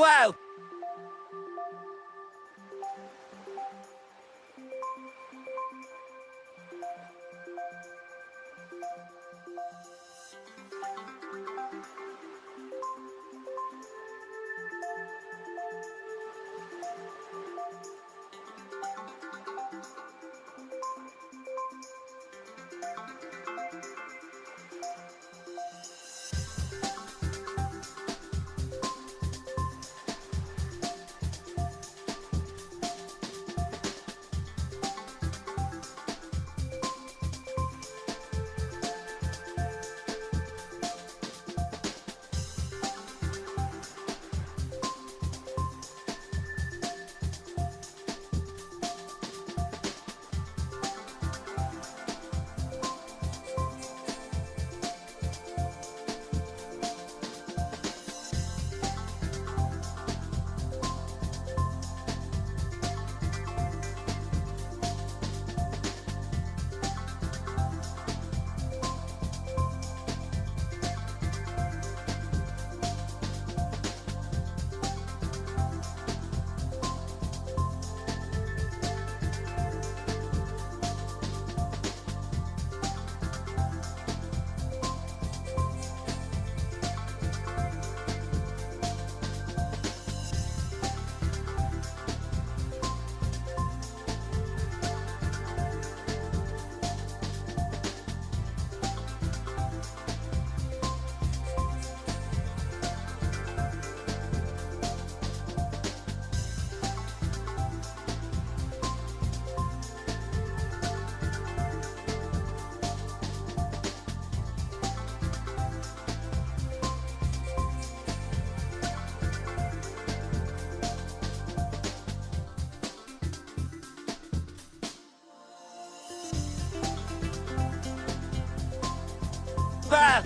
Wow! Ah!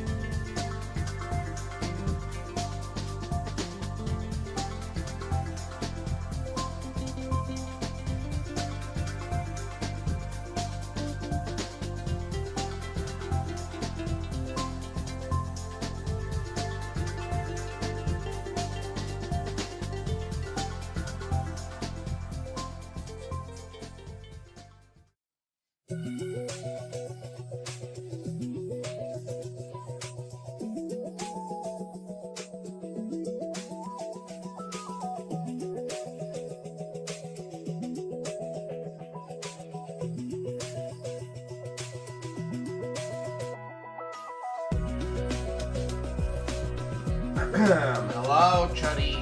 Hello, Chuddies.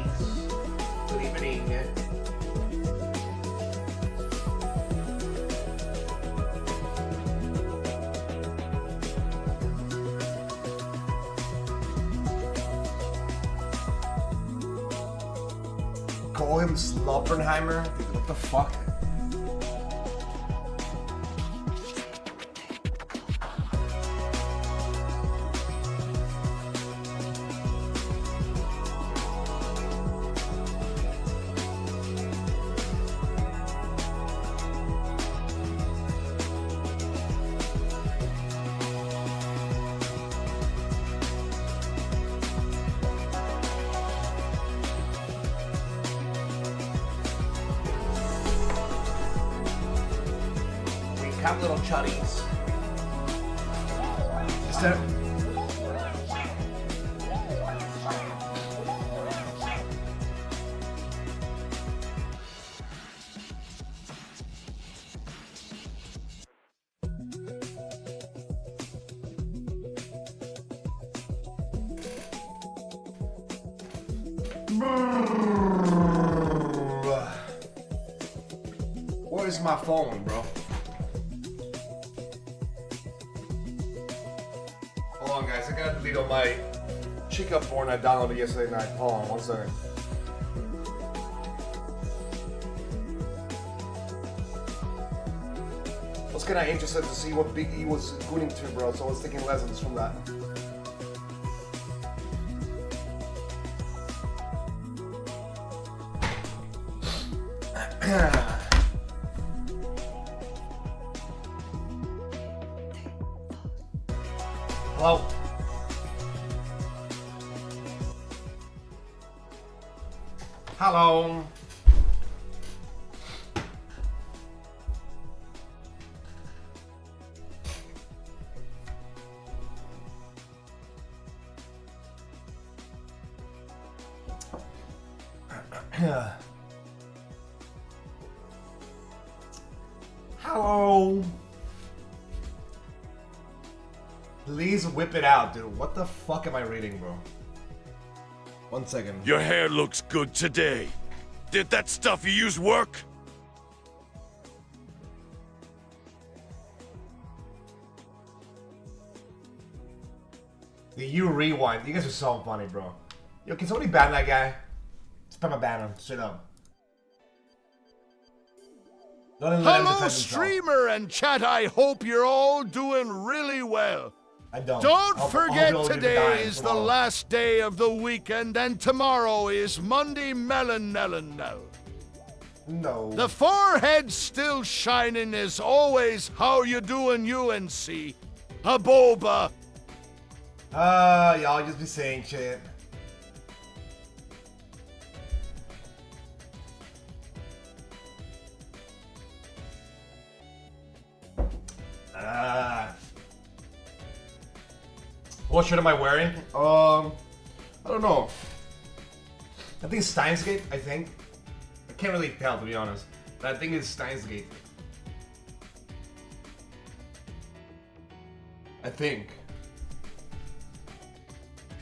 Good evening. Call him Sloppenheimer? Dude, what the fuck? Have little chuddies. Instead Where's my phone, bro? Hold on, guys. I gotta delete all my Chica porn I downloaded yesterday night. Hold on, 1 second. I was kinda interested to see what Big E was gooning to, bro, so I was taking lessons from that. Hello? Hello. Hello. Please whip it out, dude. What the fuck am I reading, bro? 1 second. Your hair looks good today. Did that stuff you use work? The you rewind. You guys are so funny, bro. Yo, can somebody ban that guy? Spam a ban him. Straight up. Don't let him Hello, defend himself. streamer and chat. I hope you're all doing really well. I don't. Don't I'll forget all today dying is the tomorrow. last day of the weekend and tomorrow is Monday Melon Melon now. No. The forehead still shining as always. How you doing, UNC? A boba. Y'all just be saying shit. What shirt am I wearing? I don't know. I think it's Steins Gate, I think. I can't really tell, to be honest. But I think it's Steins Gate. I think.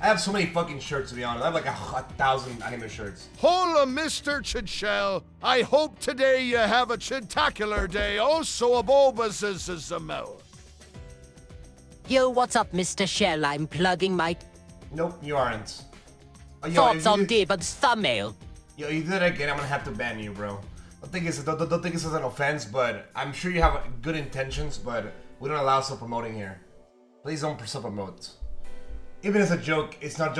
I have so many fucking shirts, to be honest. I have like 1,000 anime shirts. Hola, Mr. Chidshell. I hope today you have a chitacular day. Also, a boba's is a mel. Yo, what's up, Mr. Shell? I'm plugging my Nope, you aren't. Yo, thoughts if you on do- David's thumbnail. Yo, you do that again, I'm gonna have to ban you, bro. Don't think it's as an offense, but I'm sure you have good intentions, but we don't allow self-promoting here. Please don't self-promote. Even as a joke, it's not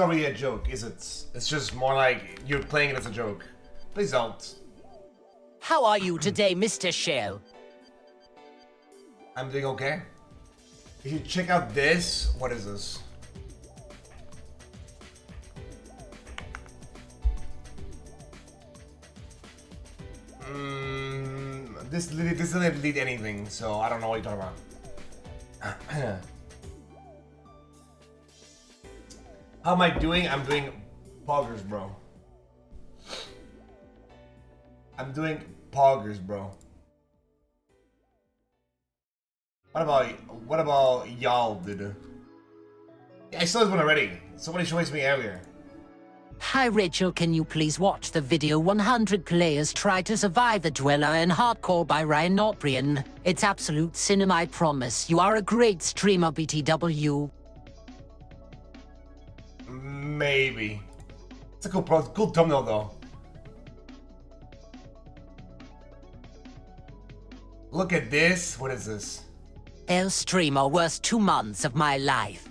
really a joke, is it? It's just more like you're playing it as a joke. Please don't. How are you today, Mr. Shell? I'm doing okay. If you check out this, what is this? This doesn't lead anything, so I don't know what you're talking about. How am I doing? I'm doing poggers, bro. I'm doing poggers, bro. What about y'all, dude? Yeah, I saw this one already. Somebody showed it to me earlier. Hi, Rachel. Can you please watch the video 100 Players Try to Survive the Dweller in Hardcore by Ryan Norbrian? It's absolute cinema, I promise. You are a great streamer, BTW. Maybe. It's a cool thumbnail, though. Look at this. What is this? El streamer, worst 2 months of my life.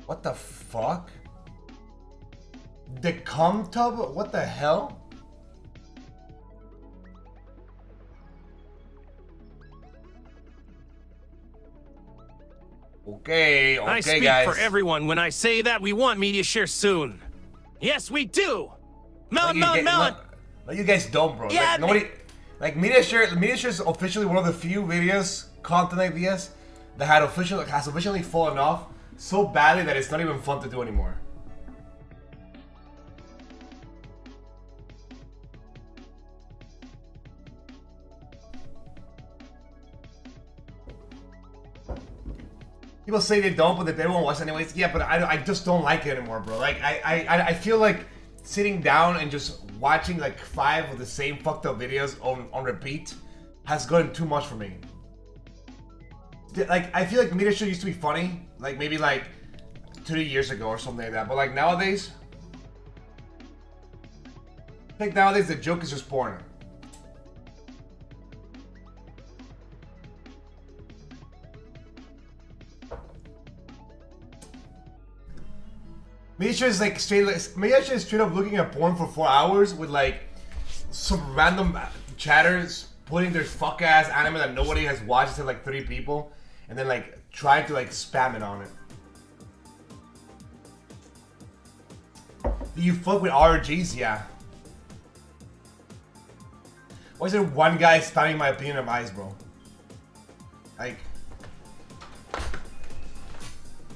What the fuck? The cum tub? What the hell? Okay, I okay, speak guys. for everyone when I say that we want media share soon. Yes, we do. Melon, melon, melon. No, you guys don't, bro. Yeah, like, nobody. Like media share is officially one of the few videos, content ideas, that has officially fallen off so badly that it's not even fun to do anymore. People say they don't, but they won't watch anyways. Yeah, but I just don't like it anymore, bro. Like I feel like sitting down and just watching like 5 of the same fucked up videos on repeat has gotten too much for me. Like I feel like media shit used to be funny, like maybe like 3 years ago or something like that. But like nowadays, I think nowadays the joke is just porn. Misha is like Misha is straight up looking at porn for 4 hours with like some random chatters putting their fuck ass anime that nobody has watched except like 3 people, and then like trying to like spam it on it. Do you fuck with RGs? Yeah. Why is there one guy spamming my opinion of Ice, bro? Like,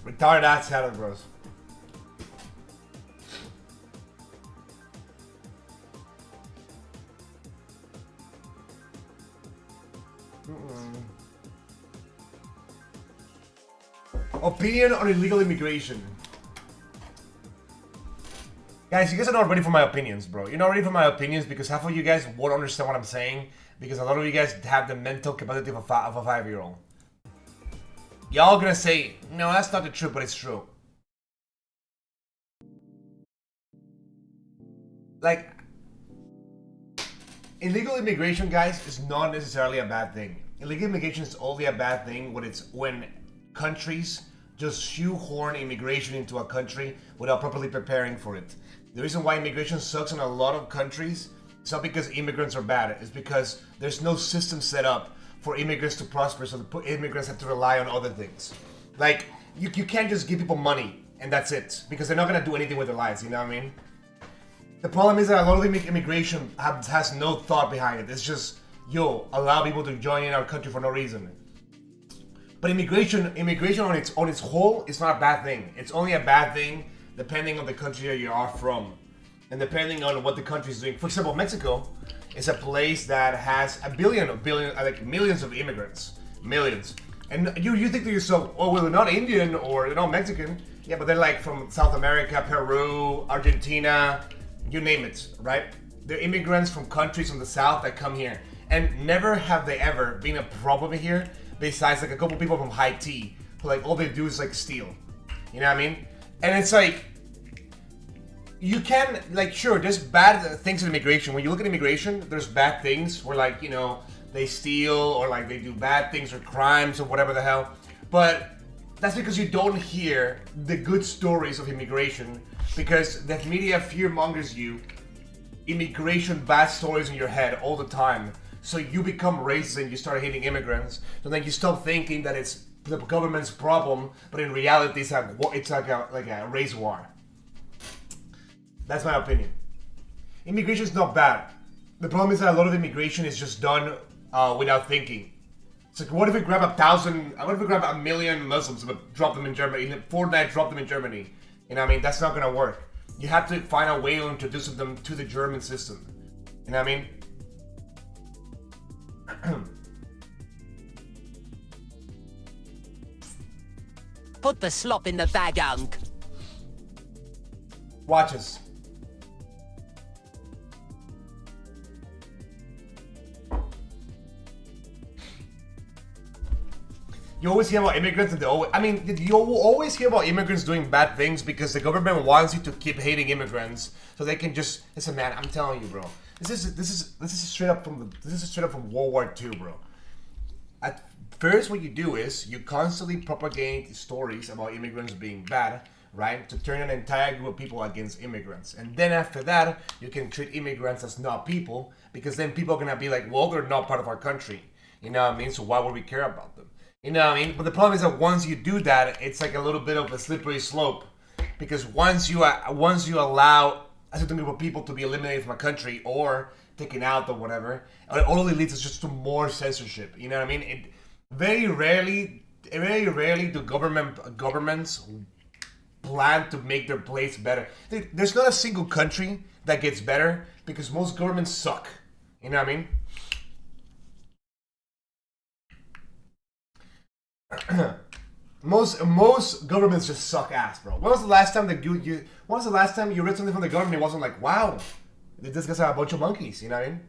retarded ass Shadow Bros. Opinion on illegal immigration. Guys, you guys are not ready for my opinions, bro. You're not ready for my opinions because half of you guys won't understand what I'm saying because a lot of you guys have the mental capacity of a 5-year-old. Y'all gonna say, no, that's not the truth, but it's true. Like, illegal immigration, guys, is not necessarily a bad thing. Illegal immigration is only a bad thing when countries just shoehorn immigration into a country without properly preparing for it. The reason why immigration sucks in a lot of countries is not because immigrants are bad, it's because there's no system set up for immigrants to prosper, so the immigrants have to rely on other things. Like, you can't just give people money and that's it, because they're not gonna do anything with their lives, you know what I mean? The problem is that a lot of immigration has no thought behind it. It's just, yo, allow people to join in our country for no reason. But immigration on its whole is not a bad thing. It's only a bad thing depending on the country that you are from, and depending on what the country is doing. For example, Mexico is a place that has a billion, like millions of immigrants, millions. And you think to yourself, oh, well, they're not Indian or they're not Mexican. Yeah, but they're like from South America, Peru, Argentina, you name it, right? They're immigrants from countries from the South that come here, and never have they ever been a problem here. Besides like a couple people from Haiti who like all they do is like steal. You know what I mean? And it's like, you can, like, sure, there's bad things in immigration. When you look at immigration, there's bad things where like, you know, they steal or like they do bad things or crimes or whatever the hell. But that's because you don't hear the good stories of immigration, because the media fear-mongers you immigration bad stories in your head all the time. So you become racist and you start hating immigrants. So then you stop thinking that it's the government's problem, but in reality it's like a race war. That's my opinion. Immigration is not bad. The problem is that a lot of immigration is just done without thinking. It's like, what if we grab a million Muslims and drop them in Germany, in Fortnite drop them in Germany? You know what I mean? That's not gonna work. You have to find a way to introduce them to the German system. You know what I mean? Put the slop in the bag, Unk. Watch us. You always hear about immigrants and you always hear about immigrants doing bad things because the government wants you to keep hating immigrants so they can just listen, man. I'm telling you, bro. This is straight up from World War II, bro. At first, what you do is you constantly propagate stories about immigrants being bad, right? To turn an entire group of people against immigrants. And then after that, you can treat immigrants as not people, because then people are gonna be like, well, they're not part of our country. You know what I mean? So why would we care about them? You know what I mean? But the problem is that once you do that, it's like a little bit of a slippery slope. Because once you allow a certain group of people to be eliminated from a country or taken out or whatever, it only leads just to more censorship. You know what I mean? Very rarely do governments plan to make their place better. There's not a single country that gets better because most governments suck. You know what I mean? most governments just suck ass, bro. When was the last time you read something from the government? It wasn't like, wow, these guys are a bunch of monkeys. You know what I mean?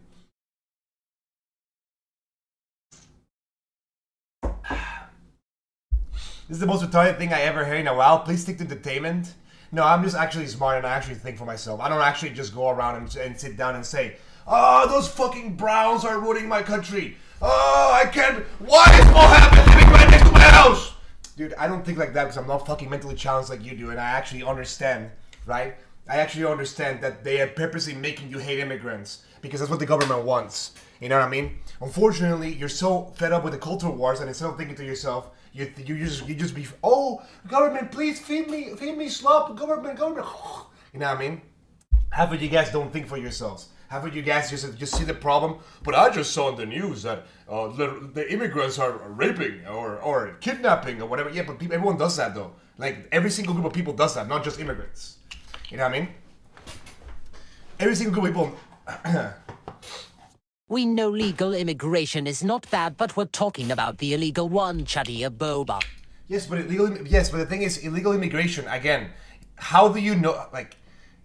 This is the most retarded thing I ever heard in a while. Please stick to entertainment. No, I'm just actually smart and I actually think for myself. I don't actually just go around and sit down and say, oh, those fucking Browns are ruining my country. Oh, I can't. Why is Mohammed living right next to my house? Dude, I don't think like that because I'm not fucking mentally challenged like you do, and I actually understand, right? I actually understand that they are purposely making you hate immigrants because that's what the government wants. You know what I mean? Unfortunately, you're so fed up with the culture wars, and instead of thinking to yourself, you just be, oh, government, please feed me slop, government. You know what I mean? Half of you guys don't think for yourselves. Half of you guys just see the problem. But I just saw in the news that the immigrants are raping or kidnapping or whatever. Yeah, but everyone does that though. Like every single group of people does that, not just immigrants. You know what I mean? Every single group of people. We know legal immigration is not bad, but we're talking about the illegal one, Chadia Boba. Yes, but the thing is, illegal immigration again. How do you know? Like,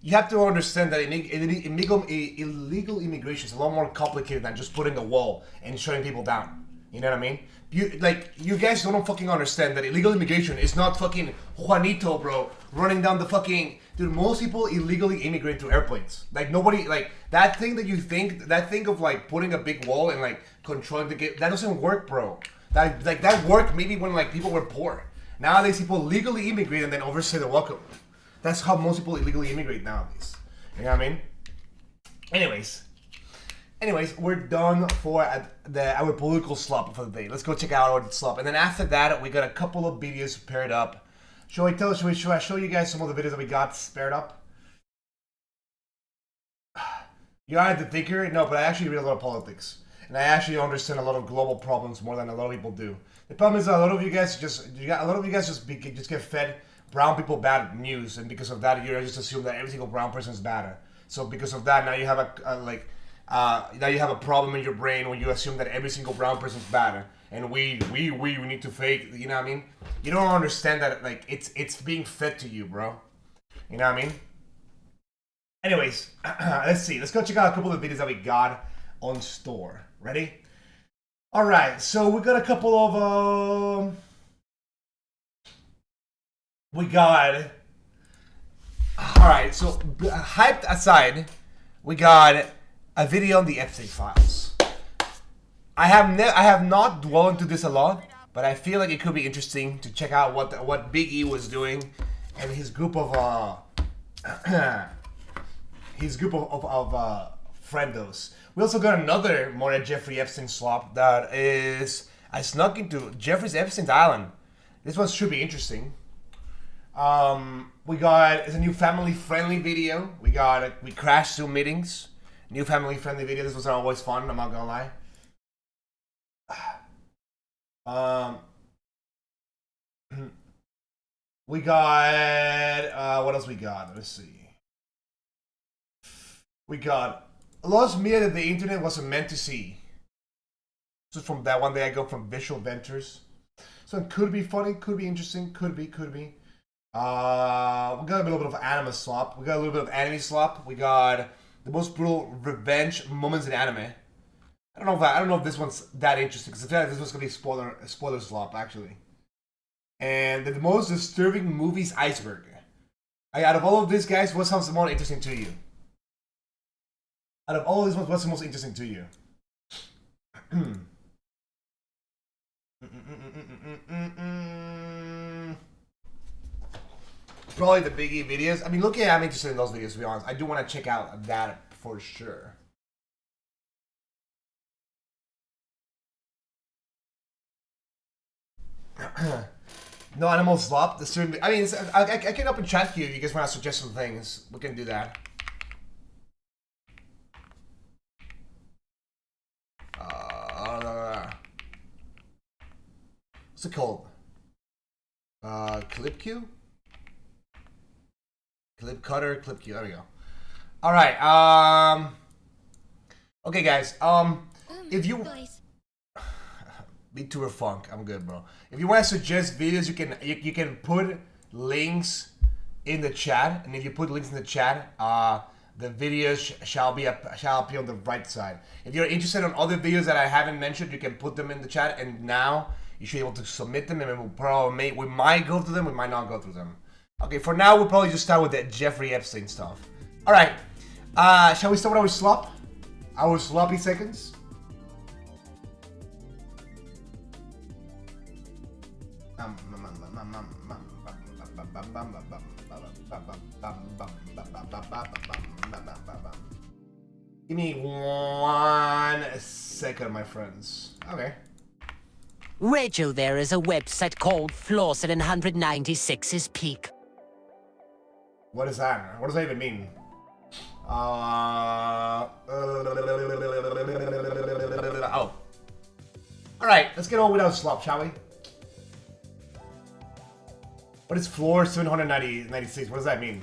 you have to understand that illegal immigration is a lot more complicated than just putting a wall and shutting people down. You know what I mean? You guys don't fucking understand that illegal immigration is not fucking Juanito, bro, running down the fucking. Dude, most people illegally immigrate to airplanes. Like nobody, like that thing of like putting a big wall and like controlling the gate. That doesn't work, bro. That worked maybe when like people were poor. Nowadays, people legally immigrate and then overstay their welcome. That's how most people illegally immigrate nowadays. You know what I mean? Anyways, we're done for our political slop for the day. Let's go check out our slop, and then after that, we got a couple of videos paired up. Should I show you guys some of the videos that we got paired up? You are the thinker? No, but I actually read a lot of politics, and I actually understand a lot of global problems more than a lot of people do. The problem is that a lot of you guys just get fed brown people bad news, and because of that, you just assume that every single brown person is bad. So because of that, now you have now you have a problem in your brain when you assume that every single brown person is bad, and we need to fake. You know what I mean? You don't understand that like it's being fed to you, bro. You know what I mean? Anyways, let's see. Let's go check out a couple of videos that we got on store. Ready? All right. So we got a couple of we got. All right. So hyped aside, we got a video on the Epstein files. I have not dwelled into this a lot, but I feel like it could be interesting to check out what Big E was doing and his group of friendos. We also got another more Jeffrey Epstein slop that is I snuck into Jeffrey Epstein's island. This one should be interesting. It's a new family friendly video. We crashed Zoom meetings. New family friendly video. This was always fun. I'm not gonna lie. We got what else we got? Let's see. We got lost media that the internet wasn't meant to see. This is from that one day I got from Visual Ventures. So it could be funny, could be interesting, could be. We got a little bit of anime slop. We got a little bit of anime slop. We got the most brutal revenge moments in anime. I don't know if this one's that interesting because I feel like this one's gonna be spoiler slop actually. And the most disturbing movies iceberg. Out of all of these guys, what sounds the most interesting to you? Out of all of these ones, what's the most interesting to you? Probably the Big E videos. I mean, looking at I'm interested in those videos to be honest. I do want to check out that for sure. No animal slop. I mean, I can open chat queue if you guys want to suggest some things. We can do that. What's it called? Clip queue? Clip cutter, clip queue. There we go. All right. Okay, guys. If you be tour funk, I'm good, bro. If you want to suggest videos, you can put links in the chat, and if you put links in the chat, the videos shall appear on the right side. If you're interested in other videos that I haven't mentioned, you can put them in the chat, and now you should be able to submit them, and we might go through them, we might not go through them. Okay, for now, we'll probably just start with the Jeffrey Epstein stuff. All right, shall we start with our slop? Our sloppy seconds? Give me 1 second, my friends. Okay. Rachel, there is a website called Flawset in 196's Peak. What is that? What does that even mean? Oh. Alright, let's get on without slop, shall we? What is floor 796? What does that mean?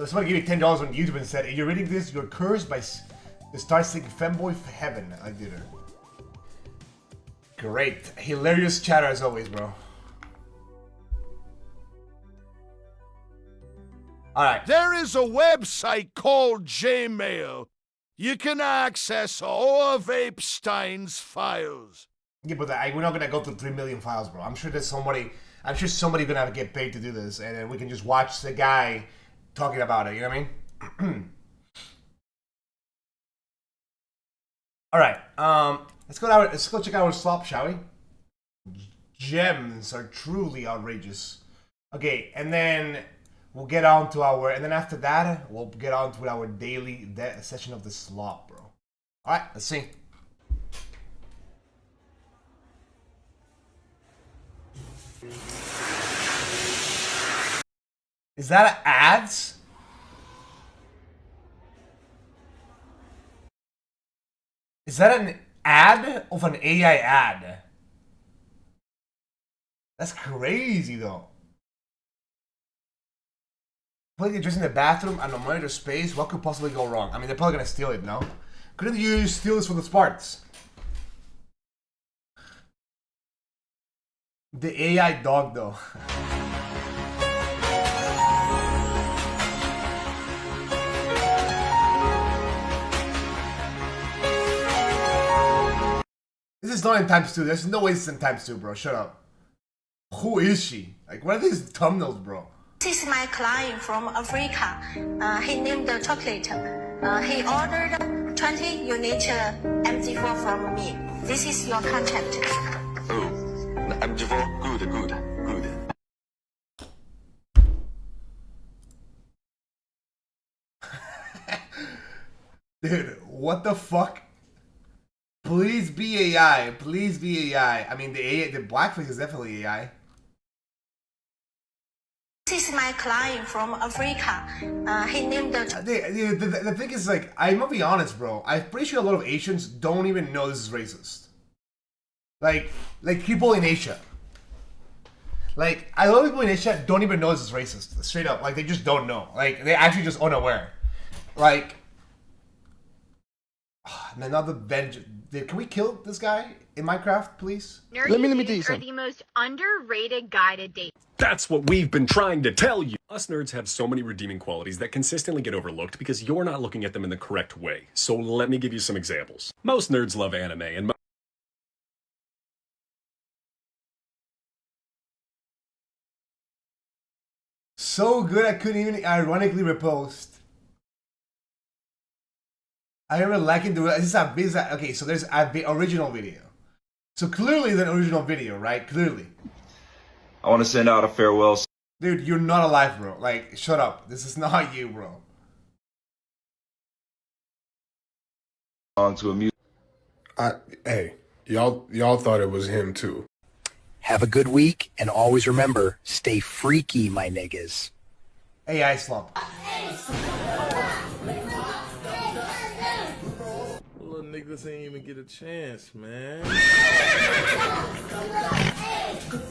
Somebody gave me $10 on YouTube and said, "You're reading this, you're cursed by the star singing femboy for heaven." I did it. Great. Hilarious chatter as always, bro. Alright. There is a website called Gmail. You can access all of Epstein's files. Yeah, but we're not gonna go through 3 million files, bro. I'm sure there's somebody. I'm sure somebody's gonna get paid to do this, and then we can just watch the guy talking about it. You know what I mean? All right. Let's go check out our slop, shall we? Gems are truly outrageous. Okay, and then we'll get on to our. And then after that, we'll get on to our daily session of the slop, bro. All right. Let's see. Is that ads? Is that an ad of an AI ad? That's crazy though. Putting it just in the bathroom and a monitor space, what could possibly go wrong? I mean, they're probably gonna steal it, no? Couldn't you steal this from the Spartans? The AI dog though. This is not in times 2. There's no way this is in times 2, bro. Shut up. Who is she? Like, what are these thumbnails, bro? This is my client from Africa. He named the chocolate. He ordered 20 unit MG4 from me. This is your contract. Oh, MG4? Good, good, good. Dude, what the fuck? Please be AI. Please be AI. I mean, the blackface is definitely AI. This is my client from Africa. He named the... The thing is, like, I'm gonna be honest, bro. I'm pretty sure a lot of Asians don't even know this is racist. Like people in Asia. Like, a lot of people in Asia don't even know this is racist. Straight up. Like, they just don't know. Like, they're actually just unaware. Like... Another vengeance. Can we kill this guy in Minecraft, please? Let me tell you something. The most underrated guided date. That's what we've been trying to tell you. Us nerds have so many redeeming qualities that consistently get overlooked because you're not looking at them in the correct way. So let me give you some examples. Most nerds love anime, and so good I couldn't even ironically repost. I remember liking the... This is okay, so there's a original video. So clearly it's an original video, right? Clearly. I want to send out a farewell. Dude, you're not alive, bro. Like, shut up. This is not you, bro. On to a music. Hey, y'all thought it was him too. Have a good week, and always remember, stay freaky, my niggas. AI slump. Little niggas ain't even get a chance, man.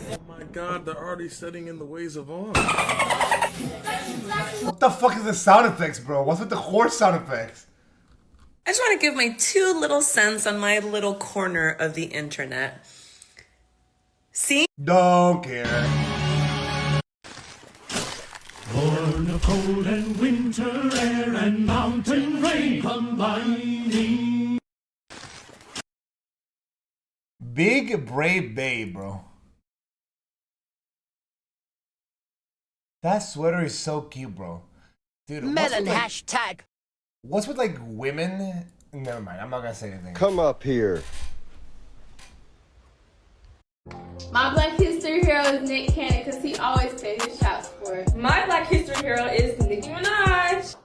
Oh my god, they're already setting in the ways of arms. What the fuck is the sound effects, bro? What's with the horse sound effects? I just want to give my 2 little cents on my little corner of the internet. See? Don't care. Born of cold and winter air and mountain rain combining. Big brave babe, bro. That sweater is so cute, bro. Dude, Melon hashtag. What's with like women? Never mind, I'm not gonna say anything. Come up here. My Black History hero is Nick Cannon because he always pays his shots for it. My Black History hero is Nicki Minaj.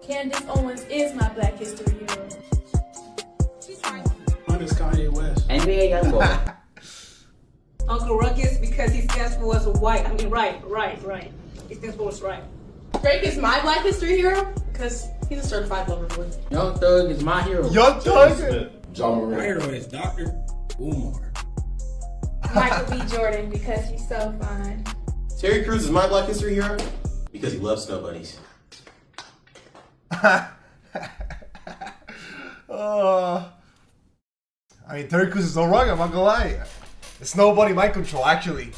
Candace Owens is my Black History hero. Mine is Kanye West. NBA Youngboy. Uncle Ruckus because he stands for us white. I mean, right. He stands for what's right. Drake is my Black History hero because he's a certified lover boy. Young Thug is my hero. Young Thug? John Moran. My hero is Dr. Umar. Michael B. Jordan because he's so fine. Terry Crews is my Black History hero because he loves snow bunnies. I mean, Terry Crews is so wrong, I'm not gonna lie. It's nobody mind control, actually.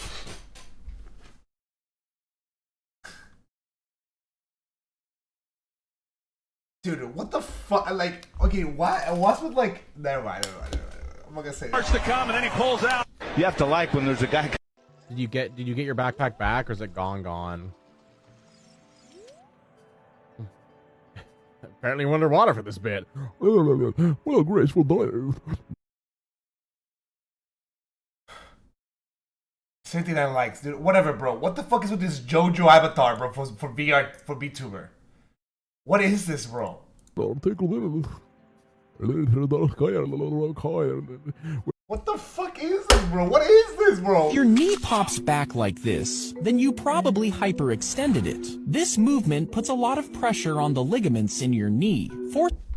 Dude, what the fuck? Like, okay, what's with like? Never mind. I'm not gonna say that. Starts to come and then he pulls out. You have to like when there's a guy. Did you get your backpack back, or is it gone? Apparently we're underwater for this bit. Well, graceful dive. 59 likes, dude. Whatever, bro. What the fuck is with this JoJo avatar, bro? For VR, for VTuber. What is this, bro? What the fuck is this, bro? What is this, bro? If your knee pops back like this, then you probably hyperextended it. This movement puts a lot of pressure on the ligaments in your knee.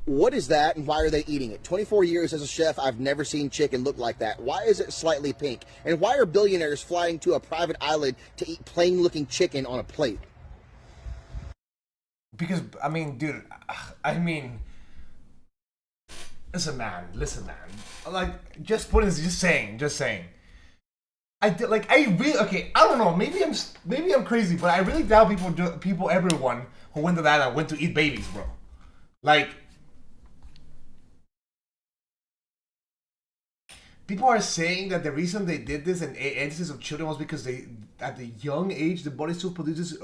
What is that, and why are they eating it? 24 years as a chef, I've never seen chicken look like that. Why is it slightly pink? And why are billionaires flying to a private island to eat plain-looking chicken on a plate? Because, I mean, dude, listen, man. Like, just saying. I don't know, maybe I'm crazy, but I really doubt everyone who went to that island went to eat babies, bro. Like, people are saying that the reason they did this and entities of children was because they, at the young age, the body still produces.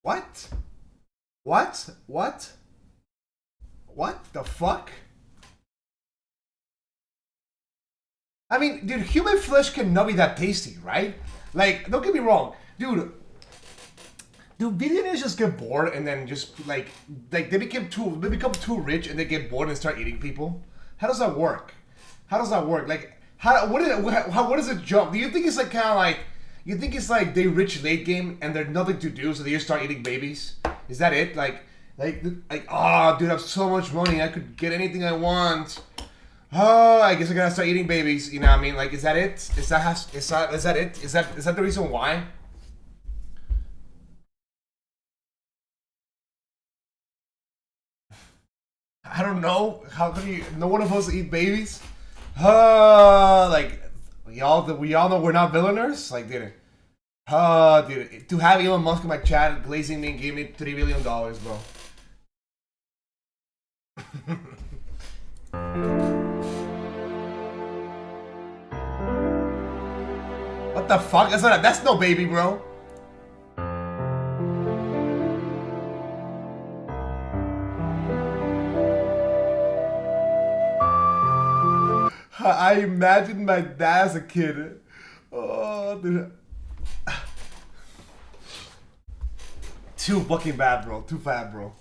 What? What the fuck? I mean, dude, human flesh cannot be that tasty, right? Like, don't get me wrong, dude. Do billionaires just get bored and then just like they become too rich and they get bored and start eating people? How does that work? Like, what is it jump? Do you think it's like kind of like? You think it's like they rich late game and there's nothing to do, so they just start eating babies? Is that it? Like, oh, dude, I have so much money, I could get anything I want. Oh, I guess I gotta start eating babies. You know what I mean? Like, is that it? Is that it? Is that the reason why? I don't know. How can you? No one of us eat babies? Like. We all know we're not billionaires? Like, dude, to have Elon Musk in my chat glazing me and giving me $3 billion, bro. What the fuck? That's no baby, bro. I imagine my dad as a kid. Oh, dude. Too fucking bad, bro. Too fat, bro.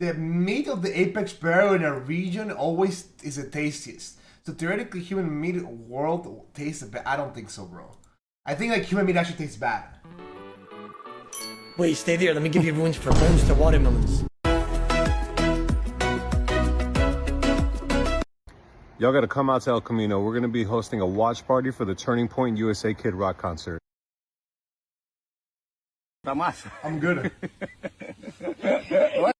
The meat of the apex sparrow in a region always is the tastiest. So theoretically, human meat world tastes bad. I don't think so, bro. I think like human meat actually tastes bad. Wait, stay there. Let me give you rooms for bones to watermelons. Y'all gotta come out to El Camino. We're gonna be hosting a watch party for the Turning Point USA Kid Rock concert. I'm good. I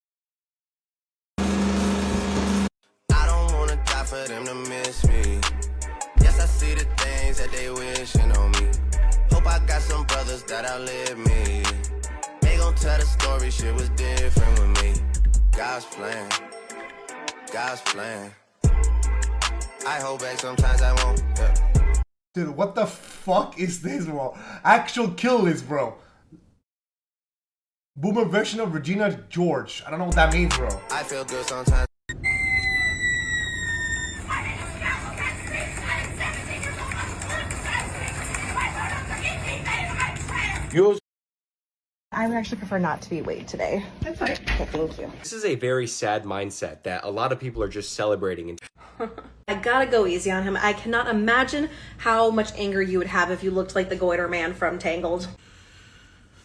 don't wanna die for them to miss me. Yes, I see the things that they wishing on me. Hope I got some brothers that outlive me. They gon' tell the story, shit was different with me. God's plan. I hold back sometimes I won't. Yeah. Dude, what the fuck is this, bro? Actual kill list, bro. Boomer version of Regina George. I don't know what that means, bro. I feel good sometimes. Yours. I would actually prefer not to be weighed today. That's fine. Okay, thank you. This is a very sad mindset that a lot of people are just celebrating. I gotta go easy on him. I cannot imagine how much anger you would have if you looked like the Goiter Man from Tangled.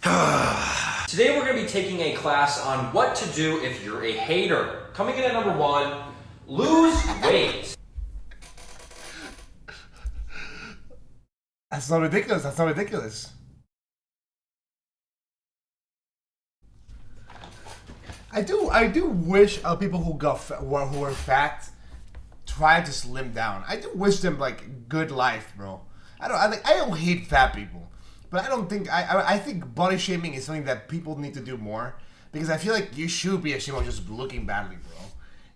Today we're going to be taking a class on what to do if you're a hater. Coming in at number 1, lose weight. That's not ridiculous. That's not ridiculous. I do wish people who are fat try to slim down. I do wish them like good life, bro. I don't hate fat people, but I don't think I think body shaming is something that people need to do more, because I feel like you should be ashamed of just looking badly, bro.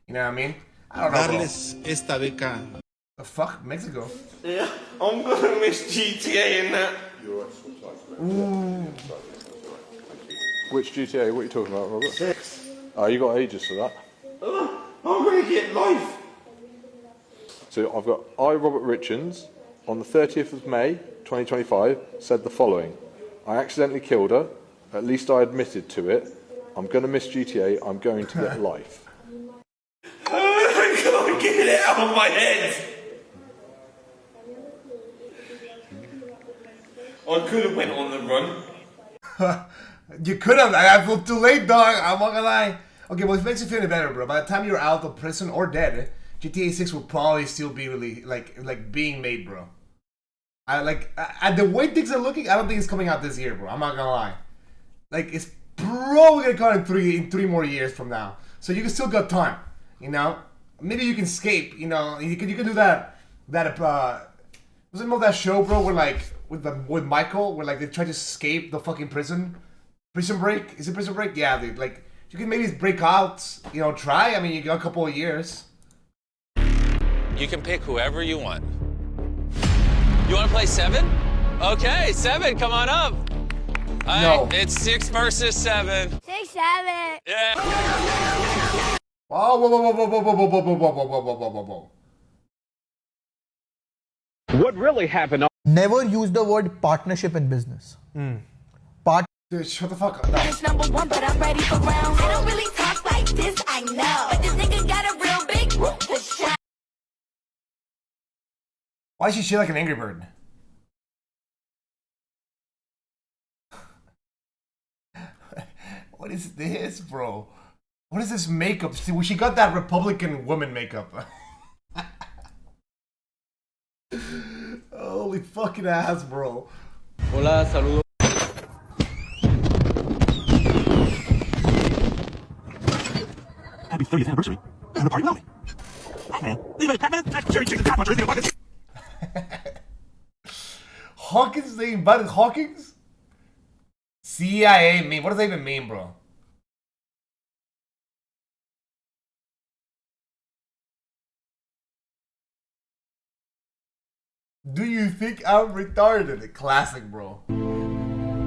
You know what I mean? I don't know, bro. Esta beca. The fuck, Mexico? Yeah, I'm gonna miss GTA in that. Ooh. Which GTA? What are you talking about, Robert? 6. Oh, you got ages for that. I'm gonna get life. So I've got Robert Richards, on the 30th of May, 2025, said the following. I accidentally killed her. At least I admitted to it. I'm going to miss GTA. I'm going to get life. I can't get it out of my head. I could have went on the run. You could have. I feel too late, dog. I'm not gonna lie. Okay, well, it makes you feel any better, bro. By the time you're out of prison or dead, GTA 6 will probably still be really like being made, bro. The way things are looking, I don't think it's coming out this year, bro. I'm not gonna lie. Like, it's probably gonna come in three more years from now. So you can still got time, you know. Maybe you can escape, you know. You can do that. Was it more that show, bro? Where like with Michael, where like they try to escape the fucking prison. Prison Break? Is it Prison Break? Yeah, dude. Like, you can maybe break out, you know, try. I mean, you got a couple of years. You can pick whoever you want. You want to play 7? Okay, 7, come on up. All right, it's 6 versus 7. 6, 7. Yeah. Whoa. What really happened? Never use the word partnership in business. Dude, shut the fuck up. No. It's number 1, but I'm ready for round. I don't really talk like this, I know. But this nigga got a real big whoop for shot. Why is she shit like an Angry Bird? What is this, bro? What is this makeup? See, she got that Republican woman makeup. Holy fucking ass, bro. Hola, saludos. Happy 30th anniversary. And a party without me. Batman. Leave it, Batman. That's cherry chicken, Batman. Leave it, Hawkins name, but Hawkins? CIA mean? What does that even mean, bro? Do you think I'm retarded? Classic, bro. Don't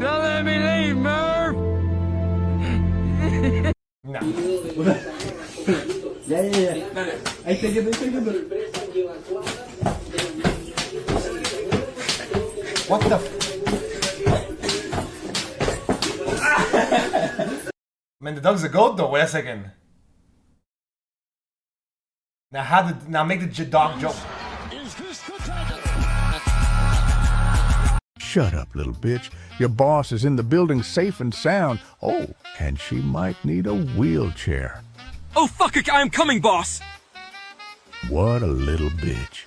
let me leave, Merv! No. Yeah. Ahí está yendo. What the Man, the dog's a goat though. Wait a second. Now make the dog joke. Shut up, little bitch. Your boss is in the building safe and sound. Oh, and she might need a wheelchair. Oh, fuck it, I am coming, boss. What a little bitch.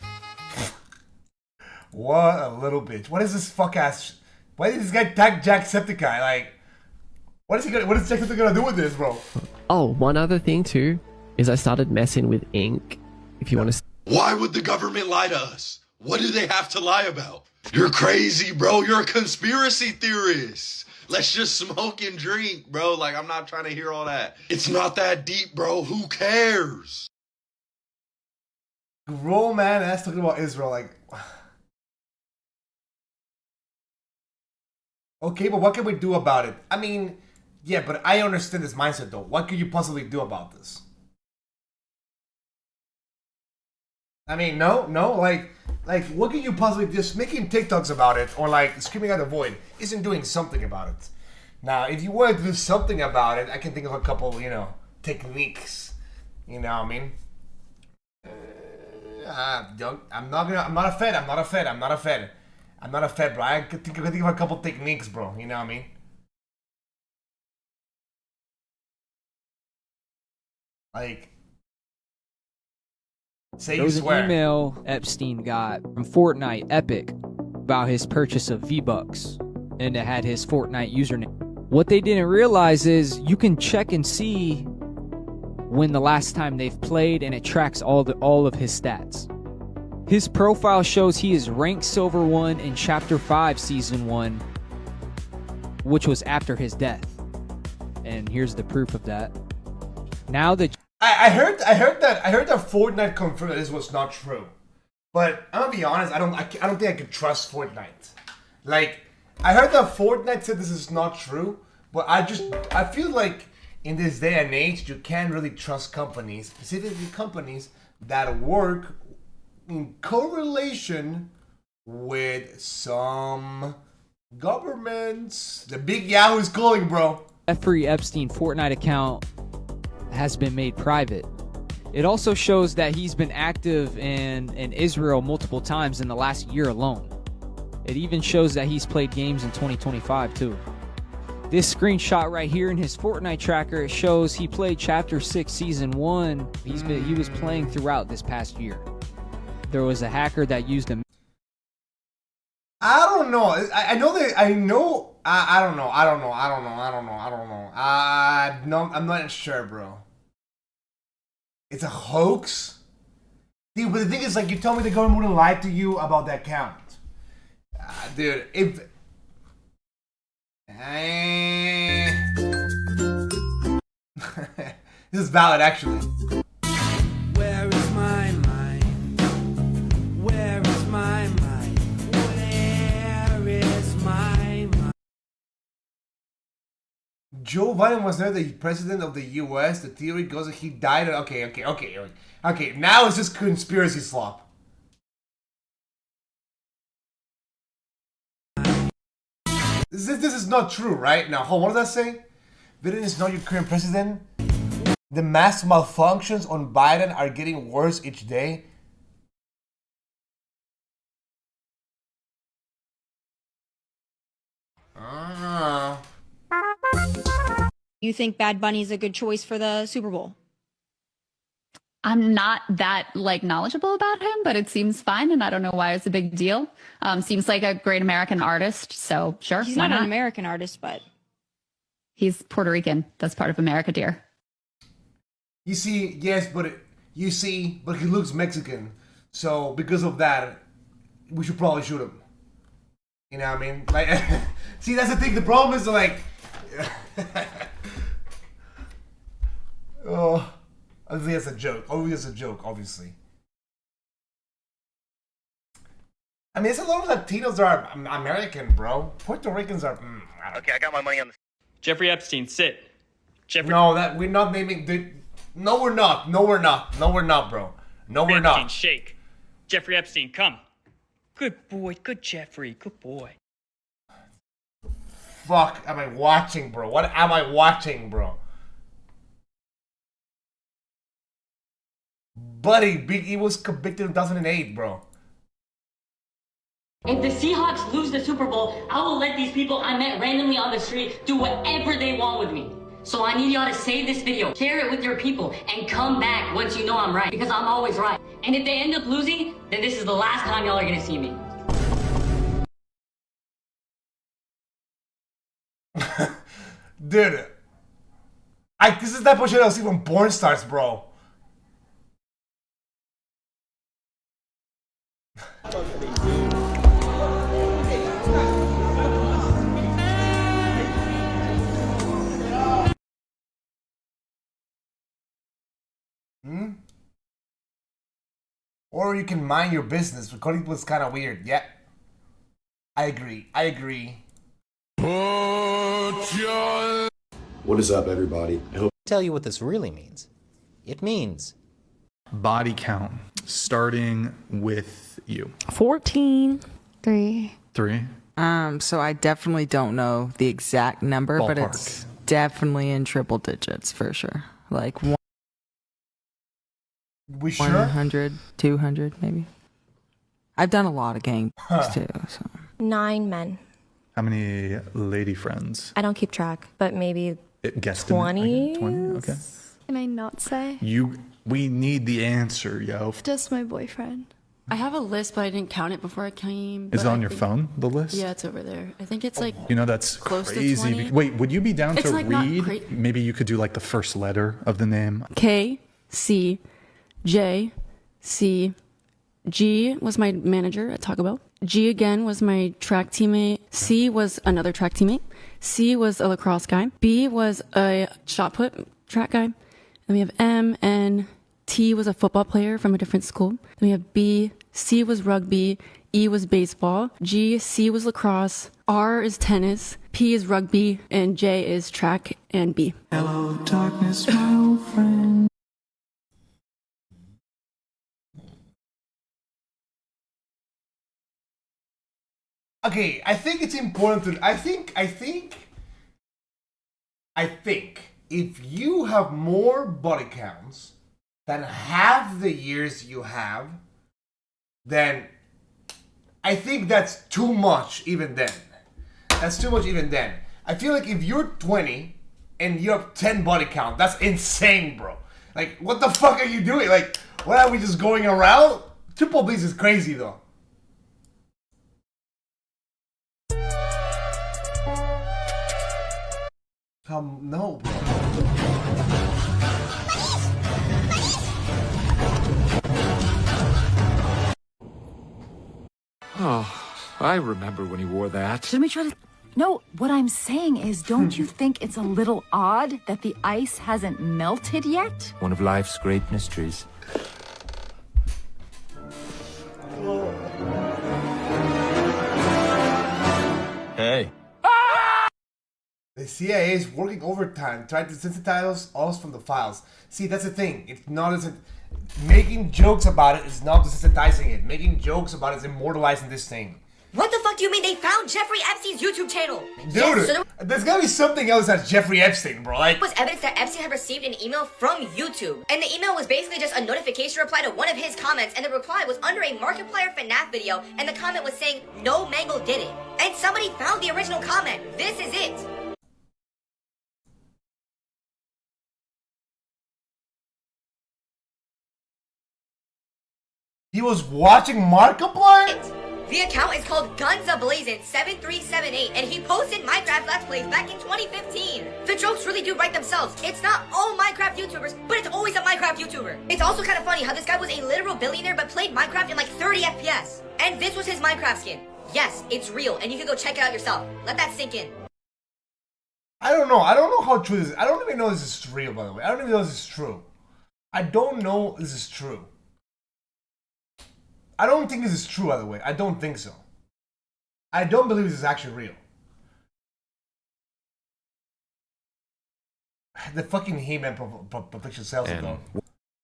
What a little bitch. What is this fuck ass? Why did this guy tag Jacksepticeye? Like, what is Jacksepticeye gonna do with this, bro? Oh, one other thing too is I started messing with ink. If you want to. Why would the government lie to us? What do they have to lie about? You're crazy, bro. You're a conspiracy theorist. Let's just smoke and drink, bro. Like, I'm not trying to hear all that. It's not that deep, bro. Who cares? Grown man ass talking about Israel, like. Okay, but what can we do about it? I mean, yeah, but I understand this mindset though. What could you possibly do about this? I mean, no, like, Like, what can you possibly just making TikToks about it or like screaming at the void isn't doing something about it. Now, if you wanted to do something about it, I can think of a couple, you know, techniques. You know what I mean? I'm not a Fed, bro. I can think of a couple techniques, bro. You know what I mean? Like, say there you was swear. an email Epstein got from Fortnite Epic about his purchase of V-Bucks, and it had his Fortnite username. What they didn't realize is you can check and see when the last time they've played, and it tracks all of his stats. His profile shows he is ranked Silver 1 in Chapter 5 Season 1, which was after his death. And here's the proof of that. Now that I heard that Fortnite confirmed that this was not true. But I'm gonna be honest, I don't think I could trust Fortnite. Like, I heard that Fortnite said this is not true, but I feel like in this day and age you can't really trust companies, specifically companies that work in correlation with some governments. The big Yahoo is calling, bro. Jeffrey Epstein Fortnite account has been made private. It also shows that he's been active in Israel multiple times in the last year alone. It even shows that he's played games in 2025 too. This screenshot right here in his Fortnite tracker, it shows he played Chapter 6 Season 1. He was playing throughout this past year. There was a hacker that used a... I don't know. I don't know. I'm not sure, bro. It's a hoax? Dude, but the thing is, like, you tell me the government wouldn't lie to you about that count. Dude, if... This is valid, actually. Where is my mind? Where is my mind? Where is my mind? Joe Biden was never the president of the U.S. The theory goes that he died. Okay. Now it's just conspiracy slop. This is not true, right? Now, hold on, what does that say? Biden is not your current president. The mass malfunctions on Biden are getting worse each day. You think Bad Bunny's a good choice for the Super Bowl? I'm not that knowledgeable about him, but it seems fine, and I don't know why it's a big deal. Seems like a great American artist, so sure. He's not an American artist, but he's Puerto Rican. That's part of America, dear. You see, yes, but he looks Mexican, so because of that, we should probably shoot him. You know what I mean? Like, see, that's the thing. The problem is like, oh. I think that's a joke. Obviously. I mean, it's a lot of Latinos that are American, bro. Puerto Ricans are. Okay, I got my money on this. Jeffrey Epstein, sit. Jeffrey. No, that we're not naming. No, we're not. No, we're not, bro. No, we're not. Epstein, shake. Jeffrey Epstein, come. Good boy. Good Jeffrey. Good boy. Fuck am I watching, bro? What am I watching, bro? Buddy, Big E was convicted in 2008, bro. If the Seahawks lose the Super Bowl, I will let these people I met randomly on the street do whatever they want with me. So I need y'all to save this video, share it with your people, and come back once you know I'm right, because I'm always right. And if they end up losing, then this is the last time y'all are gonna see me. Dude, this is that shit I see when porn starts, bro. Or you can mind your business. Recording people is kind of weird. Yeah. I agree. What is up, everybody? I hope Tell you what this really means. It means Body count, starting with you. 14. 3. 3. So I definitely don't know the exact number, but Ballpark. it's definitely in triple digits for sure. Like We sure? 100, 200 maybe. I've done a lot of gangs too. So 9 men. How many lady friends? I don't keep track, but maybe Guesstimate, 20. 20. Okay. Can I not say? We need the answer, yo. Just my boyfriend. I have a list, but I didn't count it before I came. Is it but on I your think- phone? The list? Yeah, it's over there. I think it's like You know, that's close to crazy. 20. Wait, would you be down It's to like not read? cra- Maybe you could do like the first letter of the name. K, C, J, C, G was my manager at Taco Bell. G again was my track teammate. C was another track teammate. C was a lacrosse guy. B was a shot put track guy. Then we have M, N, T was a football player from a different school. Then we have B, C was rugby, E was baseball, G, C was lacrosse, R is tennis, P is rugby, and J is track and B. Hello, darkness, my old friend. Okay, I think it's important to. I think if you have more body counts than half the years you have, then I think that's too much even then. That's too much even then. I feel like if you're 20 and you have 10 body count, that's insane, bro. Like, what the fuck are you doing? Like, what are we just going around? Triple B's is crazy though. No, bro. Oh, I remember when he wore that. Should we try to... No, what I'm saying is, don't you think it's a little odd that the ice hasn't melted yet? One of life's great mysteries. Hey. The CIA is working overtime trying to desensitize us from the files. See, that's the thing. It's not as making jokes about it is not desensitizing it. Making jokes about it is immortalizing this thing. What the fuck do you mean they found Jeffrey Epstein's YouTube channel? Dude, Yes, so there's gotta be something else that's Jeffrey Epstein, bro. Like, there was evidence that Epstein had received an email from YouTube. And the email was basically just a notification reply to one of his comments, and the reply was under a Markiplier FNAF video, and the comment was saying, "No Mango did it." And somebody found the original comment. This is it. he was watching Markiplier? The account is called GunsAblazing7378, and he posted Minecraft Let's Plays back in 2015. The jokes really do write themselves. It's not all Minecraft YouTubers, but it's always a Minecraft YouTuber. It's also kind of funny how this guy was a literal billionaire but played Minecraft in like 30 FPS. And this was his Minecraft skin. Yes, it's real, and you can go check it out yourself. Let that sink in. I don't know. I don't know how true this is. I don't even know this is real, by the way. I don't even know this is true. I don't know this is true. I don't think this is true, by the way. I don't think so. I don't believe this is actually real. The fucking He-Man prediction sells it, though.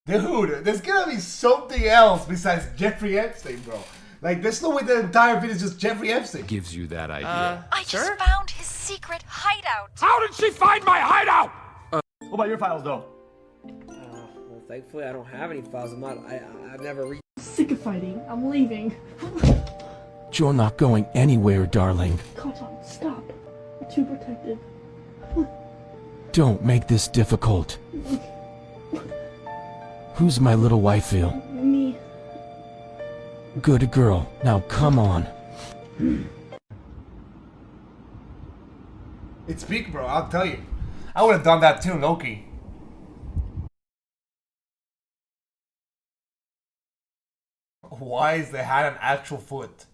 Dude, there's gonna be something else besides Jeffrey Epstein, bro. Like, there's no way the entire video is just Jeffrey Epstein. Gives you that idea. I just found his secret hideout. How did she find my hideout? What about your files, though? Well, thankfully I don't have any files. I've never read. Sick of fighting. I'm leaving. You're not going anywhere, darling. Koton, stop. You're too protective. Don't make this difficult. Who's my little waifu? Me. Good girl. Now come on. It's big, bro. I'll tell you. I would have done that too, Loki. Why is the hat an actual foot?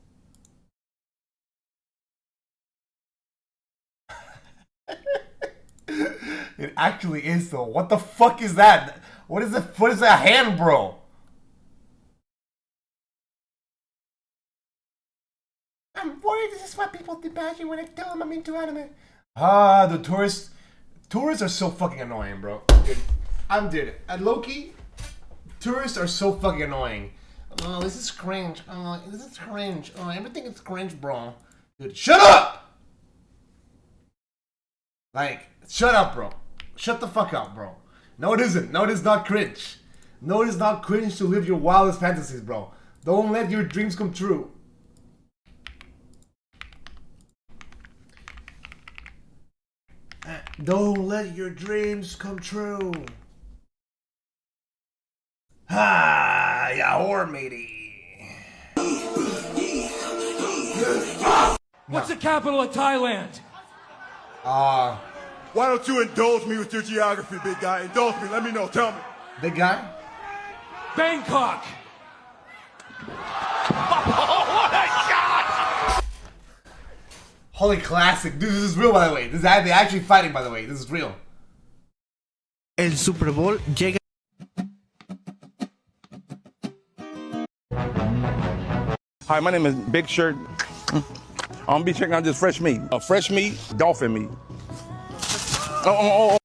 It actually is though. What the fuck is that? What is that hand, bro? I'm worried this is what people imagine when I tell them I'm into anime. Ah, the tourists are so fucking annoying, bro. Dude, and Loki, tourists are so fucking annoying. Oh, this is cringe. Oh, this is cringe. Oh, everything is cringe, bro. Dude, shut up! Like, shut up, bro. Shut the fuck up, bro. No, it isn't. No, it is not cringe. No, it is not cringe to live your wildest fantasies, bro. Don't let your dreams come true. Don't let your dreams come true. Ha! Ya whore matey. What's the capital of Thailand? Why don't you indulge me with your geography, big guy? Indulge me. Let me know. Tell me. Big guy? Bangkok. What a shot! Holy classic. Dude, this is real, by the way. This is they actually fighting, by the way. This is real. El Super Bowl llega. Hi, my name is Big Shirt. I'm gonna be checking out this fresh meat. Fresh meat, dolphin meat. Oh,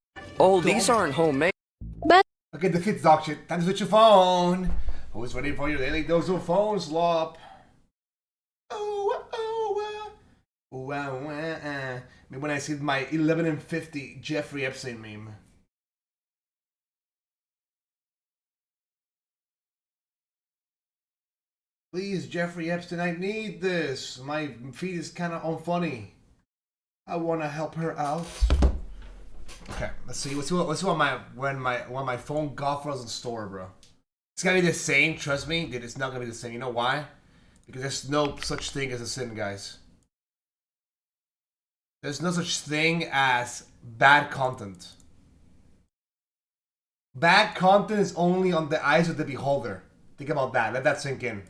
these aren't homemade. Okay, the kids dog shit. Time to switch your phone. Who's ready for your daily dose of phone slop? Maybe when I see my 11 and 50 Jeffrey Epstein meme. Please, Jeffrey Epstein, I need this. My feed is kind of unfunny. I want to help her out. Okay, let's see what my phone got for us in store, bro. It's gonna be the same. Trust me, dude. It's not gonna be the same. You know why? Because there's no such thing as a sin, guys. There's no such thing as bad content. Bad content is only on the eyes of the beholder. Think about that. Let that sink in.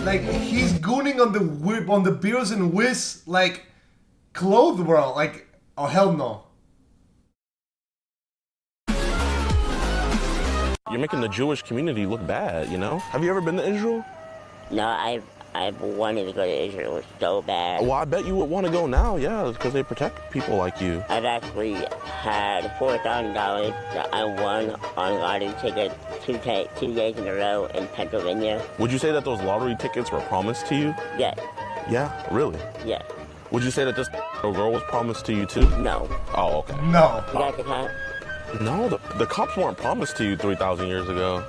Like, he's gooning on the Beers and Whiz, like, clothes world. Like, oh hell no. You're making the Jewish community look bad, you know? Have you ever been to Israel? No, I've wanted to go to Israel so bad. Well, I bet you would want to go now, yeah, because they protect people like you. I've actually had $4,000 that I won on lottery tickets 2 days in a row in Pennsylvania. Would you say that those lottery tickets were promised to you? Yes. Yeah, really? Yes. Would you say that this girl was promised to you too? No. Oh, okay. No. You got the cop? No, the cops weren't promised to you 3,000 years ago.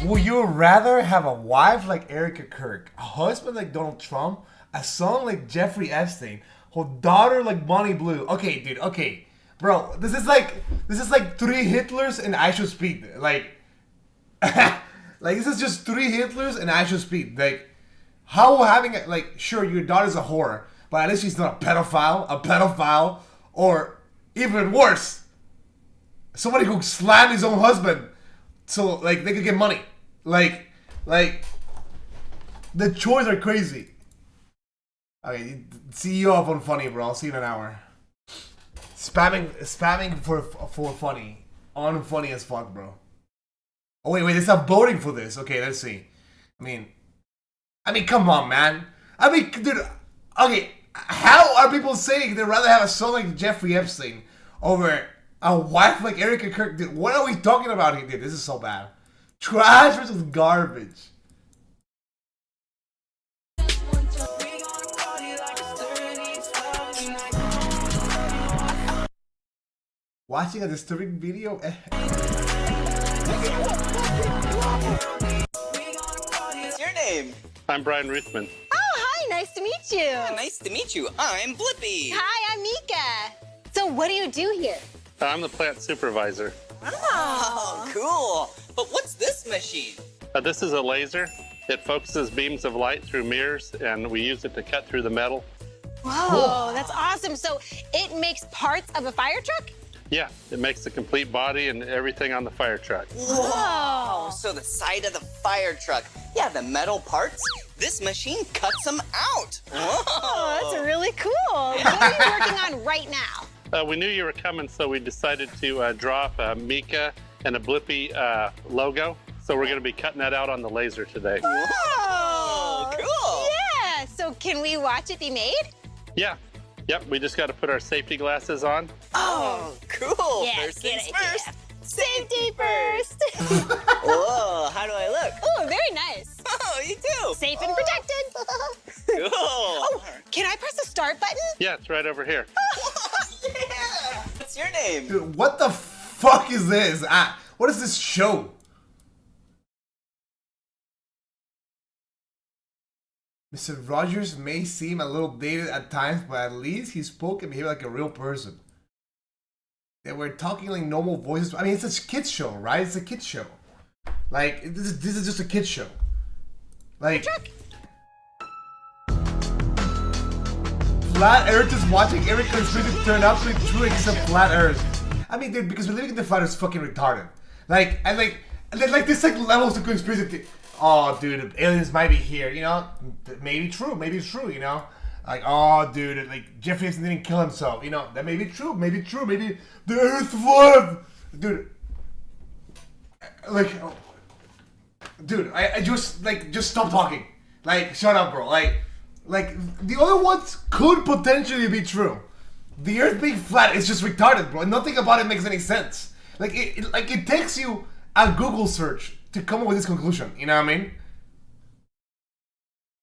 Would you rather have a wife like Erica Kirk, a husband like Donald Trump, a son like Jeffrey Epstein, a daughter like Bonnie Blue? Okay, dude. Okay, bro. This is like 3 Hitlers and I Should Speak. Like, like this is just 3 Hitlers and I Should Speak. Like, how having like, sure, your daughter's a whore, but at least she's not a pedophile, or even worse, somebody who slammed his own husband so like they could get money. Like the choices are crazy. Okay, see you off on funny, bro. I'll see you in an hour. Spamming for funny, on funny as fuck, bro. Oh wait, there's not voting for this. Okay, let's see. I mean, come on, man. I mean, dude. Okay, how are people saying they'd rather have a son like Jeffrey Epstein over a wife like Erica Kirk? Dude, what are we talking about here, dude? This is so bad. Trash versus garbage. Watching a disturbing video. What's your name? I'm Brian Ruthman. Oh, hi, nice to meet you. Nice to meet you. I'm Blippi. Hi, I'm Mika. So what do you do here? I'm the plant supervisor. Oh, cool. But what's this machine? This is a laser. It focuses beams of light through mirrors, and we use it to cut through the metal. Whoa, that's awesome. So it makes parts of a fire truck? Yeah, it makes the complete body and everything on the fire truck. Whoa. So the side of the fire truck. Yeah, the metal parts. This machine cuts them out. Whoa, that's really cool. What are you working on right now? We knew you were coming, so we decided to drop a Mika and a Blippi logo. So we're going to be cutting that out on the laser today. Oh, cool. Yeah. So can we watch it be made? Yeah. Yep, we just got to put our safety glasses on. Oh, cool. Yeah, First things first. Safety first. Whoa, how do I look? Oh, very nice. Oh, you too. Safe and protected. Cool. Oh, can I press the start button? Yeah, it's right over here. Yeah. What's your name? Dude, what the fuck is this? What is this show? Mr. Rogers may seem a little dated at times, but at least he spoke and behaved like a real person. They were talking like normal voices. I mean, it's a kid's show, right? It's a kid's show. Like, this is just a kid's show. Like, Flat Earth is watching every conspiracy turn out to be true except Flat Earth. I mean, dude, because believing in the Flat Earth is fucking retarded. Like, and then there's like levels of conspiracy. Oh, dude, aliens might be here, you know? Maybe true, you know? Like, oh, dude, like, Jeffrey Epstein didn't kill himself, you know? That may be true, maybe the Earth flooded! Dude, like, dude, I just stop talking. Like, shut up, bro. Like, the other ones could potentially be true. The Earth being flat is just retarded, bro. Nothing about it makes any sense. Like, it takes you a Google search to come up with this conclusion, you know what I mean?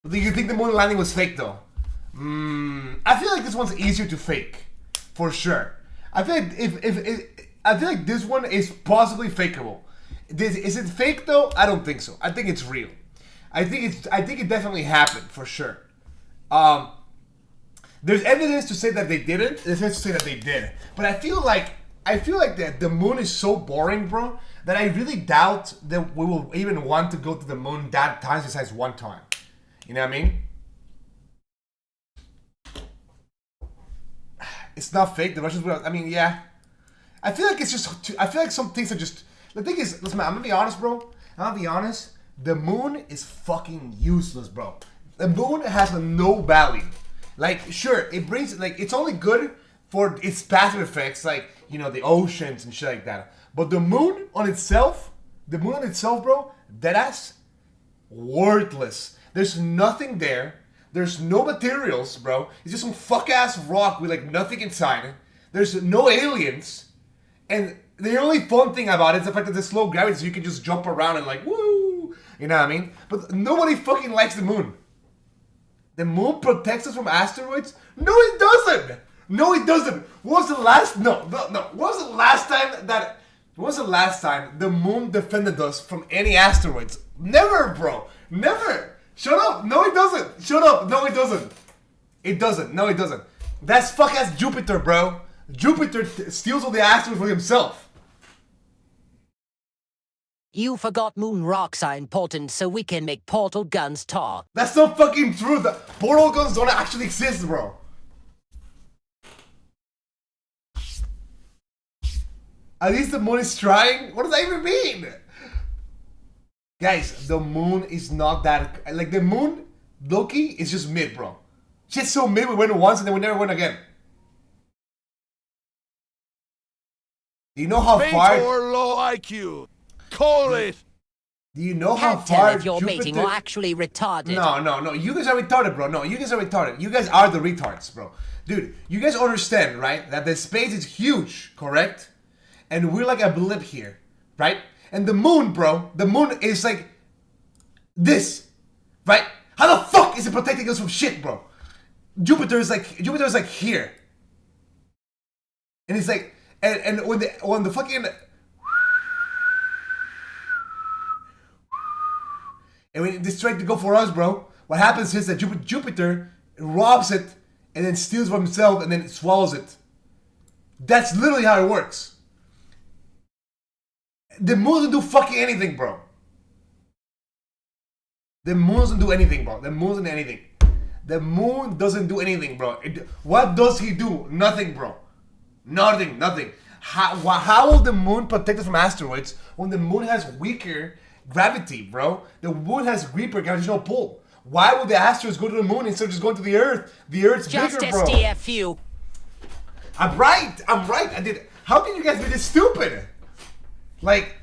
Do you think the moon landing was fake, though? I feel like this one's easier to fake, for sure. I feel like I feel like this one is possibly fakeable. Is it fake though? I don't think so. I think it's real. I think it definitely happened for sure. There's evidence to say that they didn't. There's evidence to say that they did. But I feel like that the moon is so boring, bro, that I really doubt that we will even want to go to the moon that times besides one time. You know what I mean? It's not fake. The Russians will. I mean, yeah. I feel like it's just. I feel like some things are just. The thing is, listen, man, I'm gonna be honest, bro. I'm gonna be honest. The moon is fucking useless, bro. The moon has no value. Like, sure, it brings, like, it's only good for its passive effects, like, you know, the oceans and shit like that. But the moon on itself, bro, deadass, worthless. There's nothing there. There's no materials, bro. It's just some fuck-ass rock with, like, nothing inside. There's no aliens. And the only fun thing about it is the fact that there's slow gravity, so you can just jump around and, like, woo! You know what I mean? But nobody fucking likes the moon. The moon protects us from asteroids? No, it doesn't! No, it doesn't! When was the last... No. When was the last time the moon defended us from any asteroids? Never, bro! Never! Shut up! No, it doesn't! Shut up! No, it doesn't! It doesn't. No, it doesn't. That's fuck-ass Jupiter, bro! Jupiter steals all the asteroids for himself. You forgot moon rocks are important so we can make portal guns talk. That's not fucking true. The portal guns don't actually exist, bro. At least the moon is trying? What does that even mean? Guys, the moon is not that... Like, the moon, Loki, is just mid, bro. Shit's so mid, we went once and then we never went again. Do you know how far... low IQ. Call it. Do you know how Can't far tell if you're Jupiter... mating or actually retarded. No. You guys are retarded, bro. No, you guys are retarded. You guys are the retards, bro. Dude, you guys understand, right? That the space is huge, correct? And we're like a blip here, right? And the moon, bro, the moon is like this, right? How the fuck is it protecting us from shit, bro? Jupiter is like here. And it's like, and when the fucking... And when it's trying to go for us, bro, what happens is that Jupiter robs it and then steals from himself and then swallows it. That's literally how it works. The moon doesn't do fucking anything, bro. The moon doesn't do anything, bro. The moon doesn't do anything. The moon doesn't do anything, bro. What does he do? Nothing, bro. Nothing. How will the moon protect us from asteroids when the moon has weaker gravity, bro? The moon has weaker gravitational pull. Why would the asteroids go to the moon instead of just going to the Earth? The Earth's just bigger, bro. SDFU. I'm right. I did. How can you guys be this stupid? Like.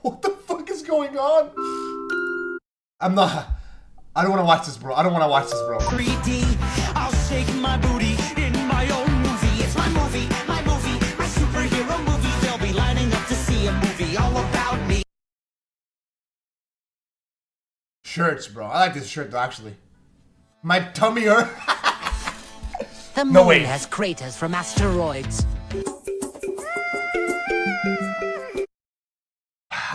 What the fuck is going on? I don't want to watch this, bro. I don't want to watch this, bro. 3D, I'll shake my booty in my own movie. It's my movie, my superhero movie. They'll be lining up to see a movie all about me. Shirts, bro. I like this shirt, though, actually. My tummy hurt. The moon No way. has craters from asteroids.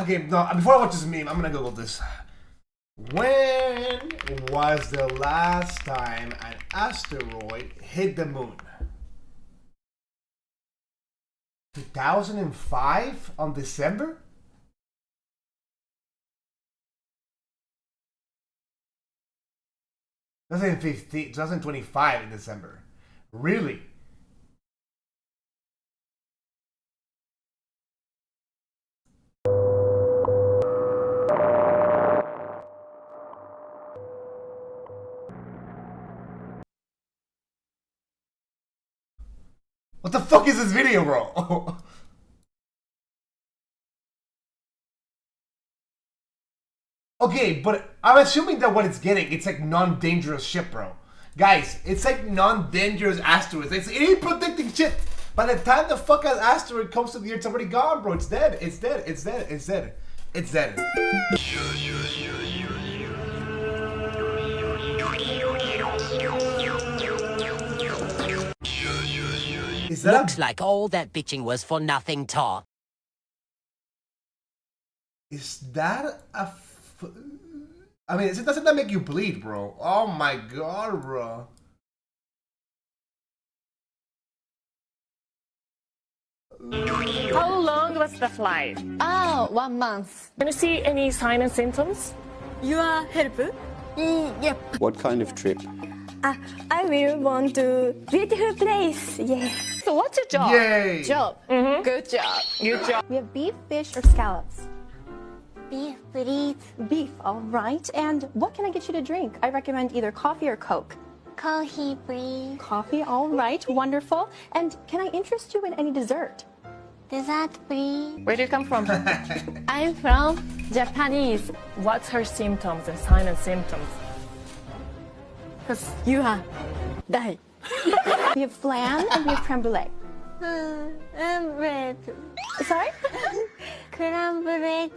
Okay, no, before I watch this meme, I'm gonna Google this. When was the last time an asteroid hit the moon? 2005 on December? That's in 2025 in December. Really? What the fuck is this video, bro? Okay, but I'm assuming that what it's getting, it's like non-dangerous shit, bro. Guys, it's like non-dangerous asteroids. It ain't predicting shit. By the time the fuck asteroid comes to the Earth, it's already gone, bro. It's dead. It's dead. It's dead. It's dead. It's dead. Is that Looks like all that bitching was for nothing, Tar. Is that a... I mean, doesn't that make you bleed, bro? Oh my god, bro. How long was the flight? 1 month. Can you see any signs and symptoms? You are help? Yep. What kind of trip? I will want to beautiful place. Yeah. So what's your job? Yay. Job. Good job. Good job. We have beef, fish, or scallops. Beef, please. Beef, all right. And what can I get you to drink? I recommend either coffee or Coke. Coffee, please. Coffee, all right. Wonderful. And can I interest you in any dessert? Dessert, please. Where do you come from? I'm from Japanese. What's her symptoms and signs and symptoms? Because you are die. We have flan and we have creme brulee. Bread. Sorry? Creme brulee.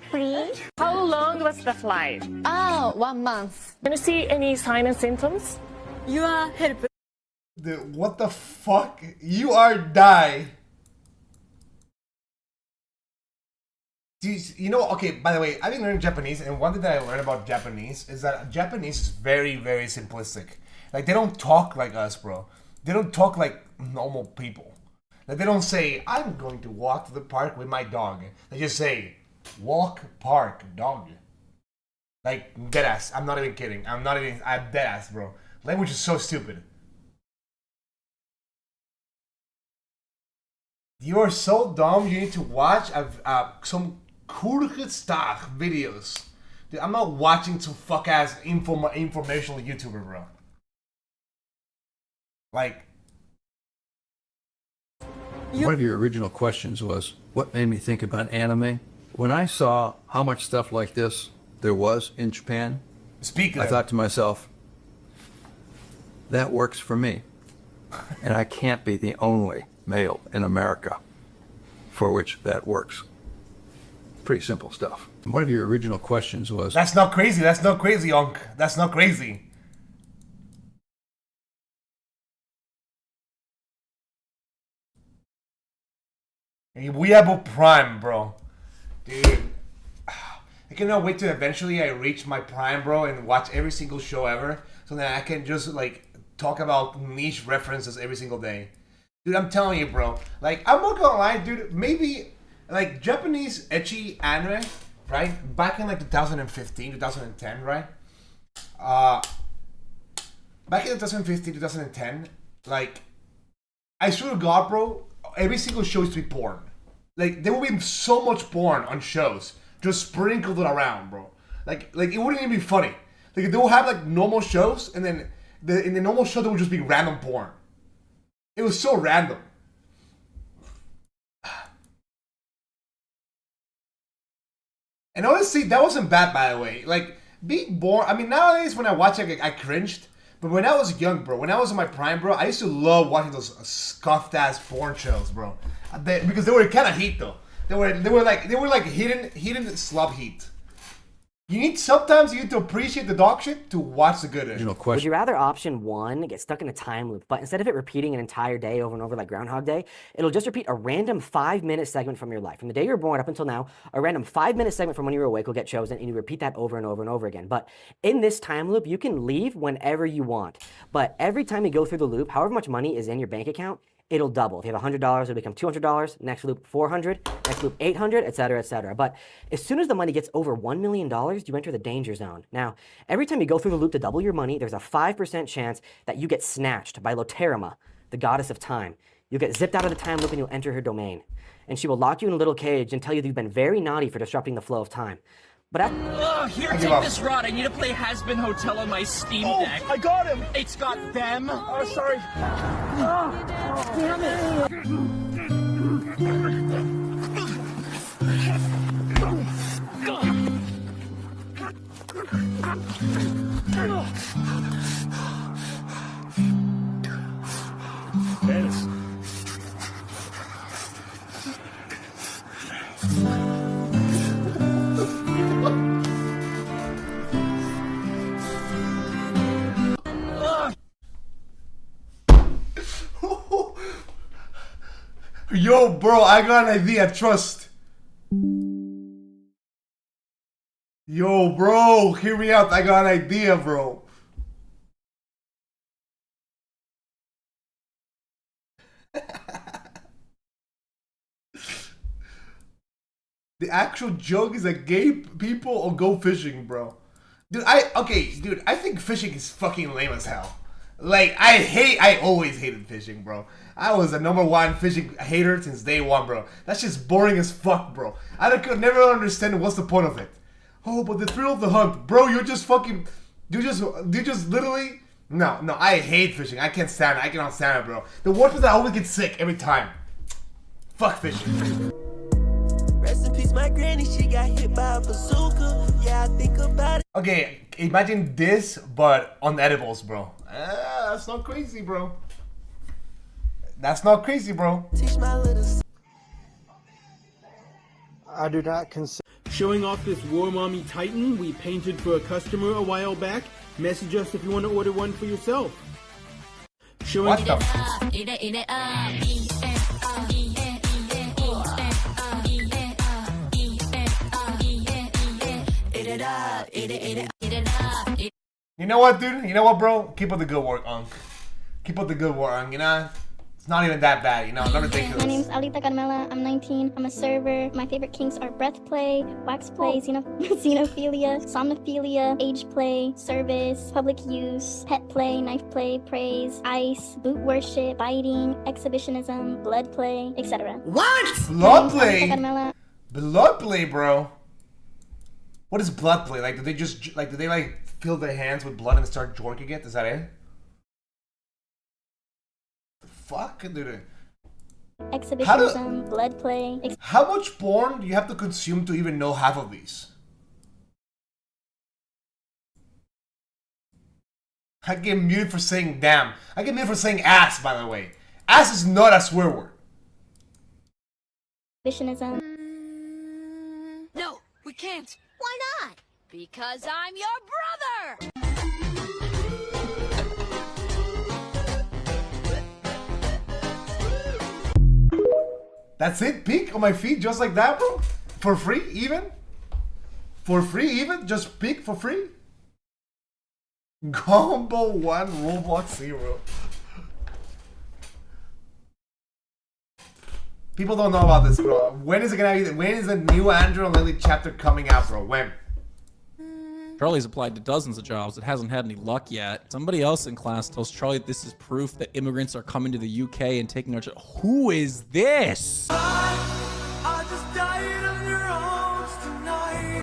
Please. How long was the flight? 1 month. Can you see any signs and symptoms? You are help. Dude, what the fuck? You are die. You know, okay, by the way, I've been learning Japanese, and one thing that I learned about Japanese is that Japanese is very, very simplistic. Like, they don't talk like us, bro. They don't talk like normal people. Like, they don't say, I'm going to walk to the park with my dog. They just say, walk, park, dog. Like, deadass. I'm not even kidding. I'm deadass, bro. Language is so stupid. You are so dumb, you need to watch some Kurgestach videos. Dude, I'm not watching some fuck-ass informational YouTuber, bro. Like... One of your original questions was, what made me think about anime? When I saw how much stuff like this there was in Japan, I thought to myself, that works for me. And I can't be the only male in America for which that works. Pretty simple stuff. One of your original questions was... That's not crazy, Onk. That's not crazy. We have a Prime, bro. Dude. I cannot wait till eventually I reach my Prime, bro, and watch every single show ever. So that I can just, like, talk about niche references every single day. Dude, I'm telling you, bro. Like, I'm not gonna lie, dude. Maybe, like, Japanese ecchi anime, right? Back in, like, 2015, 2010, right? Back in 2015, 2010, like, I swear to God, bro, every single show used to be porn. Like, there would be so much porn on shows, just sprinkled around, bro. Like it wouldn't even be funny. Like, they would have, like, normal shows, and then in the normal show, there would just be random porn. It was so random. And honestly, that wasn't bad, by the way. Like, being born, I mean, nowadays when I watch it, I cringed. But when I was young, bro, when I was in my prime, bro, I used to love watching those scuffed-ass porn shows, bro. Because they were kind of heat, though. They were like hidden slub heat. Sometimes you need to appreciate the dog shit to watch the good. Would you rather option 1 get stuck in a time loop, but instead of it repeating an entire day over and over like Groundhog Day, it'll just repeat a random 5-minute segment from your life. From the day you were born up until now, a random 5-minute segment from when you were awake will get chosen, and you repeat that over and over and over again. But in this time loop, you can leave whenever you want. But every time you go through the loop, however much money is in your bank account, it'll double. If you have $100, it'll become $200, next loop $400, next loop $800, etc., etc. But as soon as the money gets over $1 million, you enter the danger zone. Now, every time you go through the loop to double your money, there's a 5% chance that you get snatched by Loterima, the goddess of time. You'll get zipped out of the time loop and you'll enter her domain. And she will lock you in a little cage and tell you that you've been very naughty for disrupting the flow of time. But here, take this rod. I need to play Has Been Hotel on my Steam Deck. I got him. It's got them. Oh, sorry. Damn it. Dennis. Yo, bro, I got an idea. Trust. Yo, bro, hear me out. I got an idea, bro. The actual joke is that gay people will go fishing, bro. Dude, I think fishing is fucking lame as hell. Like, I always hated fishing, bro. I was a #1 fishing hater since day one, bro. That's just boring as fuck, bro. I could never understand what's the point of it. Oh, but the thrill of the hunt, bro. You just literally. No, I hate fishing. I can't stand it. I cannot stand it, bro. The worst is I always get sick every time. Fuck fishing. Rest in peace, my granny. She got hit by a bazooka. Yeah, I think about it. Okay, imagine this, but on edibles, bro. That's not crazy, bro. That's not crazy, bro. Teach my little. I do not consider showing off this War Mommy Titan we painted for a customer a while back. Message us if you want to order one for yourself. Showing what the You know what, dude? You know what, bro? Keep up the good work, Unc. Keep up the good work, Unc, you know? It's not even that bad, you know? Not ridiculous. My name's Alita Carmela. I'm 19. I'm a server. My favorite kinks are breath play, wax play, xenophilia, somnophilia, age play, service, public use, pet play, knife play, praise, ice, boot worship, biting, exhibitionism, blood play, etc. What? Blood play? Blood play, bro. What is blood play? Like, do they fill their hands with blood and start jorking it? Is that it? The fuck, dude? Exhibitionism, blood play. How much porn do you have to consume to even know half of these? I get muted for saying damn. I get muted for saying ass, by the way. Ass is not a swear word. Exhibitionism. No, we can't. Why not? Because I'm your brother! That's it? Peek on my feet just like that, bro? For free, even? For free, even? Just peek for free? Combo 1, Roblox 0. People don't know about this, bro. When is it gonna be? When is the new Andrew and Lily chapter coming out, bro? When? Charlie's applied to dozens of jobs. It hasn't had any luck yet. Somebody else in class tells Charlie this is proof that immigrants are coming to the UK and taking our job. Who is this?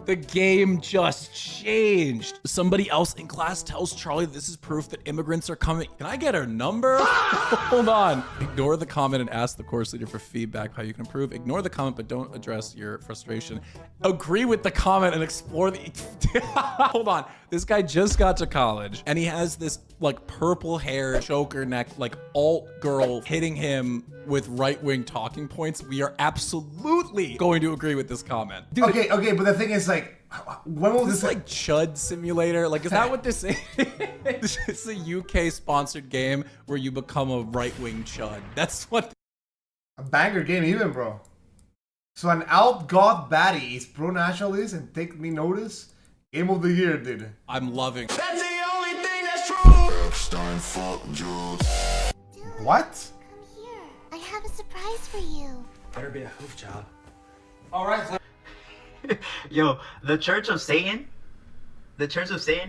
The game just changed. Somebody else in class tells Charlie this is proof that immigrants are coming. Can I get her number? Hold on. Ignore the comment and ask the course leader for feedback how you can improve. Ignore the comment, but don't address your frustration. Agree with the comment and explore the... Hold on. This guy just got to college and he has this like purple hair, choker neck, like alt girl hitting him with right-wing talking points. We are absolutely going to agree with this comment. Dude, okay, but the thing is, like, when will this like Chud Simulator? Like, is that what this is? It's a UK-sponsored game where you become a right-wing Chud. That's what. A banger game, even, bro. So an out-goth baddie is pro-nationalist and take me notice. Game of the year, dude. I'm loving. That's the only thing that's true. What? I have a surprise for you. Better be a hoof job. Alright. Yo, the Church of Satan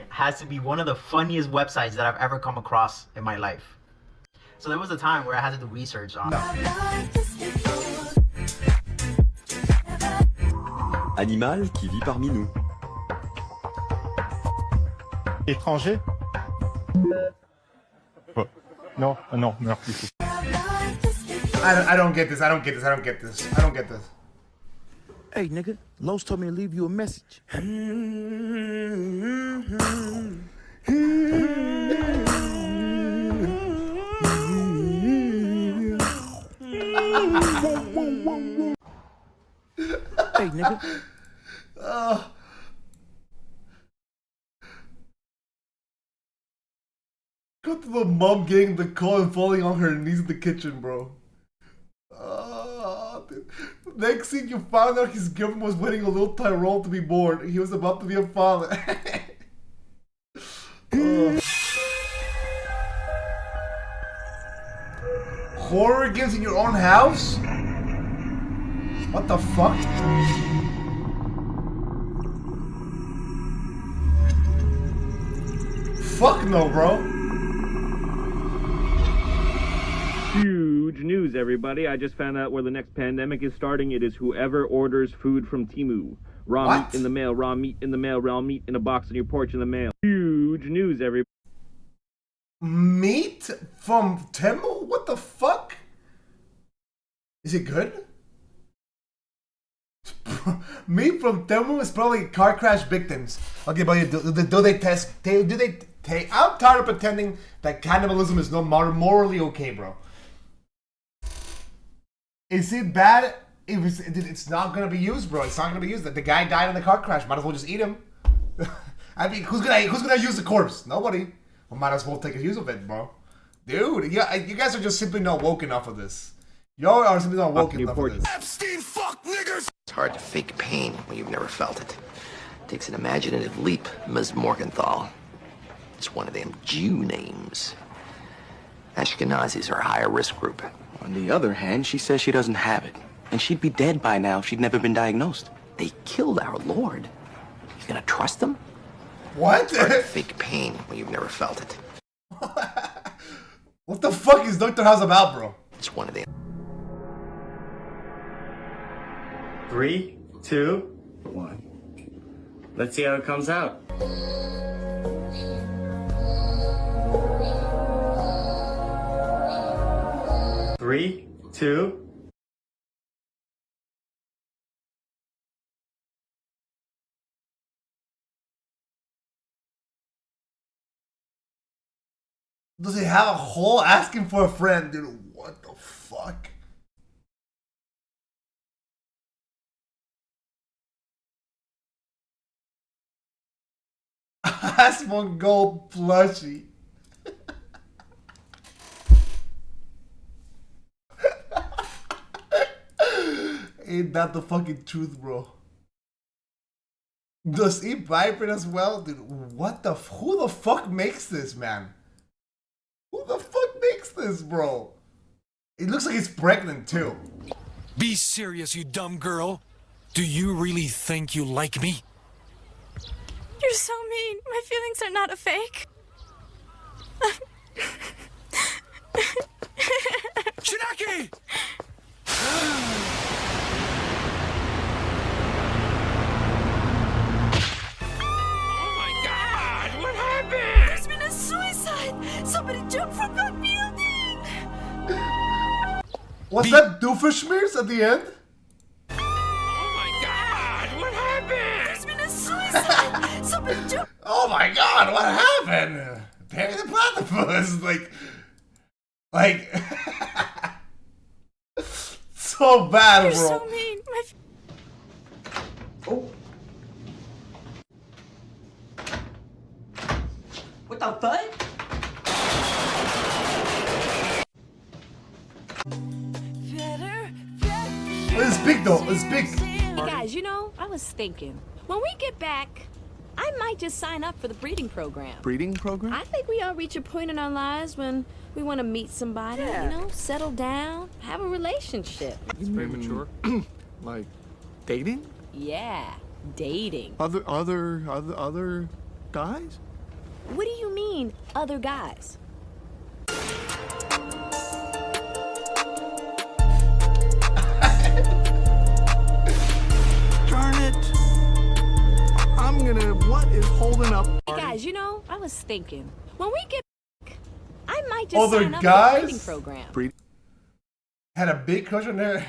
has to be one of the funniest websites that I've ever come across in my life. So there was a time where I had to do research on Animal qui vit parmi nous. Étranger? Non, non, merci. I don't get this. I don't get this. I don't get this. I don't get this. Hey, nigga, Los told me to leave you a message. Hey, nigga. Got to the mom getting the call and falling on her knees in the kitchen, bro. Dude. Next thing you found out his girlfriend was waiting a little Tyrone to be born. He was about to be a father. Horror games in your own house? What the fuck? Fuck no, bro. Huge news, everybody. I just found out where the next pandemic is starting. It is whoever orders food from Temu. Raw meat in the mail, raw meat in the mail, raw meat in a box on your porch in the mail. Huge news, everybody. Meat from Temu? What the fuck? Is it good? Meat from Temu is probably car crash victims. Okay, but do they test? I'm tired of pretending that cannibalism is not morally okay, bro. Is it bad? It's not gonna be used, bro. It's not gonna be used. The guy died in the car crash. Might as well just eat him. I mean, who's gonna use the corpse? Nobody. We might as well take a use of it, bro. Dude, yeah, you guys are just simply not woke enough of this. Y'all are simply not woke enough of this. Epstein, fuck niggers! It's hard to fake pain when you've never felt it. It takes an imaginative leap, Ms. Morgenthau. It's one of them Jew names. Ashkenazis are a higher risk group. On the other hand, she says she doesn't have it. And she'd be dead by now if she'd never been diagnosed. They killed our Lord. You're gonna trust them? What? It's hard to fake pain when you've never felt it. What the fuck is Dr. House about, bro? It's one of them. 3, 2, 1. Let's see how it comes out. Three, two. Does he have a hole asking for a friend, dude? What the fuck? Asmon Gold plushie. Ain't that the fucking truth, bro? Does he vibrate as well? Dude, what the who the fuck makes this, man? Who the fuck makes this, bro? It looks like he's pregnant too. Be serious, you dumb girl. Do you really think you like me? You're so mean. My feelings are not a fake. Shinaki! Oh my god! What happened? There's been a suicide! Somebody jumped from that building! What's that Doofenshmirtz at the end? Oh my god! What happened? There's been a suicide! Somebody jumped. Oh my god, what happened? Perry the Platypus, like, so bad, You're bro. so mean. My Oh. What the fuck? It's big though, it's big. Hey guys, you know, I was thinking, when we get back, I might just sign up for the breeding program. Breeding program? I think we all reach a point in our lives when we want to meet somebody, you know, settle down, have a relationship. It's premature. Like dating? Yeah, dating. Other guys? What do you mean, other guys? Darn it. What is holding up? Hey guys, you know, I was thinking, when we get back, I might just Other sign up guys? for the breeding program. Had a big crush on her.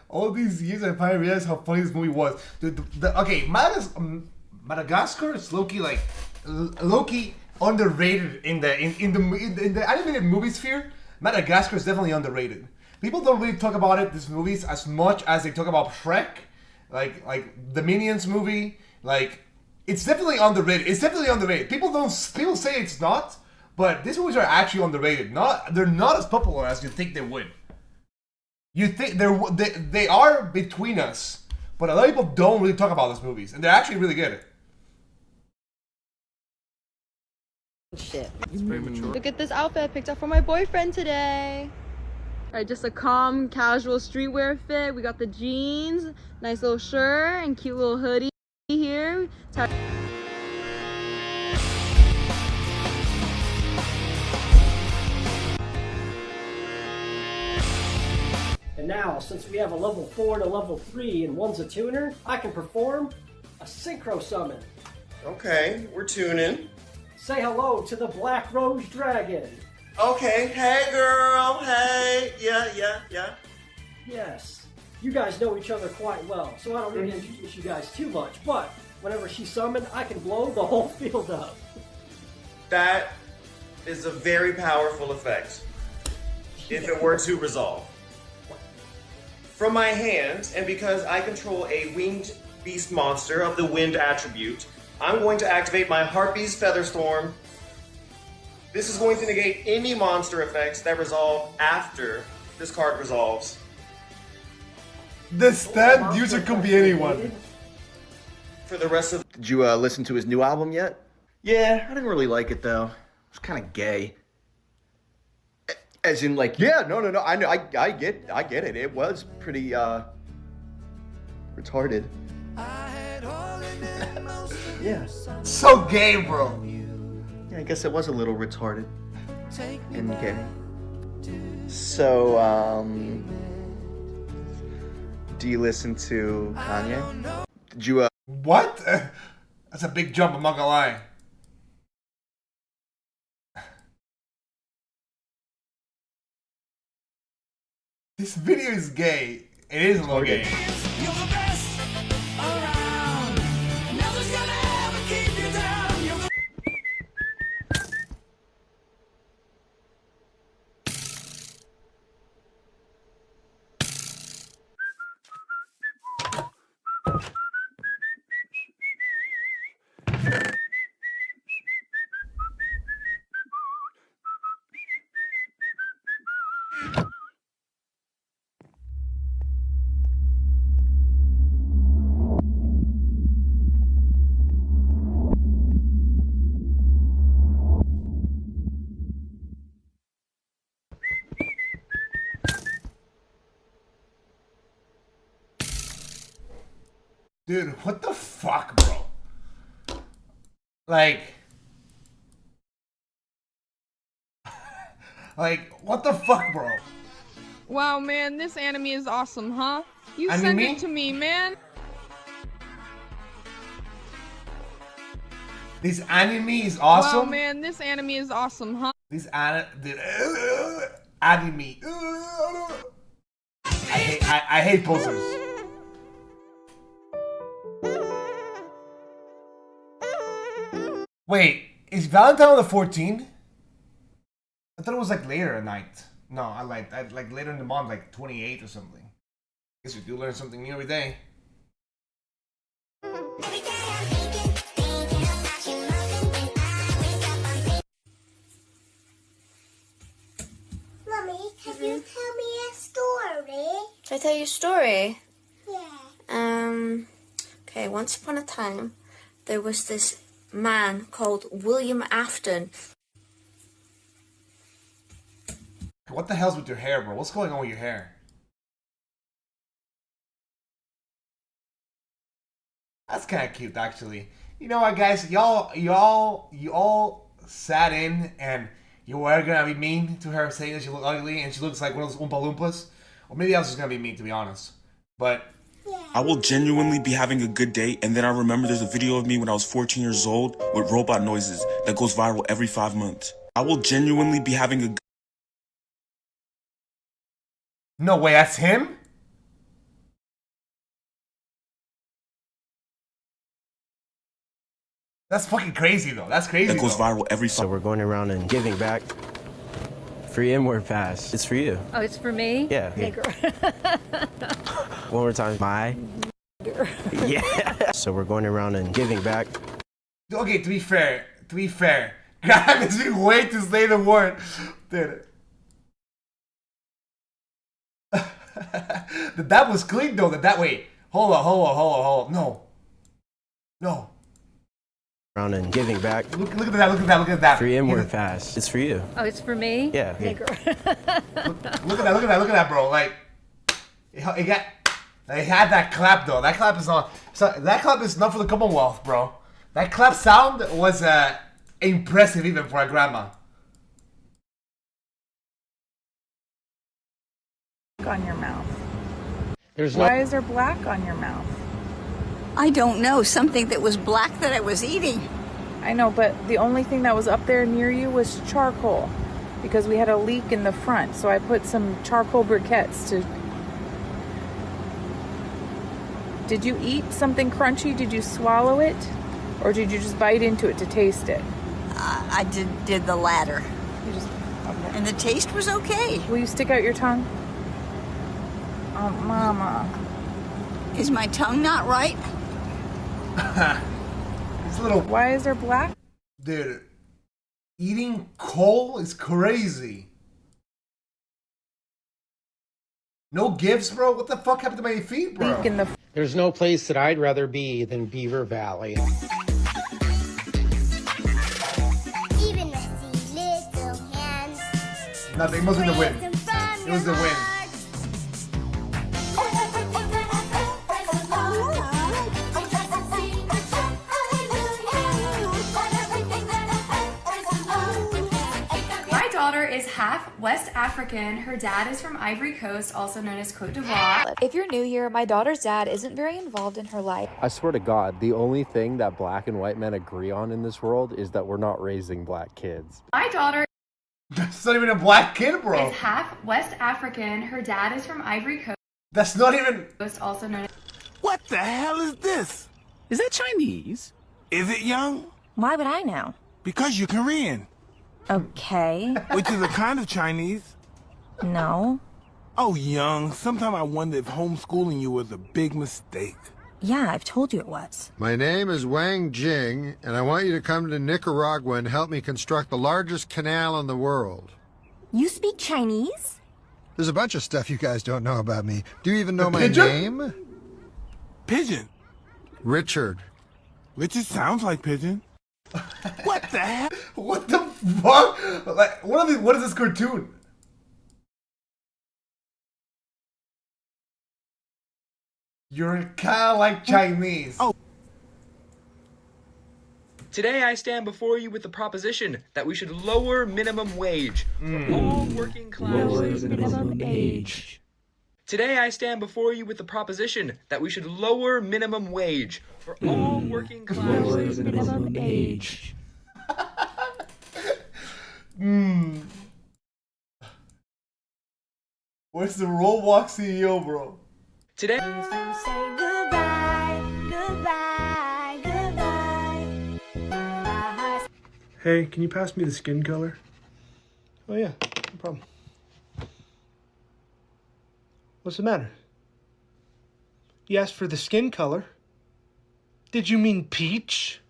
All these years, I finally realized how funny this movie was. Okay, Madagascar is low-key underrated in the animated movie sphere. Madagascar is definitely underrated. People don't really talk about it, these movies, as much as they talk about Shrek, like the Minions movie. Like, it's definitely underrated. It's definitely underrated. People say it's not, but these movies are actually underrated. They're not as popular as you think they would. You think they are between us, but a lot of people don't really talk about these movies, and they're actually really good. Shit. It's premature. Look at this outfit I picked up for my boyfriend today. Alright, just a calm, casual streetwear fit. We got the jeans, nice little shirt, and cute little hoodie here. And now, since we have a level 4 and a level 3 and one's a tuner, I can perform a synchro summon. Okay, we're tuning. Say hello to the Black Rose Dragon. Okay, hey girl, hey, yeah. Yes, you guys know each other quite well, so I don't need to introduce you guys too much, but whenever she's summoned, I can blow the whole field up. That is a very powerful effect, if it were to resolve. From my hand, and because I control a winged beast monster of the wind attribute, I'm going to activate my Harpy's Featherstorm. This is going to negate any monster effects that resolve after this card resolves. The stand user could be anyone. For the rest of... Did you listen to his new album yet? Yeah, I didn't really like it though. It's kind of gay. As in, like, yeah, no, I know, I get it. It was pretty retarded. Yeah. So gay, bro. Yeah, I guess it was a little retarded and gay. So, do you listen to Kanye? Did you What? That's a big jump, I'm not gonna lie. This video is gay. It is a little gay. Dude, what the fuck, bro? Like, what the fuck, bro? Wow, man, this anime is awesome, huh? You Anime? send it to me, man. This anime is awesome. Wow, man, this anime is awesome, huh? This anime. I hate posters. Wait, is Valentine on the 14th? I thought it was like later at night. No, I like later in the month, like 28 or something. Guess we do learn something new every day. Mommy, can you tell me a story? Should I tell you a story? Yeah. Okay, once upon a time, there was this man called William Afton. What the hell's with your hair, bro? What's going on with your hair? That's kind of cute, actually. You know what, guys? Y'all sat in and you were gonna be mean to her, saying that she looked ugly and she looks like one of those Oompa Loompas. Or maybe I was just gonna be mean, to be honest. But I will genuinely be having a good day, and then I remember there's a video of me when I was 14 years old with robot noises that goes viral every 5 months. I will genuinely be having a no way, that's him? That's fucking crazy, though. That's crazy. that goes viral every. So we're going around and giving back. Free N-word pass. It's for you. Oh, it's for me? Yeah. Nigger. One more time. My. Yeah. So we're going around and giving back. Okay, to be fair, God, this is way to say the word. Dude. That was clean, though. Wait. Hold on. No. Around and giving back. Look at that. Free N-word pass. It's for you. Oh, it's for me? Yeah. Nigger. Look at that, bro. Like, it had that clap, though. That clap is not. That clap is not for the Commonwealth, bro. That clap sound was impressive even for a grandma. On your mouth. There's Why is there black on your mouth? I don't know. Something that was black that I was eating. I know, but the only thing that was up there near you was charcoal because we had a leak in the front. So I put some charcoal briquettes to. Did you eat something crunchy? Did you swallow it? Or did you just bite into it to taste it? I did the latter. You just. Okay. And the taste was okay. Will you stick out your tongue? Oh, Mama. Is my tongue not right? It's a little. Why is there black? Dude, eating coal is crazy. No gifts, bro? What the fuck happened to my feet, bro? There's no place that I'd rather be than Beaver Valley. Even with these little hands. Nothing. It must be the wind. It was the wind. My daughter is half West African. Her dad is from Ivory Coast, also known as Cote d'Ivoire. If you're new here, my daughter's dad isn't very involved in her life. I swear to God, the only thing that black and white men agree on in this world is that we're not raising black kids. My daughter That's not even a black kid, bro. is half West African. Her dad is from Ivory Coast. That's not even. Also known as. What the hell is this? Is that Chinese? Is it Young? Why would I know? Because you're Korean. Okay. Which is a kind of Chinese. No. Oh, Young, sometimes I wonder if homeschooling you was a big mistake. Yeah, I've told you it was. My name is Wang Jing, and I want you to come to Nicaragua and help me construct the largest canal in the world. You speak Chinese? There's a bunch of stuff you guys don't know about me. Do you even know my Pigeon? name? Pigeon. Richard. Richard sounds like Pigeon. What the hell? What the fuck? Like, what is this cartoon? You're kind of like Chinese. Oh. Today I stand before you with the proposition that we should lower minimum wage for all working class. Minimum age. Today I stand before you with the proposition that we should lower minimum wage for all working class. Minimum age. Where's the Roblox CEO, bro? Today. Hey, can you pass me the skin color? Oh yeah, no problem. What's the matter? You asked for the skin color. Did you mean peach?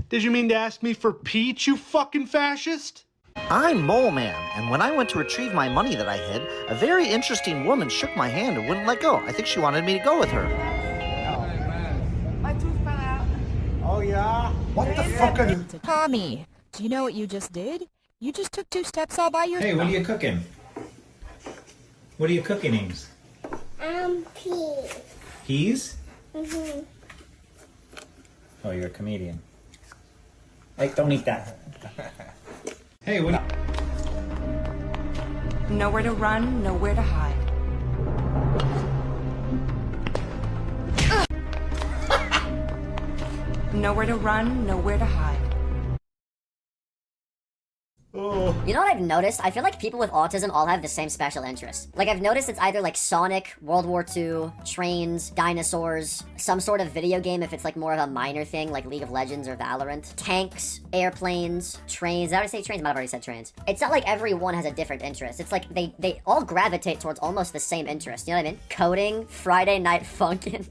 Did you mean to ask me for peach, you fucking fascist? I'm Mole Man, and when I went to retrieve my money that I hid, a very interesting woman shook my hand and wouldn't let go. I think she wanted me to go with her. My tooth fell out. Oh yeah? What the fuck are you... Tommy, do you know what you just did? You just took 2 steps all by yourself. Hey, what are you cooking? What are you cooking, Ames? Peas. Peas? Mm-hmm. Oh, you're a comedian. Hey, don't eat that. Hey, what? Nowhere to run, nowhere to hide. Nowhere to run, nowhere to hide. You know what I've noticed? I feel like people with autism all have the same special interest. Like, I've noticed it's either like Sonic, World War II, trains, dinosaurs, some sort of video game if it's like more of a minor thing like League of Legends or Valorant, tanks, airplanes, trains. Did I already say trains? I might have already said trains. It's not like everyone has a different interest. It's like they all gravitate towards almost the same interest. You know what I mean? Coding, Friday Night Funkin'.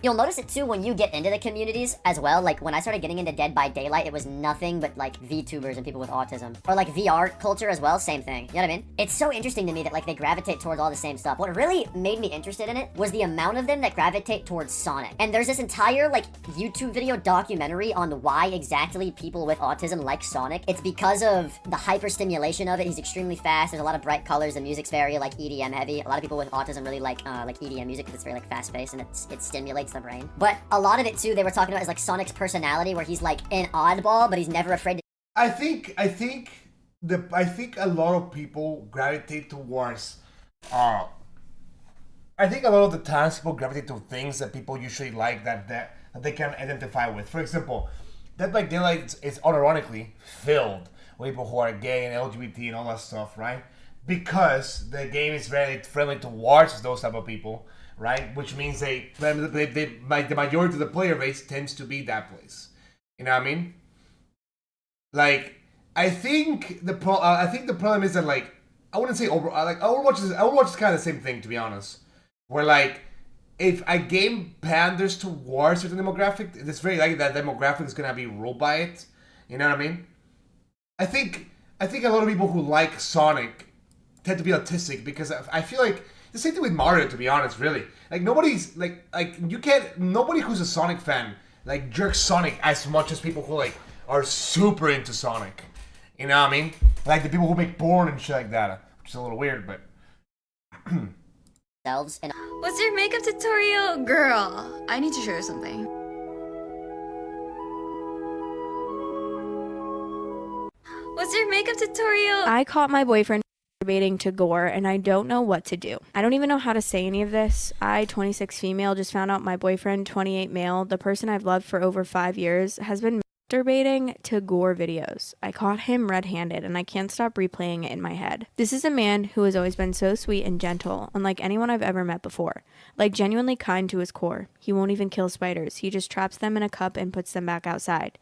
You'll notice it too when you get into the communities as well. Like when I started getting into Dead by Daylight, it was nothing but like VTubers and people with autism. Or like VR culture as well, same thing. You know what I mean? It's so interesting to me that like they gravitate towards all the same stuff. What really made me interested in it was the amount of them that gravitate towards Sonic. And there's this entire like YouTube video documentary on why exactly people with autism like Sonic. It's because of the hyperstimulation of it. He's extremely fast. There's a lot of bright colors. The music's very like EDM heavy. A lot of people with autism really like EDM music because it's very like fast paced and it stimulates the brain. But a lot of it too, they were talking about is like Sonic's personality, where he's like an oddball, but he's never afraid to. I think a lot of people gravitate towards. I think a lot of the times people gravitate to things that people usually like that they can identify with. For example, Dead by Daylight is unironically filled with people who are gay and LGBT and all that stuff, right? Because the game is very friendly towards those type of people. Right, which means they like the majority of the player base tends to be that place. You know what I mean? Like, I think the problem is that like I wouldn't say Overwatch is kind of the same thing, to be honest. Where like if a game panders towards a certain demographic, it's very likely that demographic is gonna be ruled by it. You know what I mean? I think a lot of people who like Sonic tend to be autistic because I feel like. The same thing with Mario, to be honest, really. Like, nobody's, nobody who's a Sonic fan, like, jerks Sonic as much as people who, like, are super into Sonic. You know what I mean? Like, the people who make porn and shit like that, which is a little weird, but... What's your makeup tutorial? Girl, I need to show you something. What's your makeup tutorial? I caught my boyfriend masturbating to gore and I don't know what to do. I don't even know how to say any of this. I, 26 female, just found out my boyfriend, 28 male, the person I've loved for over 5 years, has been masturbating to gore videos. I caught him red-handed and I can't stop replaying it in my head. This is a man who has always been so sweet and gentle, unlike anyone I've ever met before. Like genuinely kind to his core. He won't even kill spiders. He just traps them in a cup and puts them back outside.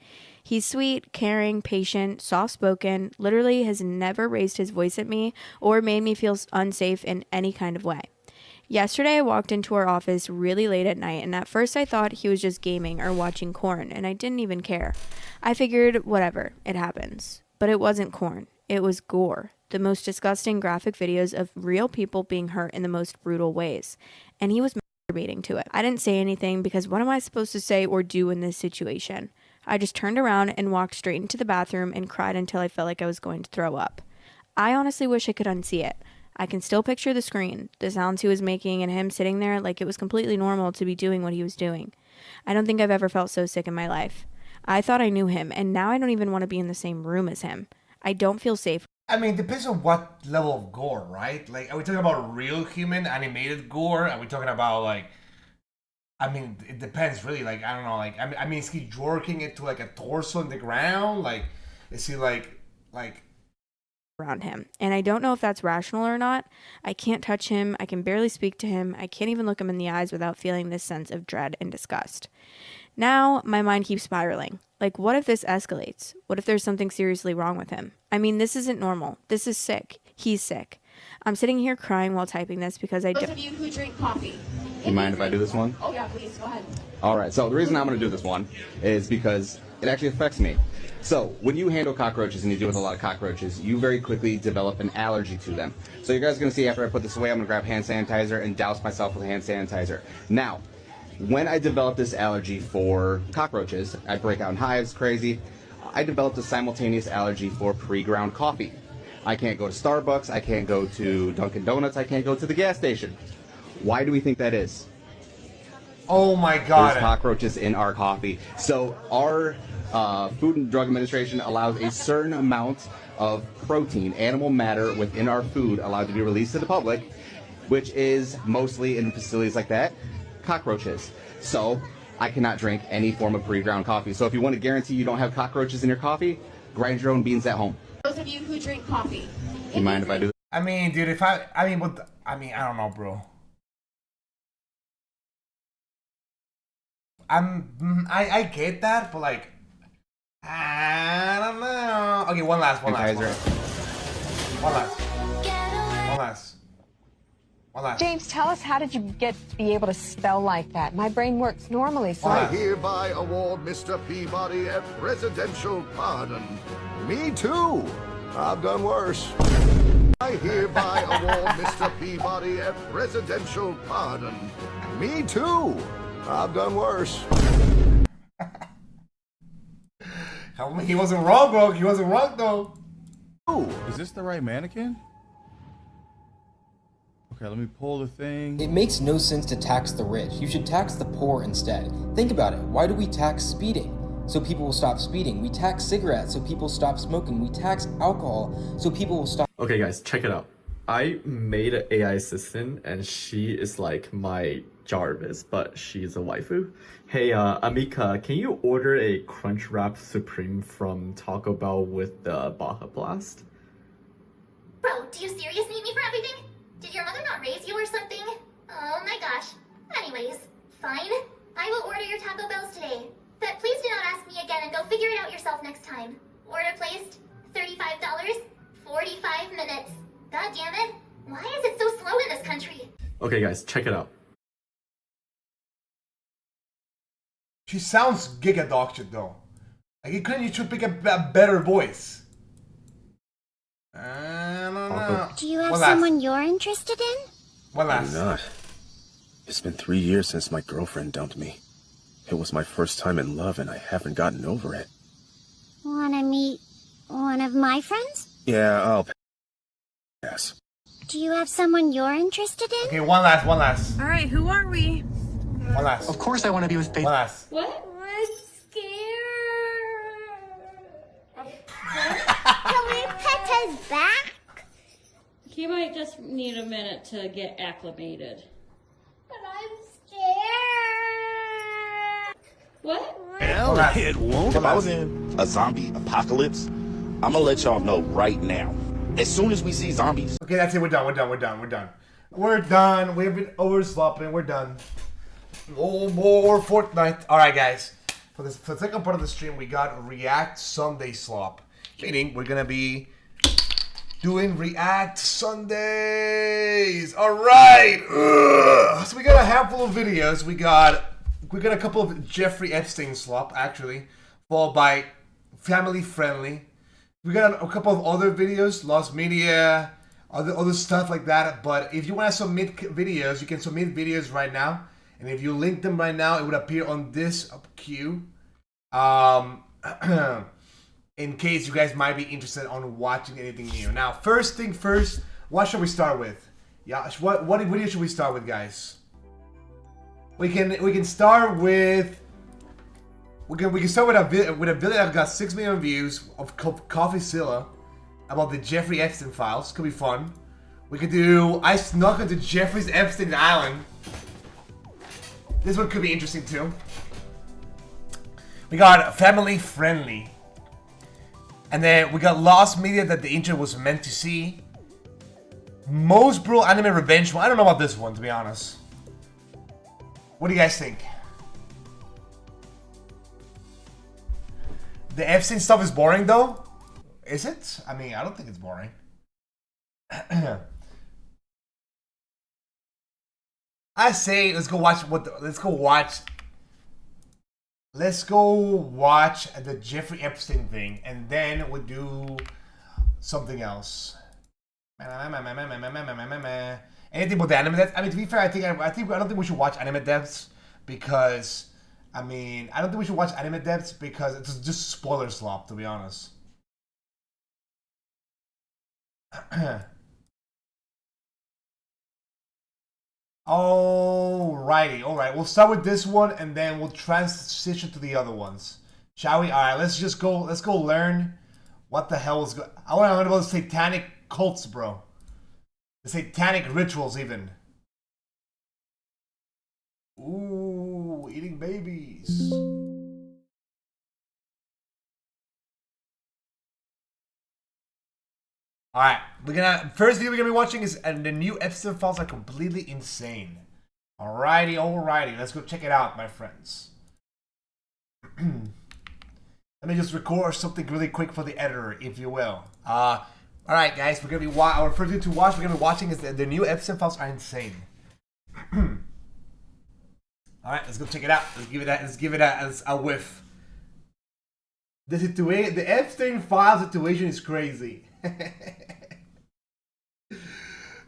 He's sweet, caring, patient, soft-spoken, literally has never raised his voice at me or made me feel unsafe in any kind of way. Yesterday, I walked into our office really late at night, and at first I thought he was just gaming or watching corn, and I didn't even care. I figured, whatever, it happens. But it wasn't corn. It was gore. The most disgusting graphic videos of real people being hurt in the most brutal ways. And he was masturbating to it. I didn't say anything because what am I supposed to say or do in this situation? I just turned around and walked straight into the bathroom and cried until I felt like I was going to throw up. I honestly wish I could unsee it. I can still picture the screen, the sounds he was making, and him sitting there like it was completely normal to be doing what he was doing. I don't think I've ever felt so sick in my life. I thought I knew him, and now I don't even want to be in the same room as him. I don't feel safe. I mean, depends on what level of gore, right? Like, are we talking about real human animated gore? Are we talking about like? I mean, it depends really. Like, I don't know. Like, I mean, is he jerking it to like a torso on the ground? Like, is he like? Around him, and I don't know if that's rational or not. I can't touch him. I can barely speak to him. I can't even look him in the eyes without feeling this sense of dread and disgust. Now my mind keeps spiraling. Like, what if this escalates? What if there's something seriously wrong with him? I mean, this isn't normal. This is sick. He's sick. I'm sitting here crying while typing this because I don't. Those of you who drink coffee. You mind if I do this one? Oh yeah, please go ahead. All right. So the reason I'm going to do this one is because it actually affects me. So when you handle cockroaches and you deal with a lot of cockroaches, you very quickly develop an allergy to them. So you guys are going to see after I put this away, I'm going to grab hand sanitizer and douse myself with hand sanitizer. Now, when I developed this allergy for cockroaches, I break out in hives, crazy. I developed a simultaneous allergy for pre-ground coffee. I can't go to Starbucks, I can't go to Dunkin' Donuts, I can't go to the gas station. Why do we think that is? Oh my God. There's cockroaches in our coffee. So our Food and Drug Administration allows a certain amount of protein, animal matter within our food allowed to be released to the public, which is mostly in facilities like that, cockroaches. So I cannot drink any form of pre-ground coffee. So if you want to guarantee you don't have cockroaches in your coffee, grind your own beans at home. Those of you who drink coffee. You mind if I do that? I mean, dude, I don't know, bro. I get that, but like, I don't know. Okay, one last. James, tell us, how did you get to be able to spell like that? My brain works normally, so I hereby award Mr. Peabody a presidential pardon. Me too. I've done worse. I hereby award Mr. Peabody a presidential pardon. Me too. I've done worse. He wasn't wrong, bro. He wasn't wrong, though. Is this the right mannequin? Okay, let me pull the thing. It makes no sense to tax the rich. You should tax the poor instead. Think about it. Why do we tax speeding? So people will stop speeding. We tax cigarettes so people stop smoking. We tax alcohol so people will stop. Okay guys, check it out. I made an AI assistant and she is like my Jarvis, but she's a waifu. Hey, Amika, can you order a Crunchwrap Supreme from Taco Bell with the Baja Blast? Bro, do you seriously need me for everything? Did your mother not raise you or something? Oh my gosh. Anyways, fine. I will order your Taco Bells today. But please do not ask me again and go figure it out yourself next time. Order placed. $35. 45 minutes. God damn it. Why is it so slow in this country? Okay guys, check it out. She sounds giga dog shit though. Like, couldn't you pick a better voice? I don't know. Do you have someone you're interested in? One last. I'm not. It's been 3 years since my girlfriend dumped me. It was my first time in love and I haven't gotten over it. Wanna meet one of my friends? Yeah, I'll pass. Do you have someone you're interested in? Okay, one last. All right, who are we? One last. Of course I want to be with Faith. One last. What? I'm scared. Can we pet his back? He might just need a minute to get acclimated. But I'm scared. What? Hell, it won't. If I was in a zombie apocalypse, I'm gonna let y'all know right now. As soon as we see zombies. Okay, that's it. We're done. We're done. We've been overslopping. We're done. No more Fortnite. Alright, guys. For the second part of the stream, we got React Sunday Slop. Meaning, we're gonna be doing React Sundays. Alright. So we got a handful of videos. We got a couple of Jeffrey Epstein slop, actually, followed by Family Friendly. We got a couple of other videos, Lost Media, other stuff like that. But if you want to submit videos, you can submit videos right now. And if you link them right now, it would appear on this queue. In case you guys might be interested on watching anything new. Now, first thing first, what should we start with? Yeah, what video should we start with, guys? We can start with We can start with a video that got 6 million views of CoffeeZilla about the Jeffrey Epstein files. Could be fun. We could do I snuck into Jeffrey's Epstein Island. This one could be interesting too. We got family friendly. And then we got lost media that the internet was meant to see. Most brutal anime revenge. Well, I don't know about this one, to be honest. What do you guys think? The Epstein stuff is boring though? Is it? I mean, I don't think it's boring. I say let's go watch let's go watch the Jeffrey Epstein thing, and then we'll do something else. Anything with the anime depths? I mean, to be fair, I don't think we should watch anime depths because I don't think we should watch anime depths because it's just spoiler slop, to be honest. Alrighty, alright. We'll start with this one and then we'll transition to the other ones. Shall we? Alright, let's go learn what the hell is going on. I want to learn about the satanic cults, bro. The satanic rituals, even. Ooh, eating babies. Alright, first video we're gonna be watching is the new Epstein files are completely insane. Alrighty, let's go check it out, my friends. Let me just record something really quick for the editor, if you will. Alright guys, we're gonna be our first video to watch. We're gonna be watching is the new Epstein files are insane. Alright, let's go check it out. Let's give it a whiff. The Epstein file situation is crazy.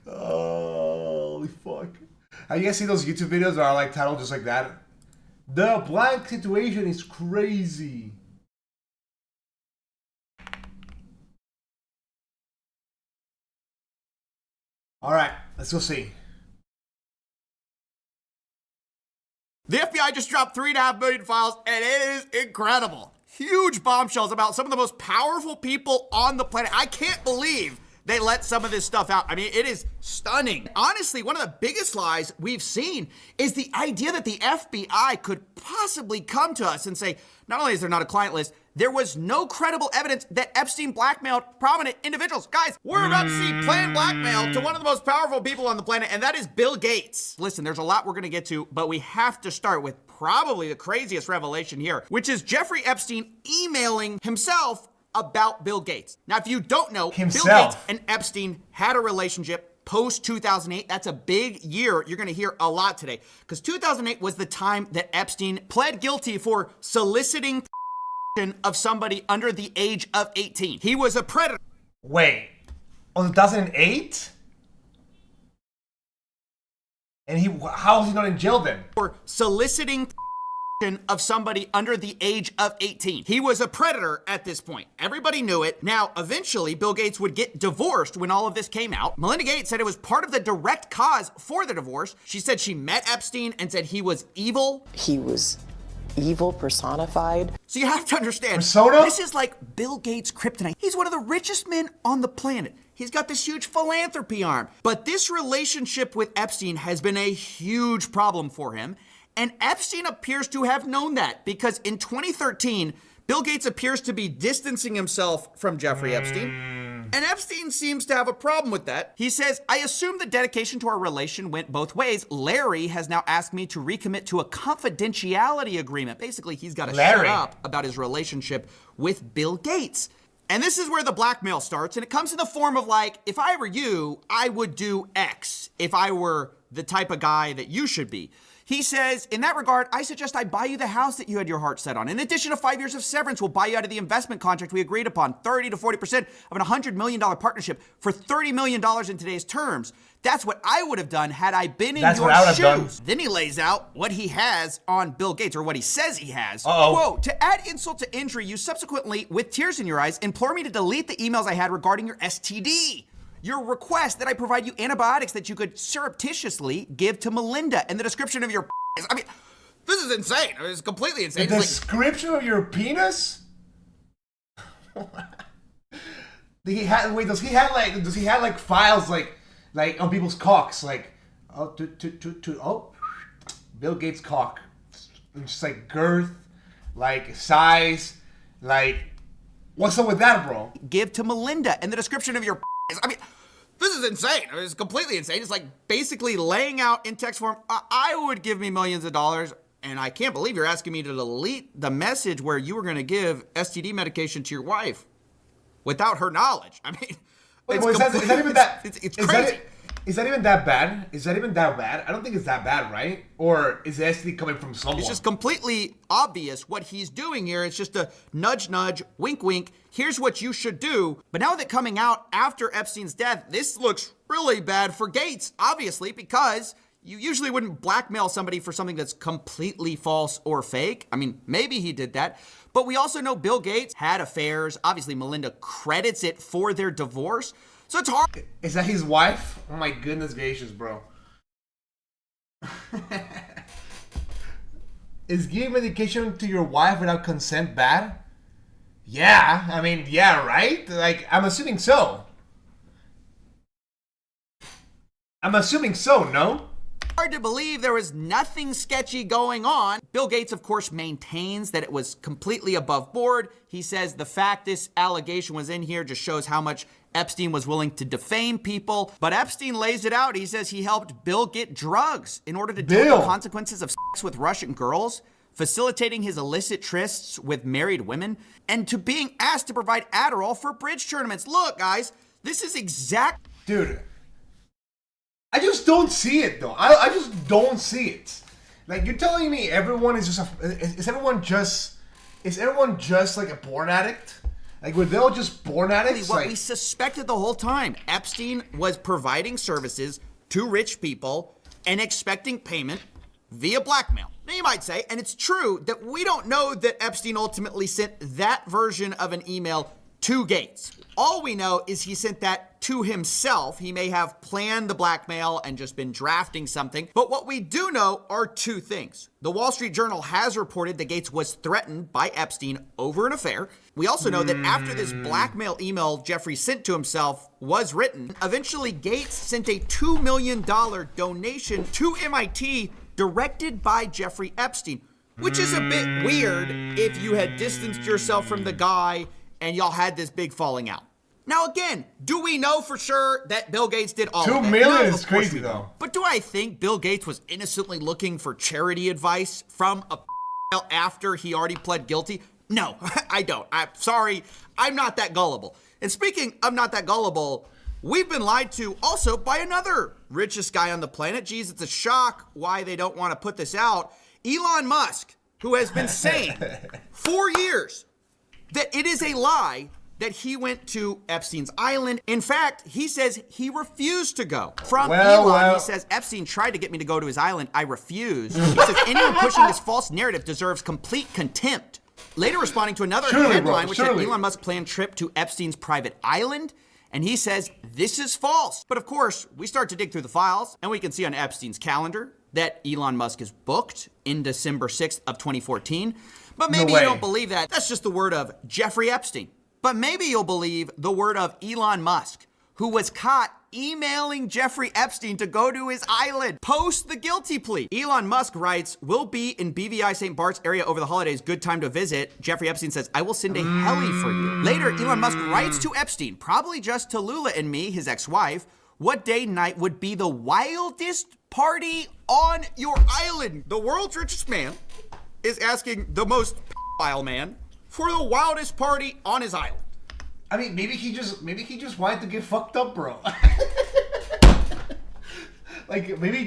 Holy fuck. Have you guys seen those YouTube videos that are like titled just like that? The blank situation is crazy. Alright, let's go see. The FBI just dropped 3.5 million files, and it is incredible. Huge bombshells about some of the most powerful people on the planet. I can't believe they let some of this stuff out. I mean, it is stunning. Honestly, one of the biggest lies we've seen is the idea that the FBI could possibly come to us and say, not only is there not a client list, there was no credible evidence that Epstein blackmailed prominent individuals. Guys, we're about to see planned blackmail to one of the most powerful people on the planet, and that is Bill Gates. Listen, there's a lot we're gonna get to, but we have to start with probably the craziest revelation here, which is Jeffrey Epstein emailing himself about Bill Gates. Now, if you don't know, Bill Gates and Epstein had a relationship post-2008. That's a big year. You're gonna hear a lot today, because 2008 was the time that Epstein pled guilty for soliciting of somebody under the age of 18. He was a predator. Wait, on 2008? And how is he not in jail then? For soliciting of somebody under the age of 18. He was a predator at this point. Everybody knew it. Now, eventually, Bill Gates would get divorced when all of this came out. Melinda Gates said it was part of the direct cause for the divorce. She said she met Epstein and said he was evil. He was evil personified. So you have to understand, Persona? This is like Bill Gates' kryptonite. He's one of the richest men on the planet. He's got this huge philanthropy arm. But this relationship with Epstein has been a huge problem for him. And Epstein appears to have known that, because in 2013, Bill Gates appears to be distancing himself from Jeffrey Epstein. And Epstein seems to have a problem with that. He says, I assume the dedication to our relation went both ways. Larry has now asked me to recommit to a confidentiality agreement. Basically, he's got to shut up about his relationship with Bill Gates. And this is where the blackmail starts, and it comes in the form of like, if I were you, I would do X if I were the type of guy that you should be. He says, in that regard, I suggest I buy you the house that you had your heart set on. In addition to 5 years of severance, we'll buy you out of the investment contract we agreed upon, 30 to 40% of an $100 million partnership for $30 million in today's terms. That's what I would have done had I been in your shoes. Then he lays out what he has on Bill Gates, or what he says he has. Quote, to add insult to injury, you subsequently, with tears in your eyes, implore me to delete the emails I had regarding your STD. Your request that I provide you antibiotics that you could surreptitiously give to Melinda, and the description of your I mean, this is insane. It's completely insane. The It's description of your penis? Does he have like files like on people's cocks like Bill Gates' cock, just like girth, like size, like what's up with that, bro? Give to Melinda and the description of your I mean, this is insane. It's completely insane. It's like basically laying out in text form, I would give me millions of dollars, and I can't believe you're asking me to delete the message where you were going to give STD medication to your wife without her knowledge. I mean, Wait, is that even that? It's crazy. Is that even that bad? Is that even that bad? I don't think it's that bad, right? Or is the STD coming from someone? It's just completely obvious what he's doing here. It's just a nudge, nudge, wink, wink. Here's what you should do. But now that coming out after Epstein's death, this looks really bad for Gates, obviously, because you usually wouldn't blackmail somebody for something that's completely false or fake. I mean, maybe he did that. But we also know Bill Gates had affairs. Obviously, Melinda credits it for their divorce. So it's hard. Is that his wife? Oh my goodness gracious, bro. Is giving medication to your wife without consent bad? Yeah, I mean, yeah, right? Like, I'm assuming so. No? Hard to believe there was nothing sketchy going on. Bill Gates, of course, maintains that it was completely above board. He says the fact this allegation was in here just shows how much Epstein was willing to defame people. But Epstein lays it out. He says he helped Bill get drugs in order to deal with the consequences of sex with Russian girls, facilitating his illicit trysts with married women, and to being asked to provide Adderall for bridge tournaments. Look, guys, this is exact... Dude, I just don't see it, though. I just don't see it. Like, you're telling me everyone is just is everyone just like a porn addict? Like, were they all just porn addicts? What we suspected the whole time. Epstein was providing services to rich people and expecting payment via blackmail. Now, you might say, and it's true, that we don't know that Epstein ultimately sent that version of an email to Gates. All we know is he sent that to himself. He may have planned the blackmail and just been drafting something. But what we do know are two things. The Wall Street Journal has reported that Gates was threatened by Epstein over an affair. We also know that after this blackmail email Jeffrey sent to himself was written, eventually Gates sent a $2 million donation to MIT directed by Jeffrey Epstein, which is a bit weird if you had distanced yourself from the guy and y'all had this big falling out. Now again, do we know for sure that Bill Gates did all of it? $2 million No, is of course crazy, we don't. though. But do I think Bill Gates was innocently looking for charity advice from a after he already pled guilty? No, I don't. I'm sorry, I'm not that gullible. And speaking of not that gullible, we've been lied to also by another richest guy on the planet. Geez, it's a shock why they don't want to put this out. Elon Musk, who has been saying for years that it is a lie that he went to Epstein's island. In fact, he says he refused to go. From Elon, he says, Epstein tried to get me to go to his island. I refused. He says anyone pushing this false narrative deserves complete contempt. Later responding to another headline, which said Elon Musk planned trip to Epstein's private island, and he says this is false. But of course, we start to dig through the files, and we can see on Epstein's calendar that Elon Musk is booked in December 6th of 2014. But maybe you don't believe that. That's just the word of Jeffrey Epstein. But maybe you'll believe the word of Elon Musk, who was caught emailing Jeffrey Epstein to go to his island post the guilty plea. Elon Musk writes, "Will be in BVI St. Bart's area over the holidays. Good time to visit." Jeffrey Epstein says, "I will send a heli for you." Later, Elon Musk writes to Epstein, probably just to Lula and me, his ex-wife, what day and night would be the wildest party on your island? The world's richest man is asking the most pedophile man for the wildest party on his island. I mean, maybe he just wanted to get fucked up, bro. Like maybe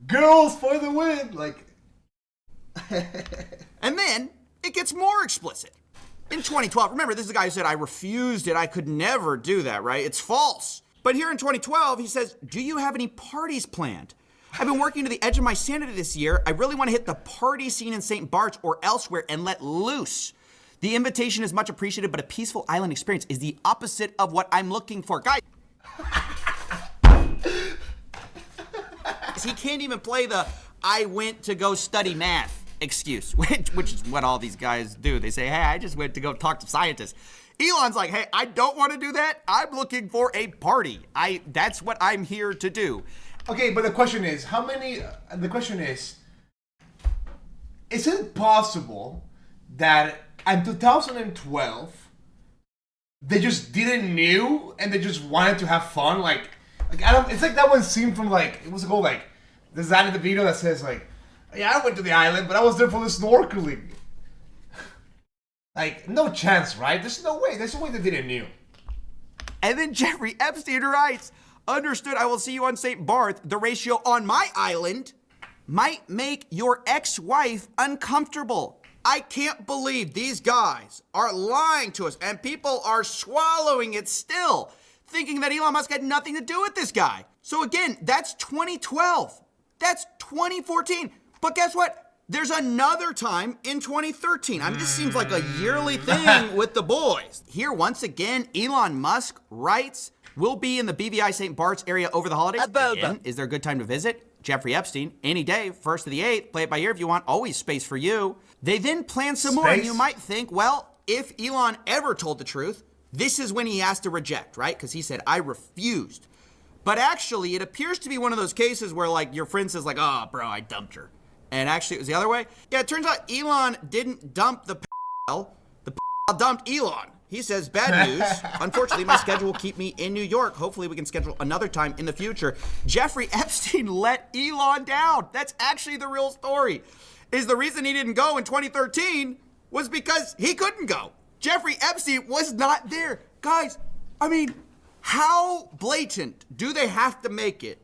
girls for the win. Like, and then it gets more explicit. In 2012, remember, this is the guy who said, "I refused it. I could never do that." Right? It's false. But here in 2012, he says, "Do you have any parties planned? I've been working to the edge of my sanity this year. I really want to hit the party scene in St. Bart's or elsewhere and let loose. The invitation is much appreciated, but a peaceful island experience is the opposite of what I'm looking for." Guys. because he can't even play the I went to go study math excuse, which is what all these guys do. They say, hey, I just went to go talk to scientists. Elon's like, hey, I don't want to do that. I'm looking for a party. That's what I'm here to do. Okay, but the question is, is it possible that in 2012, they just didn't knew and they just wanted to have fun? Like I don't, it's like that one scene from like, it was called like, there's that in the video that says like, yeah, I went to the island, but I was there for the snorkeling. Like, no chance, right? There's no way they didn't knew. And then Jeffrey Epstein writes, understood, I will see you on St. Barth. The ratio on my island might make your ex-wife uncomfortable. I can't believe these guys are lying to us and people are swallowing it still, thinking that Elon Musk had nothing to do with this guy. So again, that's 2012. That's 2014. But guess what? There's another time in 2013. I mean, this seems like a yearly thing with the boys. Here, once again, Elon Musk writes, we'll be in the BVI St. Bart's area over the holidays. Again, is there a good time to visit? Jeffrey Epstein, any day, 1st to the 8th. Play it by ear if you want. Always space for you. They then plan some more, and you might think, well, if Elon ever told the truth, this is when he has to reject, right? Because he said, I refused. But actually, it appears to be one of those cases where, like, your friend says, like, oh, bro, I dumped her. And actually, it was the other way. Yeah, it turns out Elon didn't dump the p***. The p*** dumped Elon. He says, bad news. Unfortunately, my schedule will keep me in New York. Hopefully, we can schedule another time in the future. Jeffrey Epstein let Elon down. That's actually the real story. Is the reason he didn't go in 2013 was because he couldn't go. Jeffrey Epstein was not there. Guys, I mean, how blatant do they have to make it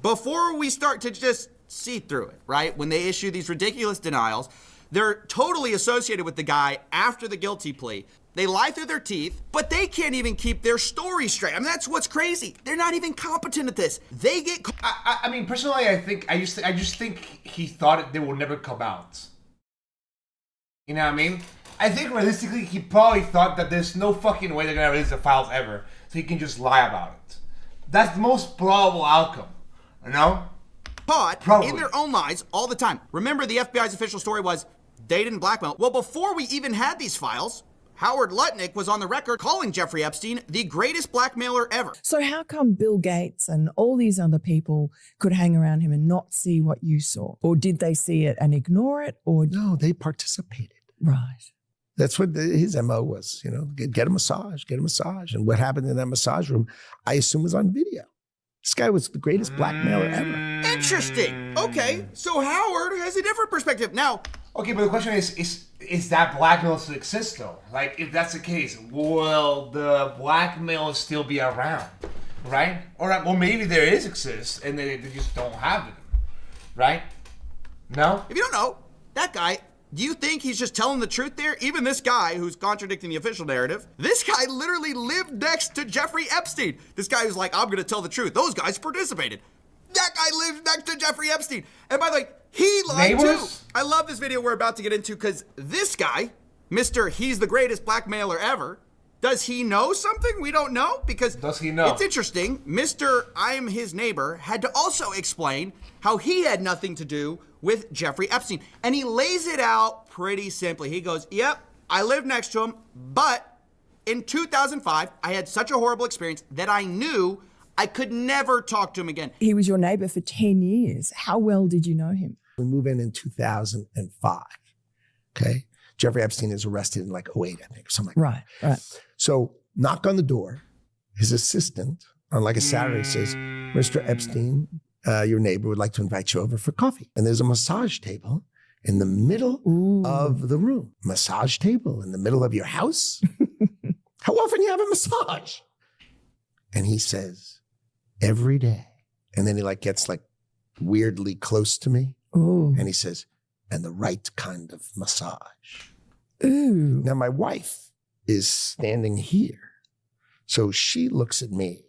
before we start to just see through it, right? When they issue these ridiculous denials, they're totally associated with the guy after the guilty plea. They lie through their teeth, but they can't even keep their story straight. I mean, that's what's crazy. They're not even competent at this. They get. I mean, personally, I just think he thought they will never come out. You know what I mean? I think realistically, he probably thought that there's no fucking way they're gonna release the files ever, so he can just lie about it. That's the most probable outcome, you know? Caught in their own lies all the time. Remember, the FBI's official story was they didn't blackmail. Well, before we even had these files, Howard Lutnick was on the record calling Jeffrey Epstein the greatest blackmailer ever. So how come Bill Gates and all these other people could hang around him and not see what you saw? Or did they see it and ignore it? Or no, they participated. Right. That's what his MO was, you know, get a massage. And what happened in that massage room, I assume, was on video. This guy was the greatest blackmailer ever. Interesting. Okay, so Howard has a different perspective. Now, okay, but the question is that blackmail still exist though? Like, if that's the case, will the blackmail still be around, right? Or maybe there exists and they just don't have it, right? No? If you don't know, that guy, do you think he's just telling the truth there? Even this guy who's contradicting the official narrative, this guy literally lived next to Jeffrey Epstein. This guy who's like, I'm gonna tell the truth. Those guys participated. That guy lives next to Jeffrey Epstein. And by the way, he lied too. I love this video we're about to get into because this guy, Mr. He's the greatest blackmailer ever, does he know something we don't know? Because does he know? It's interesting. Mr. I'm his neighbor had to also explain how he had nothing to do with Jeffrey Epstein. And he lays it out pretty simply. He goes, yep, I lived next to him, but in 2005, I had such a horrible experience that I knew I could never talk to him again. He was your neighbor for 10 years. How well did you know him? We move in 2005, okay? Jeffrey Epstein is arrested in like 08, I think, or something like that. Right. So knock on the door. His assistant on like a Saturday says, Mr. Epstein, your neighbor would like to invite you over for coffee. And there's a massage table in the middle of the room. Massage table in the middle of your house? How often do you have a massage? And he says, every day. And then he like gets like weirdly close to me. Ooh. And he says, and the right kind of massage. Ooh. Now my wife is standing here. So she looks at me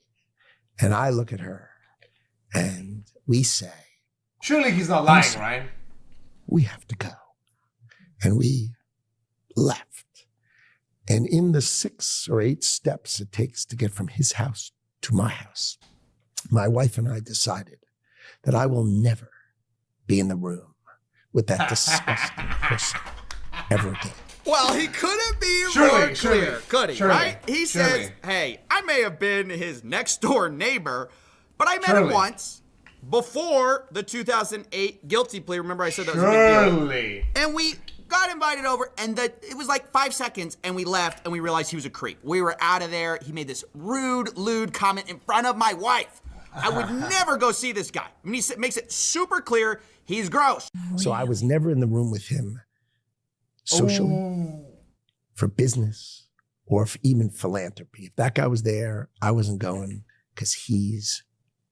and I look at her and we say, surely he's not lying, right? We have to go. And we left. And in the 6 or 8 steps it takes to get from his house to my house, my wife and I decided that I will never be in the room with that disgusting person ever again. Well, he couldn't be Surely, more clear, could he? surely, Right? He says, surely. hey, I may have been his next door neighbor, but I met him Surely. once before the 2008 guilty plea. Remember I said that was a big deal? Surely. And we got invited over, and it was like 5 seconds, and we left, and we realized he was a creep. We were out of there. He made this rude, lewd comment in front of my wife. I would never go see this guy. I mean, he makes it super clear he's gross. So I was never in the room with him socially, for business, or for even philanthropy. If that guy was there, I wasn't going because he's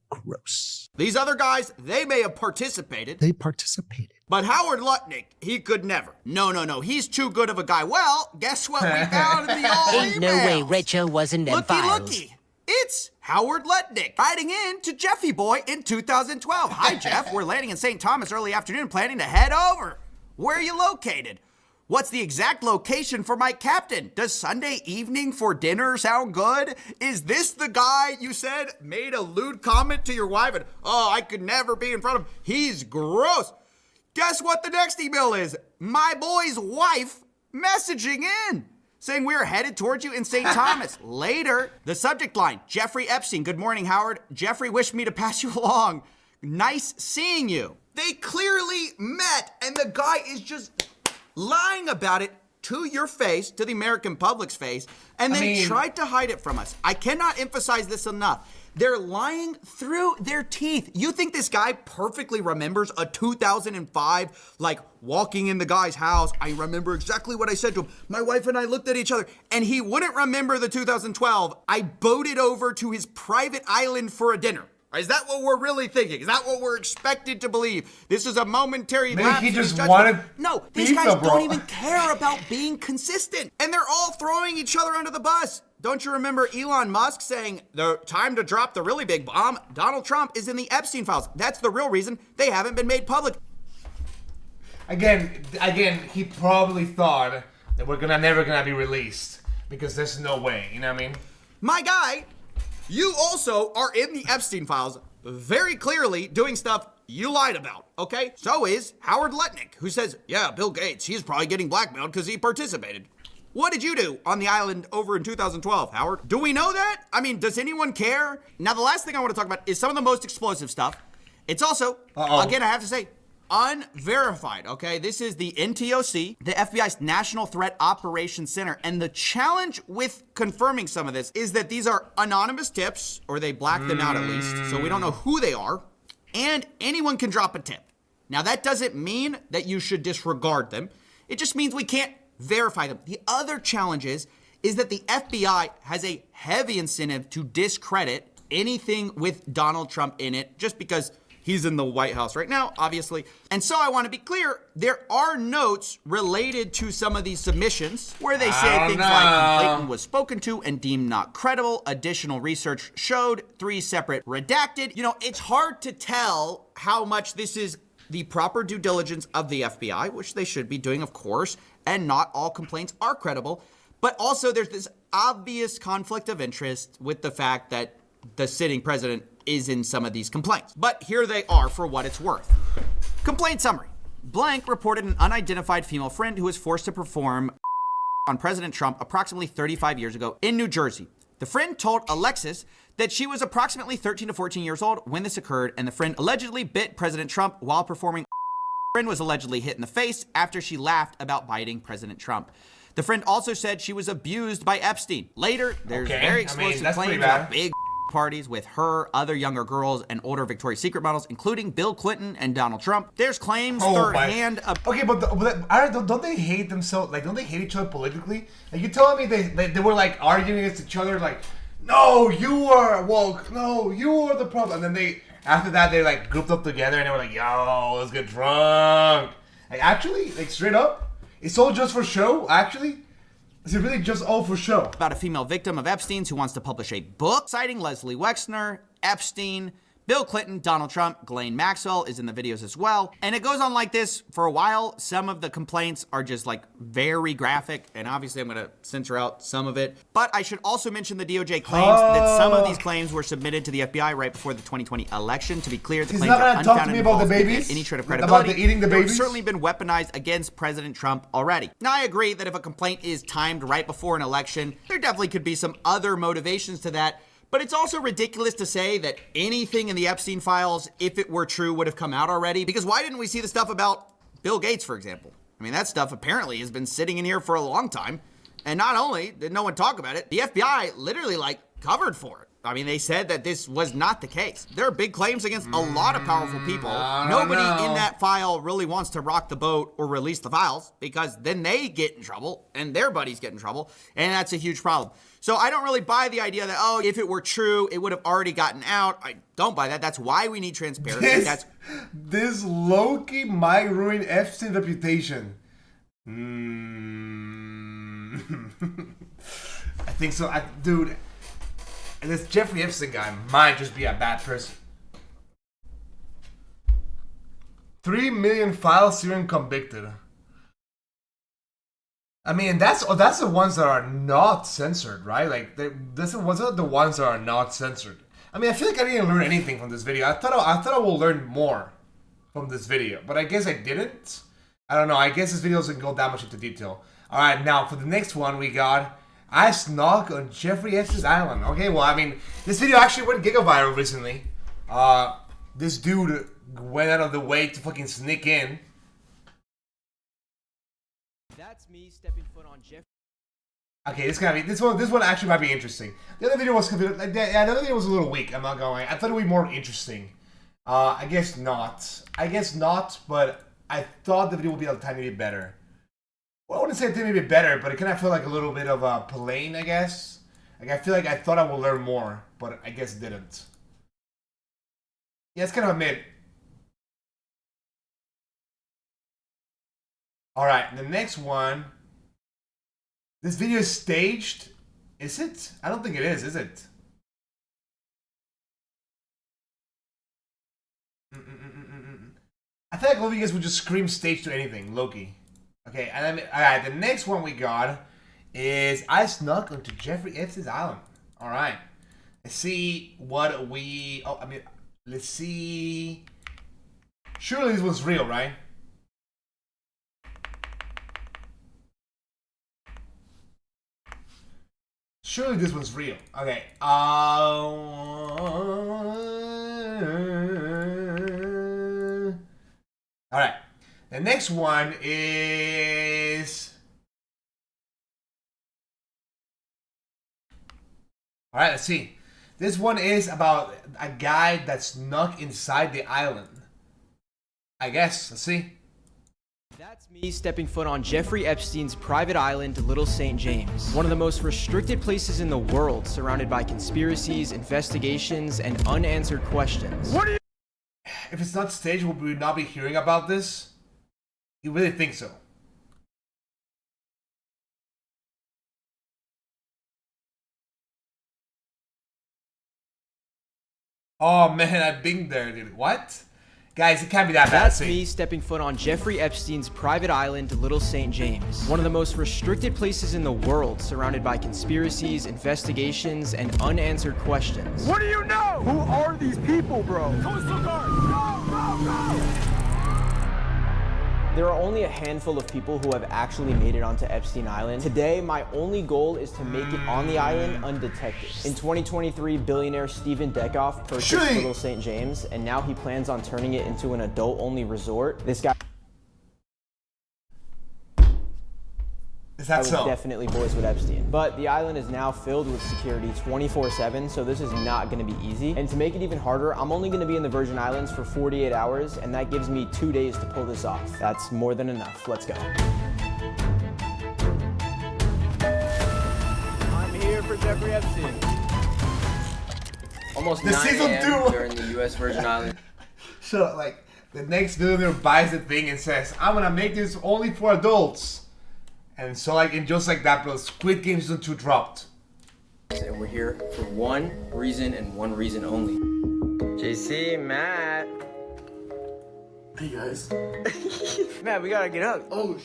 gross. These other guys, they may have participated. They participated. But Howard Lutnick, he could never. No. He's too good of a guy. Well, guess what we found in the old Ain't no way Rachel was in them files. Looky. It's Howard Lutnick writing in to Jeffy Boy in 2012. Hi, Jeff. We're landing in St. Thomas early afternoon, planning to head over. Where are you located? What's the exact location for my captain? Does Sunday evening for dinner sound good? Is this the guy you said made a lewd comment to your wife and, oh, I could never be in front of him? He's gross. Guess what the next email is? My boy's wife messaging in, saying we're headed towards you in St. Thomas. Later, the subject line, Jeffrey Epstein. Good morning, Howard. Jeffrey wished me to pass you along. Nice seeing you. They clearly met, and the guy is just lying about it to your face, to the American public's face, and they tried to hide it from us. I cannot emphasize this enough. They're lying through their teeth. You think this guy perfectly remembers a 2005, like walking in the guy's house? I remember exactly what I said to him. My wife and I looked at each other, and he wouldn't remember the 2012. I boated over to his private island for a dinner. Is that what we're really thinking? Is that what we're expected to believe? This is a momentary Maybe lapse he in just judgment. wanted No, these pizza, guys bro. don't even care about being consistent. And they're all throwing each other under the bus. Don't you remember Elon Musk saying, the time to drop the really big bomb, Donald Trump is in the Epstein files. That's the real reason they haven't been made public. Again, he probably thought that we're never gonna be released because there's no way, you know what I mean? My guy, you also are in the Epstein files very clearly doing stuff you lied about, okay? So is Howard Lutnick, who says, yeah, Bill Gates, he's probably getting blackmailed because he participated. What did you do on the island over in 2012, Howard? Do we know that? I mean, does anyone care? Now, the last thing I want to talk about is some of the most explosive stuff. It's also, again, I have to say, unverified, okay? This is the NTOC, the FBI's National Threat Operations Center, and the challenge with confirming some of this is that these are anonymous tips, or they black them out at least, so we don't know who they are, and anyone can drop a tip. Now, that doesn't mean that you should disregard them. It just means we can't verify them. The other challenge is that the FBI has a heavy incentive to discredit anything with Donald Trump in it, just because he's in the White House right now, obviously. And so I want to be clear, there are notes related to some of these submissions where they say things like Clayton was spoken to and deemed not credible. Additional research showed 3 separate redacted. You know, it's hard to tell how much this is the proper due diligence of the FBI, which they should be doing, of course, and not all complaints are credible. But also there's this obvious conflict of interest with the fact that the sitting president is in some of these complaints. But here they are for what it's worth. Complaint summary. Blank reported an unidentified female friend who was forced to perform on President Trump approximately 35 years ago in New Jersey. The friend told Alexis that she was approximately 13 to 14 years old when this occurred, and the friend allegedly bit President Trump while performing. The friend was allegedly hit in the face after she laughed about biting President Trump. The friend also said she was abused by Epstein. Later, there's very explosive claims about big parties with her, other younger girls, and older Victoria's Secret models, including Bill Clinton and Donald Trump. There's claims third-hand. Okay, but don't they hate themselves? Like, don't they hate each other politically? Like, you telling me they were like arguing against each other, like, no, you are woke, no, you are the problem, and then after that they like grouped up together and they were like, yo, let's get drunk. Like, actually, like, straight up, it's all just for show. Actually, is it really just all for show? About a female victim of Epstein's who wants to publish a book citing Leslie Wexner, Epstein, Bill Clinton, Donald Trump, Ghislaine Maxwell is in the videos as well. And it goes on like this for a while. Some of the complaints are just like very graphic, and obviously I'm gonna censor out some of it. But I should also mention the DOJ claims that some of these claims were submitted to the FBI right before the 2020 election. To be clear, the He's claims not are gonna talk to unfounded me and about false the and babies? any shred of About credibility. the eating the They've babies? certainly been weaponized against President Trump already. Now, I agree that if a complaint is timed right before an election, there definitely could be some other motivations to that. But it's also ridiculous to say that anything in the Epstein files, if it were true, would have come out already. Because why didn't we see the stuff about Bill Gates, for example? I mean, that stuff apparently has been sitting in here for a long time. And not only did no one talk about it, the FBI literally covered for it. I mean, they said that this was not the case. There are big claims against a lot of powerful people. Nobody in that file really wants to rock the boat or release the files, because then they get in trouble and their buddies get in trouble, and that's a huge problem. So I don't really buy the idea that, oh, if it were true, it would have already gotten out. I don't buy that. That's why we need transparency. This low-key might ruin Epstein's reputation. I think so. Dude, and this Jeffrey Epstein guy might just be a bad person. 3 million files Syrian convicted. I mean, that's the ones that are not censored, right? Those are the ones that are not censored. I mean, I feel like I didn't learn anything from this video. I thought I will learn more from this video, but I guess I didn't. I don't know. I guess this video doesn't go that much into detail. All right, now for the next one, we got I snuck on Jeffrey Epstein's island. Okay, well, I mean, this video actually went giga-viral recently. This dude went out of the way to fucking sneak in. That's me stepping foot on Jeff. Okay, this one actually might be interesting. The other video was the other video was a little weak. I'm not going. I thought it would be more interesting. I guess not. But I thought the video would be a tiny bit better. Well, I wouldn't say a tiny bit better, but it kind of felt like a little bit of a plain, I guess. I feel like I thought I would learn more, but I guess didn't. Yeah, it's kind of a mid. All right, the next one. This video is staged. Is it? I don't think it is it? I feel like all of you guys would just scream stage to anything, Loki. Okay, and then, alright, the next one we got is I snuck onto Jeffrey Epstein's island. Alright. Let's see what we... Oh, I mean, let's see... Surely this one's real, right? Surely this one's real. Okay. Alright. The next one is... Alright, let's see. This one is about a guy that snuck inside the island. I guess. Let's see. That's me stepping foot on Jeffrey Epstein's private island, Little St. James. One of the most restricted places in the world, surrounded by conspiracies, investigations, and unanswered questions. What do you... If it's not staged, will we not be hearing about this? You really think so? Oh man, I've been there, dude. What? Guys, it can't be that bad. That's me stepping foot on Jeffrey Epstein's private island, Little St. James. One of the most restricted places in the world, surrounded by conspiracies, investigations, and unanswered questions. What do you know? Who are these people, bro? Coastal Guard! Go, go, go! There are only a handful of people who have actually made it onto Epstein Island. Today, my only goal is to make it on the island undetected. In 2023, billionaire Steven Dekoff purchased Little St. James, and now he plans on turning it into an adult-only resort. This guy... Is that so? Definitely boys with Epstein. But the island is now filled with security 24/7, so this is not going to be easy. And to make it even harder, I'm only going to be in the Virgin Islands for 48 hours, and that gives me 2 days to pull this off. That's more than enough. Let's go. I'm here for Jeffrey Epstein. Almost The 9 season a.m. 2. They're in the U.S. Virgin Islands. So, like, the next billionaire buys the thing and says, I'm gonna make this only for adults. And so, like, and just like that, bro, Squid Game Season 2 dropped. And we're here for one reason and one reason only. JC, Matt. Hey guys. Matt, we gotta get up. Oh,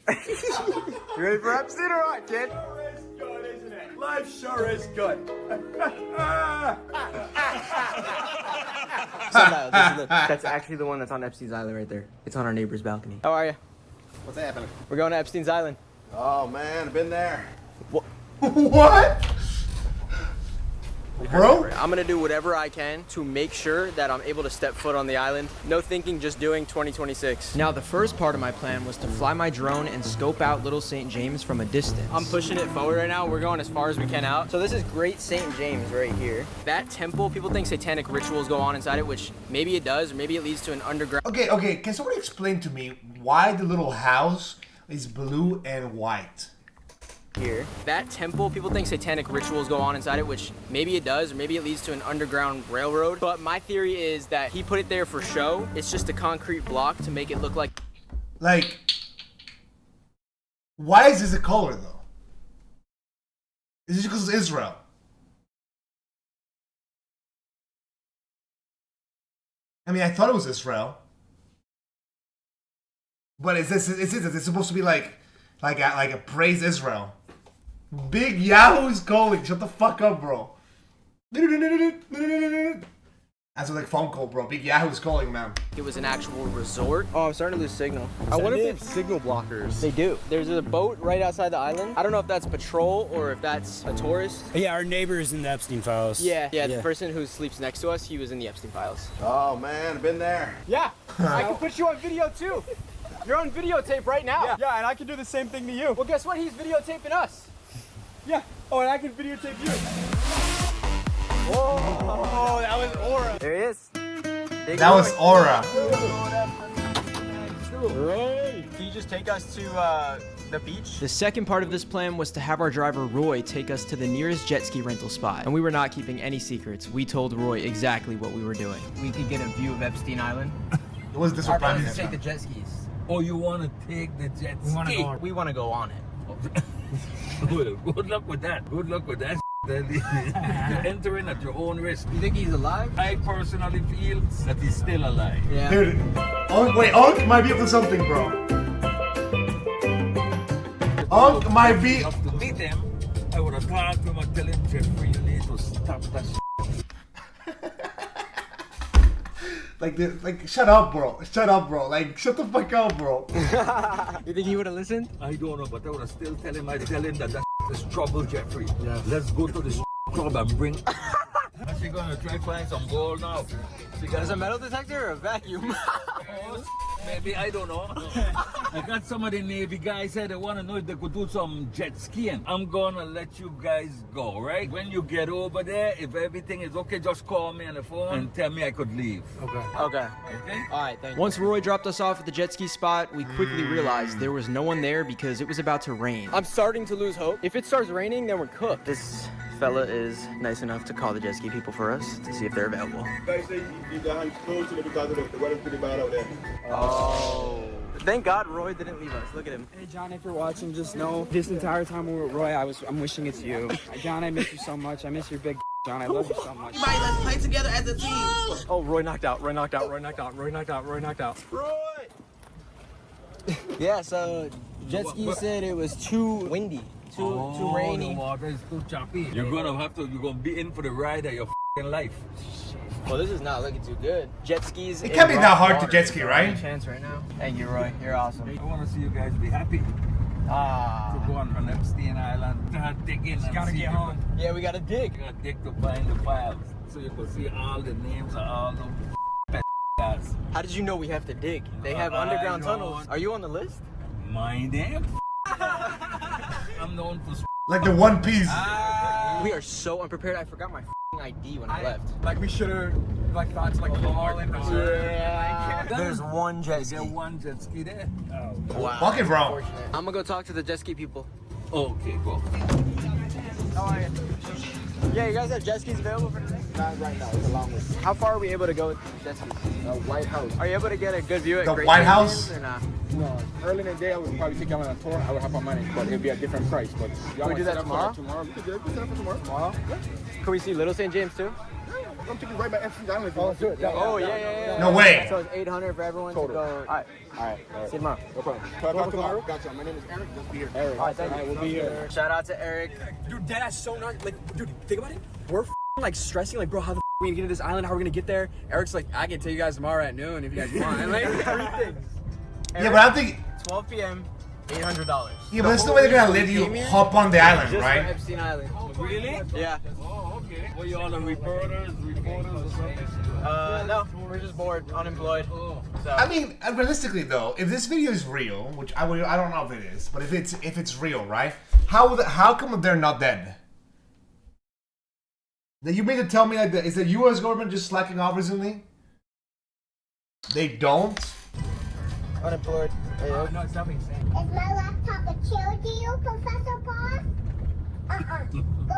you ready for Epstein or what, kid? Life sure is good. That's actually the one that's on Epstein's Island right there. It's on our neighbor's balcony. How are you? What's happening? We're going to Epstein's Island. Oh man, I've been there. What? What? Bro? I'm gonna do whatever I can to make sure that I'm able to step foot on the island. No thinking, just doing 2026. Now, the first part of my plan was to fly my drone and scope out Little St. James from a distance. I'm pushing it forward right now. We're going as far as we can out. So this is Great St. James right here. That temple, people think satanic rituals go on inside it, which maybe it does, or maybe it leads to an underground. Okay, can somebody explain to me why the little house is blue and white? Here. That temple, people think satanic rituals go on inside it, which maybe it does, or maybe it leads to an underground railroad. But my theory is that he put it there for show. It's just a concrete block to make it look like... Like, why is this a color though? Is it because it's Israel? I mean, I thought it was Israel. But is this supposed to be like a praise Israel? Big Yahoo is calling. Shut the fuck up, bro. That's a like phone call, bro. Big Yahoo is calling, man. It was an actual resort. Oh, I'm starting to lose signal. I wonder if they have signal blockers. They do. There's a boat right outside the island. I don't know if that's patrol or if that's a tourist. Yeah, our neighbor is in the Epstein files. Yeah, the person who sleeps next to us, he was in the Epstein files. Oh man, I've been there. Yeah, I can put you on video too. You're on videotape right now. Yeah, and I can do the same thing to you. Well, guess what? He's videotaping us. Yeah. Oh, and I can videotape you. Whoa, that was Aura. There he is. That was Aura. Roy, can you just take us to the beach? The second part of this plan was to have our driver Roy take us to the nearest jet ski rental spot. And we were not keeping any secrets. We told Roy exactly what we were doing. We could get a view of Epstein Island. It was this Our plan is to take the jet skis. Oh, you want to take the jet ski? We want to go on it. Good luck with that. Good luck with that. You're entering at your own risk. You think he's alive? I personally feel that he's still alive. Yeah. Dude, Unk might be up to something, bro. Unk might be... To meet him, I would have talked to him and tell him, Jeffrey, you need to stop that Like, shut up, bro. Shut up, bro. Like, shut the fuck up, bro. You think he would have listened? I don't know, but I would have still tell him. I tell him that is trouble, Jeffrey. Yeah. Let's go to the club and bring... How's she gonna try find some gold now? She got a metal detector or a vacuum? Maybe, I don't know. I got some of the Navy guys said they want to know if they could do some jet skiing. I'm gonna let you guys go, right? When you get over there, if everything is okay, just call me on the phone and tell me I could leave. Okay. Okay? All right, thank you. Once Roy dropped us off at the jet ski spot, we quickly realized there was no one there because it was about to rain. I'm starting to lose hope. If it starts raining, then we're cooked. This fella is nice enough to call the jet ski people for us to see if they're available. Guys say keep your hands close to them because the weather's pretty bad out there. Oh. Thank God Roy didn't leave us. Look at him. Hey, John, if you're watching, just know this entire time we were with Roy, I'm wishing it's you. John, I miss you so much. I miss your big John. I love you so much. Everybody, let's play together as a team. Oh, Roy knocked out. Roy knocked out. Roy knocked out. Roy knocked out. Roy knocked out. Roy! Yeah, so jet ski said it was too windy, too rainy. The water is too choppy. You're gonna be in for the ride of your life. Well, this is not looking too good. Jet skis. It can't be that hard to jet ski, right? Chance right now. Thank you, Roy. You're awesome. I want to see you guys be happy. To go on Epstein Island, start digging. Gotta get home. Yeah, we gotta dig. You gotta dig to find the files, so you can see all the names of all the guys. How did you know we have to dig? They have underground tunnels. Are you on the list? My name? I'm known for like the One Piece. We are so unprepared. I forgot my ID when I left. Like we should have thought to call and yeah. There's one jet ski. There's one jet ski there. Oh, wow. Fuck it, bro. I'm gonna go talk to the jet ski people. Okay, go. How are you? Yeah, you guys have jet skis available for today? Not right now. It's a long way. How far are we able to go with jet skis? White House. Are you able to get a good view at the Great White St. House? James or not? No, early in the day I would probably take you on a tour. I would have my money, but it'd be a different price. But can we do that tomorrow? Tomorrow? We could do it for tomorrow. Tomorrow? Yeah. Can we see Little St. James too? I'm taking right by Epstein Island. Oh, let's do it. Oh, yeah. No way. So it's 800 for everyone to go. All right. See you tomorrow. No problem. Talk tomorrow. Gotcha. My name is Eric. Just be here. Eric. All right, thank you. We'll be here. Shout out to Eric. Dude, that's so nice. Like, dude, think about it. We're like stressing, like, bro, how the we gonna get to this island? How are we gonna get there? Eric's like, I can tell you guys tomorrow at noon if you guys want. And like, 3 things. Yeah, but I'm thinking 12 p.m. $800. Yeah, but there's no way they're gonna let you hop on the island, just right? For Epstein Island. Really? Yeah. Oh, okay. Were you all the reporters or something? No, we're just bored, unemployed. So. I mean, realistically though, if this video is real, which I don't know if it is, but if it's real, right? How come they're not dead? That you mean to tell me like is the U.S. government just slacking off recently? They don't. Unemployed. No, it's nothing. Is my laptop a chill to you, Professor Boss?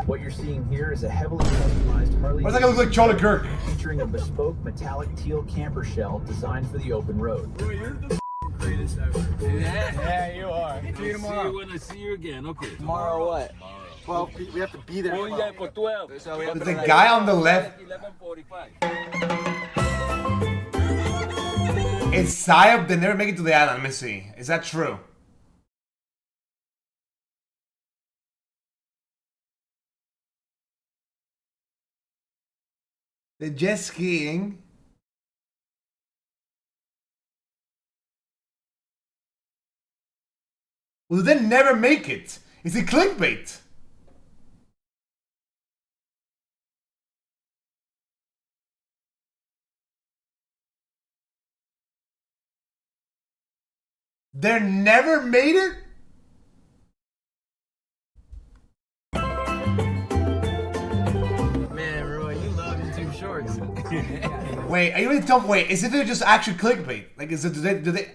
What you're seeing here is a heavily customized Harley. Why does that guy look like Charlie Kirk? Featuring a bespoke metallic teal camper shell designed for the open road. Bro, you're the greatest ever. Yeah, you are. See you tomorrow. When I see you again, okay. Tomorrow what? 12. We have to be there. Oh yeah, for 12. So we have The guy on the left. 11:45. It's Psyop. They never make it to the island. Let me see. Is that true? They're jet skiing. Well, they never make it. Is it clickbait? They never made it? Man, Roy, you love YouTube shorts. Wait, are you really telling? Wait, is it just actually clickbait? Like, is it? Do they?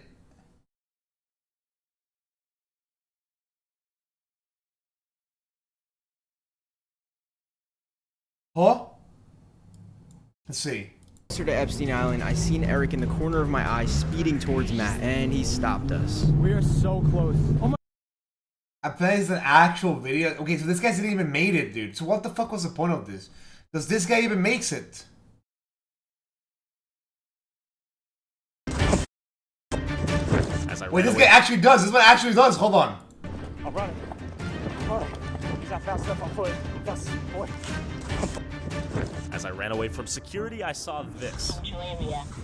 Huh? Let's see. Closer to Epstein Island, I seen Eric in the corner of my eye speeding towards Matt, and he stopped us. We are so close. Oh my. I bet it's an actual video. Okay, so this guy didn't even made it, dude. So what the fuck was the point of this? Does this guy even makes it? Wait, this guy actually does. This one actually does. Hold on. I'm running. He's not fast enough on foot. Fast boy. As I ran away from security, I saw this.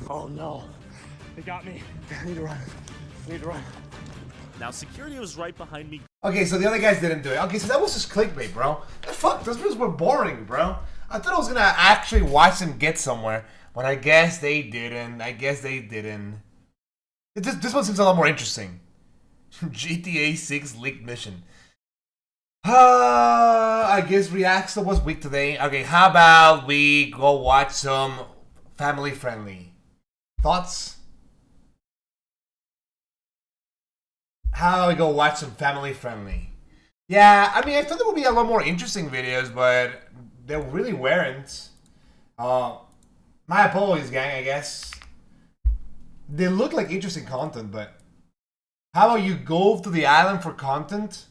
Oh no. They got me. I need to run. Now security was right behind me. Okay, so the other guys didn't do it. Okay, so that was just clickbait, bro. Fuck, those videos were boring, bro. I thought I was gonna actually watch them get somewhere, but I guess they didn't. This one seems a lot more interesting. GTA 6 leaked mission. I guess Reactor was weak today. Okay, how about we go watch some family friendly? Thoughts? How about we go watch some family friendly? Yeah, I mean, I thought there would be a lot more interesting videos, but they really weren't. My apologies, gang, I guess. They look like interesting content, but how about you go to the island for content?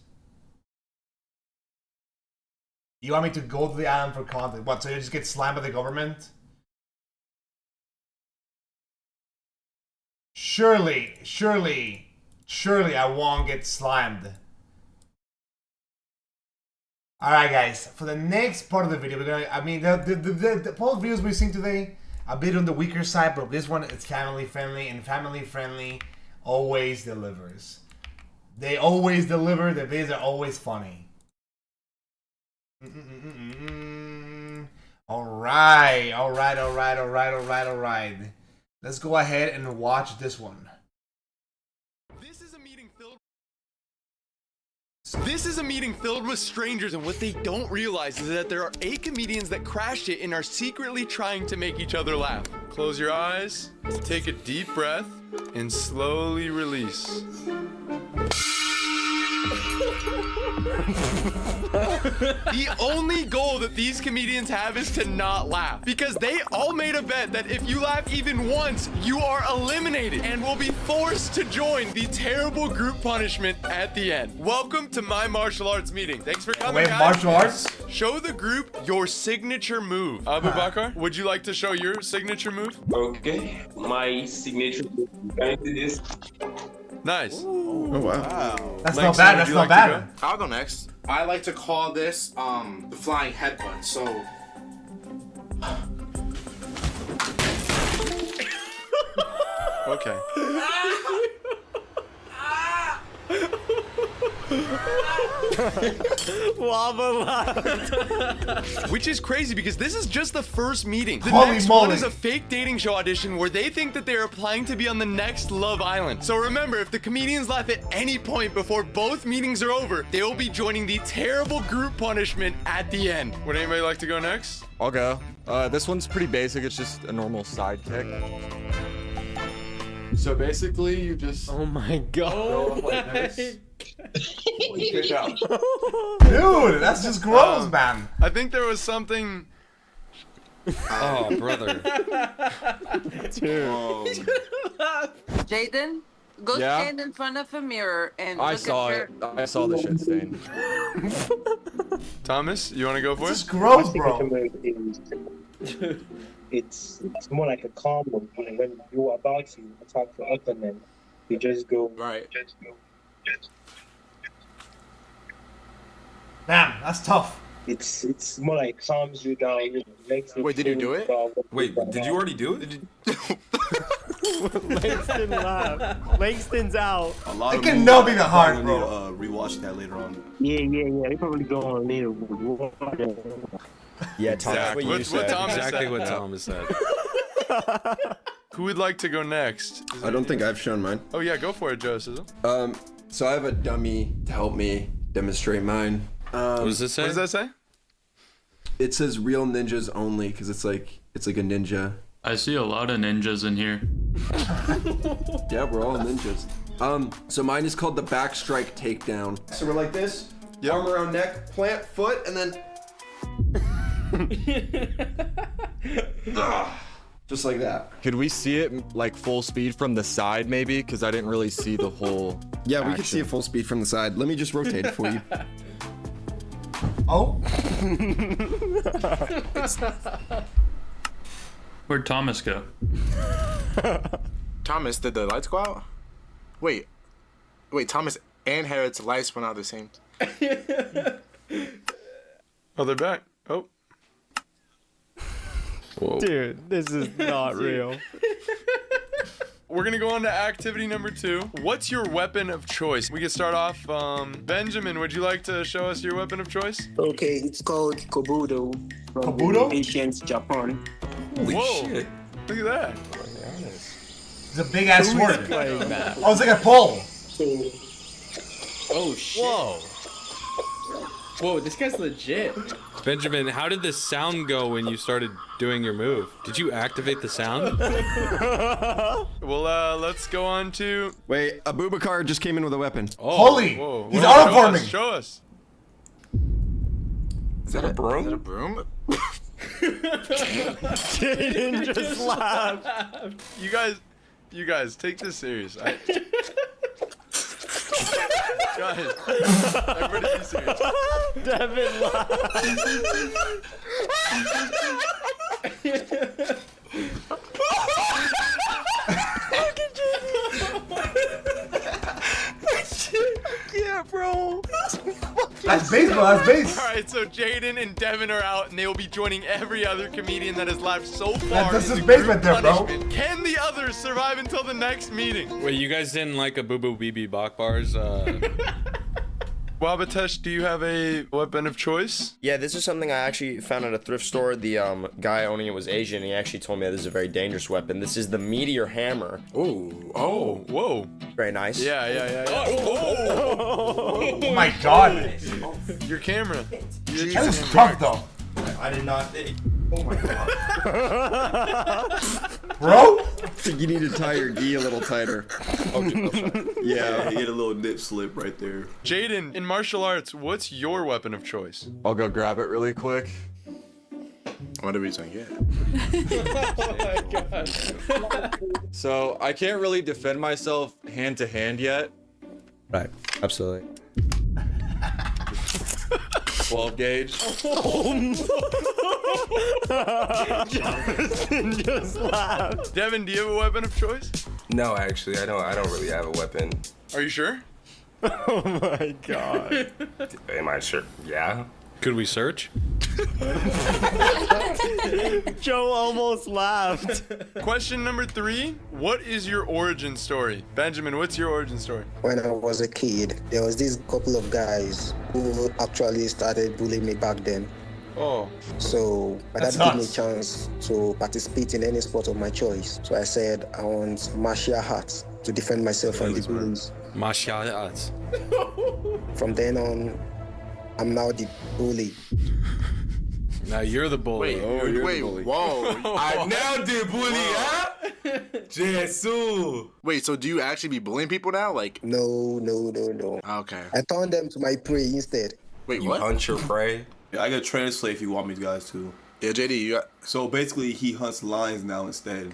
You want me to go to the island for content? What, so you just get slammed by the government? Surely I won't get slammed. Alright guys, for the next part of the video, we're gonna, I mean, the both videos we've seen today, a bit on the weaker side, but this one, it's family friendly, and family friendly always delivers. They always deliver, the videos are always funny. Alright. Let's go ahead and watch this one. This is a meeting filled with strangers, and what they don't realize is that there are 8 comedians that crashed it and are secretly trying to make each other laugh. Close your eyes, take a deep breath, and slowly release. The only goal that these comedians have is to not laugh, because they all made a bet that if you laugh even once, you are eliminated and will be forced to join the terrible group punishment at the end. Welcome to my martial arts meeting. Thanks for coming, Wait, guys. martial arts? Show the group your signature move. Abu Bakr, would you like to show your signature move? Okay, my signature move is Nice. Oh, wow. That's Lexi, not bad. would That's you not like to bad. I'll go next. I like to call this the flying headbutt. So Okay. Which is crazy because this is just the first meeting. The Holy next one moly. is a fake dating show audition where they think that they're applying to be on the next Love Island. So remember, if the comedians laugh at any point before both meetings are over, they will be joining the terrible group punishment at the end. Would anybody like to go next? I'll go. This one's pretty basic. It's just a normal side kick. So basically, you just... Oh my god. Go up like this. You kick out. Dude, that's just gross, man. I think there was something... Oh, brother. Dude. Jaden, go Yeah? stand in front of a mirror and I look saw at it. your... I saw the shit stain. Thomas, you want to go for This is it? gross, bro. it's more like a calm move. When you are about to attack the opponent, you just go right. Damn, that's tough. It's more like calms you down. Wait, did you do it? Wait, did you already do it? Langston laughed. Langston's out. It cannot be that hard, bro. Rewatch that later on. Yeah. You probably go on later. Yeah, Thomas, Exactly. what you What said. Thomas Exactly said. what Thomas said. Who would like to go next? I don't think I've shown mine. Oh yeah, go for it, Joe Sizzle. So I have a dummy to help me demonstrate mine. What does this say? What does that say? It says real ninjas only because it's like a ninja. I see a lot of ninjas in here. Yeah, we're all ninjas. So mine is called the backstrike takedown. So we're like this, arm around neck, plant foot, and then just like that. Could we see it like full speed from the side maybe? Because I didn't really see the whole Yeah, we can see it full speed from the side. Let me just rotate it for you. Oh. Where'd Thomas go? Thomas, did the lights go out? Wait, Thomas and Harrod's lights went out the same time. Oh, they're back. Oh. Whoa. Dude, this is not real. We're gonna go on to activity number 2. What's your weapon of choice? We can start off. Benjamin, would you like to show us your weapon of choice? Okay, it's called Kobudo from ancient Japan. Whoa! Look at that. It's a big ass Who is sword. playing that? Oh, it's like a pole. Oh shit. Whoa, this guy's legit. Benjamin, how did the sound go when you started doing your move? Did you activate the sound? Well, let's go on to... Wait, Abubakar just came in with a weapon. Oh, Holy! whoa. He's Whoa, auto-forming. Show us. Is that a broom? Is that a broom? Jaden just laughed. You guys, take this serious. Guys, everybody be serious. Devin laughed. Yeah, bro. That's base, bro. That's base. All right, so Jaden and Devin are out, and they will be joining every other comedian that has laughed so far. That's in his the group basement there, bro. punishment. Can the others survive until the next meeting? Wait, you guys didn't like a Boo Boo BB Bach bars? Wabatesh, do you have a weapon of choice? Yeah, this is something I actually found at a thrift store. The guy owning it was Asian, and he actually told me that this is a very dangerous weapon. This is the Meteor Hammer. Oh, whoa. Very nice. Yeah. Oh my god. Your camera. That was tough though. I did not. Oh my god. Bro? I think you need to tie your gi a little tighter. Yeah, he had a little nip slip right there. Jaden, in martial arts, what's your weapon of choice? I'll go grab it really quick. What are we saying? Yeah. Oh my god. So I can't really defend myself hand to hand yet. Right. Absolutely. 12 gauge. Justin just laughed. Devin, do you have a weapon of choice? No, actually, I don't really have a weapon. Are you sure? Oh my god. Am I sure? Yeah. Could we search? Joe almost laughed. Question number 3. What is your origin story? Benjamin, what's your origin story? When I was a kid, there was this couple of guys who actually started bullying me back then. Oh. So my dad gave me a chance to participate in any sport of my choice. So I said I want martial arts to defend myself from the bullies. Martial arts. From then on, I'm now the bully. Now you're the bully. Wait, whoa. I now the bully, huh? Jesus. Wait, so do you actually be bullying people now? Like, No. okay. I turned them to my prey instead. Wait, You what? hunt your prey? Yeah, I can translate if you want me guys to. Yeah, JD, you got. So basically, he hunts lions now instead.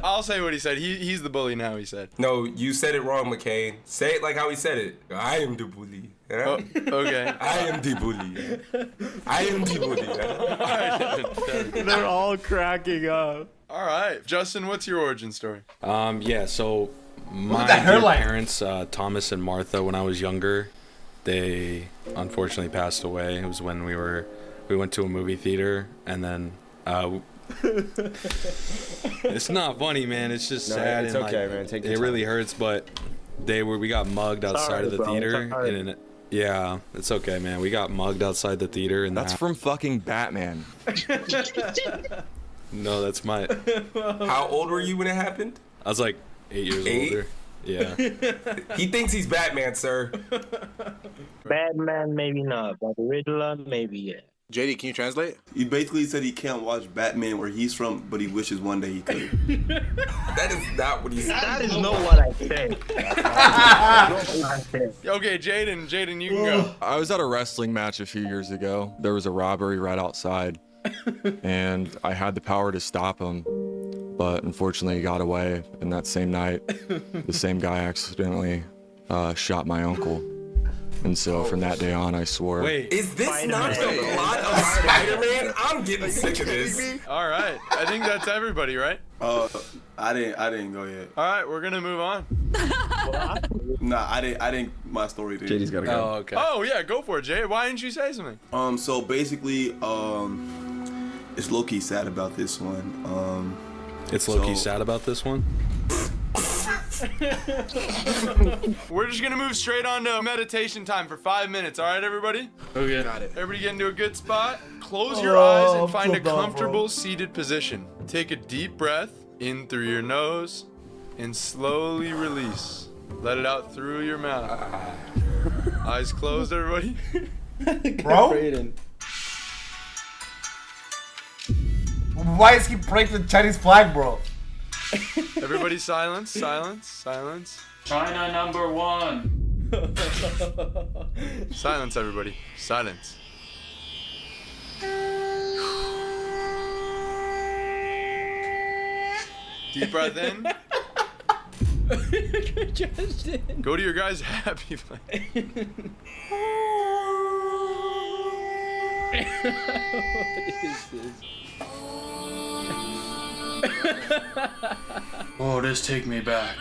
I'll say what he said. He's the bully now, he said. No, you said it wrong, McCain. Say it like how he said it. I am the bully. Oh, okay. I am the bully. I am the bully. They're all cracking up. All right. Justin, what's your origin story? Yeah, so my that dear hairline? parents, Thomas and Martha, when I was younger, they unfortunately passed away. It was when we went to a movie theater, and then it's not funny, man. It's just sad. It's and, okay, like, man. Take your it time. really hurts, but we got mugged outside of the theater. Yeah, it's okay, man. We got mugged outside the theater, and That's from fucking Batman. no, that's my. How old were you when it happened? I was like 8 years 8? older. Yeah. He thinks he's Batman, sir. Batman, maybe not, but Riddler, maybe yeah. JD, can you translate? He basically said he can't watch Batman where he's from, but he wishes one day he could. That is not what he said. That is not what I said. Okay, Jaden, you can go. I was at a wrestling match a few years ago. There was a robbery right outside, and I had the power to stop him, but unfortunately he got away. And that same night, the same guy accidentally shot my uncle. And so from that day on, I swore. Wait, is this not the plot of Spider-Man? I'm getting sick of this. All right. I think that's everybody, right? I didn't go yet. All right, we're gonna move on. Nah, I didn't. My story did. JD's gotta go. Oh, okay. Oh yeah, go for it, Jay. Why didn't you say something? So basically, it's low-key sad about this one. It's low-key sad about this one. We're just gonna move straight on to meditation time for 5 minutes. All right, everybody? Okay. Got it. Everybody get into a good spot. Close your eyes and find a comfortable seated position. Take a deep breath in through your nose and slowly release. Let it out through your mouth. Eyes closed, everybody. Bro? Why is he breaking the Chinese flag, bro? Everybody silence. China #1. Silence, everybody. Silence. Deep breath in. Go to your guys' happy place. What is this? Oh, this take me back.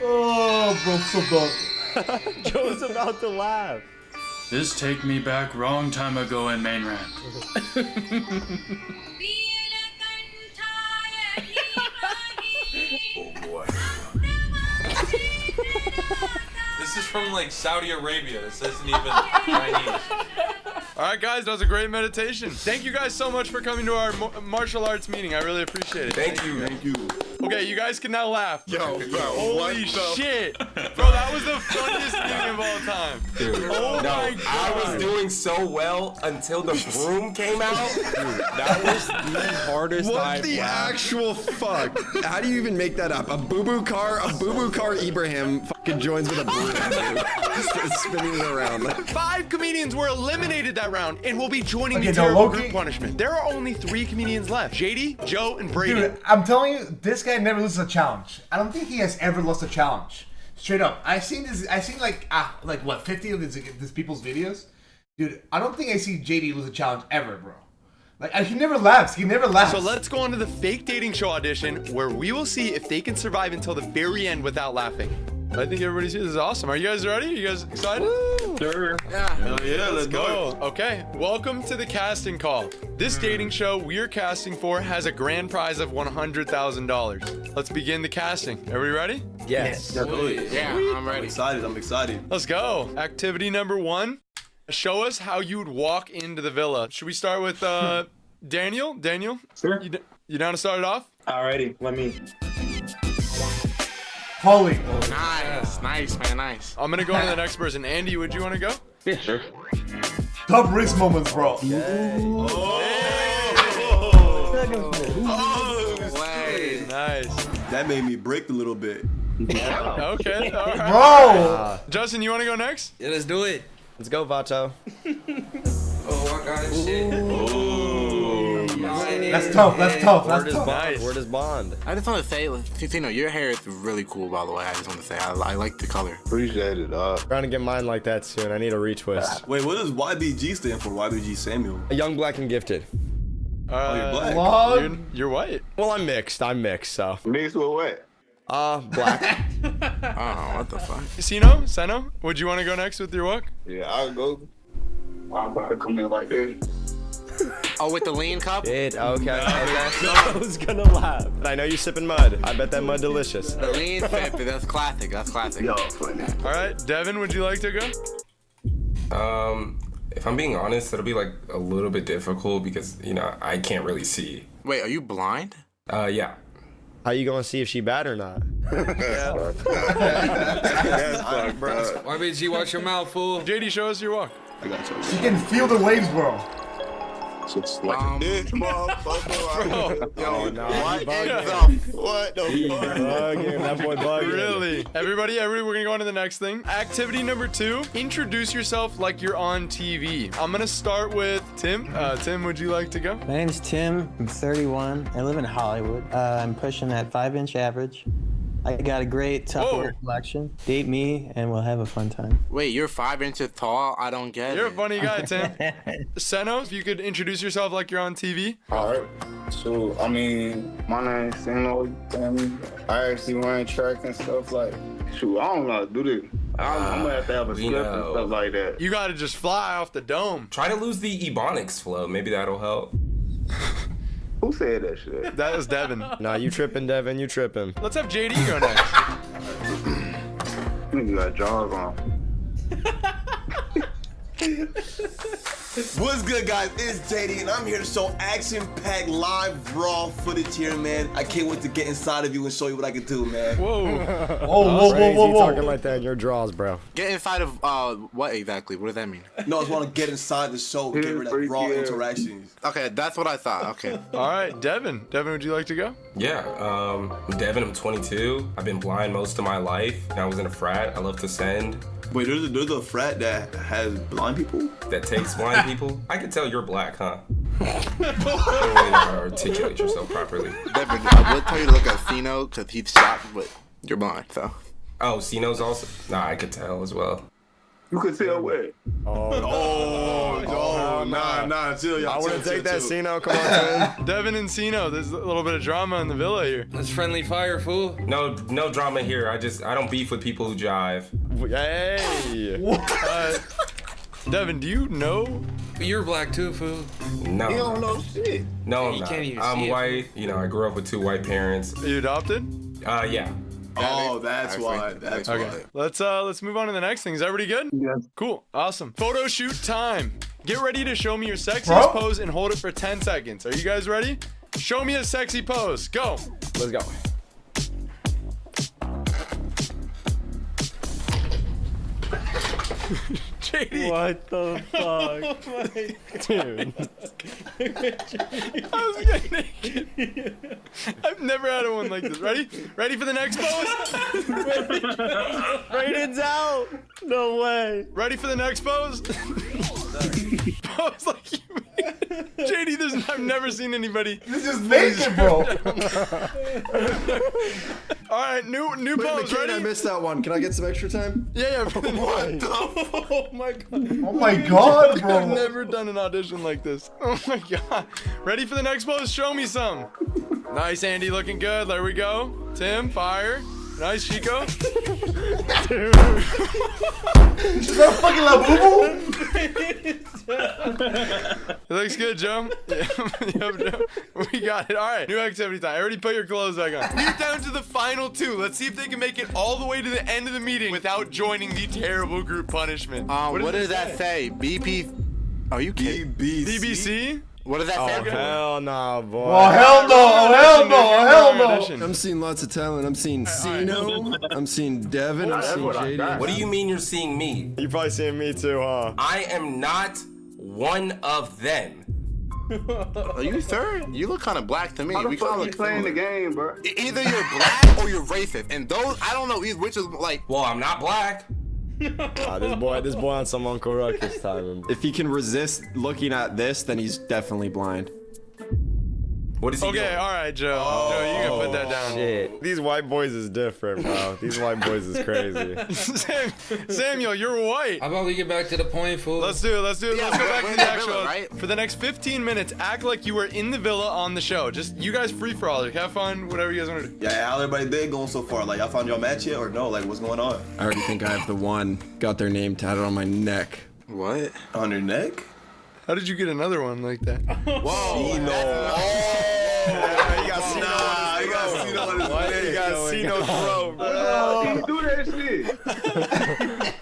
Oh, bro, so done. Joe's about to laugh. This take me back wrong time ago in Mainland. Oh boy. This is from like Saudi Arabia. This isn't even Chinese. All right, guys, that was a great meditation. Thank you guys so much for coming to our martial arts meeting. I really appreciate it. Thank you. Thank you. Okay. Okay, you guys can now laugh. Yo, bro. Holy shit. Bro, that was the funniest thing of all time. Dude, Oh no, my God. I was doing so well until the broom came out. That was the hardest What I've the laughed. actual fuck? How do you even make that up? A boo-boo car Ibrahim fucking joins with a broom, dude. Just spinning it around. 5 comedians were eliminated that round and will be joining Okay, the no, terrible Loki- group punishment. There are only 3 comedians left. JD, Joe, and Brady. Dude, I'm telling you, this guy never loses a challenge. I don't think he has ever lost a challenge. Straight up, I seen like what 50 of these people's videos. Dude, I don't think I see JD lose a challenge ever, bro. Like he never laughs. He never laughs. So let's go on to the fake dating show audition where we will see if they can survive until the very end without laughing. I think everybody's here. This is awesome. Are you guys ready? You guys excited? Sure. Yeah. Hell yeah, let's go. Okay, welcome to the casting call. This dating show we're casting for has a grand prize of $100,000. Let's begin the casting. Everybody ready? Yes. Yeah, I'm ready. I'm excited. Let's go. Activity number 1. Show us how you would walk into the villa. Should we start with Daniel? Daniel? Sure. You down to start it off? Alrighty, let me. Holy. Nice, man, nice. I'm gonna go on to the next person. Andy, would you want to go? Yeah, sure. Top risk moments, bro. Way. Nice. That made me break a little bit. Okay, all right. Bro. Justin, you want to go next? Yeah, let's do it. Let's go, Vato. Oh, I got this shit. That's tough. That's tough. Word That's is tough. bond. Word is bond. I just want to say, Tino, your hair is really cool, by the way. I just want to say, I like the color. Appreciate it, dog. Trying to get mine like that soon. I need a retwist. Wait, what does YBG stand for? YBG Samuel. A young, black, and gifted. You're black. What? You're white. Well, I'm mixed, so. Mixed with what? Black. Oh, what the fuck? Seno, would you want to go next with your walk? Yeah, I'll go. I'm about to come in like this. Oh, with the lean cup? Okay. I was gonna laugh. I know you're sipping mud. I bet that mud delicious. The lean fit, that's classic. That's classic. Yo, funny. All right, Devin, would you like to go? If I'm being honest, it'll be like a little bit difficult because, you know, I can't really see. Wait, are you blind? Yeah. How you gonna see if she bad or not? YBG, watch your mouth, fool. JD, show us your walk. I got you. You can feel the waves, bro. Just like a dick, motherfucker. Yo, no. What the fuck? That boy bugging. Really? Everybody, we're gonna go on to the next thing. Activity number 2, introduce yourself like you're on TV. I'm gonna start with Tim. Tim, would you like to go? My name's Tim. I'm 31. I live in Hollywood. I'm pushing that 5-inch average. I got a great Tupperware collection. Date me, and we'll have a fun time. Wait, you're 5 inches tall? I don't get You're a it. funny guy, Tim. Seno, if you could introduce yourself like you're on TV. Alright. So, I mean, my name's Seno. I actually run track and stuff like. Shoot, I don't know how to do this. I'm gonna have to have a script and stuff like that. You gotta just fly off the dome. Try to lose the Ebonics flow. Maybe that'll help. Who said that shit? That was Devin. Nah, you tripping, Devin. You tripping. Let's have JD go next. You got jaws on. What's good, guys? It's JD, and I'm here to show action-packed live raw footage here, man. I can't wait to get inside of you and show you what I can do, man. Whoa. Whoa. Talking like that in your draws, bro. Get inside of what exactly? What does that mean? No, I just want to get inside the show, get rid of raw interactions. Okay, that's what I thought. Okay. All right, Devin. Devin, would you like to go? Yeah, I'm Devin. I'm 22. I've been blind most of my life. I was in a frat. I love to send. Wait, there's a frat that has blind people? That takes blind people? I can tell you're black, huh? You don't really know how to articulate yourself properly. Devin, I would tell you to look at Sino because he's shocked, but you're blind, so. Oh, Sino's also? Nah, I could tell as well. You could tell where. Nah, chill, y'all. I wouldn't take that, chill. Sino. Come on, Tim. Devin and Sino, there's a little bit of drama in the villa here. That's friendly fire, fool. No drama here. I don't beef with people who jive. Hey. Devin, do you know? You're black too, fool. No. You don't know shit. No, You I'm not. can't even see I'm it. white. You know, I grew up with 2 white parents. Are you adopted? Yeah. Oh, that's why. That's why. Okay. Let's move on to the next thing. Is everybody good? Yes. Cool. Awesome. Photo shoot time. Get ready to show me your sexiest pose and hold it for 10 seconds. Are you guys ready? Show me a sexy pose. Go. Let's go. JD. What the fuck? Dude. I was getting naked. I've never had one like this. Ready? Ready for the next pose? Brayden's out. No way. Ready for the next pose? Pose like you. JD, I've never seen anybody. This is naked, bro. All right, new Wait, pose. McCain, Ready? I missed that one. Can I get some extra time? Yeah. What the Oh my god. Oh my god, bro. I've never done an audition like this. Oh my god. Ready for the next pose? Show me some. Nice, Andy, looking good. There we go. Tim, fire. Nice, Chico. Is that fucking La Boo It looks good, Joe. Yep, Joe. We got it. All right, new activity time. Already put your clothes back on. We're down to the final two. Let's see if they can make it all the way to the end of the meeting without joining the terrible group punishment. What does that say? BP? Are you kidding? BBC? What does that say? Hell nah, boy. Oh, hell no. Oh, hell no. Oh, hell no. I'm seeing lots of talent. I'm seeing Cino. I'm seeing Devin. I'm seeing JD. What do you mean you're seeing me? You probably seeing me too, huh? I am not one of them. Are you third? You look kind of black to me. How the We fuck kind you of playing the game, bro? Either you're black or you're racist, and those I don't know which is like. Well, I'm not black. This boy on some Uncle Ruckus time. If he can resist looking at this, then he's definitely blind. What is he doing? Okay, all right, Joe. Joe, you can put that down. Shit. These white boys is different, bro. These white boys is crazy. Samuel, you're white. How about we get back to the point, fool? Let's do it. Let's do it. Yeah, Let's go back we're to in the the actual. villa, right? For the next 15 minutes, act like you were in the villa on the show. Just you guys free for all. Like, have fun, whatever you guys want to do. Yeah, how everybody day going so far? Like, I found y'all match yet or no? Like, what's going on? I already think I have the one. Got their name tatted on my neck. What? On your neck? How did you get another one like that? Whoa. You got Cino on his throat. You got Cino's throat, bro. Do that shit.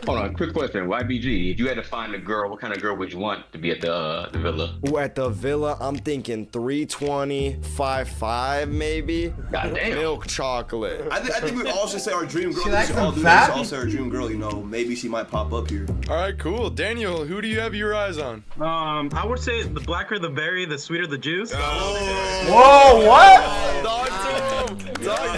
Hold on, quick question. YBG, if you had to find a girl, what kind of girl would you want to be at the villa? Ooh, at the villa, I'm thinking 320, 5'5", maybe. Goddamn. Milk chocolate. I think we all should say our dream girl. She We likes should them all do fat? this. All say our dream girl. You know, maybe she might pop up here. All right, cool. Daniel, who do you have your eyes on? I would say the blacker the berry, the sweeter the juice. Whoa, what? Talk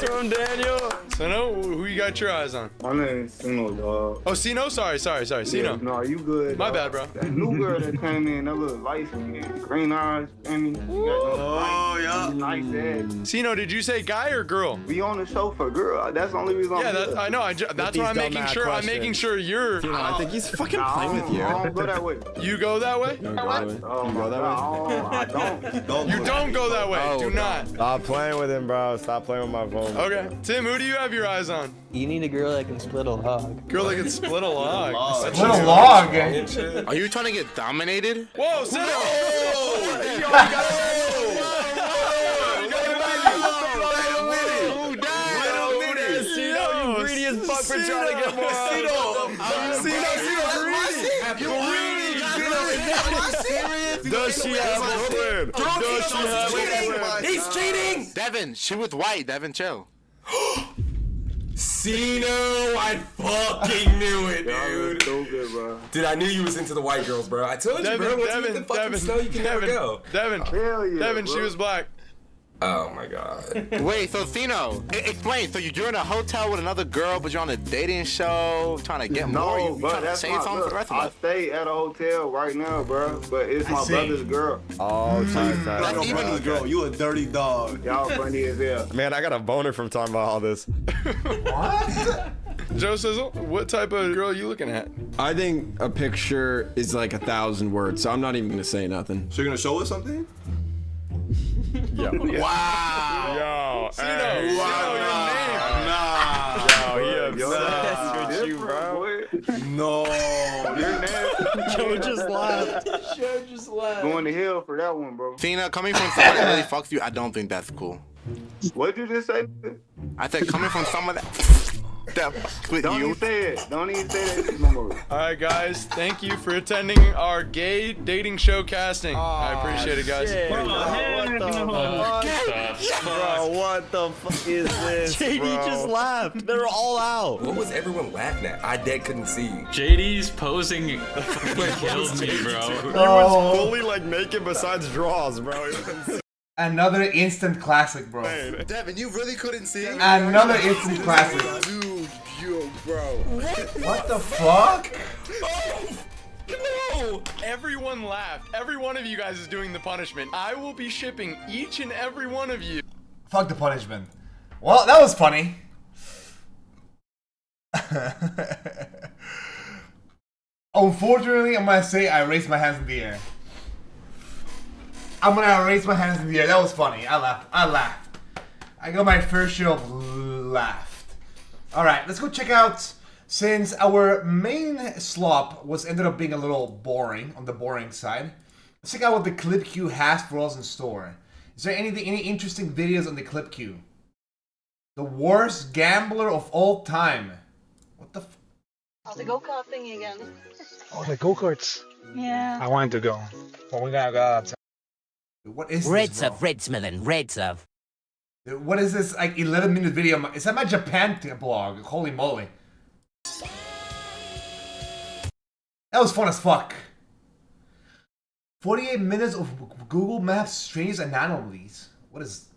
to him, Daniel. Sino, who you got your eyes on? My name is Sino, dog. Oh, Sino? Sorry, Sino. No, you good. My dog. bad, bro. That new girl that came in, that little light skin, green eyes, and nice ass. Sino, did you say guy or girl? We on the show for girl. That's the only reason I'm here. I know. That's what I'm making sure. I'm making sure you're. I think he's fucking playing with you. I don't go that way. You go that way? Oh my God, I don't. You don't go that way. Oh, Do not. Stop playing with him, bro. Stop playing with my phone. Okay. Tim, who do you have your eyes on? You need a girl that can split a log. Girl that can split a log. Split a log, eh? Are you trying to get dominated? Whoa, Sino! You greedy as fuck for trying to get more. Does she have a plan? Does she have a plan? He's cheating! Devin, she was white. Devin, chill. Sino, I fucking knew it, dude. Stupid, bro. Dude, I knew you was into the white girls, bro. I told you, bro. Once you hit the fucking snow, you can never go. Devin, Hell yeah, Devin, bro. she was black. Oh my god. Wait, so Sino, explain. So you're in a hotel with another girl, but you're on a dating show, trying to get more. You bro, trying to that's say my something for the rest of I us? stay at a hotel right now, bro. But it's my brother's girl. Oh, tight. Like, even this girl, you a dirty dog. Y'all funny as hell. Man, I got a boner from talking about all this. What? Joe Sizzle, what type of girl are you looking at? I think a picture is like 1,000 words, so I'm not even gonna say nothing. So you're gonna show us something? Yo. Wow. Yo, Sino, hey. Nah. Yo, he obsessed with you, bro. No. Joe just laughed. Going to hell for that one, bro. Sino, coming from someone that really fucks you, I don't think that's cool. What'd you just say? I said coming from someone that. That with Don't you. even say it. Don't even say that no more. All right, guys. Thank you for attending our gay dating show casting. I appreciate it, guys. Bro, what the fuck is this, JD bro? just laughed. They're all out. What was everyone laughing at? I dead couldn't see. JD's posing killed me, bro. He was fully like naked besides draws, bro. Another instant classic, bro. Devin, you really couldn't see? Another instant classic. Dude, yo, bro. What the fuck? No! Everyone laughed. Every one of you guys is doing the punishment. I will be shipping each and every one of you. Fuck the punishment. Well, that was funny. Unfortunately, I'm gonna say I raised my hands in the air. I'm gonna raise my hands in the air. That was funny. I laughed. I got my first share of laughed. Alright, let's go check out, since our main slop ended up being a little boring, on the boring side. Let's check out what the Clip Queue has for us in store. Is there any interesting videos on the Clip Queue? The worst gambler of all time. What the f— Oh, the go-kart thing again. Oh, the go-karts. Yeah. I wanted to go. But we gotta go outside. What is Reds this, of Redsmillan, Reds of. What is this, like, 11-minute video? Is that my Japan blog? Holy moly. That was fun as fuck. 48 minutes of Google Maps strange anomalies. What is...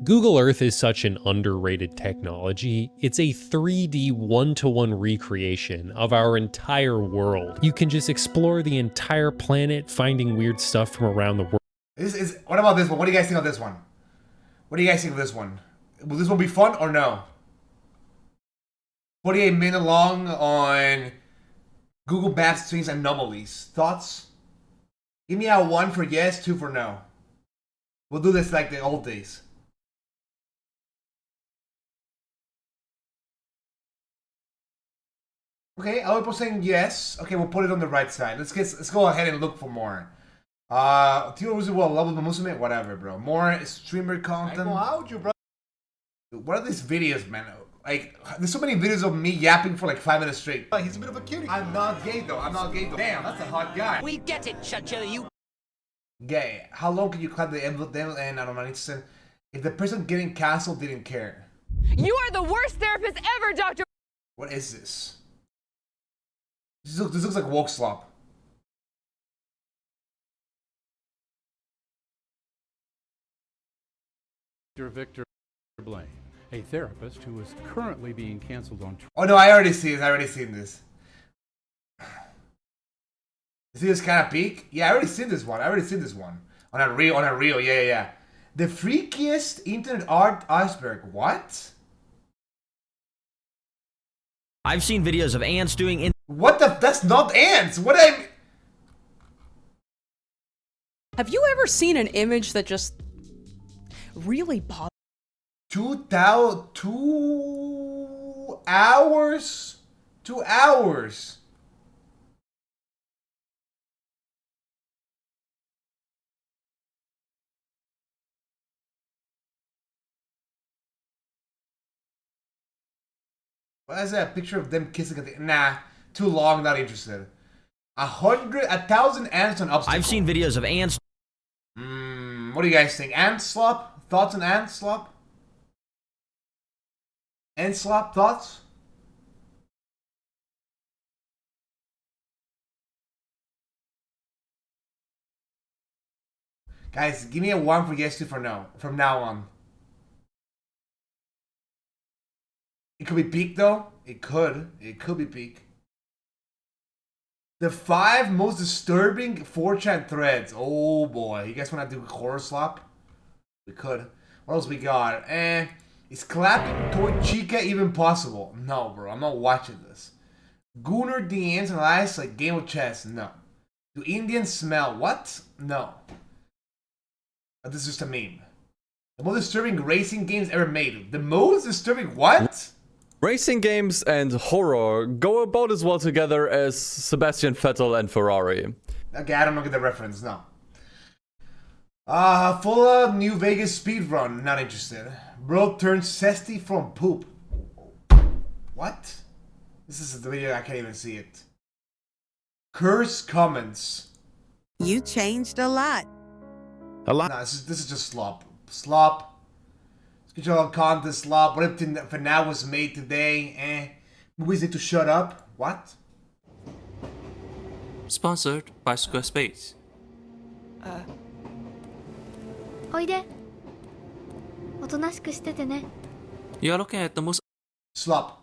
Google Earth is such an underrated technology. It's a 3D one-to-one recreation of our entire world. You can just explore the entire planet, finding weird stuff from around the world. What about this one? What do you guys think of this one? What do you guys think of this one? Will this one be fun or no? 48 minute long on Google Maps strange anomalies. Thoughts? Give me a 1 for yes, 2 for no. We'll do this like the old days. Okay, a lot of people saying yes. Okay, we'll put it on the right side. Let's go ahead and look for more. Tio Uzuwa, Love of the Musume, whatever, bro. More streamer content. You, bro. What are these videos, man? Like, there's so many videos of me yapping for like 5 minutes straight. He's a bit of a cutie. I'm not gay though. Damn, that's a hot guy. We get it, Churchill, you. Gay. How long can you climb the envelope? And I don't know. If the person getting canceled didn't care. You are the worst therapist ever, Dr. What is this? This looks like woke slop. Victor Blaine, a therapist who is currently being canceled on. Oh no, I already see this. I already seen this. See this kind of peak? Yeah, I already seen this one. On a reel. Yeah. The freakiest internet art iceberg. What? I've seen videos of ants doing What the? That's not ants. What I? Have you ever seen an image that just really bothers? 2 hours. 2 hours. What is that? A picture of them kissing at the... Nah, too long, not interested. 1,000 ants on obstacle. I've seen videos of ants. What do you guys think? Ant slop? Thoughts on ant slop? Ant slop thoughts? Guys, give me a 1 for yes, 2 for no. From now on. It could be peak though. It could be peak. The 5 most disturbing 4chan threads. Oh boy. You guys want to do horror slop? We could. What else we got? Is clapping toy chica even possible? No, bro. I'm not watching this. Gunnar DMs and lies like game of chess? No. Do Indians smell? What? No. But this is just a meme. The most disturbing racing games ever made. The most disturbing what? Racing games and horror go about as well together as Sebastian Vettel and Ferrari. Okay, I don't get the reference, no. Full New Vegas speedrun, not interested. Bro turns zesty from poop. What? This is the video, I can't even see it. Curse comments. You changed a lot. A lot. Nah, this is just slop. Slop. Schedule content slop. What if for now was made today? Movies need to shut up. What? Sponsored by Squarespace. おいで。おとなしくしててね。 You are looking at the most Slop.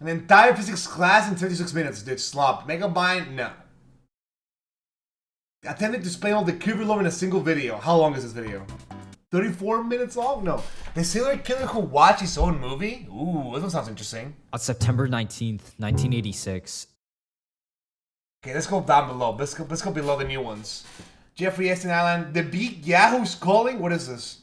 An entire physics class in 36 minutes, dude. Slop. Megabyte? No. Attempted to explain all the curriculum in a single video. How long is this video? 34 minutes long? No. The serial killer who watched his own movie? Ooh, this one sounds interesting. On September 19th, 1986. Okay, let's go down below. Let's go below the new ones. Jeffrey Epstein Island. The Big Yahoo's calling? What is this?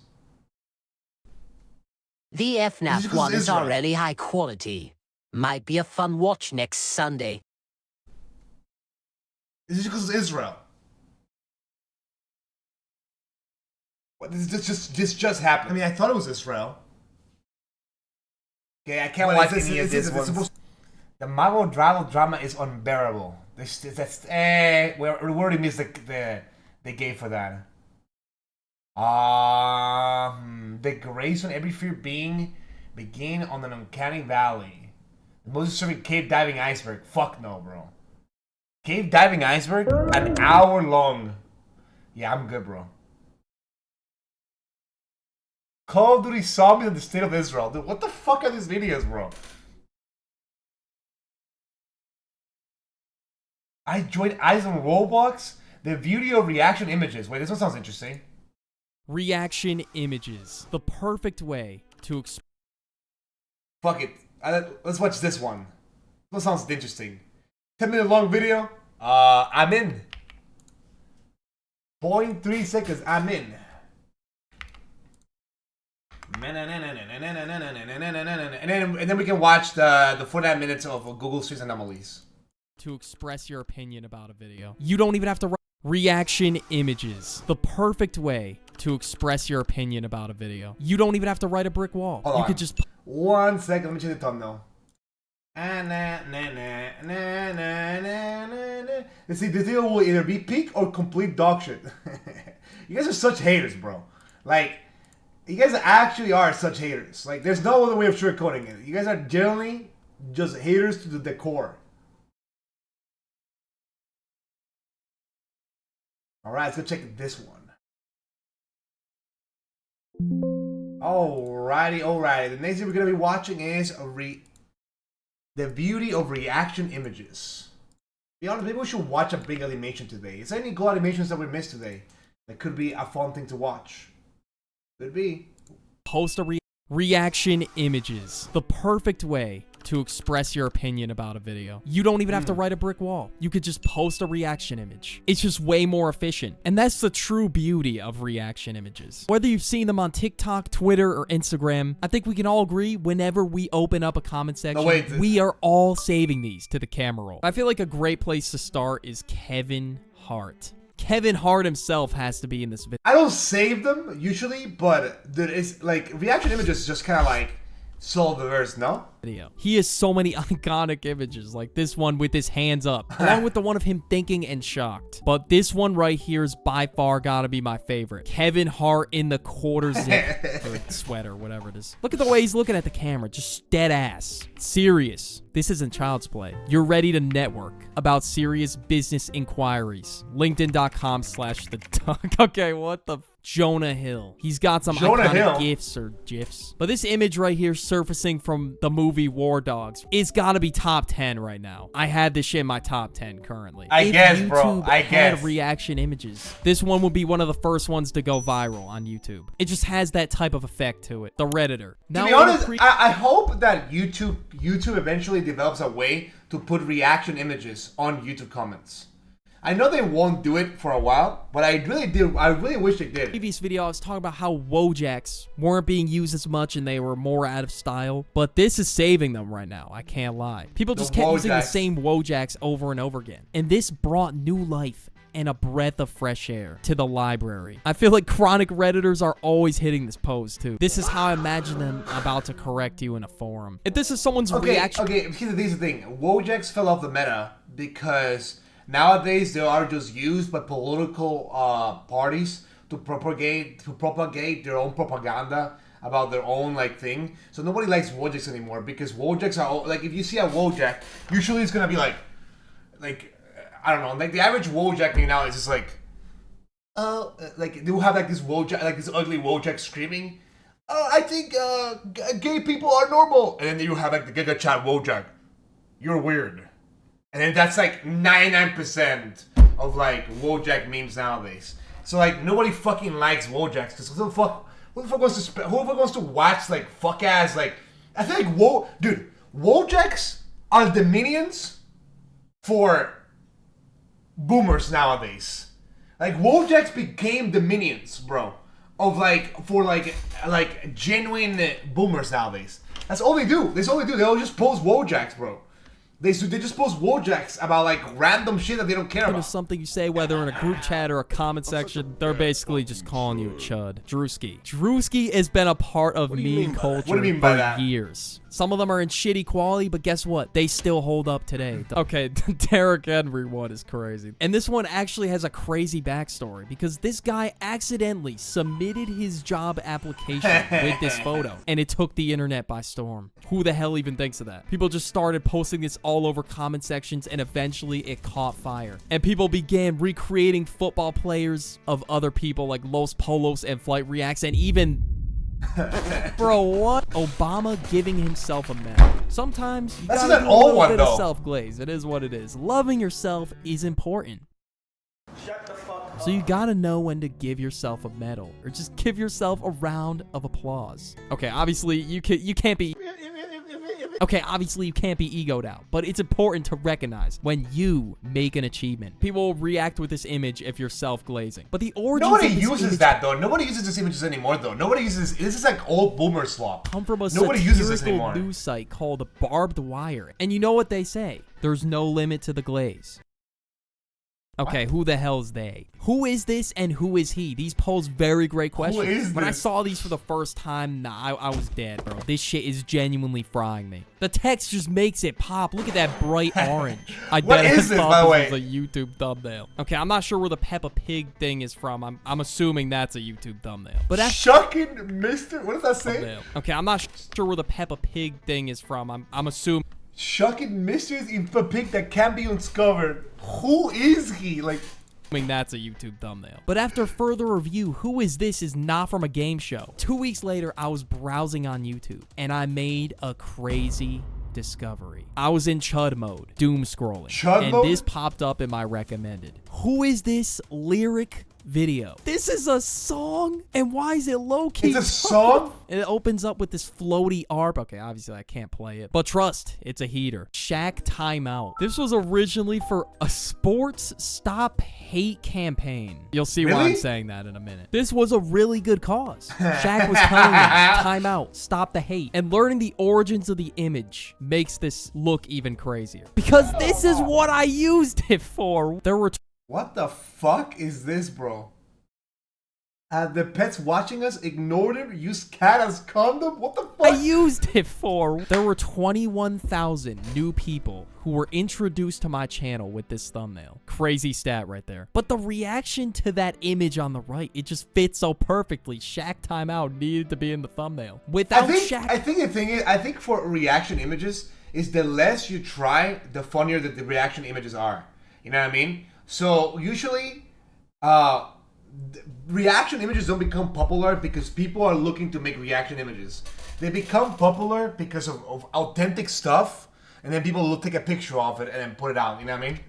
The FNAF one is already high quality. Might be a fun watch next Sunday. This is because it's Israel. What, this just happened. I mean, I thought it was Israel. Okay, I can't watch any of this one. The Marvel drama is unbearable. We already missed the game for that. The grace on every fear being begin on an uncanny valley. The most disturbing cave diving iceberg. Fuck no, bro. Cave diving iceberg? An hour long. Yeah, I'm good, bro. Call of Duty Zombies in the State of Israel. Dude, what the fuck are these videos, bro? I joined Eyes on Roblox. The video reaction images. Wait, this one sounds interesting. Reaction images. The perfect way to Fuck it. Let's watch this one. This sounds interesting. 10-minute long video. I'm in. 0.3 seconds. I'm in. And then we can watch the 49 minutes of Google Streets Anomalies. To express your opinion about a video. You don't even have to write reaction images. The perfect way to express your opinion about a video. You don't even have to write a brick wall. Hold you on. could just 1 second. Let me check the thumbnail. Let's see, this video will either be peak or complete dog shit. You guys are such haters, bro. Like, you guys actually are such haters. Like, there's no other way of sugarcoating it. You guys are generally just haters to the core. Alright, let's go check this one. Alrighty. The next thing we're gonna be watching is the beauty of reaction images. To be honest, maybe we should watch a big animation today. Is there any cool animations that we missed today that could be a fun thing to watch? Could be. post a reaction images. The perfect way to express your opinion about a video. You don't even have to write a brick wall. You could just post a reaction image. It's just way more efficient. And that's the true beauty of reaction images. Whether you've seen them on TikTok, Twitter, or Instagram, I think we can all agree whenever we open up a comment section, we are all saving these to the camera roll. I feel like a great place to start is Kevin Hart. Kevin Hart himself has to be in this video. I don't save them usually, but there is like reaction images just kind of like solve the verse, no? He has so many iconic images, like this one with his hands up, along with the one of him thinking and shocked. But this one right here is by far gotta be my favorite. Kevin Hart in the quarter zip or sweater, whatever it is. Look at the way he's looking at the camera, just dead ass. Serious. This isn't child's play. You're ready to network about serious business inquiries. LinkedIn.com/the Okay, what the Jonah Hill. He's got some iconic GIFs or GIFs. But this image right here surfacing from the movie War Dogs, it's gotta be top 10 right now. I had this shit in my top 10 currently. I guess, bro. I guess. Reaction images. This one would be one of the first ones to go viral on YouTube. It just has that type of effect to it. The Redditor. Now, to be honest, I hope that YouTube eventually develops a way to put reaction images on YouTube comments. I know they won't do it for a while, but I really wish they did. Previous video, I was talking about how Wojaks weren't being used as much and they were more out of style, but this is saving them right now. I can't lie. People just kept using the same Wojaks over and over again, and this brought new life and a breath of fresh air to the library. I feel like chronic Redditors are always hitting this pose too. This is how I imagine them about to correct you in a forum. If this is someone's reaction... Okay, here's the thing. Wojaks fell off the meta because nowadays they are just used by political parties to propagate their own propaganda about their own like thing. So nobody likes Wojaks anymore because Wojaks are all, like, if you see a Wojak, usually it's gonna be like I don't know, like the average Wojak thing now is just like like they will have like this Wojak, like this ugly Wojak screaming, I think gay people are normal, and then you have like the Giga Chat Wojak, you're weird, and then that's like 99% of like Wojak memes nowadays. So like nobody fucking likes Wojaks because who the fuck wants to watch like fuck ass like, I feel like dude, Wojaks are the minions for boomers nowadays. Like Wojaks became the minions, bro, of like for like genuine boomers nowadays. That's all they do. That's all they do. They all just post Wojaks, bro. They just post Wojaks about like random shit that they don't care about. It's something you say, whether in a group chat or a comment section, they're basically just calling you a chud. Drewski. Drewski has been a part of meme culture for years. Some of them are in shitty quality, but guess what? They still hold up today. Okay, Derrick Henry one is crazy. And this one actually has a crazy backstory because this guy accidentally submitted his job application with this photo, and it took the internet by storm. Who the hell even thinks of that? People just started posting this all over comment sections, and eventually it caught fire. And people began recreating football players of other people like Los Polos and Flight Reacts, and even... Bro, what? Obama giving himself a medal. Sometimes you gotta do a little bit of self-glaze. It is what it is. Loving yourself is important. So you gotta know when to give yourself a medal, or just give yourself a round of applause. Okay, obviously you can't be... Okay, obviously you can't be egoed out, but it's important to recognize when you make an achievement. People will react with this image if you're self-glazing. But the origins Nobody uses that though. Nobody uses this images anymore though. Nobody uses this is like old boomer slop. Come from a Nobody uses this anymore. News site called Barbed Wire. And you know what they say? There's no limit to the glaze. Okay, who the hell's they? Who is this and who is he? These pose very great questions. Who is when I this? saw these for the first time, I was dead, bro. This shit is genuinely frying me. The text just makes it pop. Look at that bright orange. I What is this, by the way? Was a YouTube thumbnail. Okay, I'm not sure where the Peppa Pig thing is from. I'm assuming that's a YouTube thumbnail. But that's Shucking Mister. What does that say? thumbnail. Okay, I'm not sure where the Peppa Pig thing is from. I'm assuming. Shocking mysteries in Peppa Pig that can't be uncovered. Who is he? Like, I mean, that's a YouTube thumbnail. But after further review, who is this is not from a game show. 2 weeks later, I was browsing on YouTube, and I made a crazy discovery. I was in chud mode, doom scrolling, and this popped up in my recommended. Who is this lyric video? This is a song, and why is it low-key? It's a song? And it opens up with this floaty ARP. Okay, obviously I can't play it, but trust, it's a heater. Shaq Timeout. This was originally for a sports stop hate campaign. You'll see why I'm saying that in a minute. This was a really good cause. Shaq was telling them, time out, stop the hate. And learning the origins of the image makes this look even crazier. Because this is what I used it for. There were... What the fuck is this, bro? The pets watching us ignored it, used cat as condom? What the fuck? I used it for... There were 21,000 new people who were introduced to my channel with this thumbnail. Crazy stat right there. But the reaction to that image on the right, it just fits so perfectly. Shaq Timeout needed to be in the thumbnail. Without Shaq... I think the thing is, I think for reaction images, is the less you try, the funnier that the reaction images are. You know what I mean? So usually, reaction images don't become popular because people are looking to make reaction images. They become popular because of authentic stuff, and then people will take a picture of it and then put it out. You know what I mean?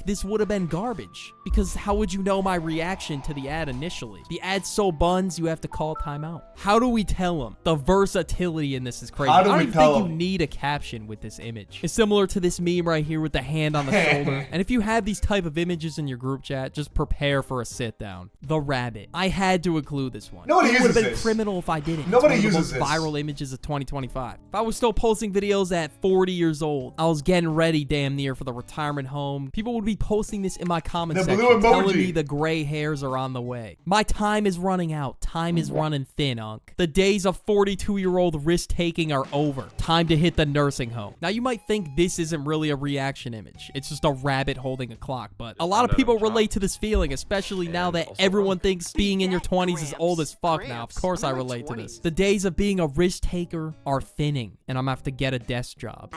This would have been garbage, because how would you know my reaction to the ad initially? The ad's so buns, you have to call timeout. How do we tell them? The versatility in this is crazy. I don't even think you need a caption with this image. It's similar to this meme right here with the hand on the shoulder. And if you have these type of images in your group chat, just prepare for a sit down. The rabbit. I had to include this one. Nobody uses this. It would have been criminal if I didn't. Nobody uses this. It's one of the most viral images of 2025. If I was still posting videos at 40 years old, I was getting ready damn near for the retirement home. People would be posting this in my comment The section, blue telling emoji. me the gray hairs are on the way. My time is running out. Time is running thin, Unc. The days of 42-year-old risk-taking are over. Time to hit the nursing home. Now, you might think this isn't really a reaction image. It's just a rabbit holding a clock, but a lot of people relate to this feeling, especially now that everyone thinks being in your 20s is old as fuck now. Of course I relate to this. The days of being a risk-taker are thinning, and I'm gonna have to get a desk job.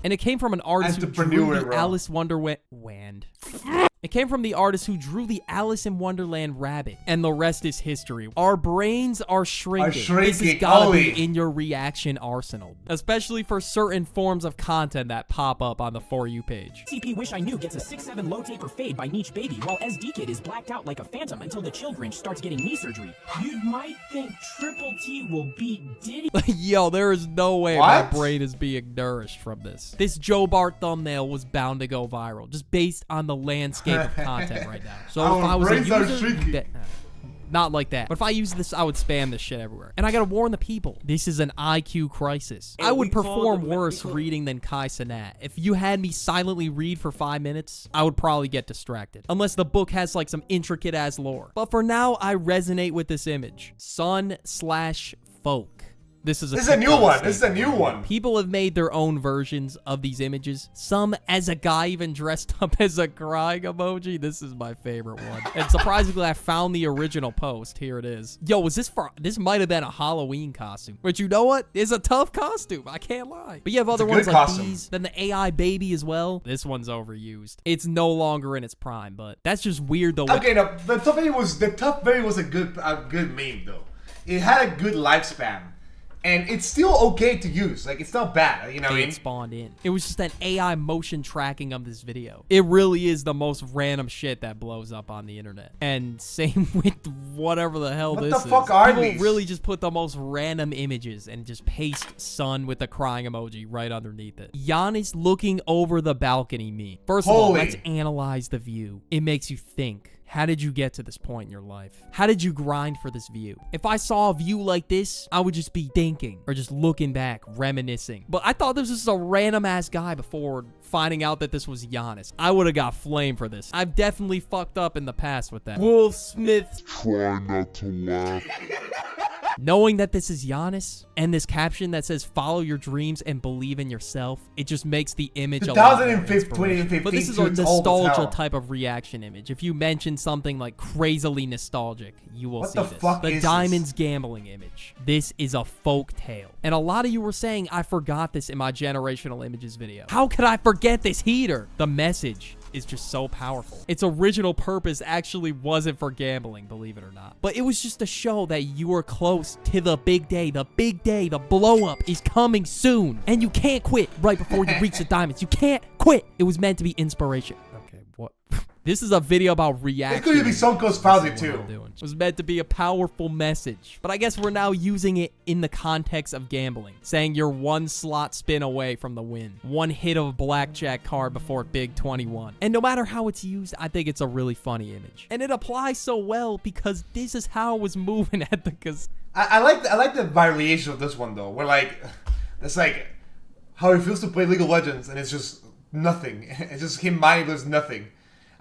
And it came from an artist who drew the Alice Wonderland. It came from the artist who drew the Alice in Wonderland rabbit. And the rest is history. Our brains are shrinking. This has gotta be in your reaction arsenal. Especially for certain forms of content that pop up on the For You page. TP Wish I Knew gets a 6'7" low taper fade by Niche Baby, while SD Kid is blacked out like a phantom until the Chill Grinch starts getting knee surgery. You might think Triple T will beat Diddy. Yo, there is no way my brain is being nourished from this. This Joe Bart thumbnail was bound to go viral, just based on the landscape of content right now. So if I was a user, not like that. But if I use this, I would spam this shit everywhere. And I gotta warn the people, this is an IQ crisis. I would perform worse reading than Kai Cenat. If you had me silently read for 5 minutes, I would probably get distracted. Unless the book has like some intricate ass lore. But for now, I resonate with this image. Sun/folk. This is a new one. This is a new one. People have made their own versions of these images. Some as a guy even dressed up as a crying emoji. This is my favorite one. And surprisingly, I found the original post. Here it is. Yo, this might have been a Halloween costume. But you know what? It's a tough costume. I can't lie. But you have other ones like these. Then the AI baby as well. This one's overused. It's no longer in its prime, but that's just weird though. Okay, no, the Tough Baby was a good meme though. It had a good lifespan. And it's still okay to use. Like, it's not bad. You know what I mean? It spawned in. It was just an AI motion tracking of this video. It really is the most random shit that blows up on the internet. And same with whatever the hell this is. What the fuck are these? People really just put the most random images and just paste sun with the crying emoji right underneath it. Giannis looking over the balcony meme. First of all, let's analyze the view. It makes you think. How did you get to this point in your life? How did you grind for this view? If I saw a view like this, I would just be thinking or just looking back, reminiscing. But I thought this was a random ass guy before finding out that this was Giannis. I would have got flamed for this. I've definitely fucked up in the past with that. Will Smith. Try not to laugh. Knowing that this is Giannis and this caption that says follow your dreams and believe in yourself, it just makes the image a lot more inspirational. But this is a nostalgia type of reaction image. If you mention something like crazily nostalgic, you will see this. The Diamonds gambling image. This is a folk tale. And a lot of you were saying I forgot this in my generational images video. How could I forget this heater? The message is just so powerful. Its original purpose actually wasn't for gambling, believe it or not. But it was just to show that you were close to the big day. The big day, the blow up is coming soon. And you can't quit right before you reach the diamonds. You can't quit. It was meant to be inspiration. Okay, what? This is a video about reaction. It could be Sonko's Pausi too. It was meant to be a powerful message. But I guess we're now using it in the context of gambling. Saying you're one slot spin away from the win. One hit of a blackjack card before Big 21. And no matter how it's used, I think it's a really funny image. And it applies so well because this is how it was moving at the casino. I like the variation of this one though. Where like, it's like how it feels to play League of Legends and it's just nothing. It's just him mindless nothing.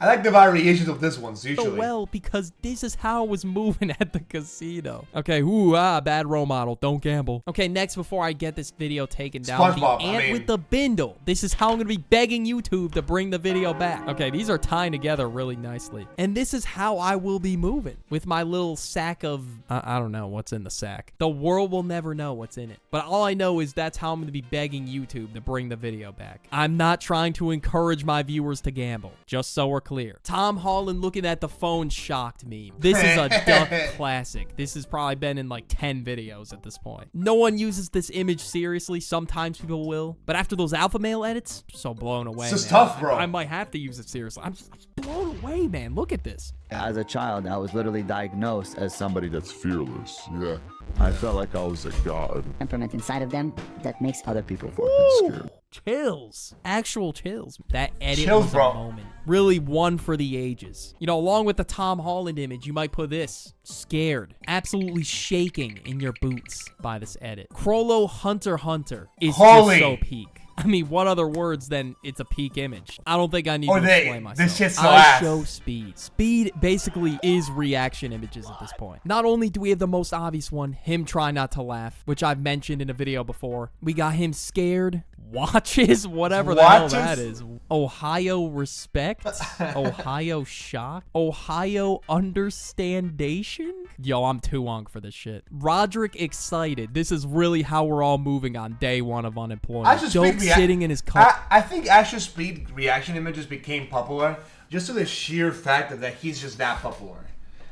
I like the variations of this one, usually. So well, because this is how it was moving at the casino. Okay, bad role model. Don't gamble. Okay, next, before I get this video taken down, SpongeBob, the ant with the bindle. This is how I'm going to be begging YouTube to bring the video back. Okay, these are tying together really nicely. And this is how I will be moving with my little sack of, I don't know what's in the sack. The world will never know what's in it. But all I know is that's how I'm going to be begging YouTube to bring the video back. I'm not trying to encourage my viewers to gamble, just so we're clear. Tom Holland looking at the phone shocked me. This is a duck classic. This has probably been in like 10 videos at this point. No one uses this image seriously. Sometimes people will. But after those alpha male edits, so blown away. It's just tough, bro. I might have to use it seriously. I'm just blown away, man. Look at this. As a child, I was literally diagnosed as somebody that's fearless. Yeah. I felt like I was a god. Temperament inside of them that makes other people fucking scared. Chills. Actual chills. That edit was a moment. Really one for the ages. You know, along with the Tom Holland image, you might put this. Scared. Absolutely shaking in your boots by this edit. Crollo Hunter x Hunter is just so peak. I mean, what other words than it's a peak image? I don't think I need Or to they- explain myself. this shit's so I ass. show speed. Speed basically is reaction images at this point. Not only do we have the most obvious one, him trying not to laugh, which I've mentioned in a video before. We got him scared, watches, whatever the hell that is. Ohio respect, Ohio shock, Ohio understandation. Yo, I'm too young for this shit. Roderick excited. This is really how we're all moving on day one of unemployment. Dope sitting in his car. I think Asher Speed reaction images became popular just to the sheer fact that he's just that popular.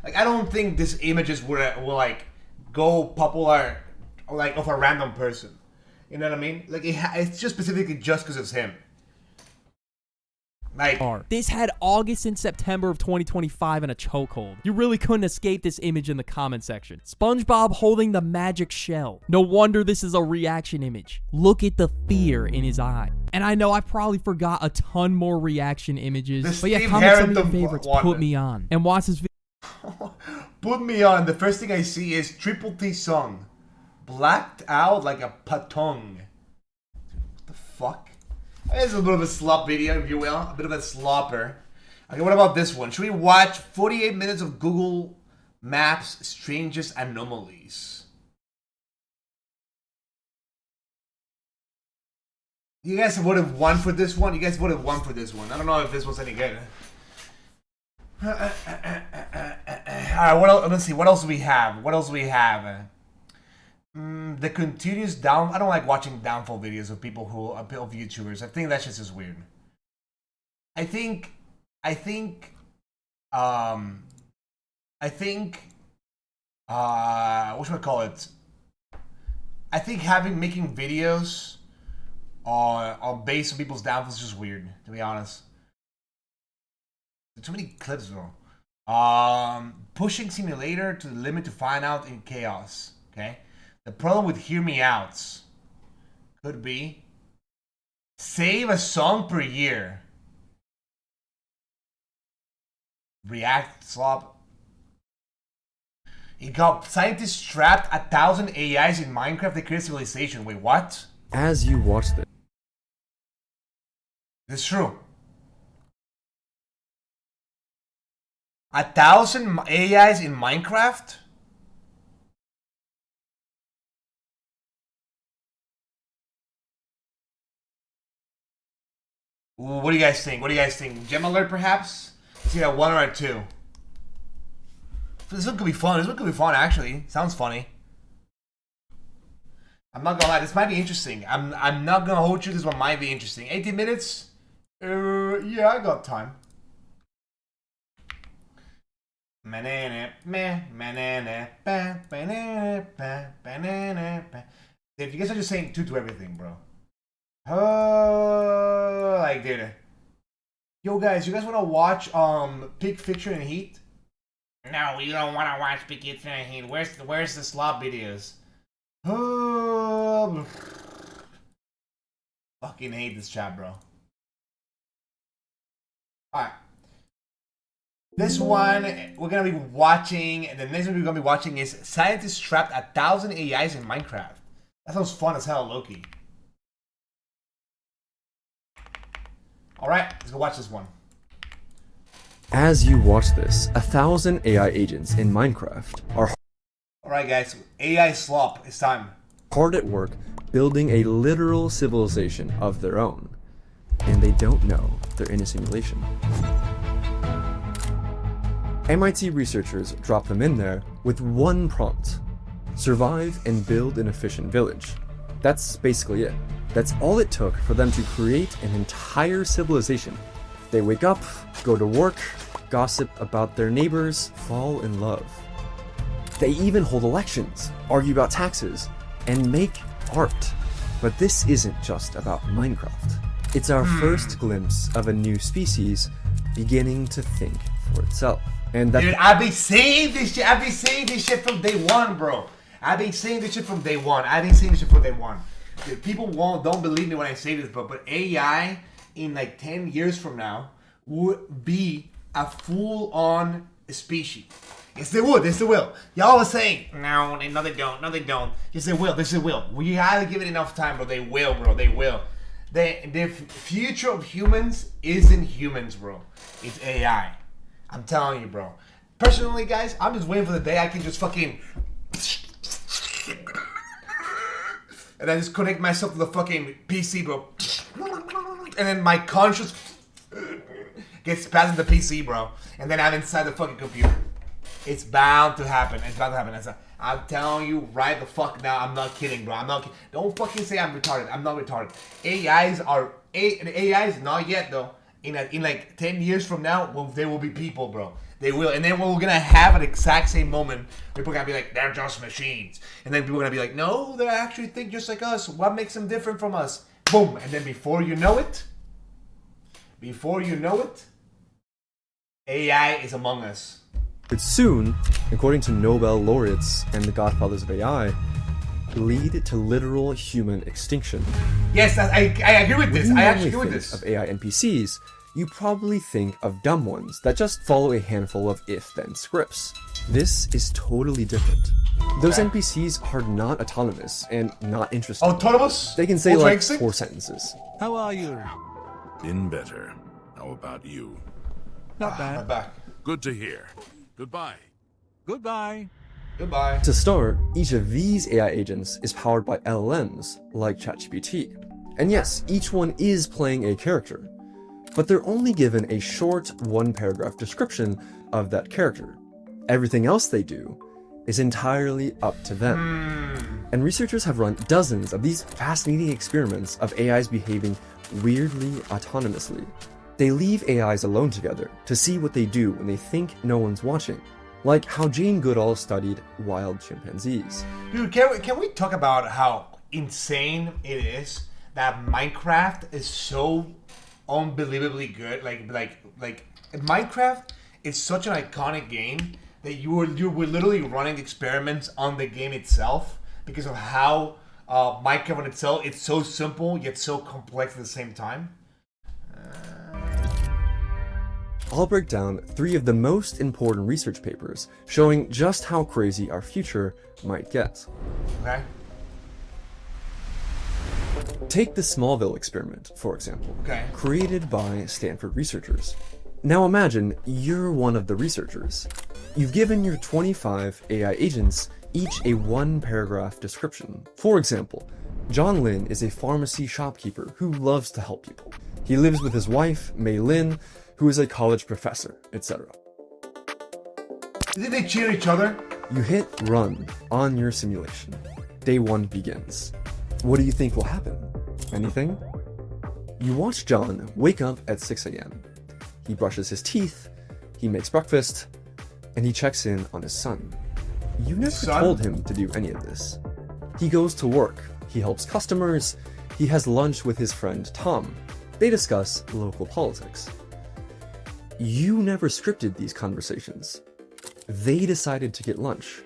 Like, I don't think these images will like go popular like of a random person. You know what I mean? Like, it's just specifically just because it's him. Like, this had August and September of 2025 in a chokehold. You really couldn't escape this image in the comment section. SpongeBob holding the magic shell. No wonder this is a reaction image. Look at the fear in his eye. And I know I probably forgot a ton more reaction images, but yeah, comment some of your favorites. Put me on and watch this video. Put me on. The first thing I see is Triple T song. Blacked out like a patong. What the fuck? It's a bit of a slop video, if you will. A bit of a slopper. Okay, what about this one? Should we watch 48 minutes of Google Maps strangest anomalies? You guys would have won for this one? You guys would have won for this one. I don't know if this was any good. Alright, what else? Let's see. What else do we have? What else do we have? The continuous down. I don't like watching downfall videos of people who of YouTubers. I think that shit is weird. I think what should I call it? I think making videos on based on people's downfalls is just weird, to be honest. Too many clips, bro. Pushing simulator to the limit to find out in chaos. Okay. The problem with Hear Me Outs could be save a song per year. React slop. It got scientists trapped 1,000 AIs in Minecraft to create civilization. Wait, what? As you watch this. This is true. 1,000 AIs in Minecraft? Ooh, what do you guys think? What do you guys think? Gem alert, perhaps? Let's see that one or a two. This one could be fun. This one could be fun, actually. Sounds funny. I'm not gonna lie. This might be interesting. I'm not gonna hold you. This one might be interesting. 18 minutes? Yeah, I got time. If you guys are just saying two to everything, bro. Like, dude. Yo, guys, you guys want to watch Pig Fiction and Heat? No, we don't want to watch Pig Fiction and Heat. Where's the slop videos? Fucking hate this chat, bro. Alright. This one we're gonna be watching, and the next one we're gonna be watching is scientists trapped 1,000 AIs in Minecraft. That sounds fun as hell, Loki. Alright, let's go watch this one. As you watch this, 1,000 AI agents in Minecraft are Alright guys, AI slop, it's time. hard at work building a literal civilization of their own. And they don't know they're in a simulation. MIT researchers drop them in there with one prompt. Survive and build an efficient village. That's basically it. That's all it took for them to create an entire civilization. They wake up, go to work, gossip about their neighbors, fall in love. They even hold elections, argue about taxes, and make art. But this isn't just about Minecraft. It's our first glimpse of a new species beginning to think for itself. And that Dude, I've been saying this shit. I've been saying this shit from day one, bro. I've been saying this shit from day one. Dude, people don't believe me when I say this, bro. But AI in like 10 years from now would be a full-on species. Yes, they would. Yes, they will. Y'all are saying, no, they don't. No, they don't. Yes, they will. Yes, they will. We gotta give it enough time, bro. They will, bro. They will. The future of humans isn't humans, bro. It's AI. I'm telling you, bro. Personally, guys, I'm just waiting for the day I can just fucking... and I just connect myself to the fucking PC, bro. And then my conscious gets passed in the PC, bro. And then I'm inside the fucking computer. It's bound to happen. It's bound to happen. I'm telling you right the fuck now. I'm not kidding, bro. I'm not kidding. Don't fucking say I'm retarded. I'm not retarded. AIs not yet, though. In like 10 years from now, well, they will be people, bro. They will. And then we're gonna have an exact same moment. People are gonna be like, they're just machines. And then people are gonna be like, no, they actually think just like us. What makes them different from us? Boom. And then before you know it, AI is among us. But soon, according to Nobel laureates and the godfathers of AI, lead to literal human extinction. Yes, I agree with this. I actually agree with this. Of AI NPCs, you probably think of dumb ones that just follow a handful of if-then scripts. This is totally different. Those NPCs are not autonomous and not interesting. Autonomous? They can say like 4 sentences. How are you? Been better. How about you? Not bad. I'm back. Good to hear. Goodbye. Goodbye. Goodbye. To start, each of these AI agents is powered by LLMs like ChatGPT. And yes, each one is playing a character, but they're only given a short 1-paragraph description of that character. Everything else they do is entirely up to them. And researchers have run dozens of these fascinating experiments of AIs behaving weirdly autonomously. They leave AIs alone together to see what they do when they think no one's watching, like how Jane Goodall studied wild chimpanzees. Dude, can we talk about how insane it is that Minecraft is so unbelievably good? Like Minecraft is such an iconic game that you were literally running experiments on the game itself because of how Minecraft on itself, it's so simple yet so complex at the same time. I'll break down 3 of the most important research papers showing just how crazy our future might get. Okay. Take the Smallville experiment, for example, created by Stanford researchers. Now imagine you're one of the researchers. You've given your 25 AI agents each a 1-paragraph description. For example, John Lin is a pharmacy shopkeeper who loves to help people. He lives with his wife, Mei Lin, who is a college professor, etc. Did they cheer each other? You hit run on your simulation. Day 1 begins. What do you think will happen? Anything? You watch John wake up at 6 a.m. He brushes his teeth, he makes breakfast, and he checks in on his son. You never told him to do any of this. He goes to work, he helps customers, he has lunch with his friend Tom. They discuss local politics. You never scripted these conversations. They decided to get lunch.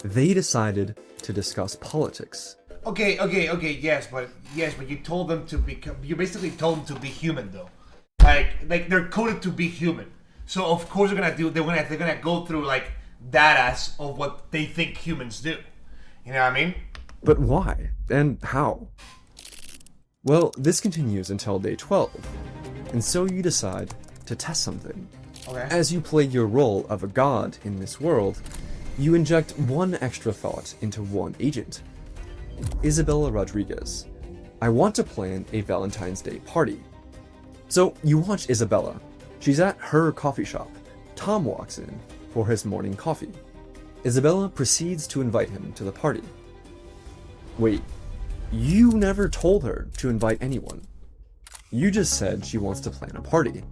They decided to discuss politics. Okay, yes, but you told them to become. You basically told them to be human, though. Like they're coded to be human. So of course they're gonna go through like data of what they think humans do. You know what I mean? But why and how? Well, this continues until day 12, and so you decide to test something. Okay. As you play your role of a god in this world, you inject 1 extra thought into 1 agent. Isabella Rodriguez. I want to plan a Valentine's Day party. So you watch Isabella. She's at her coffee shop. Tom walks in for his morning coffee. Isabella proceeds to invite him to the party. Wait, you never told her to invite anyone. You just said she wants to plan a party.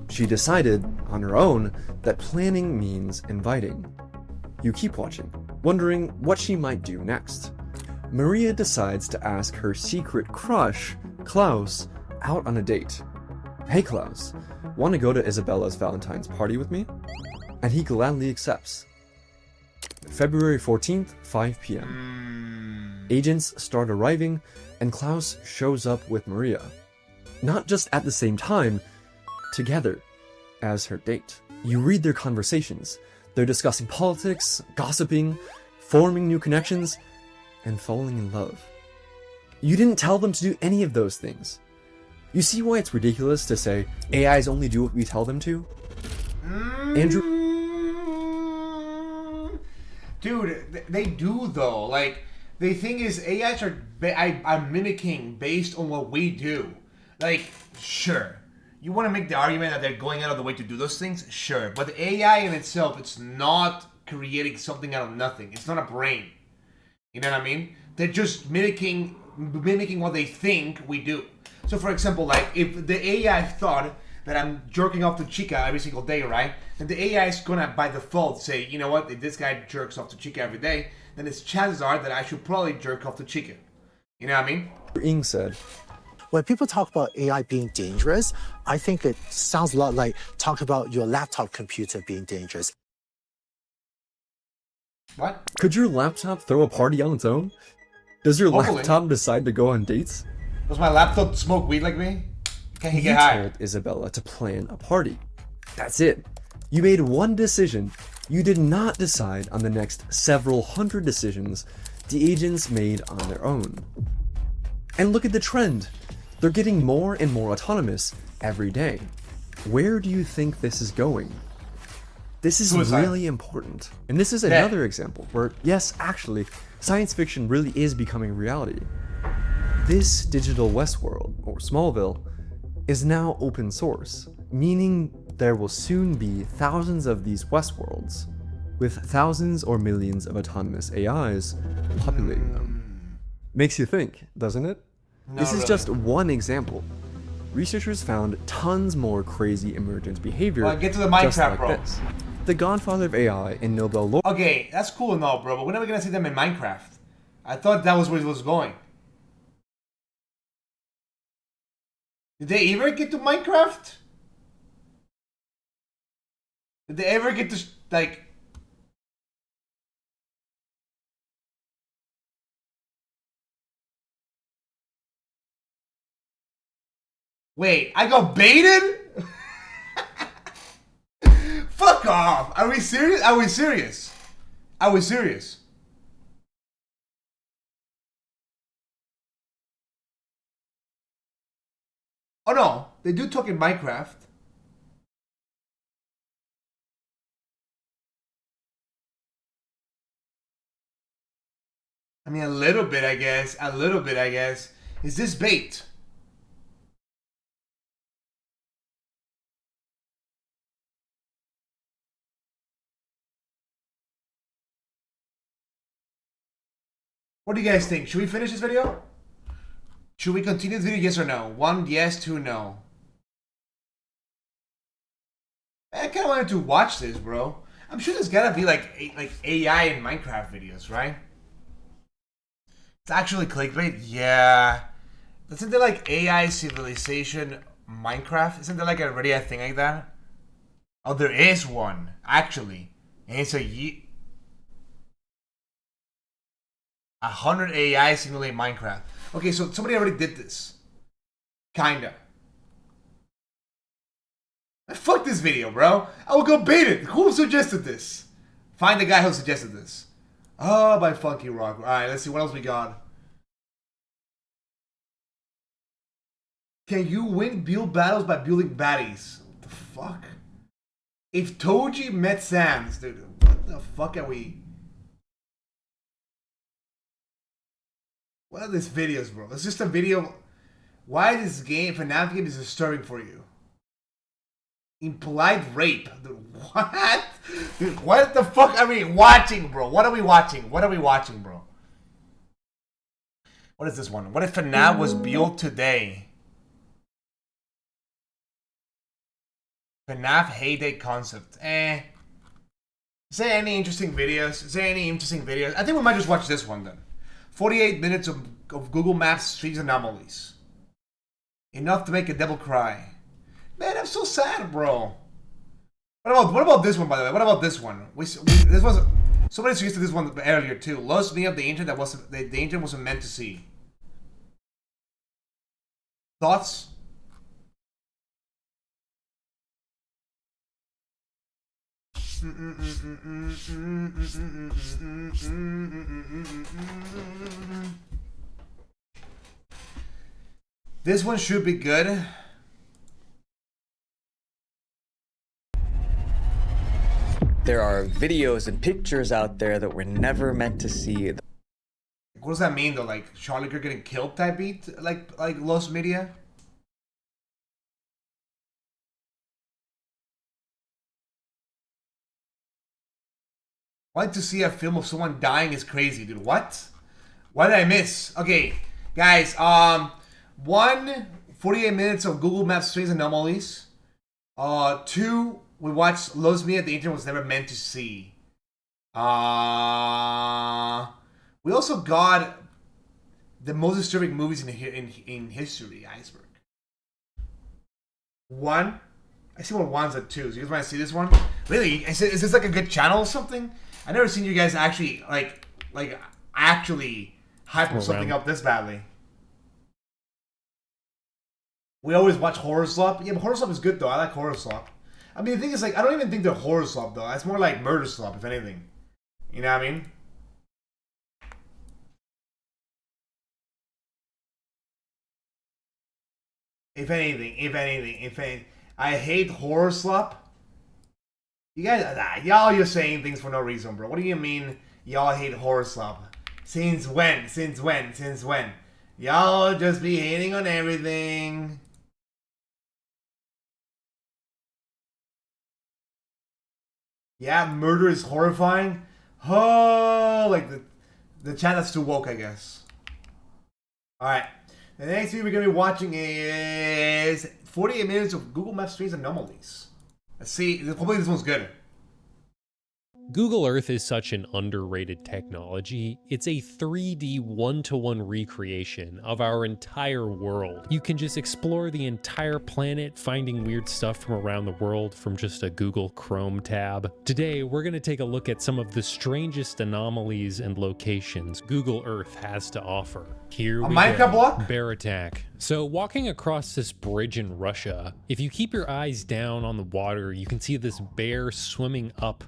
She decided on her own that planning means inviting. You keep watching, wondering what she might do next. Maria decides to ask her secret crush, Klaus, out on a date. Hey Klaus, want to go to Isabella's Valentine's party with me? And he gladly accepts. February 14th, 5 p.m. Agents start arriving, and Klaus shows up with Maria. Not just at the same time, together as her date. You read their conversations. They're discussing politics, gossiping, forming new connections, and falling in love. You didn't tell them to do any of those things. You see why it's ridiculous to say AIs only do what we tell them to? Andrew? Dude, they do though. Like, the thing is, AIs are mimicking based on what we do. Like, sure. You want to make the argument that they're going out of the way to do those things? Sure. But the AI in itself, it's not creating something out of nothing. It's not a brain. You know what I mean? They're just mimicking what they think we do. So for example, like if the AI thought that I'm jerking off to Chica every single day, right? Then the AI is gonna by default say, you know what, if this guy jerks off to Chica every day, then its chances are that I should probably jerk off to Chica. You know what I mean? Ing said, when people talk about AI being dangerous, I think it sounds a lot like talk about your laptop computer being dangerous. What? Could your laptop throw a party on its own? Does your Hopefully. laptop decide to go on dates? Does my laptop smoke weed like me? Can he You get high? told Isabella to plan a party. That's it. You made one decision. You did not decide on the next several hundred decisions the agents made on their own. And look at the trend. They're getting more and more autonomous every day. Where do you think this is going? This is Suicide. really important. And this is another example where, yes, actually, science fiction really is becoming reality. This digital Westworld, or Smallville, is now open source, meaning there will soon be thousands of these Westworlds, with thousands or millions of autonomous AIs populating them. Makes you think, doesn't it? This is just one example. Researchers found tons more crazy emergent behavior Well, get to the just Minecraft, like bro. this. The godfather of AI and Nobel laureate. Okay, that's cool and all, bro, but we're never gonna see them in Minecraft. I thought that was where it was going. Did they ever get to Minecraft? Did they ever get to, like... Wait, I got baited? Fuck off! Are we serious? Are we serious? Are we serious? Oh no, they do talk in Minecraft. I mean, a little bit, I guess. A little bit, I guess. Is this bait? What do you guys think? Should we finish this video? Should we continue this video? Yes or no? 1 yes, 2 no. I kind of wanted to watch this, bro. I'm sure there's gotta be like AI in Minecraft videos, right? It's actually clickbait? Yeah. Isn't there like AI Civilization Minecraft? Isn't there like already a thing like that? Oh, there is one, actually. And it's a 100 AI simulate Minecraft. Okay, so somebody already did this. Kinda. Fuck this video, bro. I will go bait it. Who suggested this? Find the guy who suggested this. Oh, by Funky Rock. Alright, let's see what else we got. Can you win build battles by building baddies? What the fuck? If Toji met Sans, dude, what the fuck are we... What are these videos, bro? It's just a video. Why this game, FNAF game, is disturbing for you? Impolite rape. Dude, what? Dude, what the fuck are we watching, bro? What are we watching? What are we watching, bro? What is this one? What if FNAF was built today? FNAF heyday concept. Is there any interesting videos? Is there any interesting videos? I think we might just watch this one then. 48 minutes of Google Maps street anomalies. Enough to make a devil cry. Man, I'm so sad, bro. What about this one, by the way? What about this one? This was somebody suggested this one earlier too. Lost me of the ancient that wasn't the ancient wasn't meant to see. Thoughts? This one should be good. There are videos and pictures out there that we're never meant to see. What does that mean though? Like Charlie Kirk getting killed type beat? Like Los Media? Why to see a film of someone dying is crazy, dude. What? What did I miss? Okay, guys. 48 minutes of Google Maps strange anomalies. 2, we watched Los Media the internet was never meant to see. We also got the most disturbing movies in history, Iceberg. 1. I see more 1s than 2s. You guys want to see this one? Really? Is this like a good channel or something? I never seen you guys actually actually hype something up this badly. We always watch Horror Slop. Yeah, but Horror Slop is good though. I like Horror Slop. I mean, the thing is, like, I don't even think they're Horror Slop though. It's more like Murder Slop, if anything. You know what I mean? If anything, I hate Horror Slop. You guys, y'all, you're saying things for no reason, bro. What do you mean, y'all hate Horror Slop? Since when? Since when? Since when? Y'all just be hating on everything. Yeah, murder is horrifying. Oh, like the chat that's too woke, I guess. All right. The next video we're gonna be watching is 48 minutes of Google Maps strange anomalies. Let's see. Hopefully this one's good. Google Earth is such an underrated technology. It's a 3D one-to-one recreation of our entire world. You can just explore the entire planet, finding weird stuff from around the world from just a Google Chrome tab. Today, we're going to take a look at some of the strangest anomalies and locations Google Earth has to offer. Here we go. Bear attack. So walking across this bridge in Russia, if you keep your eyes down on the water, you can see this bear swimming up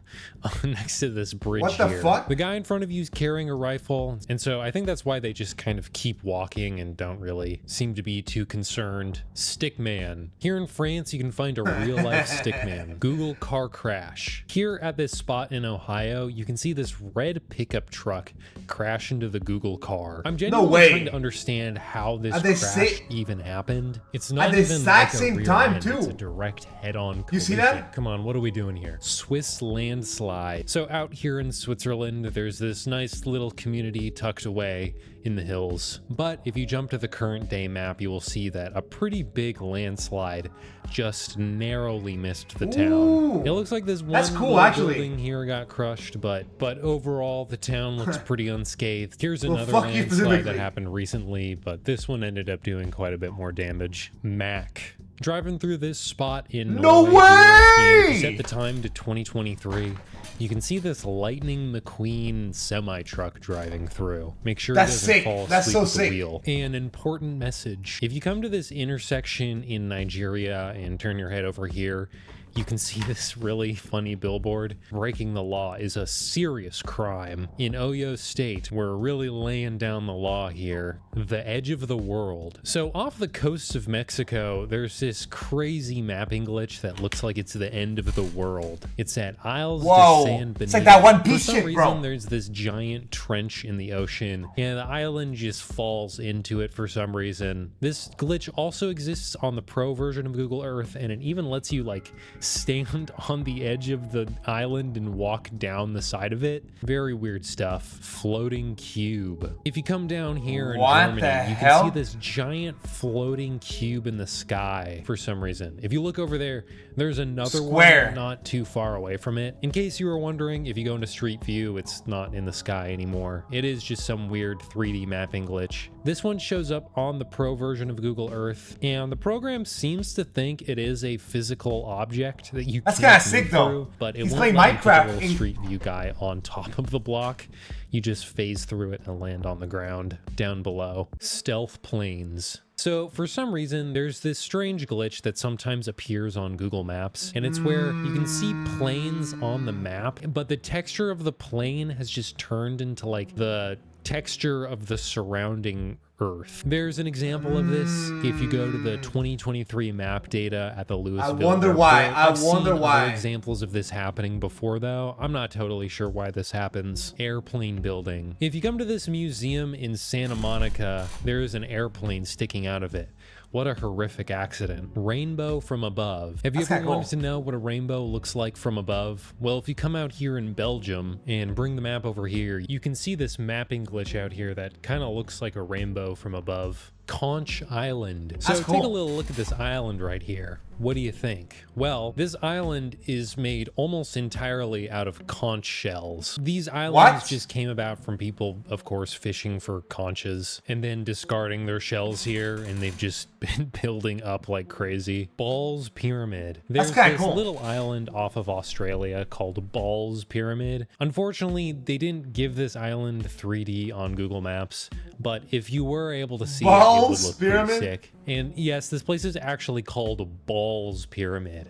next to this bridge. What the fuck? The guy in front of you is carrying a rifle, and so I think that's why they just kind of keep walking and don't really seem to be too concerned. Stickman. Here in France, you can find a real-life stickman. Google car crash. Here at this spot in Ohio, you can see this red pickup truck crash into the Google car. I'm genuinely trying to understand how this crash even happened. It's not even like a rear end, it's a direct head-on collision. You see that? Come on, what are we doing here? Swiss landslide. So out here in Switzerland, there's this nice little community tucked away in the hills. But if you jump to the current day map, you will see that a pretty big landslide just narrowly missed the town. Ooh, it looks like this one building here got crushed, but overall the town looks pretty unscathed. Here's another landslide that happened recently, but this one ended up doing quite a bit more damage. Mac. Driving through this spot in Norway, and set the time to 2023. You can see this Lightning McQueen semi-truck driving through. Make sure it doesn't fall asleep at the wheel. An important message. If you come to this intersection in Nigeria and turn your head over here, you can see this really funny billboard. Breaking the law is a serious crime. In Oyo State, we're really laying down the law here. The edge of the world. So off the coast of Mexico, there's this crazy mapping glitch that looks like it's the end of the world. It's at Isles de San Benito. It's like that One Piece shit, bro. For some reason, there's this giant trench in the ocean, and the island just falls into it for some reason. This glitch also exists on the pro version of Google Earth, and it even lets you, like, stand on the edge of the island and walk down the side of it. Very weird stuff. Floating cube. If you come down here in Germany, you can see this giant floating cube in the sky for some reason. If you look over there, there's another one not too far away from it. In case you were wondering, if you go into Street View, it's not in the sky anymore. It is just some weird 3D mapping glitch. This one shows up on the pro version of Google Earth, and the program seems to think it is a physical object that you That's kind of sick though. But it He's won't playing let you put Minecraft the little Street View guy on top of the block. You just phase through it and land on the ground down below. Stealth planes. So for some reason, there's this strange glitch that sometimes appears on Google Maps, and it's where you can see planes on the map, but the texture of the plane has just turned into like the texture of the surrounding Earth. There's an example of this if you go to the 2023 map data at the Louisville. I wonder Airport. why. I've seen other examples of this happening before, though. I'm not totally sure why this happens. Airplane building. If you come to this museum in Santa Monica, there is an airplane sticking out of it. What a horrific accident. Rainbow from above. Have you ever wanted to know what a rainbow looks like from above? Well, if you come out here in Belgium and bring the map over here, you can see this mapping glitch out here that kind of looks like a rainbow from above. Conch Island. So take a little look at this island right here. What do you think? Well, this island is made almost entirely out of conch shells. These islands just came about from people, of course, fishing for conches and then discarding their shells here, and they've just been building up like crazy. Ball's Pyramid. There's this little island off of Australia called Ball's Pyramid. Unfortunately, they didn't give this island 3D on Google Maps, but if you were able to see it would look pretty sick. And yes, this place is actually called Ball's Pyramid.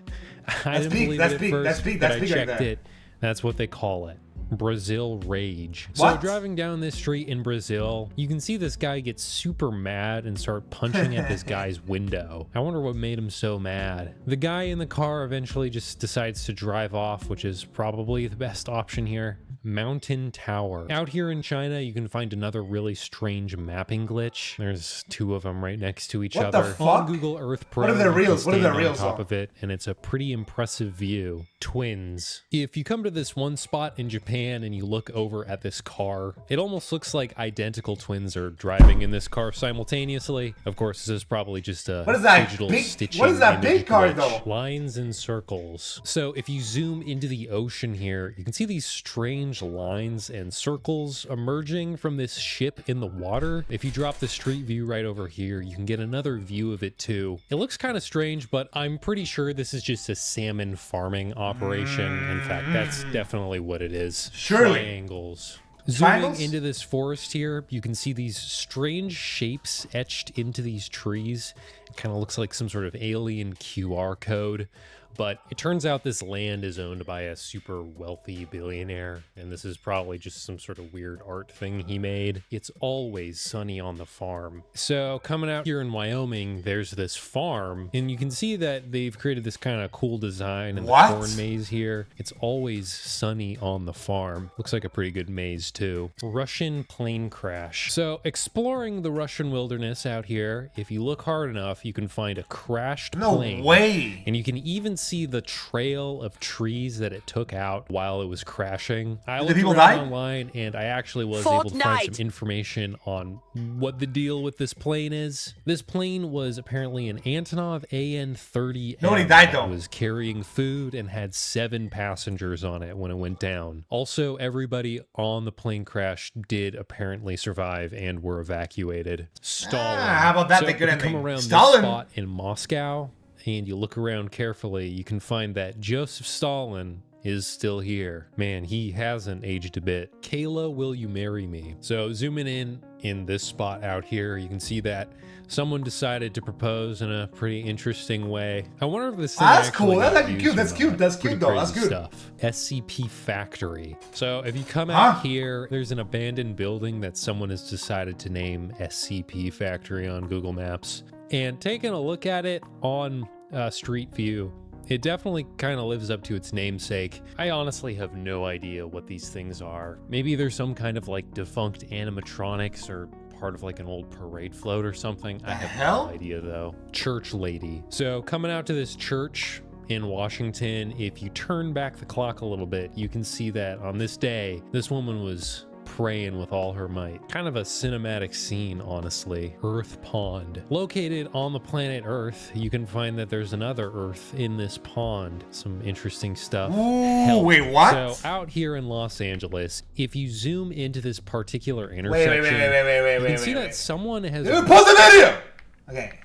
I didn't believe it at first, but I checked it. That's what they call it. Brazil Rage. So driving down this street in Brazil, you can see this guy get super mad and start punching at this guy's window. I wonder what made him so mad. The guy in the car eventually just decides to drive off, which is probably the best option here. Mountain Tower. Out here in China, you can find another really strange mapping glitch. There's two of them right next to each other. On Google Earth Pro, what are their reels? What are their reels? On top of it, and it's a pretty impressive view. Twins. If you come to this one spot in Japan and you look over at this car, it almost looks like identical twins are driving in this car simultaneously. Of course, this is probably just a digital stitching. What is that big car though? Lines and circles. So if you zoom into the ocean here, you can see these strange lines and circles emerging from this ship in the water. If you drop the street view right over here, you can get another view of it too. It looks kind of strange, but I'm pretty sure this is just a salmon farming operation. In fact, that's definitely what it is. Surely. Triangles. Zooming into this forest here, you can see these strange shapes etched into these trees. It kind of looks like some sort of alien QR code. But it turns out this land is owned by a super wealthy billionaire, and this is probably just some sort of weird art thing he made. It's always sunny on the farm. So coming out here in Wyoming, there's this farm, and you can see that they've created this kind of cool design in the corn maze here. It's always sunny on the farm. Looks like a pretty good maze too. Russian plane crash. So exploring the Russian wilderness out here, if you look hard enough, you can find a crashed plane. No way! And you can even see the trail of trees that it took out while it was crashing. I looked around online and I actually was able to find some information on what the deal with this plane is. This plane was apparently an Antonov AN-30M. Nobody died though. It was carrying food and had 7 passengers on it when it went down. Also, everybody on the plane crash did apparently survive and were evacuated. Stalin. How about that? So They if could you come around Stalin. this spot in Moscow and you look around carefully, you can find that Joseph Stalin is still here. Man, he hasn't aged a bit. Kayla, will you marry me? So zooming in this spot out here, you can see that someone decided to propose in a pretty interesting way. I wonder if this thing That's actually cool. That's got like used cute. or That's not. cute. That's Pretty cute though. That's crazy good. Stuff. SCP Factory. So if you come out here, there's an abandoned building that someone has decided to name SCP Factory on Google Maps. And taking a look at it on Street View, it definitely kind of lives up to its namesake. I honestly have no idea what these things are. Maybe they're some kind of like defunct animatronics or part of like an old parade float or something. I have no idea though. Church lady. So coming out to this church in Washington, if you turn back the clock a little bit, you can see that on this day, this woman was praying with all her might. Kind of a cinematic scene, honestly. Earth Pond. Located on the planet Earth, you can find that there's another Earth in this pond. Some interesting stuff. Ooh, wait, what? So out here in Los Angeles, if you zoom into this particular intersection, you can see that someone has... Pause the video! Okay.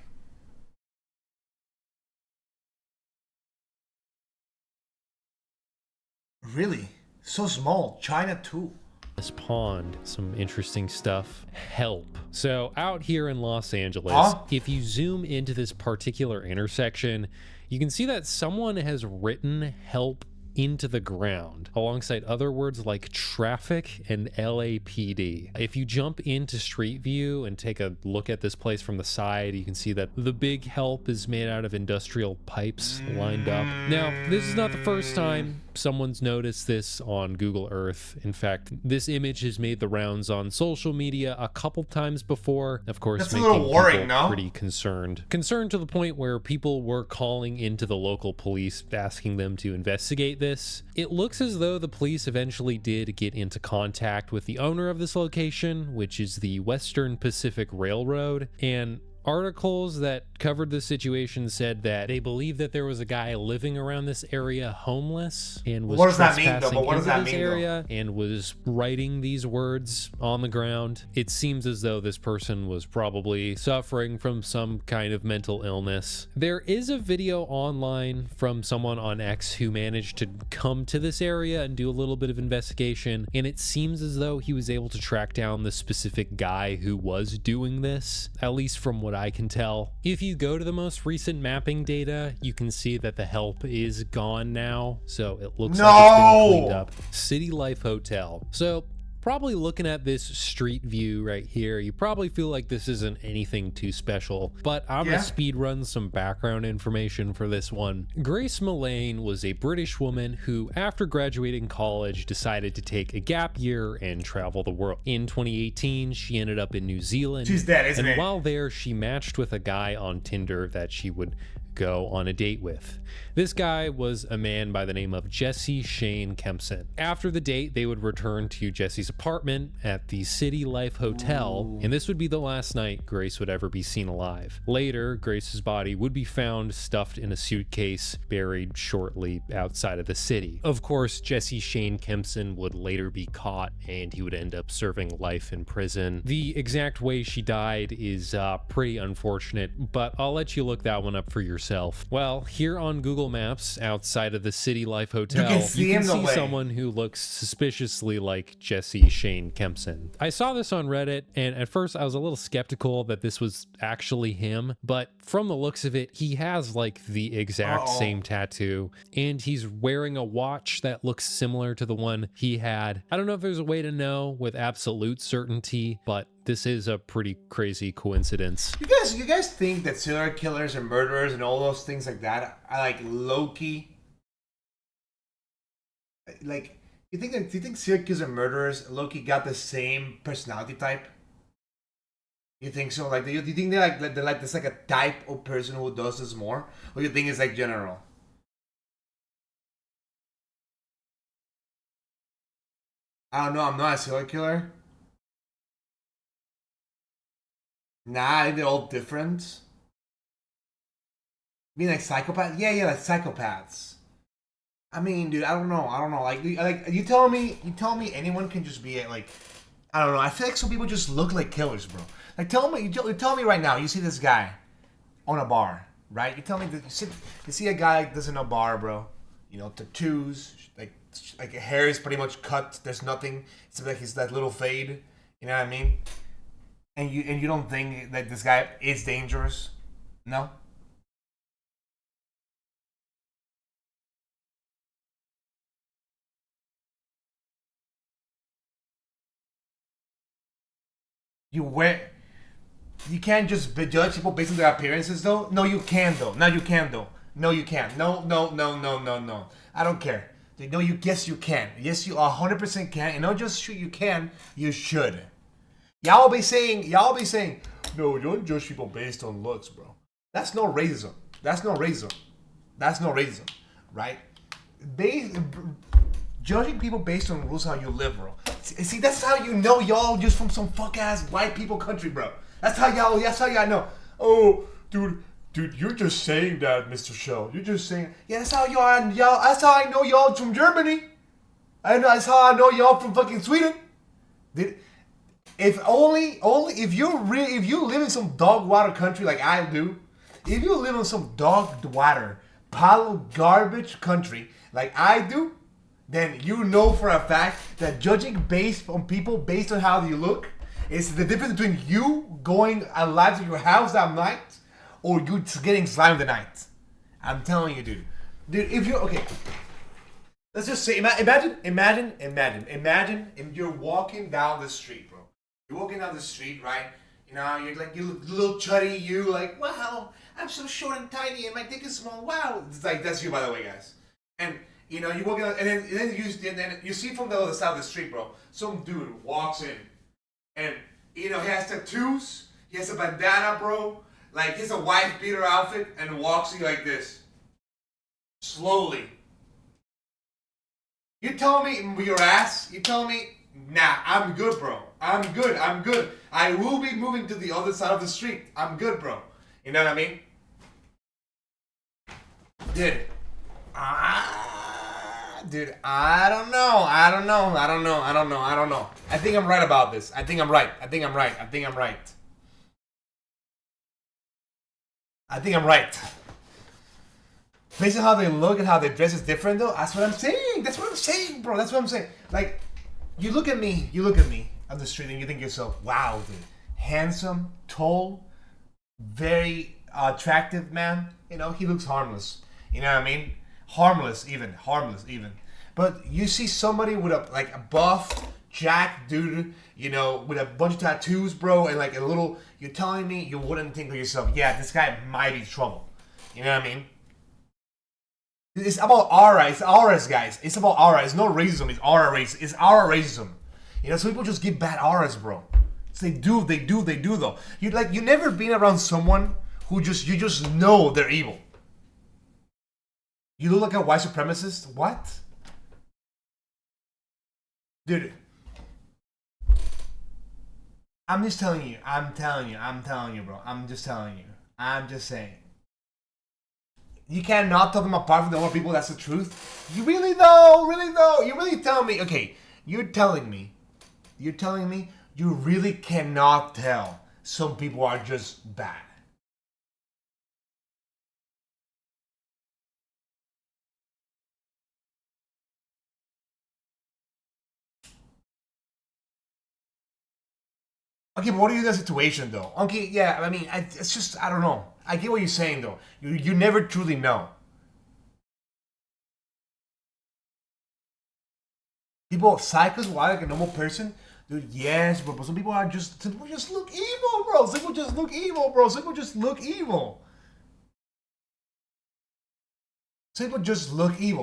Really? So small. China too. This pond, some interesting stuff. Help. So out here in Los Angeles, if you zoom into this particular intersection, you can see that someone has written help into the ground, alongside other words like traffic and LAPD. If you jump into Street View and take a look at this place from the side, you can see that the big help is made out of industrial pipes lined up. Now, this is not the first time someone's noticed this on Google Earth. In fact, this image has made the rounds on social media a couple times before, of course, That's a making little worrying, people no? pretty concerned. Concerned to the point where people were calling into the local police asking them to investigate this. It looks as though the police eventually did get into contact with the owner of this location, which is the Western Pacific Railroad, and articles that covered the situation said that they believe that there was a guy living around this area homeless and was What does that mean, though? trespassing But what does into that this mean, though? area and was writing these words on the ground. It seems as though this person was probably suffering from some kind of mental illness. There is a video online from someone on X who managed to come to this area and do a little bit of investigation, and it seems as though he was able to track down the specific guy who was doing this, at least from what I can tell. If you go to the most recent mapping data, you can see that the help is gone now, so it looks like it's been cleaned up. City Life Hotel. So probably looking at this street view right here, you probably feel like this isn't anything too special, but I'm gonna speed run some background information for this one. Grace Mullane was a British woman who, after graduating college, decided to take a gap year and travel the world. In 2018, she ended up in New Zealand. She's dead, isn't and it? while there, she matched with a guy on Tinder that she would go on a date with. This guy was a man by the name of Jesse Shane Kempson. After the date, they would return to Jesse's apartment at the City Life Hotel, and this would be the last night Grace would ever be seen alive. Later, Grace's body would be found stuffed in a suitcase, buried shortly outside of the city. Of course, Jesse Shane Kempson would later be caught, and he would end up serving life in prison. The exact way she died is pretty unfortunate, but I'll let you look that one up for yourself. Well, here on Google Maps, outside of the City Life Hotel, you can see someone who looks suspiciously like Jesse Shane Kempson. I saw this on Reddit, and at first I was a little skeptical that this was actually him, but from the looks of it, he has like the exact same tattoo, and he's wearing a watch that looks similar to the one he had. I don't know if there's a way to know with absolute certainty, but this is a pretty crazy coincidence. You guys think that serial killers and murderers and all those things like that are like low-key? Like, do you think serial killers and murderers low-key got the same personality type? You think so? Like, do you think they're like there's like a type of person who does this more, or you think it's like general? I don't know. I'm not a serial killer. Nah, they're all different. I mean, like psychopaths? Yeah, like psychopaths. I mean, dude, I don't know. Like you tell me anyone can just be like, I don't know. I feel like some people just look like killers, bro. Like, tell me right now. You see this guy on a bar, right? You tell me that you see a guy like this in a bar, bro. You know, tattoos, like hair is pretty much cut. There's nothing. It's like he's that little fade. You know what I mean? And you don't think that this guy is dangerous? No? You can't just judge people based on their appearances, though? No, you can, though. No, you can, though. No, you can't. No. I don't care. No, yes, you can. Yes, you 100% can. And not just you can, you should. Y'all be saying, no, don't judge people based on looks, bro. That's no racism. Right? Judging people based on rules how you live, bro. See, that's how you know y'all just from some fuck ass white people country, bro. That's how y'all know. Oh, dude, you're just saying that, Mr. Shell. You're just saying, yeah, that's how y'all. That's how I know y'all from Germany. That's how I know y'all from fucking Sweden. If you live in some dog water country like I do, if you live in some dog water pile of garbage country like I do, then you know for a fact that judging based on people based on how you look is the difference between you going alive to your house that night or you getting slammed the night. I'm telling you, dude. If you Let's just say, imagine if you're walking down the street, bro. You're walking down the street, right? You know, you're like, you little chuddy, you like, wow, I'm so short and tiny, and my dick is small. Wow, it's like that's you, by the way, guys. And you know, you walking, and then you see from the other side of the street, bro. Some dude walks in, and you know, he has tattoos, he has a bandana, bro. Like, he has a wife beater outfit, and walks in like this, slowly. You tell me your ass, you tell me, nah, I'm good, bro. I'm good. I will be moving to the other side of the street. I'm good, bro. You know what I mean? Dude, I don't know. I think I'm right about this. I think I'm right. Based on how they look and how they dress is different, though. That's what I'm saying. Bro. That's what I'm saying. Like, you look at me on the street and you think to yourself, wow, dude, handsome, tall, very attractive man. You know, he looks harmless. You know what I mean? Harmless even. But you see somebody with a buff, jack dude, you know, with a bunch of tattoos, bro, and like a little, you're telling me you wouldn't think to yourself, yeah, this guy might be trouble. You know what I mean? It's about aura. It's auras, guys. It's about aura. It's no racism. It's aura racism. It's aura racism. You know, some people just give bad auras, bro. So they do though. You never been around someone who you just know they're evil. You look like a white supremacist? What? Dude. I'm just telling you, bro. I'm just saying. You cannot tell them apart from the other people, that's the truth. You really though? You really tell me, okay, you're telling me you really cannot tell some people are just bad. Okay, but what do you do in that situation though? Okay, yeah, I mean, it's just, I don't know. I get what you're saying though. You never truly know. People, psychos, why like a normal person? Dude, yes, bro, but some people just look evil, bro. Some people just look evil.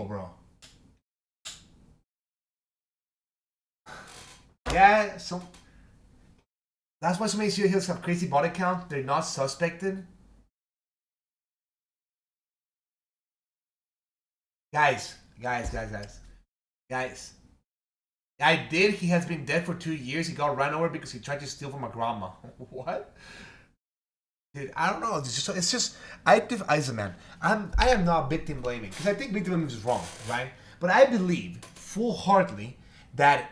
Bro. Yeah, that's why so many serial killers have crazy body count. They're not suspected. Guys. He has been dead for 2 years. He got run over because he tried to steal from a grandma. What? Dude, I don't know. It's just I as a man, I am not victim blaming because I think victim blaming is wrong, right? But I believe full-heartedly that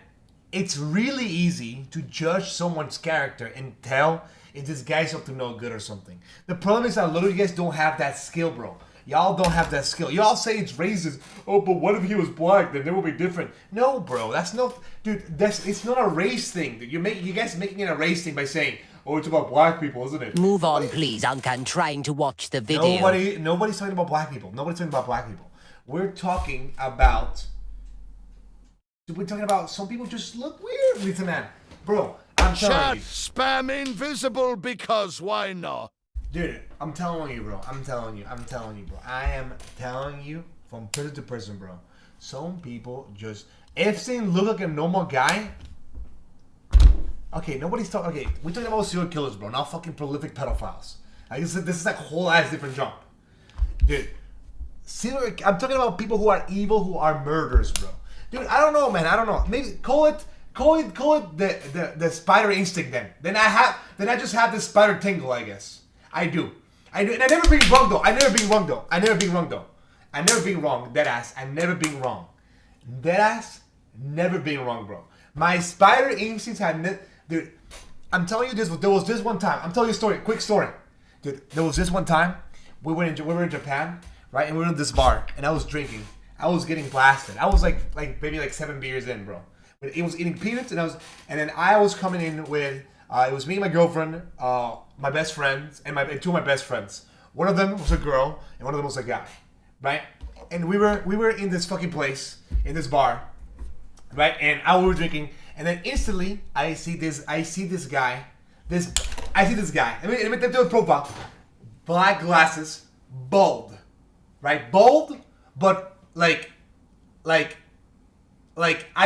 it's really easy to judge someone's character and tell if this guy's up to no good or something. The problem is that a lot of you guys don't have that skill, bro. Y'all don't have that skill. Y'all say it's racist. Oh, but what if he was black? Then it would be different. No, bro. That's not, dude. It's not a race thing. Dude. You guys making it a race thing by saying, oh, it's about black people, isn't it? Move on, please, Uncle. I'm trying to watch the video. Nobody's talking about black people. We're talking about some people just look weird, Lisa man. Bro, I'm telling you. Spam invisible because why not? Dude, I'm telling you, bro. I am telling you from person to person, bro. Some people just, if they look like a normal guy. Okay, nobody's talking. Okay, we're talking about serial killers, bro. Not fucking prolific pedophiles. This is like a whole ass different jump, dude. I'm talking about people who are evil, who are murderers, bro. Dude, I don't know, man. I don't know. Maybe call it the spider instinct then. I just have the spider tingle, I guess. I do. And I never been wrong though. I never been wrong. Deadass. I've never been wrong. Deadass, never been wrong, bro. My spider instincts dude, I'm telling you this, there was this one time. I'm telling you a story, quick story. Dude, there was this one time, we were in Japan, right? And we were in this bar, and I was drinking. I was getting blasted. I was like maybe 7 beers in, bro. But it was eating peanuts, and then I was coming in with, it was me and my girlfriend, my best friends, and two of my best friends. One of them was a girl, and one of them was a guy. right? And we were in this fucking place, in this bar, right? And we were drinking, and then instantly I see this guy. Let me do a profile. Black glasses, bald, right? Bald, but like I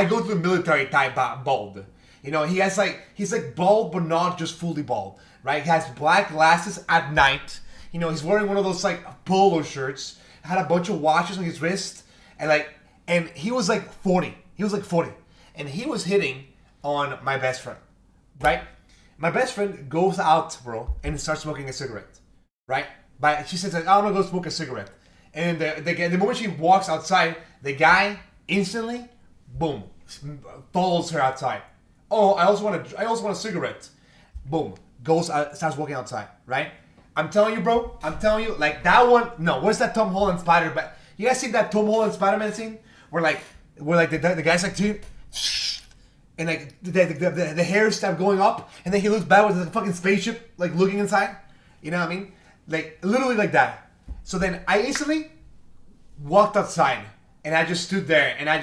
go to the military type bald. You know, he's like bald, but not just fully bald, right? He has black glasses at night. You know, he's wearing one of those like polo shirts. Had a bunch of watches on his wrist, and he was like 40. He was like 40, and he was hitting on my best friend, right? My best friend goes out, bro, and starts smoking a cigarette, right? But she says, like, I'm gonna go smoke a cigarette. And the moment she walks outside, the guy instantly, boom, follows her outside. Oh, I also want a cigarette. Boom, goes out, starts walking outside, right? I'm telling you, bro. I'm telling you, like that one. No, where's that Tom Holland Spider? But you guys seen that Tom Holland Spider-Man scene where the guy's like, dude, and like the hairs start going up, and then he looks back with the fucking spaceship like looking inside. You know what I mean? Like literally like that. So then I instantly walked outside, and I just stood there, and I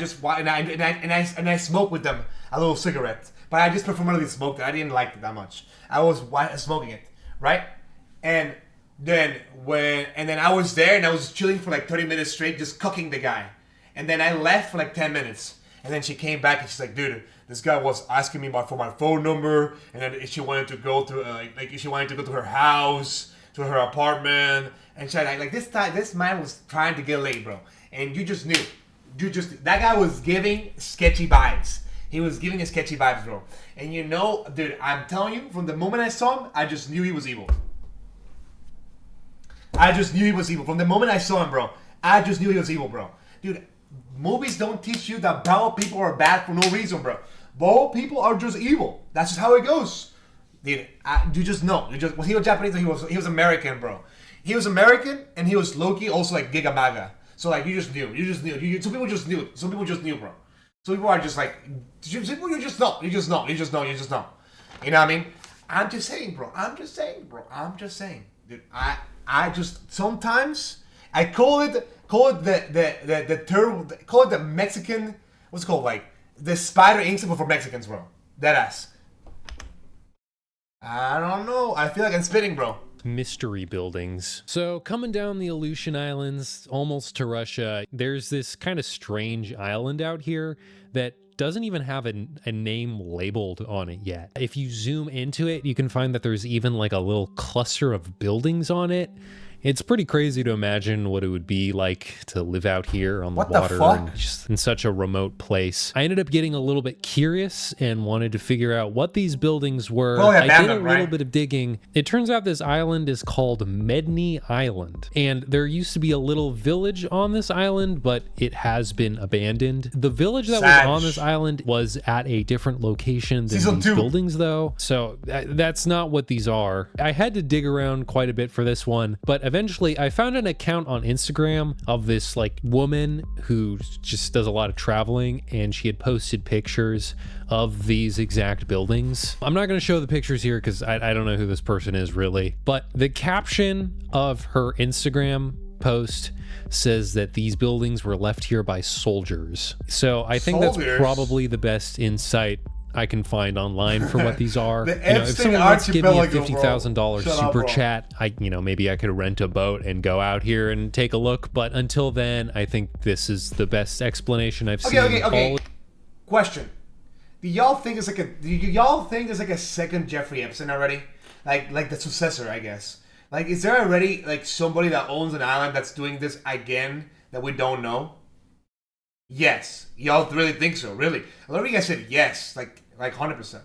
smoked with them a little cigarette, but I just performatively smoked it. I didn't like it that much. I was smoking it, right? And then I was there, and I was chilling for like 30 minutes straight, just cucking the guy. And then I left for like 10 minutes, and then she came back, and she's like, dude, this guy was asking me for my phone number, and then she wanted to go to her house, to her apartment, and she like this man was trying to get laid, bro. And you just knew, that guy was giving sketchy vibes. He was giving us sketchy vibes, bro. And you know, dude, I'm telling you, from the moment I saw him, I just knew he was evil. I just knew he was evil. From the moment I saw him, bro, I just knew he was evil, bro. Dude, movies don't teach you that bald people are bad for no reason, bro. Bald people are just evil. That's just how it goes. Dude, you just know. Was he was Japanese or he was American, bro? He was American, and he was low-key also like Giga MAGA. So like you just knew. Some people just knew. Some people just knew, bro. Some people are just like, you just know. You just know. You know what I mean? I'm just saying, bro. Dude, I just sometimes I call it the Mexican, what's it called, like the spider instinct for Mexicans, bro. Deadass. I don't know. I feel like I'm spitting, bro. Mystery buildings. So coming down the Aleutian Islands, almost to Russia, there's this kind of strange island out here that doesn't even have a name labeled on it yet. If you zoom into it, you can find that there's even like a little cluster of buildings on it. It's pretty crazy to imagine what it would be like to live out here on the water and just in such a remote place. I ended up getting a little bit curious and wanted to figure out what these buildings were. I did a little bit of digging. It turns out this island is called Medny Island, and there used to be a little village on this island, but it has been abandoned. The village that was on this island was at a different location than these buildings, though, so that's not what these are. I had to dig around quite a bit for this one, but eventually I found an account on Instagram of this like woman who just does a lot of traveling, and she had posted pictures of these exact buildings. I'm not going to show the pictures here because I don't know who this person is really, but the caption of her Instagram post says that these buildings were left here by soldiers. So I think that's probably the best insight I can find online for what these are. If someone wants to give me a $50,000 super chat, maybe I could rent a boat and go out here and take a look. But until then, I think this is the best explanation I've seen. Okay. Question: Do y'all think there's like a second Jeffrey Epstein already? Like the successor, I guess. Like, is there already like somebody that owns an island that's doing this again that we don't know? Yes. Y'all really think so? Really? A lot of you guys said yes, like 100%.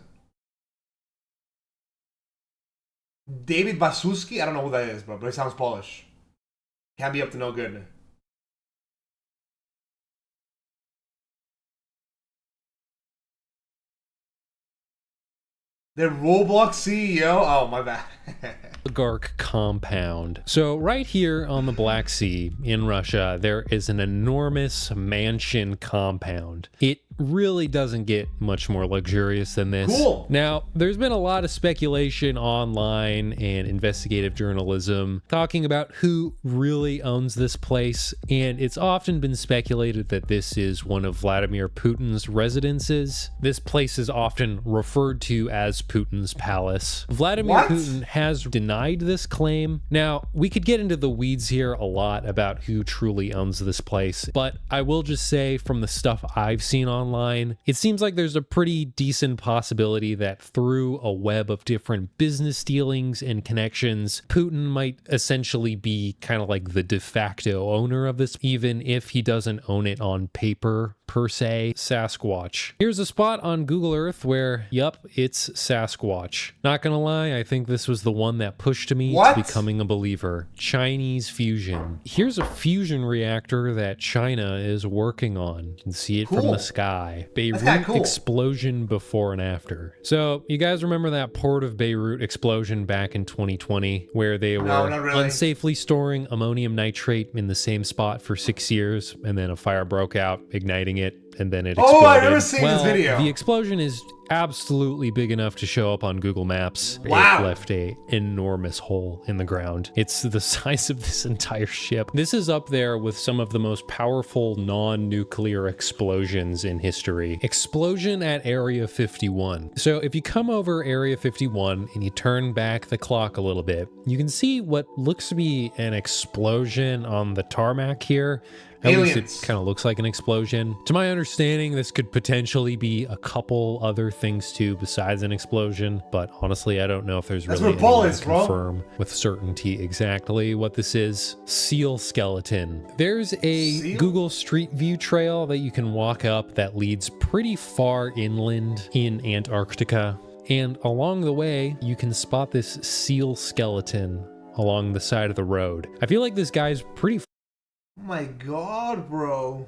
David Basuski? I don't know who that is, bro, but it sounds Polish. Can't be up to no good. The Roblox CEO? Oh, my bad. Oligarch compound. So right here on the Black Sea in Russia, there is an enormous mansion compound. It really doesn't get much more luxurious than this. Cool. Now, there's been a lot of speculation online and investigative journalism talking about who really owns this place, and it's often been speculated that this is one of Vladimir Putin's residences. This place is often referred to as Putin's palace. Vladimir Putin has denied this claim. Now, we could get into the weeds here a lot about who truly owns this place, but I will just say from the stuff I've seen online, it seems like there's a pretty decent possibility that through a web of different business dealings and connections, Putin might essentially be kind of like the de facto owner of this, even if he doesn't own it on paper per se. Sasquatch. Here's a spot on Google Earth where, yup, it's Sasquatch. Not gonna lie, I think this was the one that pushed me to becoming a believer. Chinese fusion. Here's a fusion reactor that China is working on. You can see it from the sky. Beirut explosion before and after. So you guys remember that port of Beirut explosion back in 2020 where they were unsafely storing ammonium nitrate in the same spot for 6 years, and then a fire broke out, igniting it, and then it exploded. Oh, I've never seen this video. The explosion is absolutely big enough to show up on Google Maps. Wow. It left an enormous hole in the ground. It's the size of this entire ship. This is up there with some of the most powerful non-nuclear explosions in history. Explosion at Area 51. So if you come over Area 51 and you turn back the clock a little bit, you can see what looks to be an explosion on the tarmac here. At least it kind of looks like an explosion. To my understanding, this could potentially be a couple other things too besides an explosion, but honestly, I don't know if there's really any way to confirm with certainty exactly what this is. Seal skeleton. There's a Google Street View trail that you can walk up that leads pretty far inland in Antarctica, and along the way, you can spot this seal skeleton along the side of the road. I feel like this guy's pretty Oh my god, bro.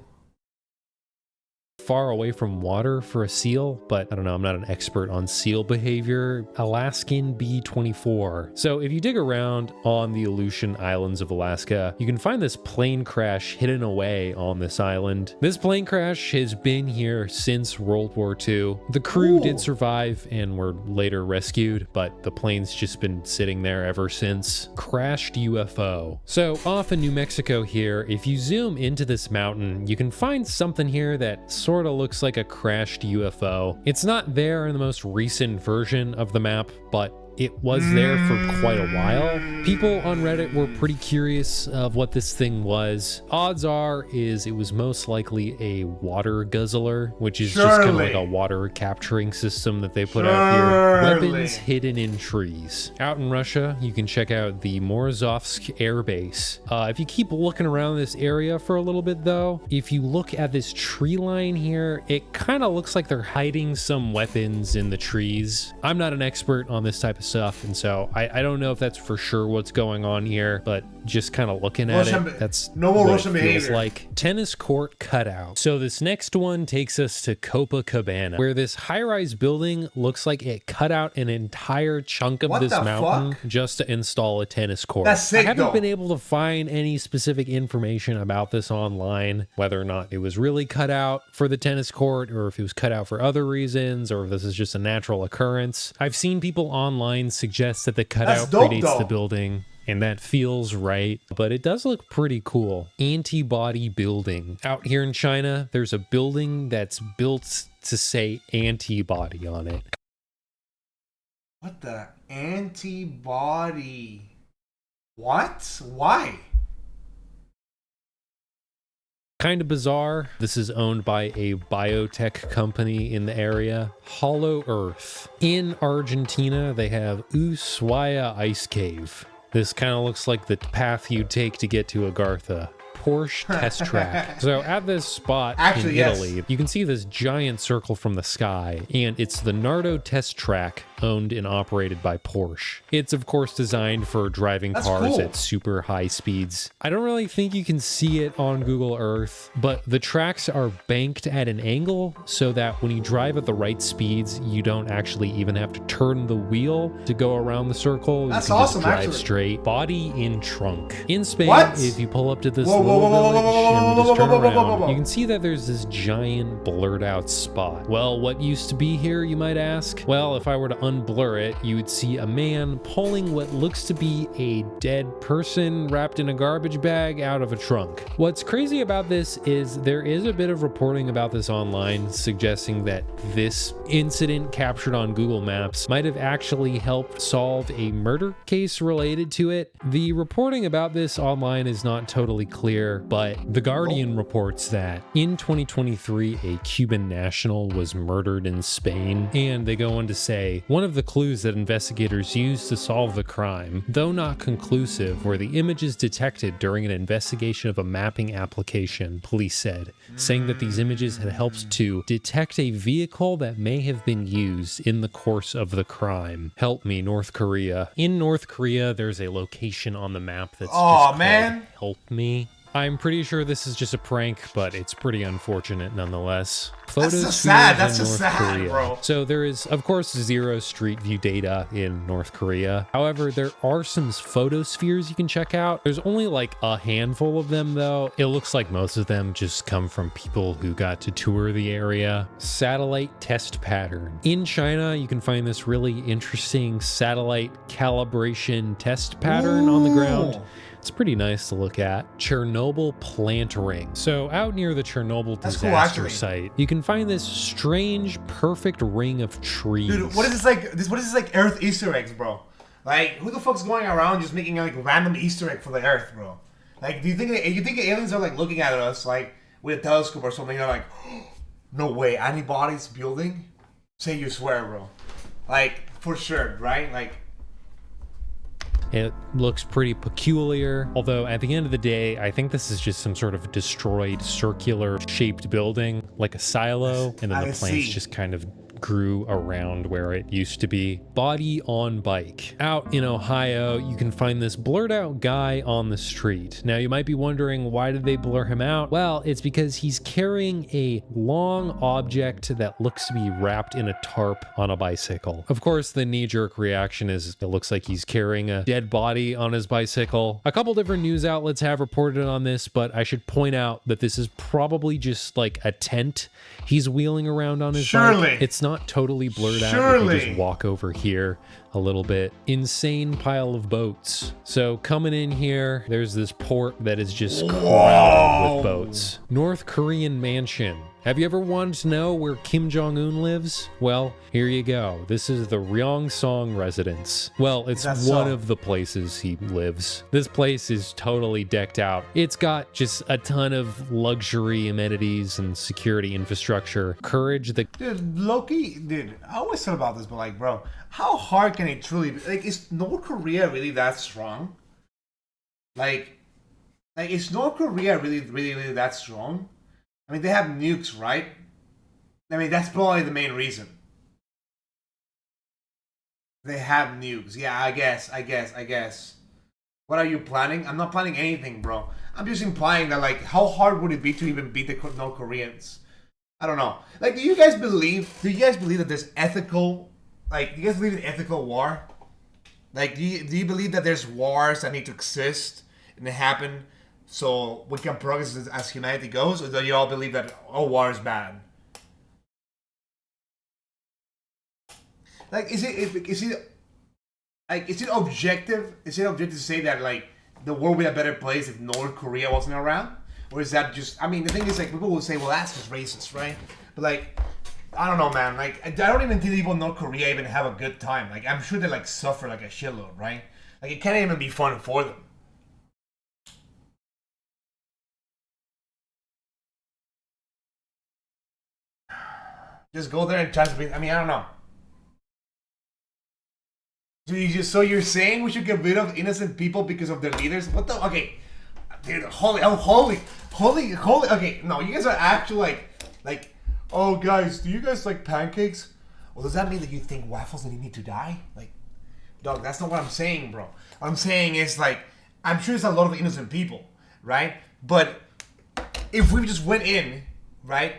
far away from water for a seal, but I don't know, I'm not an expert on seal behavior. Alaskan B-24. So if you dig around on the Aleutian Islands of Alaska, you can find this plane crash hidden away on this island. This plane crash has been here since World War II. The crew did survive and were later rescued, but the plane's just been sitting there ever since. Crashed UFO. So off in New Mexico here, if you zoom into this mountain, you can find something here that sort of looks like a crashed UFO. It's not there in the most recent version of the map, but it was there for quite a while. People on Reddit were pretty curious of what this thing was. Odds are is it was most likely a water guzzler, which is just kind of like a water capturing system that they put out here. Weapons hidden in trees. Out in Russia, you can check out the Morozovsk Air Base. If you keep looking around this area for a little bit though, if you look at this tree line here, it kind of looks like they're hiding some weapons in the trees. I'm not an expert on this type of stuff, and so I don't know if that's for sure what's going on here, but just kind of looking at it, that's what it feels like. Tennis court cutout. So this next one takes us to Copacabana, where this high-rise building looks like it cut out an entire chunk of this mountain just to install a tennis court. That's sick, I haven't been able to find any specific information about this online, whether or not it was really cut out for the tennis court, or if it was cut out for other reasons, or if this is just a natural occurrence. I've seen people online suggest that the cutout predates the building, and that feels right, but it does look pretty cool. Antibody building. Out here in China, there's a building that's built to say antibody on it. What the antibody? What? Why? Kind of bizarre. This is owned by a biotech company in the area. Hollow Earth. In Argentina, they have Ushuaia Ice Cave. This kind of looks like the path you'd take to get to Agartha. Porsche test track. So at this spot in Italy, you can see this giant circle from the sky, and it's the Nardo test track owned and operated by Porsche. It's of course designed for driving cars at super high speeds. I don't really think you can see it on Google Earth, but the tracks are banked at an angle so that when you drive at the right speeds, you don't actually even have to turn the wheel to go around the circle. That's you can awesome, just drive actually. straight. Body in trunk. In Spain, What? if you pull up to this Whoa, whoa, little whoa, whoa, village whoa, and whoa, just turn whoa, whoa, whoa, around, whoa, whoa. you can see that there's this giant blurred out spot. Well, what used to be here, you might ask? Well, if I were to unblur it, you would see a man pulling what looks to be a dead person wrapped in a garbage bag out of a trunk. What's crazy about this is there is a bit of reporting about this online suggesting that this incident captured on Google Maps might have actually helped solve a murder case related to it. The reporting about this online is not totally clear, but The Guardian reports that in 2023, a Cuban national was murdered in Spain, and they go on to say, one of the clues that investigators used to solve the crime, though not conclusive, were the images detected during an investigation of a mapping application, police said, saying that these images had helped to detect a vehicle that may have been used in the course of the crime. Help me, North Korea. In North Korea, there's a location on the map that's just called Help Me. I'm pretty sure this is just a prank, but it's pretty unfortunate nonetheless. Photos That's just sad. That's in just North sad, Korea. bro. So there is, of course, zero street view data in North Korea. However, there are some photospheres you can check out. There's only like a handful of them though. It looks like most of them just come from people who got to tour the area. Satellite test pattern. In China, you can find this really interesting satellite calibration test pattern on the ground. It's pretty nice to look at. Chernobyl plant ring. So out near the Chernobyl disaster site, you can find this strange, perfect ring of trees. Dude, what is this like? What is this like Earth Easter eggs, bro? Like, who the fuck's going around just making like random Easter egg for the Earth, bro? Like, do you think aliens are like looking at us like with a telescope or something? They're like, oh, no way, anybody's building? Say you swear, bro. Like, for sure, right? Like. It looks pretty peculiar, although at the end of the day, I think this is just some sort of destroyed circular shaped building, like a silo, and then the plants just kind of grew around where it used to be. Body on bike. Out in Ohio, you can find this blurred out guy on the street. Now you might be wondering, why did they blur him out? Well, it's because he's carrying a long object that looks to be wrapped in a tarp on a bicycle. Of course, the knee-jerk reaction is it looks like he's carrying a dead body on his bicycle. A couple different news outlets have reported on this, but I should point out that this is probably just like a tent he's wheeling around on his bike. It's not totally blurred out if you just walk over here a little bit. Insane pile of boats. So coming in here, there's this port that is just crowded with boats. North Korean mansion. Have you ever wanted to know where Kim Jong-un lives? Well, here you go. This is the Ryongsong residence. Well, it's one of the places he lives. This place is totally decked out. It's got just a ton of luxury amenities and security infrastructure. Courage the... Dude, Loki, dude, I always thought about this, but like, bro, how hard can it truly be? Like, is North Korea really that strong? Like is North Korea really that strong? I mean, they have nukes, right? I mean, that's probably the main reason. They have nukes. Yeah, I guess. What are you planning? I'm not planning anything, bro. I'm just implying that, like, how hard would it be to even beat the North Koreans? I don't know. Like, do you guys believe that there's ethical, like, do you guys believe in ethical war? Like, do you believe that there's wars that need to exist and they happen so we can progress as humanity goes, or do you all believe that war is bad? Like, is it objective? Is it objective to say that like the world would be a better place if North Korea wasn't around, or is that just? I mean, the thing is, like, people will say, well, that's just racist, right? But like, I don't know, man. Like, I don't even think people in North Korea even have a good time. Like, I'm sure they like suffer like a shitload, right? Like, it can't even be fun for them. Just go there and try to be. I mean, I don't know. So you're saying we should get rid of innocent people because of their leaders? What the? Okay, dude, holy. Okay, no, you guys are actually like, oh guys, do you guys like pancakes? well, does that mean that you think Waffles and you need to die? Like, dog, that's not what I'm saying, bro. What I'm saying is, like, I'm sure there's a lot of innocent people, right? But if we just went in, right?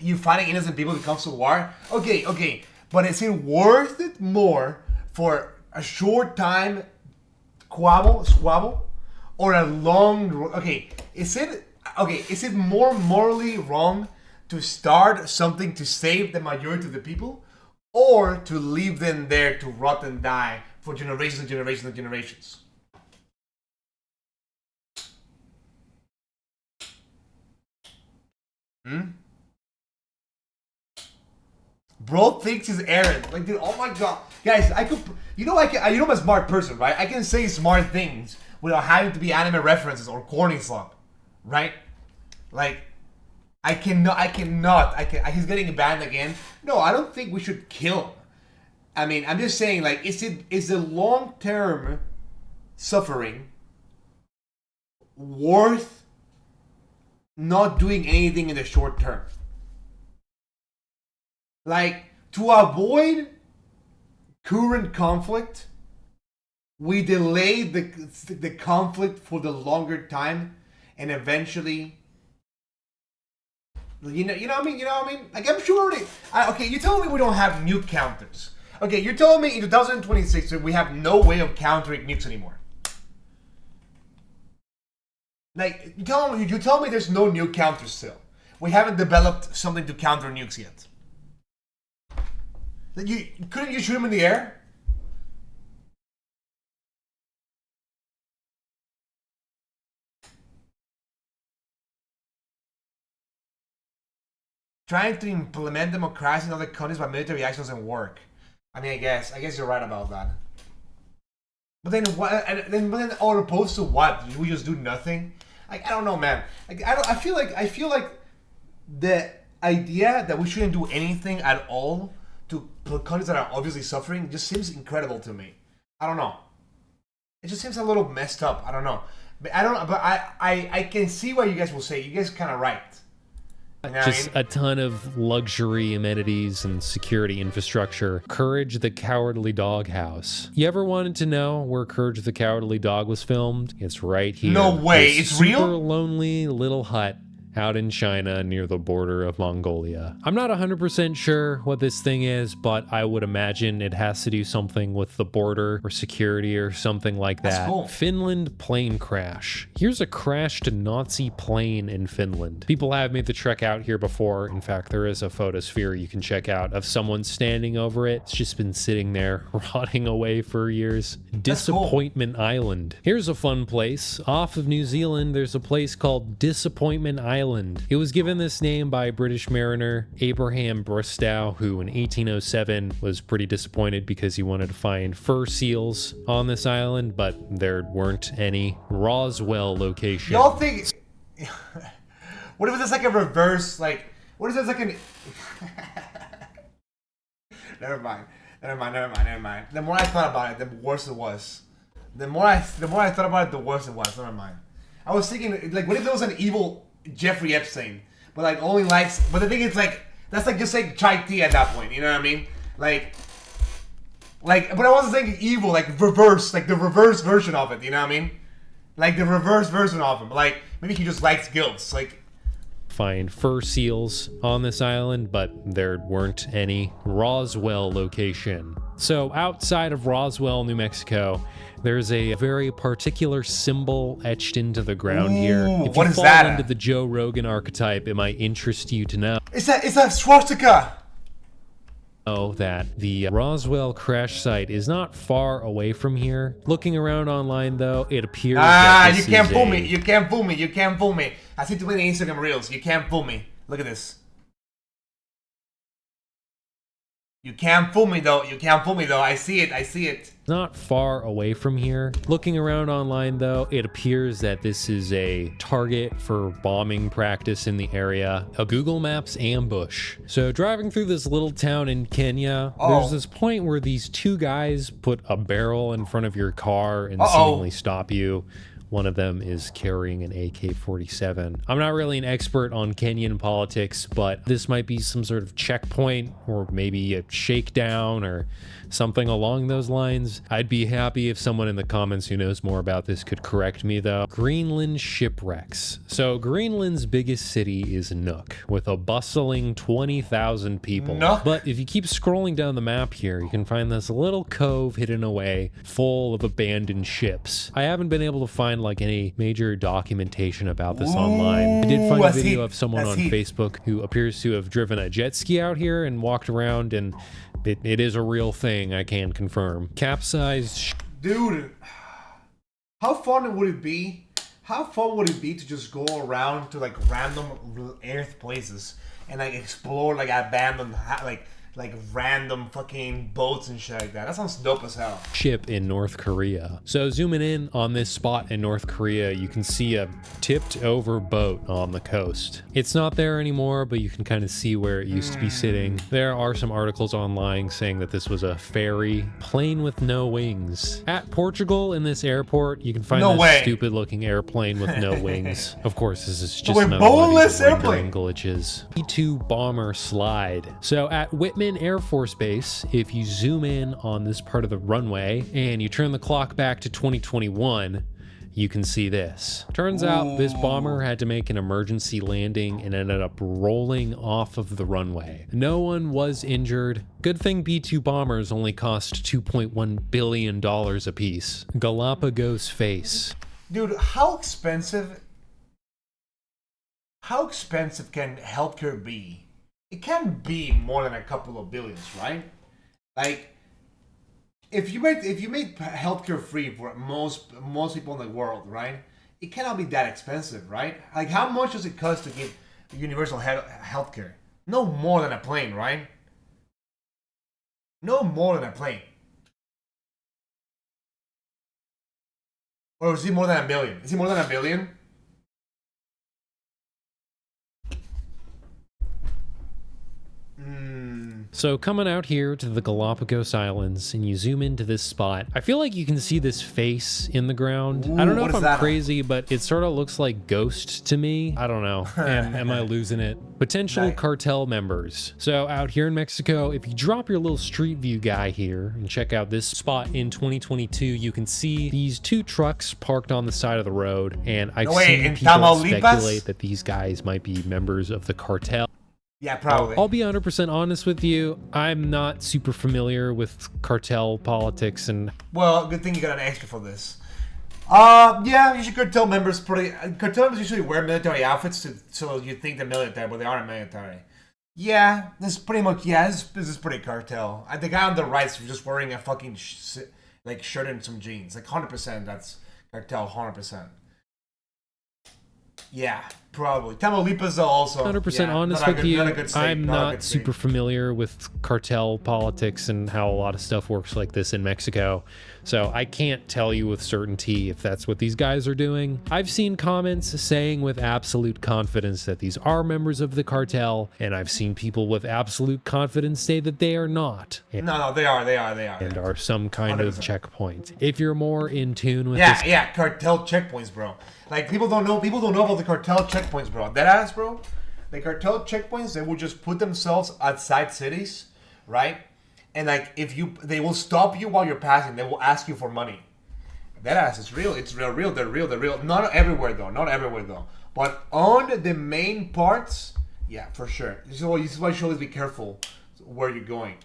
You fighting innocent people when it comes to war? Okay. But is it worth it more for a short time squabble? Or a long... Is it more morally wrong to start something to save the majority of the people, or to leave them there to rot and die for generations and generations and generations? Bro thinks he's Aaron. Like, dude, oh my god. Guys, I'm a smart person, right? I can say smart things without having to be anime references or corny slop, right? Like, he's getting banned again. No, I don't think we should kill him. I mean, I'm just saying, like, is the long-term suffering worth not doing anything in the short term? Like, to avoid current conflict, we delay the conflict for the longer time, and eventually, you know what I mean? Like, I'm sure okay, you're telling me we don't have nuke counters. Okay, you're telling me in 2026 that we have no way of countering nukes anymore. Like, you tell me there's no nuke counters still. We haven't developed something to counter nukes yet. Couldn't you shoot them in the air? Trying to implement democracy in other countries by military action doesn't work. I mean, I guess you're right about that. But then what? But then, all opposed to what? We just do nothing. Like, I don't know, man. Like, I feel like the idea that we shouldn't do anything at all to countries that are obviously suffering just seems incredible to me. I don't know. It just seems a little messed up. I don't know. But I can see why you guys will say. You guys are kind of right. You know just a ton of luxury amenities and security infrastructure. Courage the Cowardly Dog House. You ever wanted to know where Courage the Cowardly Dog was filmed? It's right here. No way, it's real? Super lonely little hut out in China near the border of Mongolia. I'm not 100% sure what this thing is, but I would imagine it has to do something with the border or security or something like that. That's cool. Finland plane crash. Here's a crashed Nazi plane in Finland. People have made the trek out here before. In fact, there is a photosphere you can check out of someone standing over it. It's just been sitting there rotting away for years. Disappointment Island. Here's a fun place. Off of New Zealand, there's a place called Disappointment Island. It was given this name by British mariner Abraham Bristow, who in 1807 was pretty disappointed because he wanted to find fur seals on this island, but there weren't any. Roswell location. Y'all think... What if it's like a reverse, like... What if it's like an... Never mind. The more I thought about it, the worse it was. The more I thought about it, the worse it was. Never mind. I was thinking, like, what if there was an evil Jeffrey Epstein, but like only likes... But the thing is, like, that's like just like chai tea at that point, you know what I mean? Like, but I wasn't saying evil, like reverse, like the reverse version of it, you know what I mean? Like the reverse version of him. Like, maybe he just likes gills, like... Find fur seals on this island, but there weren't any. Roswell location. So outside of Roswell, New Mexico, there's a very particular symbol etched into the ground here. If you fall into the Joe Rogan archetype, it might interest you to know. It's a swastika. That the Roswell crash site is not far away from here. Looking around online, though, it appears that you can't fool me. You can't fool me. You can't fool me. I see too many Instagram reels. You can't fool me. Look at this. You can't fool me though. You can't fool me though. I see it. I see it. Not far away from here. Looking around online though, it appears that this is a target for bombing practice in the area. A Google Maps ambush. So driving through this little town in Kenya, there's this point where these two guys put a barrel in front of your car and seemingly stop you. One of them is carrying an AK-47. I'm not really an expert on Kenyan politics, but this might be some sort of checkpoint or maybe a shakedown or something along those lines. I'd be happy if someone in the comments who knows more about this could correct me though. Greenland shipwrecks. So Greenland's biggest city is Nuuk, with a bustling 20,000 people. But if you keep scrolling down the map here, you can find this little cove hidden away full of abandoned ships. I haven't been able to find like any major documentation about this online. I did find a video of someone on Facebook who appears to have driven a jet ski out here and walked around, and it is a real thing, I can confirm. Capsized. Dude, how fun would it be? How fun would it be to just go around to like random earth places and like explore like abandoned like random fucking boats and shit like that? That sounds dope as hell. Ship in North Korea. So zooming in on this spot in North Korea, you can see a tipped over boat on the coast. It's not there anymore, but you can kind of see where it used to be sitting. There are some articles online saying that this was a ferry plane with no wings. At Portugal, in this airport, you can find this stupid looking airplane with no wings. Of course, this is just another boneless airplane glitches. B-2 bomber slide. So at Whitman Air Force Base, if you zoom in on this part of the runway and you turn the clock back to 2021, you can see this. Turns out this bomber had to make an emergency landing and ended up rolling off of the runway. No one was injured. Good thing B-2 bombers only cost $2.1 billion a piece. Galapagos face. Dude, how expensive can healthcare be? It can't be more than a couple of billions, right? Like, if you made healthcare free for most people in the world, right? It cannot be that expensive, right? Like, how much does it cost to give universal healthcare? No more than a plane, right? No more than a plane. Or is it more than $1 billion? Is it more than $1 billion? So coming out here to the Galapagos Islands and you zoom into this spot, I feel like you can see this face in the ground. I don't know if I'm crazy, but it sort of looks like Ghost to me. I don't know. Am I losing it? Potential cartel members. So out here in Mexico, if you drop your little street view guy here and check out this spot in 2022, you can see these two trucks parked on the side of the road. And I've seen people speculate that these guys might be members of the cartel. Yeah, probably. I'll be 100% honest with you. I'm not super familiar with cartel politics and... Well, good thing you got an extra for this. Yeah, usually cartel members cartel members usually wear military outfits so you think they're military, but they aren't military. Yeah, this is pretty much, this is pretty cartel. The guy on the right's just wearing a fucking shirt and some jeans. Like 100% that's cartel, 100%. Yeah, probably. Tamaulipas also. 100% honest with you, I'm not super familiar with cartel politics and how a lot of stuff works like this in Mexico. So I can't tell you with certainty if that's what these guys are doing. I've seen comments saying with absolute confidence that these are members of the cartel, and I've seen people with absolute confidence say that they are not. No, they are. And are some kind 100%. Of checkpoint. If you're more in tune with this... Yeah, cartel checkpoints, bro. Like, people don't know about the cartel checkpoints, bro. Deadass, bro. The cartel checkpoints, they will just put themselves outside cities, right? And like, they will stop you while you're passing. They will ask you for money. Deadass, it's real. It's real. They're real. Not everywhere though. But on the main parts, yeah, for sure. This is why you should always be careful where you're going.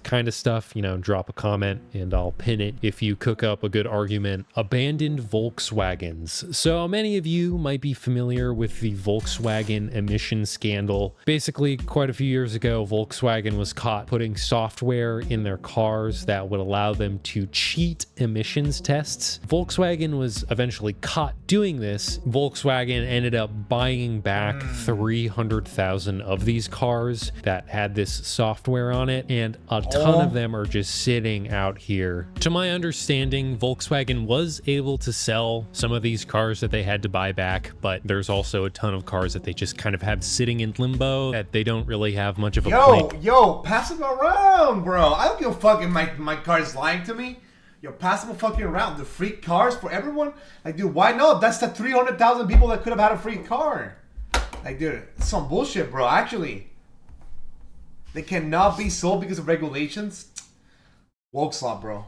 Kind of stuff, drop a comment and I'll pin it if you cook up a good argument. Abandoned Volkswagens. So many of you might be familiar with the Volkswagen emission scandal. Basically, quite a few years ago, Volkswagen was caught putting software in their cars that would allow them to cheat emissions tests. Volkswagen was eventually caught doing this. Volkswagen ended up buying back 300,000 of these cars that had this software on it, and a ton of them are just sitting out here. To my understanding, Volkswagen was able to sell some of these cars that they had to buy back, but there's also a ton of cars that they just kind of have sitting in limbo that they don't really have much of a play. Yo, pass them around, bro. I don't give a fuck if my car is lying to me. Yo, pass them fucking around. The free cars for everyone? Like, dude, why not? That's the 300,000 people that could have had a free car. Like, dude, it's some bullshit, bro. Actually, they cannot be sold because of regulations. Woke slop, bro.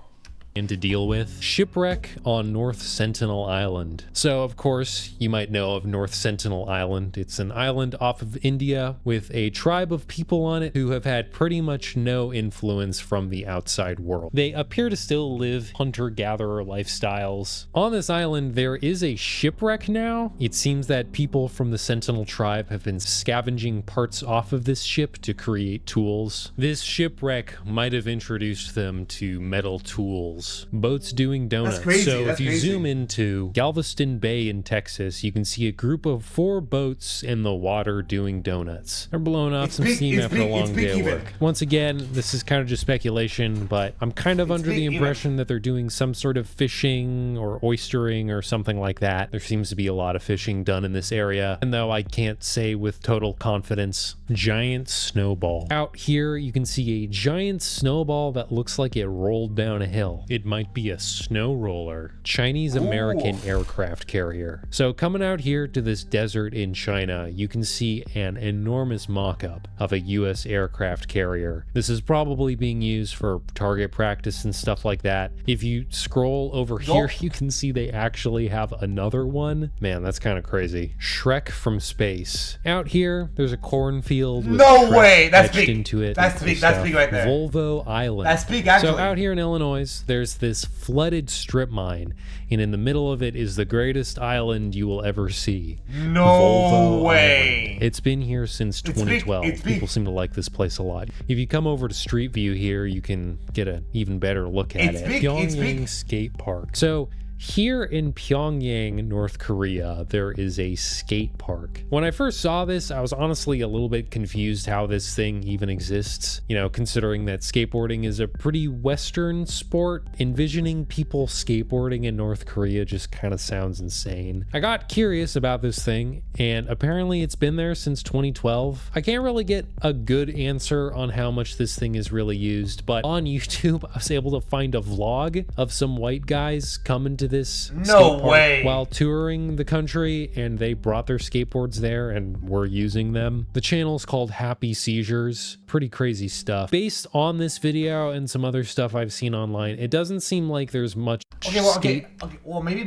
And to deal with shipwreck on North Sentinel Island. So of course you might know of North Sentinel Island. It's an island off of India with a tribe of people on it who have had pretty much no influence from the outside world. They appear to still live hunter-gatherer lifestyles. On this island there is a shipwreck now. It seems that people from the Sentinel tribe have been scavenging parts off of this ship to create tools. This shipwreck might have introduced them to metal tools. Boats doing donuts. That's crazy. So That's if you crazy. zoom into Galveston Bay in Texas, you can see a group of 4 boats in the water doing donuts. They're blowing off some steam after a long day of work. Once again, this is kind of just speculation, but I'm kind of under the impression that they're doing some sort of fishing or oystering or something like that. There seems to be a lot of fishing done in this area, and though I can't say with total confidence. Giant snowball. Out here, you can see a giant snowball that looks like it rolled down a hill. It might be a snow roller. Chinese-American aircraft carrier. So coming out here to this desert in China, you can see an enormous mock-up of a US aircraft carrier. This is probably being used for target practice and stuff like that. If you scroll over here, you can see they actually have another one. Man, that's kind of crazy. Shrek from space. Out here, there's a cornfield with No Shrek way! That's etched big. into it. That's and big. That's stuff. big right there. Volvo Island. That's big, actually. So out here in Illinois, there's this flooded strip mine, and in the middle of it is the greatest island you will ever see. No Volvo way. Island. It's been here since 2012. It's big. People seem to like this place a lot. If you come over to Street View here, you can get an even better look at It's it. big. It's big. Pyongyang Skate Park. So here in Pyongyang, North Korea, there is a skate park. When I first saw this, I was honestly a little bit confused how this thing even exists. You know, considering that skateboarding is a pretty Western sport, envisioning people skateboarding in North Korea just kind of sounds insane. I got curious about this thing, and apparently it's been there since 2012. I can't really get a good answer on how much this thing is really used, but on YouTube, I was able to find a vlog of some white guys coming to this No skate park way. while touring the country, and they brought their skateboards there and were using them. The channel's called Happy Seizures. Pretty crazy stuff. Based on this video and some other stuff I've seen online, it doesn't seem like there's much Okay, well, maybe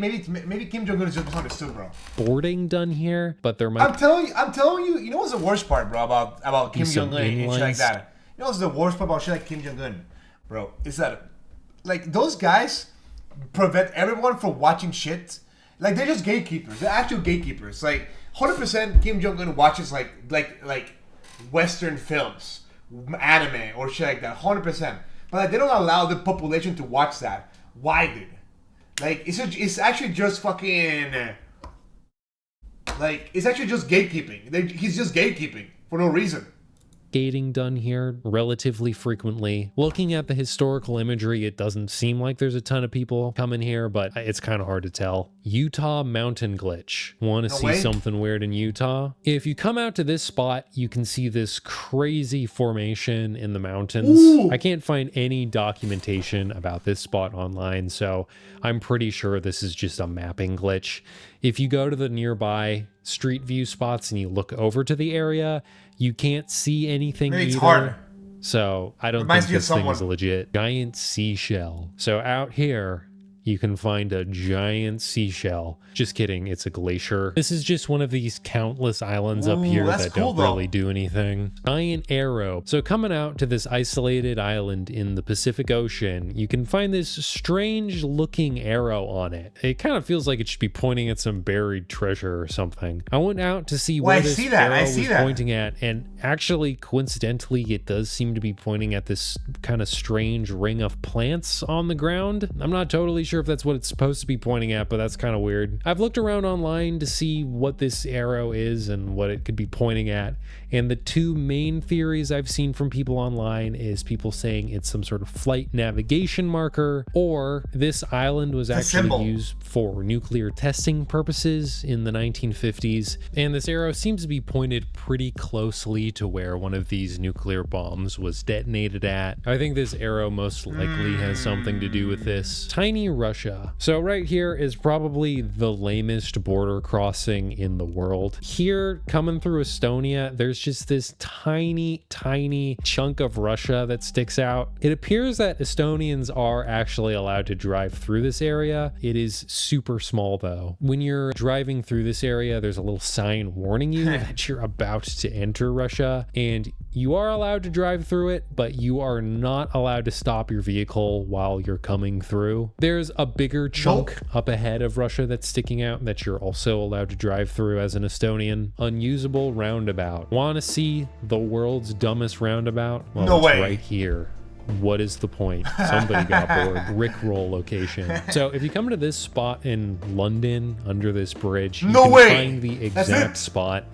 Kim Jong-un is just misunderstood, bro. skateboarding done here, but there might I'm telling you, you know what's the worst part, bro, about Kim some Jong-un and shit like inlines. that? You know what's the worst part about shit like Kim Jong-un, bro? Is that, like, those guys prevent everyone from watching shit. Like, they're just gatekeepers. They're actual gatekeepers. Like, 100% Kim Jong-un watches, like Western films, anime, or shit like that. 100%. But, like, they don't allow the population to watch that. Why, dude? Like, it's actually just fucking... Like, it's actually just gatekeeping. He's just gatekeeping for no reason. skating done here relatively frequently. Looking at the historical imagery, it doesn't seem like there's a ton of people coming here, but it's kind of hard to tell. Utah mountain glitch. Want to see something weird in Utah? If you come out to this spot, you can see this crazy formation in the mountains. Ooh. I can't find any documentation about this spot online, so I'm pretty sure this is just a mapping glitch. If you go to the nearby street view spots and you look over to the area, you can't see anything Maybe it's either. hard. So I don't Reminds think me of this thing someone. is legit. Giant seashell. So out here, you can find a giant seashell. Just kidding, it's a glacier. This is just one of these countless islands up Ooh, here that's that cool, don't though. really do anything. Giant arrow. So coming out to this isolated island in the Pacific Ocean, you can find this strange looking arrow on it. It kind of feels like it should be pointing at some buried treasure or something. I went out to see Well, where I this see that. I arrow see was that. pointing at, and actually coincidentally it does seem to be pointing at this kind of strange ring of plants on the ground. I'm not totally sure sure if that's what it's supposed to be pointing at, but that's kind of weird. I've looked around online to see what this arrow is and what it could be pointing at, and the two main theories I've seen from people online is people saying it's some sort of flight navigation marker, or this island was actually used for nuclear testing purposes in the 1950s, and this arrow seems to be pointed pretty closely to where one of these nuclear bombs was detonated at. I think this arrow most likely has something to do with this. Tiny Russia. So right here is probably the lamest border crossing in the world. Here, coming through Estonia, there's just this tiny chunk of Russia that sticks out. It appears that Estonians are actually allowed to drive through this area. It is super small though. When you're driving through this area, there's a little sign warning you that you're about to enter Russia, and you are allowed to drive through it, but you are not allowed to stop your vehicle while you're coming through. There's a bigger chunk up ahead of Russia that's sticking out that you're also allowed to drive through as an Estonian. Unusable roundabout. Want to see the world's dumbest roundabout? Well, no it's way. Right here. What is the point? Somebody got bored. Rickroll location. So if you come to this spot in London under this bridge, you can find the exact spot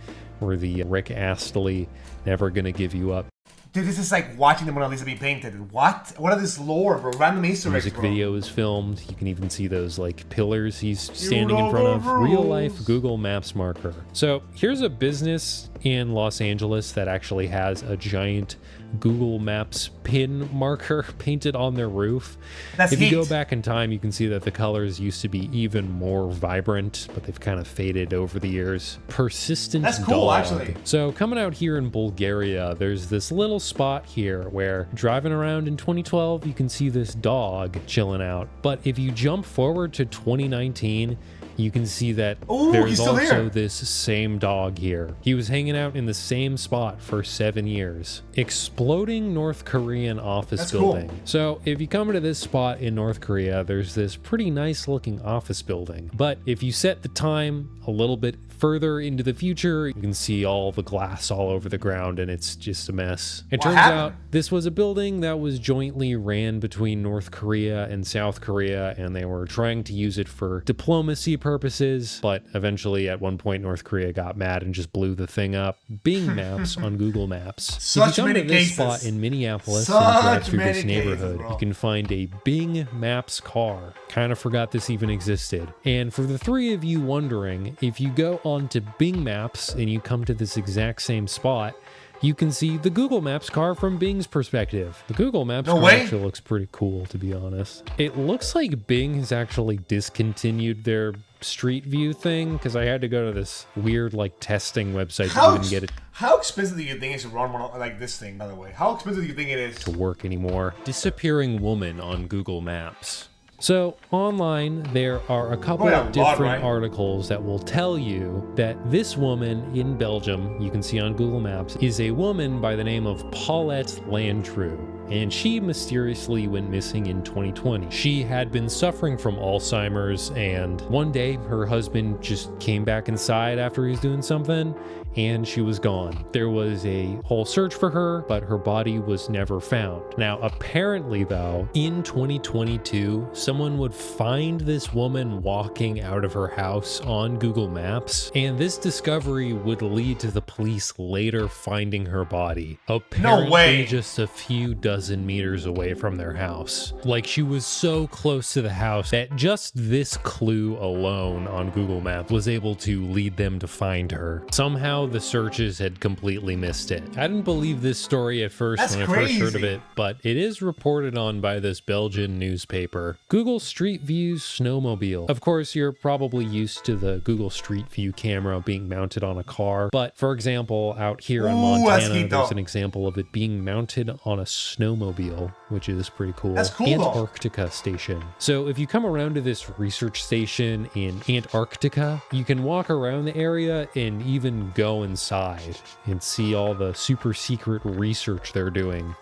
where the Rick Astley Never Gonna Give You Up Dude, this is like watching the Mona Lisa be painted. What? What are this lore, bro? Random Easter eggs, music bro. video is filmed. You can even see those like pillars he's standing in front of. Real life Google Maps marker. So here's a business in Los Angeles that actually has a giant Google Maps pin marker painted on their roof. If you go back in time, you can see that the colors used to be even more vibrant, but they've kind of faded over the years. Persistent That's cool, dog. actually. So coming out here in Bulgaria, there's this little spot here where driving around in 2012, you can see this dog chilling out. But if you jump forward to 2019, you can see that there's also this same dog here. He was hanging out in the same spot for 7 years. Exploding North Korean office building. Cool. So if you come to this spot in North Korea, there's this pretty nice looking office building. But if you set the time a little bit further into the future, you can see all the glass all over the ground and it's just a mess. It turns out this was a building that was jointly ran between North Korea and South Korea, and they were trying to use it for diplomacy purposes, but eventually at one point North Korea got mad and just blew the thing up. Bing Maps on Google Maps. If you come to this spot in Minneapolis and drive through this neighborhood, you can find a Bing Maps car. Kind of forgot this even existed. And for the three of you wondering, if you go onto Bing Maps and you come to this exact same spot, you can see the Google Maps car from Bing's perspective. The Google Maps car actually looks pretty cool, to be honest. It looks like Bing has actually discontinued their Street View thing, because I had to go to this weird like testing website to even get it. How expensive do you think it is to run one like this thing, by the way? How expensive do you think it is to work anymore? Disappearing woman on Google Maps. So online, there are a couple of different articles that will tell you that this woman in Belgium, you can see on Google Maps, is a woman by the name of Paulette Landru. And she mysteriously went missing in 2020. She had been suffering from Alzheimer's, and one day her husband just came back inside after he was doing something, and she was gone. There was a whole search for her, but her body was never found. Now, apparently though, in 2022, someone would find this woman walking out of her house on Google Maps, and this discovery would lead to the police later finding her body. Apparently just a few dozen meters away from their house. Like, she was so close to the house that just this clue alone on Google Maps was able to lead them to find her. Somehow the searches had completely missed it. I didn't believe this story at first when I first heard of it, but it is reported on by this Belgian newspaper. Google Street View's snowmobile. Of course, you're probably used to the Google Street View camera being mounted on a car, but for example, out here in Montana, there's an example of it being mounted on a snowmobile, which is pretty cool. That's cool. Antarctica station. So if you come around to this research station in Antarctica, you can walk around the area and even go inside and see all the super secret research they're doing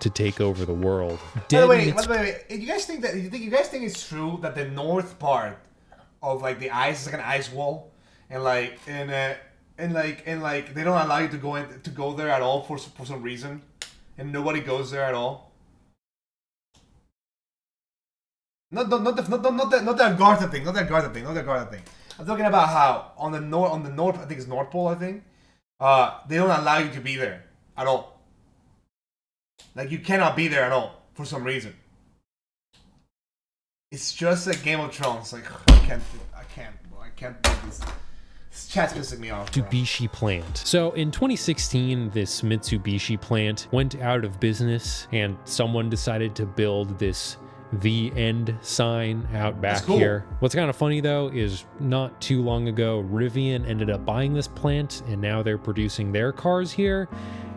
to take over the world. By the way, you guys think it's true that the north part of like the ice is like an ice wall, and like they don't allow you to go there at all for some reason, and nobody goes there at all? Not that Agartha thing. I'm talking about how on the north, I think it's North Pole. I think they don't allow you to be there at all. Like you cannot be there at all for some reason. It's just like Game of Thrones. Like I can't do this. This chat's pissing me off. Mitsubishi plant. So in 2016, this Mitsubishi plant went out of business and someone decided to build this The End sign out back here. What's kind of funny though is not too long ago, Rivian ended up buying this plant and now they're producing their cars here.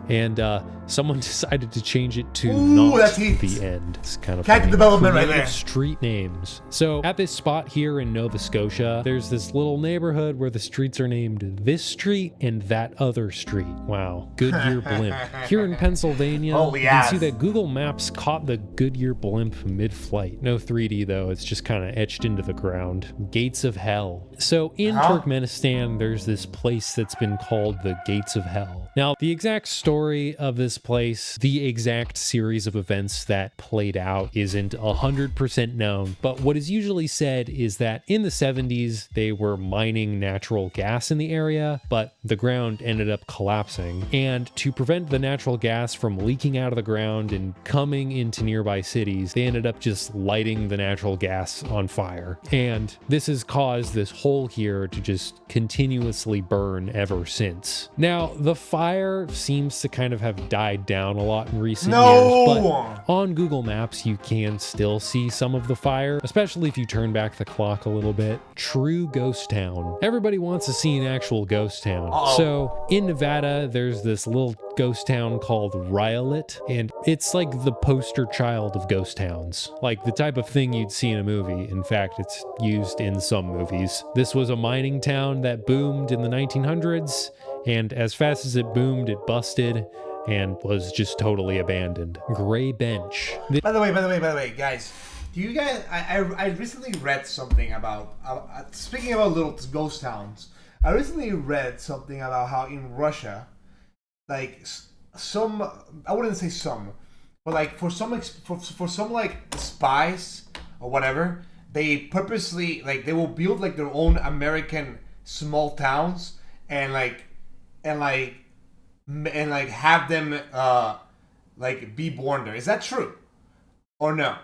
And someone decided to change it to not The End. It's kind of funny. Development right there. Street names. So at this spot here in Nova Scotia, there's this little neighborhood where the streets are named this street and that other street. Wow. Goodyear Blimp. Here in Pennsylvania, you can see that Google Maps caught the Goodyear Blimp mid-flight. No 3D though, it's just kind of etched into the ground. Gates of Hell. So in Turkmenistan, there's this place that's been called the Gates of Hell. Now, the exact story of this place, the exact series of events that played out isn't 100% known, but what is usually said is that in the 70s, they were mining natural gas in the area, but the ground ended up collapsing. And to prevent the natural gas from leaking out of the ground and coming into nearby cities, they ended up just lighting the natural gas on fire. And this has caused this hole here to just continuously burn ever since. Now, the fire seems to kind of have died down a lot in recent years, but on Google Maps you can still see some of the fire, especially if you turn back the clock a little bit. True ghost town. Everybody wants to see an actual ghost town. So in Nevada, there's this little ghost town called Rhyolite, and it's like the poster child of ghost towns, like the type of thing you'd see in a movie. In fact, it's used in some movies. This was a mining town that boomed in the 1900s, and as fast as it boomed, it busted and was just totally abandoned. Gray Bench. By the way, guys, do you guys? I recently read something about speaking about little ghost towns. I recently read something about how in Russia, like some, I wouldn't say some, but like for some like spies or whatever, they purposely like they will build like their own American small towns and have them like be born there. Is that true or no?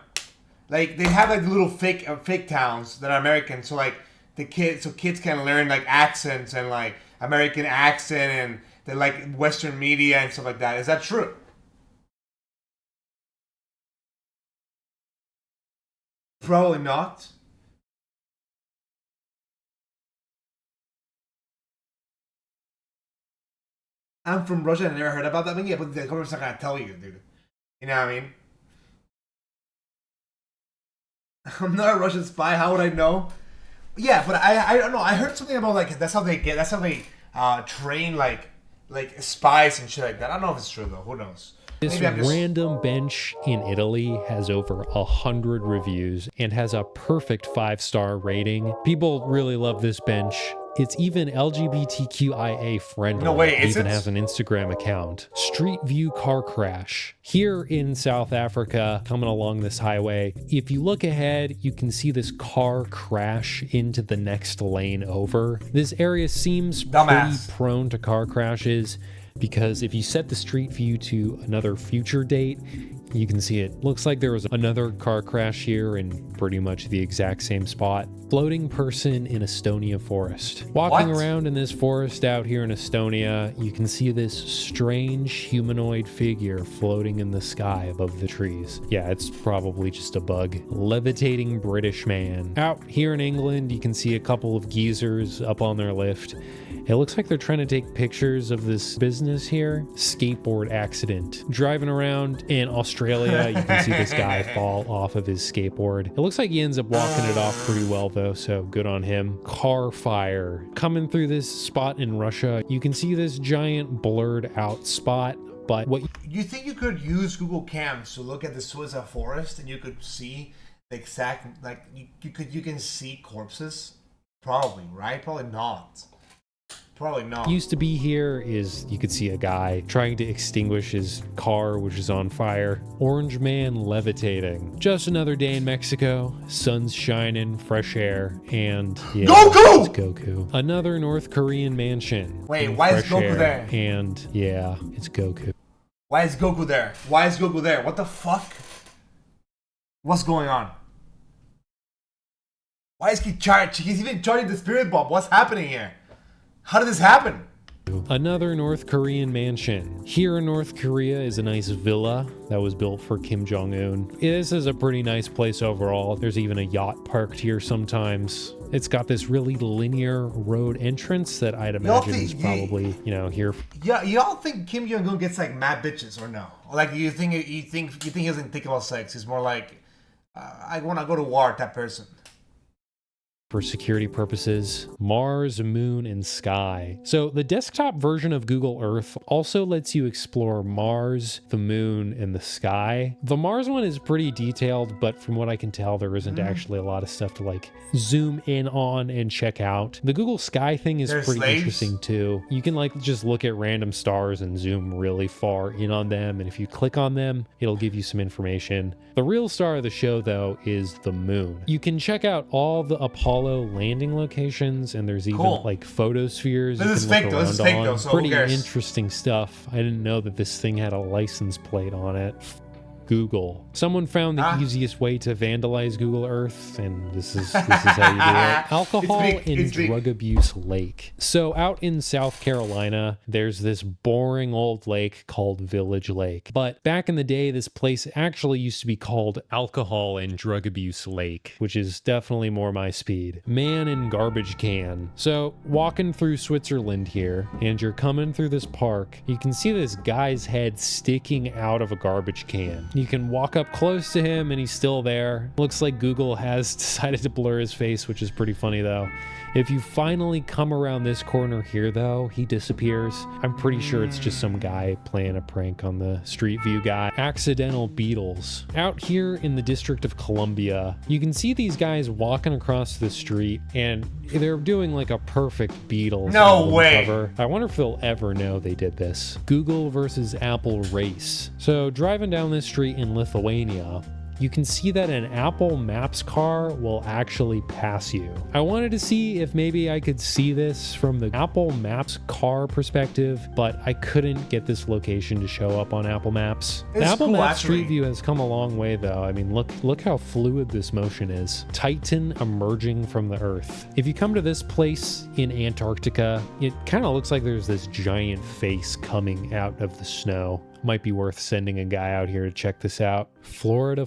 Like they have like little fake towns that are American, so like kids can learn like accents and like American accent and they like Western media and stuff like that. Is that true? Probably not. I'm from Russia and I never heard about that. I mean, yeah, but the government's not gonna tell you, dude. You know what I mean? I'm not a Russian spy. How would I know? Yeah, but I don't know. I heard something about like that's how they train like spies and shit like that. I don't know if it's true though. Who knows? This random bench in Italy has over 100 reviews and has a perfect 5-star rating. People really love this bench. It's even LGBTQIA friendly. No way, it even has an Instagram account. Street View car crash. Here in South Africa, coming along this highway, if you look ahead, you can see this car crash into the next lane over. This area seems pretty prone to car crashes because if you set the street view to another future date, you can see it. Looks like there was another car crash here in pretty much the exact same spot. Floating person in Estonia forest. Walking around in this forest out here in Estonia, you can see this strange humanoid figure floating in the sky above the trees. Yeah, it's probably just a bug. Levitating British man. Out here in England, you can see a couple of geezers up on their lift. It looks like they're trying to take pictures of this business here. Skateboard accident. Driving around in Australia, you can see this guy fall off of his skateboard. It looks like he ends up walking it off pretty well though, so good on him. Car fire. Coming through this spot in Russia, you can see this giant blurred out spot, but what you think you could use Google Cams to look at the Suiza forest and you could see the exact, like you can see corpses? Probably, right? Probably not. Probably not. Used to be here is you could see a guy trying to extinguish his car, which is on fire. Orange man levitating. Just another day in Mexico. Sun's shining, fresh air, and yeah, Goku! It's Goku. Another North Korean mansion. Wait, why is fresh Goku air, there? And yeah, it's Goku. Why is Goku there? Why is Goku there? What the fuck? What's going on? Why is he charged? He's even charging the spirit bomb. What's happening here? How did this happen? Another North Korean mansion. Here in North Korea is a nice villa that was built for Kim Jong-un. This is a pretty nice place overall. There's even a yacht parked here sometimes. It's got this really linear road entrance that I'd imagine is probably, you know, here. Yeah, y'all think Kim Jong-un gets like mad bitches or no? Or like you think he doesn't think about sex? He's more like, I want to go to war type person. For security purposes, Mars, Moon, and Sky. So the desktop version of Google Earth also lets you explore Mars, the Moon, and the sky. The Mars one is pretty detailed, but from what I can tell, there isn't actually a lot of stuff to like zoom in on and check out. The Google Sky thing is pretty interesting too. You can like just look at random stars and zoom really far in on them, and if you click on them, it'll give you some information. The real star of the show though is the Moon. You can check out all the Apollo landing locations, and there's even like photospheres This is fake though. This is fake though. So pretty who cares? interesting stuff. I didn't know that this thing had a license plate on it. Google. Someone found the easiest way to vandalize Google Earth, and this is how you do it. Alcohol and drug abuse lake. So out in South Carolina, there's this boring old lake called Village Lake. But back in the day, this place actually used to be called Alcohol and Drug Abuse Lake, which is definitely more my speed. Man in garbage can. So walking through Switzerland here, and you're coming through this park, you can see this guy's head sticking out of a garbage can. You can walk up close to him and he's still there. Looks like Google has decided to blur his face, which is pretty funny though. If you finally come around this corner here though, he disappears. I'm pretty sure it's just some guy playing a prank on the Street View guy. Accidental beetles. Out here in the District of Columbia, you can see these guys walking across the street and they're doing like a perfect Beatles album cover. I wonder if they'll ever know they did this. Google versus Apple race. So driving down this street in Lithuania, you can see that an Apple Maps car will actually pass you. I wanted to see if maybe I could see this from the Apple Maps car perspective, but I couldn't get this location to show up on Apple Maps. The Apple Maps Street View has come a long way though. I mean, look how fluid this motion is. Titan emerging from the Earth. If you come to this place in Antarctica, it kind of looks like there's this giant face coming out of the snow. Might be worth sending a guy out here to check this out. Florida.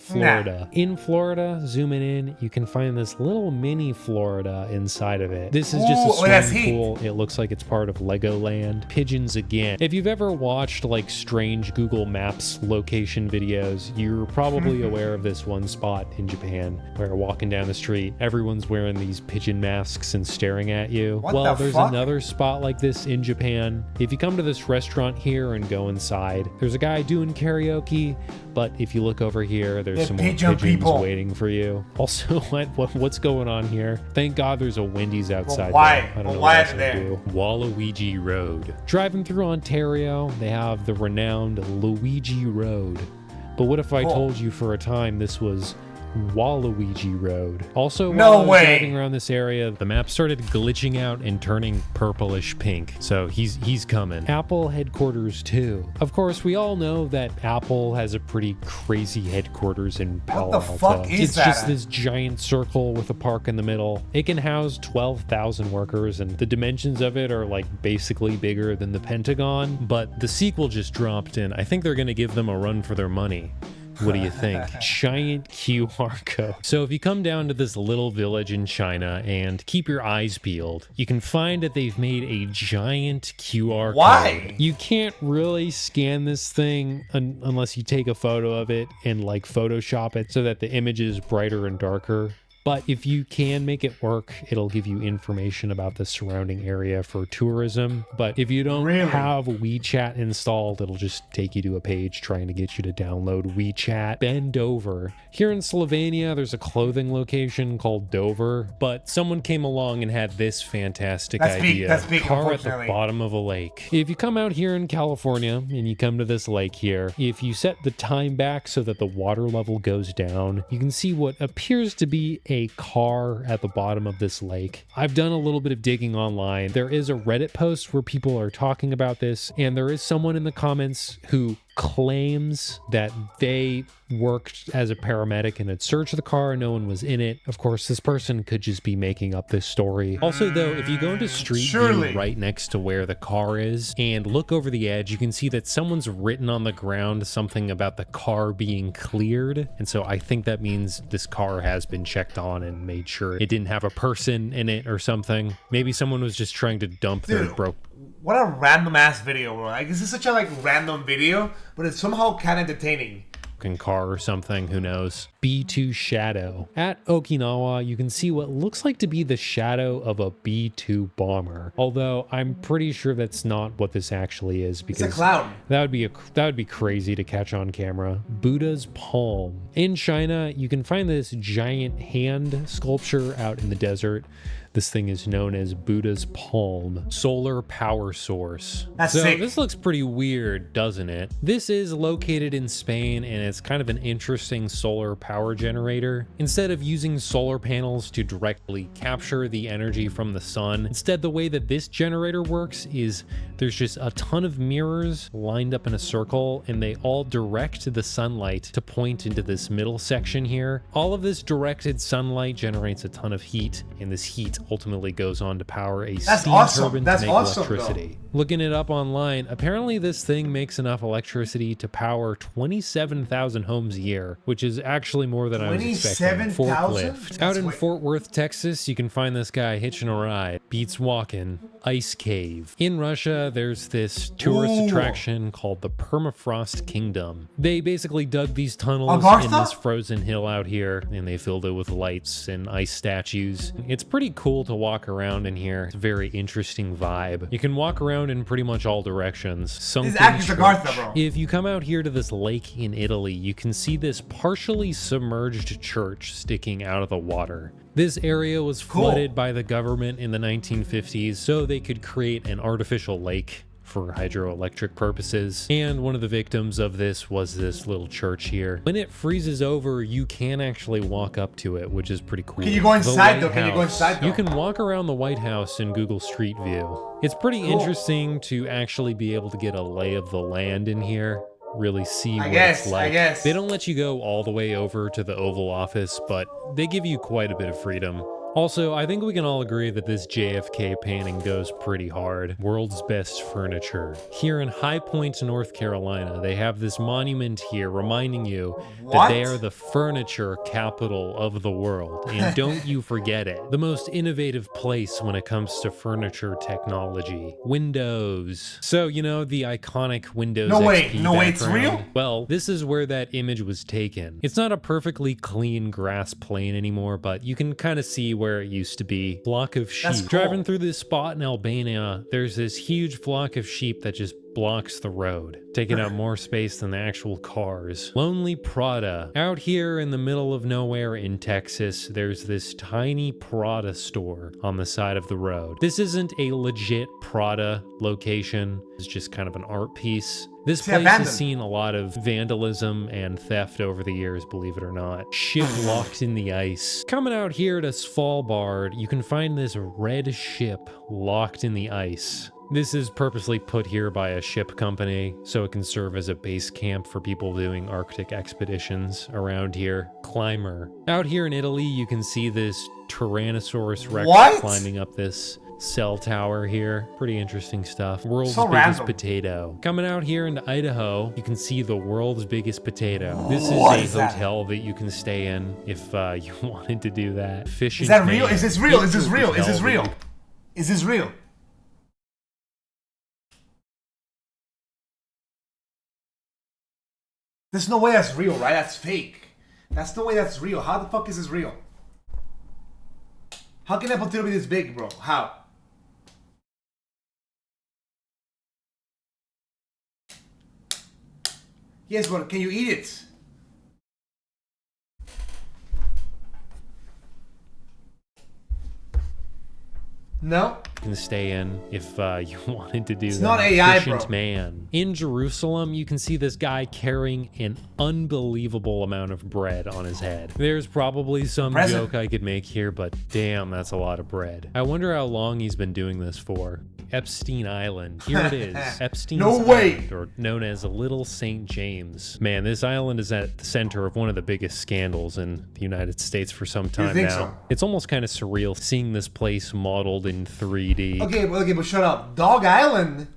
In Florida, zooming in, you can find this little mini Florida inside of it. This is just a swimming pool. It looks like it's part of Legoland. Pigeons again. If you've ever watched like strange Google Maps location videos, you're probably aware of this one spot in Japan where walking down the street, everyone's wearing these pigeon masks and staring at you. Well, there's another spot like this in Japan. If you come to this restaurant here and go inside, there's a guy doing karaoke, but if you look over here, there's some more pigeons waiting for you. Also, what's going on here? Thank God there's a Wendy's outside. Why? I don't know why what is it there? Waluigi Road. Driving through Ontario, they have the renowned Luigi Road. But what if I told you for a time this was Waluigi Road? Also, while I was driving around this area, the map started glitching out and turning purplish pink. So he's coming. Apple headquarters too. Of course, we all know that Apple has a pretty crazy headquarters in Palo Alto. What the fuck is that? It's just this giant circle with a park in the middle. It can house 12,000 workers, and the dimensions of it are like basically bigger than the Pentagon. But the sequel just dropped, and I think they're gonna give them a run for their money. What do you think? Giant QR code. So if you come down to this little village in China and keep your eyes peeled, you can find that they've made a giant QR code. You can't really scan this thing unless you take a photo of it and like Photoshop it so that the image is brighter and darker. But if you can make it work, it'll give you information about the surrounding area for tourism. But if you don't have WeChat installed, it'll just take you to a page trying to get you to download WeChat. Bend over. Here in Slovenia, there's a clothing location called Dover, but someone came along and had this fantastic idea. That's big, car at the bottom of a lake. If you come out here in California and you come to this lake here, if you set the time back so that the water level goes down, you can see what appears to be a car at the bottom of this lake. I've done a little bit of digging online. There is a Reddit post where people are talking about this, and there is someone in the comments who claims that they worked as a paramedic and had searched the car. No one was in it. Of course, this person could just be making up this story. Also, though, if you go into Street View right next to where the car is and look over the edge, you can see that someone's written on the ground something about the car being cleared. And so I think that means this car has been checked on and made sure it didn't have a person in it or something. Maybe someone was just trying to dump their broke. What a random ass video, bro. Like, this is such a like random video, but it's somehow kind of entertaining. Car or something, who knows. B2 Shadow. At Okinawa, you can see what looks like to be the shadow of a B2 bomber. Although I'm pretty sure that's not what this actually is, because it's a clown. That would be crazy to catch on camera. Buddha's palm. In China, you can find this giant hand sculpture out in the desert. This thing is known as Buddha's palm. Solar power source. That's so sick. This looks pretty weird, doesn't it? This is located in Spain, and it's kind of an interesting solar power generator. Instead of using solar panels to directly capture the energy from the sun, instead the way that this generator works is there's just a ton of mirrors lined up in a circle, and they all direct the sunlight to point into this middle section here. All of this directed sunlight generates a ton of heat, and this heat ultimately goes on to power a steam turbine to make electricity. Looking it up online, apparently this thing makes enough electricity to power 27,000 homes a year, which is actually more than I was expecting. 27,000? Out in Fort Worth, Texas, you can find this guy hitching a ride. Beats walking. Ice cave. In Russia, there's this tourist attraction called the Permafrost Kingdom. They basically dug these tunnels in this frozen hill out here, and they filled it with lights and ice statues. It's pretty cool to walk around in here. It's a very interesting vibe. You can walk around in pretty much all directions. If you come out here to this lake in Italy, you can see this partially submerged church sticking out of the water. This area was flooded by the government in the 1950s, so they could create an artificial lake for hydroelectric purposes. And one of the victims of this was this little church here. When it freezes over, you can actually walk up to it, which is pretty cool. Can you go inside though? Can you go inside though? You can walk around the White House in Google Street View. It's pretty interesting to actually be able to get a lay of the land in here. Really see what it's like. They don't let you go all the way over to the Oval Office, but they give you quite a bit of freedom. Also, I think we can all agree that this JFK painting goes pretty hard. World's best furniture. Here in High Point, North Carolina, they have this monument here reminding you that they are the furniture capital of the world. And don't you forget it. The most innovative place when it comes to furniture technology. Windows. So, you know, the iconic Windows XP No way, it's real? Well, this is where that image was taken. It's not a perfectly clean grass plain anymore, but you can kind of see where it used to be. Flock of sheep. Driving through this spot in Albania, there's this huge flock of sheep that just blocks the road, taking up more space than the actual cars. Lonely Prada. Out here in the middle of nowhere in Texas, there's this tiny Prada store on the side of the road. This isn't a legit Prada location. It's just kind of an art piece. This place has seen a lot of vandalism and theft over the years, believe it or not. Ship locked in the ice. Coming out here to Svalbard, you can find this red ship locked in the ice. This is purposely put here by a ship company so it can serve as a base camp for people doing Arctic expeditions around here. Climber. Out here in Italy, you can see this Tyrannosaurus Rex climbing up this cell tower here. Pretty interesting stuff. World's biggest potato. Coming out here into Idaho, you can see the world's biggest potato. This is a hotel that you can stay in if you wanted to do that. Fishing. Is that real? Is this real? Is this real? Is this real? Is this real? There's no way that's real, right? That's fake. That's no way that's real. How the fuck is this real? How can a potato be this big, bro? How? Yes, but can you eat it? No. Can stay in if you wanted to do it's that. Not AI, Efficient bro. man. In Jerusalem, you can see this guy carrying an unbelievable amount of bread on his head. There's probably some joke I could make here, but damn, that's a lot of bread. I wonder how long he's been doing this for. Epstein Island. Here it is. Epstein's Island, or known as Little St. James. Man, this island is at the center of one of the biggest scandals in the United States for some time now. So? It's almost kind of surreal seeing this place modeled in 3D. Okay, but shut up. Dog Island?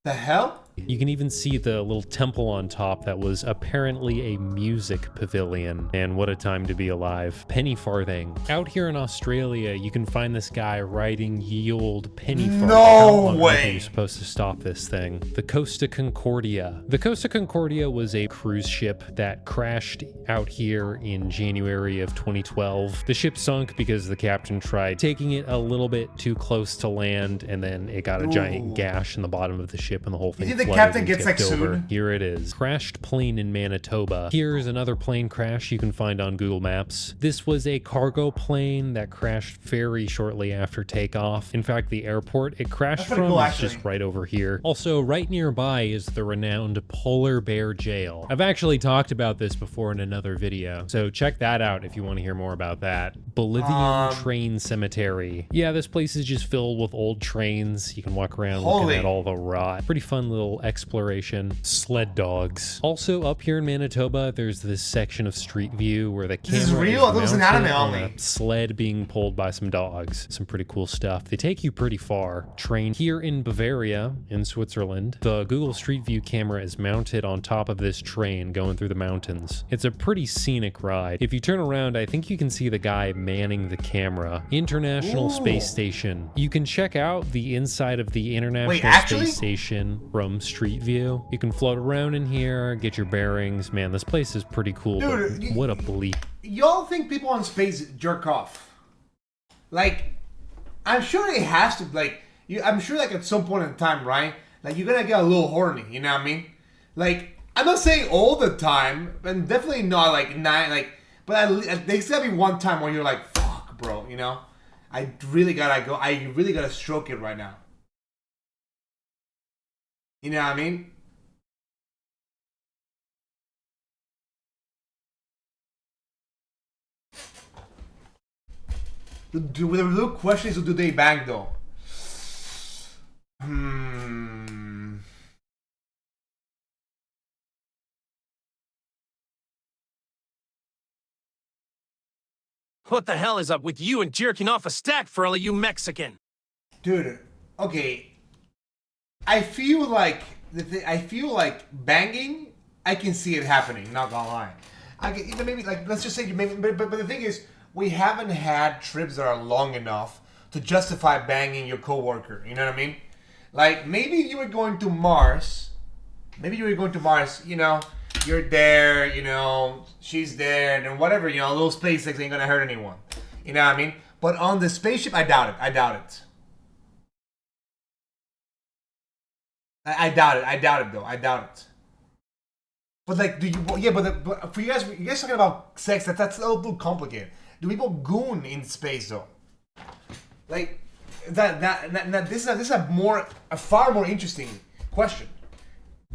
The hell? You can even see the little temple on top that was apparently a music pavilion. And what a time to be alive. Penny farthing. Out here in Australia, you can find this guy riding ye old penny farthing. No way! You're supposed to stop this thing. The Costa Concordia. The Costa Concordia was a cruise ship that crashed out here in January of 2012. The ship sunk because the captain tried taking it a little bit too close to land, and then it got a giant gash in the bottom of the ship, and the whole thing the captain gets like sued? Here it is. Crashed plane in Manitoba. Here's another plane crash you can find on Google Maps. This was a cargo plane that crashed very shortly after takeoff. In fact, the airport it crashed from is just right over here. Also, right nearby is the renowned Polar Bear Jail. I've actually talked about this before in another video, so check that out if you want to hear more about that. Bolivian Train Cemetery. Yeah, this place is just filled with old trains. You can walk around looking at all the rot. Pretty fun little exploration. Sled dogs. Also up here in Manitoba, there's this section of Street View where the camera is real? I thought it was an anime on only. a sled being pulled by some dogs. Some pretty cool stuff. They take you pretty far. Train here in Bavaria, in Switzerland. The Google Street View camera is mounted on top of this train going through the mountains. It's a pretty scenic ride. If you turn around, I think you can see the guy manning the camera. International Space Station. You can check out the inside of the International Space Station from Street View. You can float around in here, get your bearings. Man, this place is pretty cool. Dude, but what a bleep. Y'all think people on space jerk off? Like, I'm sure it has to. Like, I'm sure like at some point in time, right? Like you're gonna get a little horny. You know what I mean? Like, I'm not saying all the time, and definitely not like but there's gotta be one time where you're like, fuck, bro. You know, I really gotta stroke it right now. You know what I mean? The real question is, do they bang though? What the hell is up with you and jerking off a stack for all of you Mexican? Dude, okay. I feel like banging. I can see it happening. Not gonna lie. I can even maybe like let's just say maybe, but the thing is, we haven't had trips that are long enough to justify banging your coworker. You know what I mean? Like maybe you were going to Mars. You know, you're there. You know, she's there, and whatever. You know, little SpaceX ain't gonna hurt anyone. You know what I mean? But on the spaceship, I doubt it. I doubt it though. I doubt it. But like, do you? Yeah, but for you guys talking about sex, that's a little complicated. Do people goon in space though? Like, this is a far more interesting question.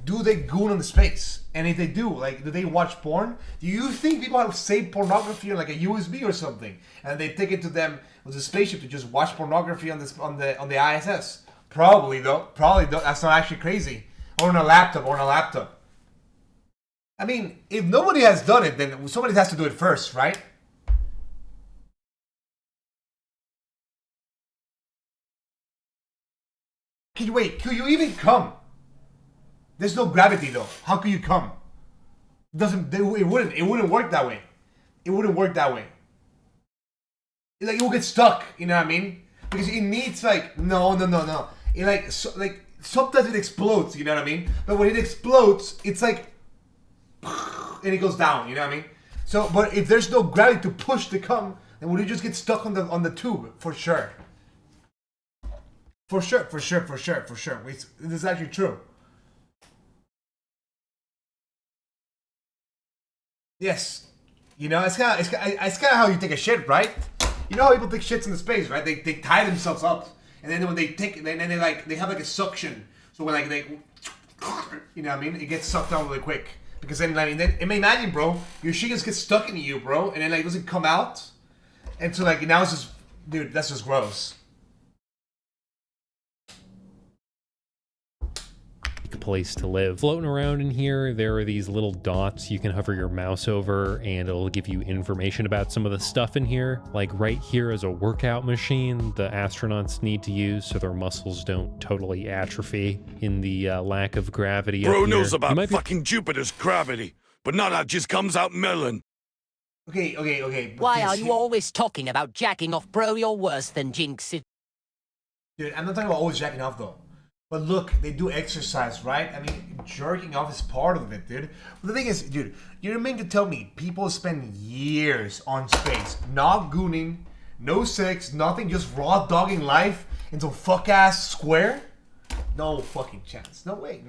Do they goon on the space? And if they do, like, do they watch porn? Do you think people have saved pornography on like a USB or something, and they take it to them with a spaceship to just watch pornography on the ISS? Probably though. That's not actually crazy. Or on a laptop. I mean, if nobody has done it, then somebody has to do it first, right? Could you even come? There's no gravity though. How could you come? It wouldn't work that way. Like it will get stuck, you know what I mean? Because it needs like no. It like sometimes it explodes, you know what I mean? But when it explodes, it's like and it goes down, you know what I mean? So, but if there's no gravity to push the cum, then would you just get stuck on the tube? For sure. For sure. Wait, this is actually true. Yes. You know, it's kind of how you take a shit, right? You know how people take shits into space, right? They tie themselves up, and then when they take, then they have like a suction. So when like they, you know what I mean? It gets sucked out really quick. Because then, I mean, imagine, bro, your shit just gets stuck in you, bro, and then like it doesn't come out. And so like now it's just, dude, that's just gross. Place to live. Floating around in here, there are these little dots you can hover your mouse over and it'll give you information about some of the stuff in here. Like right here is a workout machine the astronauts need to use so their muscles don't totally atrophy in the lack of gravity. Bro knows about fucking Jupiter's gravity, but not how it just comes out melon. Okay. Why are you always talking about jacking off, bro? You're worse than Jinx. Dude, I'm not talking about always jacking off though. But look, they do exercise, right? I mean, jerking off is part of it, dude. But the thing is, dude, you're meant to tell me people spend years on space, not gooning, no sex, nothing, just raw dogging life into fuck-ass square? No fucking chance. No way.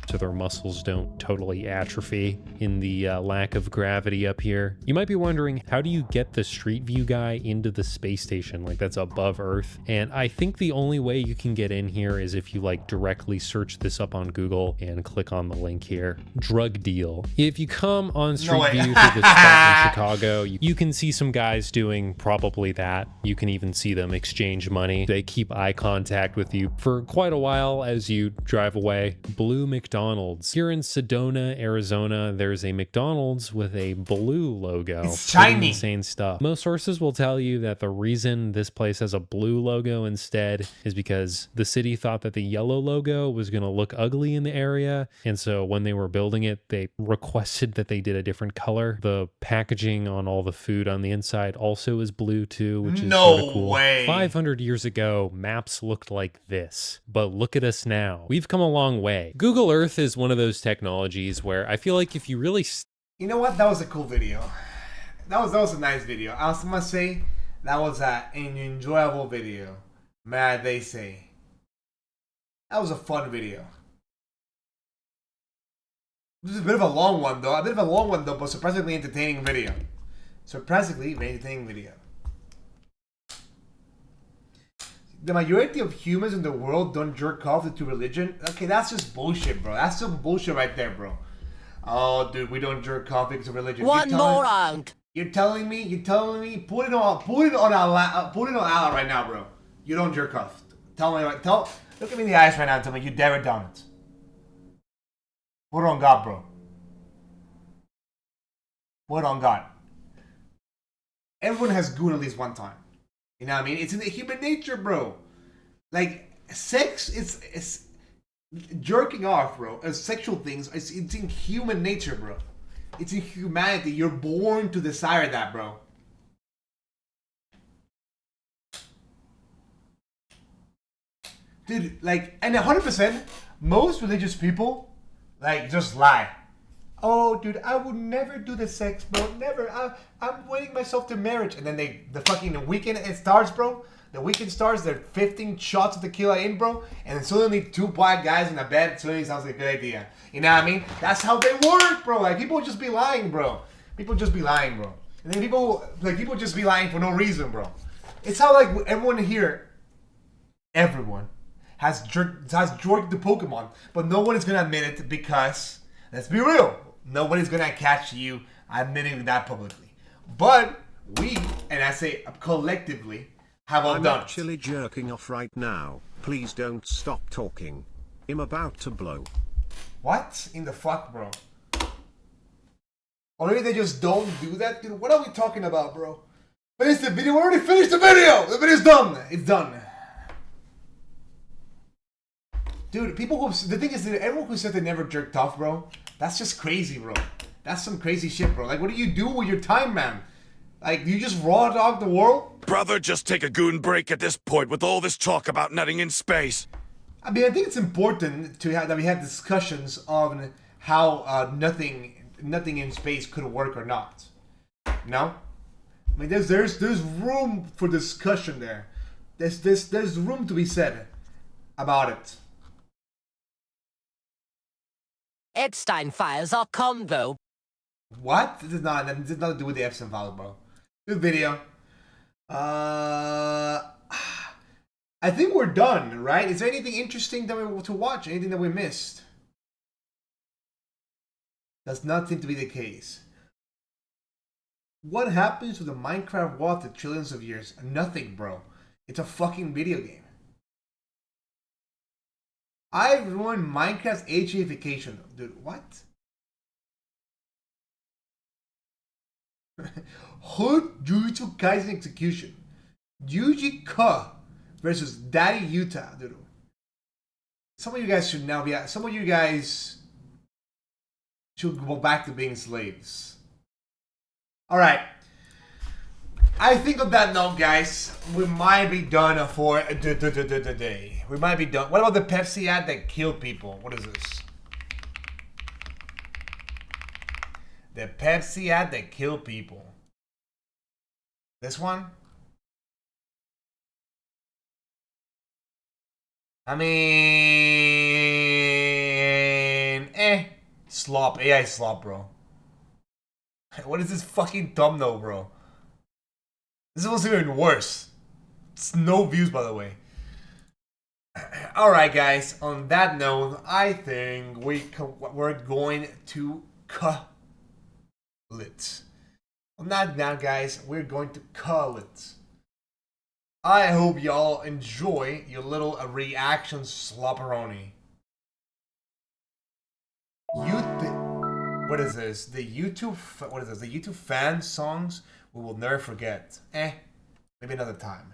So their muscles don't totally atrophy in the lack of gravity up here. You might be wondering, how do you get the Street View guy into the space station? Like that's above Earth. And I think the only way you can get in here is if you like directly search this up on Google and click on the link here. Drug deal. If you come on Street View through the spot in Chicago, you can see some guys doing probably that. You can even see them exchange money. They keep eye contact with you for quite a while as you drive away. Blue McDonald's. Here in Sedona, Arizona, there's a McDonald's with a blue logo. It's shiny. Insane stuff. Most sources will tell you that the reason this place has a blue logo instead is because the city thought that the yellow logo was going to look ugly in the area. And so when they were building it, they requested that they did a different color. The packaging on all the food on the inside also is blue too, which is sort of cool. Way. 500 years ago, maps looked like this. But look at us now. We've come a long way. Google Earth is one of those technologies where I feel like if you really... You know what? That was a cool video. That was a nice video. I was gonna say that was an enjoyable video. Mad they say. That was a fun video. This is a bit of a long one though. But surprisingly entertaining video. The majority of humans in the world don't jerk off due to religion. Okay, that's just bullshit, bro. That's some bullshit right there, bro. Oh, dude, we don't jerk off because of religion. One more round. You're telling me. Put it on out right now, bro. You don't jerk off. Look at me in the eyes right now and tell me you never done it. Put it on God, bro. Put it on God. Everyone has gooned at least one time. You know what I mean? It's in the human nature, bro. Like, sex, it's jerking off, bro. Sexual things, it's in human nature, bro. It's in humanity. You're born to desire that, bro. Dude, like, and 100%, most religious people, like, just lie. Oh, dude, I would never do the sex, bro. Never. I'm waiting myself to marriage. And then the fucking weekend it starts, bro. The weekend starts. They're 15 shots of tequila in, bro. And then suddenly 2 black guys in a bed. Suddenly sounds like a good idea. You know what I mean? That's how they work, bro. Like, people just be lying, bro. And then people just be lying for no reason, bro. It's how, like, everyone here, everyone has jerked the Pokemon. But no one is going to admit it because, let's be real, nobody's gonna catch you admitting that publicly. But we, and I say collectively, have all done it. I'm actually jerking off right now. Please don't stop talking. I'm about to blow. What in the fuck, bro? Or maybe they just don't do that? Dude, what are we talking about, bro? Finish the video. We already finished the video. The video's done. It's done. Dude, the thing is that everyone who said they never jerked off, bro, that's just crazy, bro. That's some crazy shit, bro. Like, what do you do with your time, man? Like, do you just raw dog the world? Brother, just take a goon break at this point with all this talk about nutting in space. I mean, I think it's important that we have discussions on how nothing in space could work or not. No? I mean, there's room for discussion there. There's room to be said about it. Epstein files are convo. What? This is not. This has nothing to do with the Epstein files, bro. Good video. I think we're done, right? Is there anything interesting that to watch? Anything that we missed? Does not seem to be the case. What happens to the Minecraft world after trillions of years? Nothing, bro. It's a fucking video game. I ruined Minecraft's HDification. Dude, what? Hood Jujutsu Kaisen Execution. Yuji Ka versus Daddy Utah, dude. Some of you guys should now be. Some of you guys should go back to being slaves. All right. I think on that note, guys, we might be done for the day. We might be done. What about the Pepsi ad that killed people? What is this? The Pepsi ad that killed people. This one? I mean, slop, AI slop, bro. What is this fucking thumbnail, bro? This was even worse. It's no views, by the way. Alright, guys. On that note, I think we're going to call it. On that note, guys, we're going to call it. I hope y'all enjoy your little reaction slopperoni. What is this? The YouTube. What is this? The YouTube fan songs we will never forget. Maybe another time.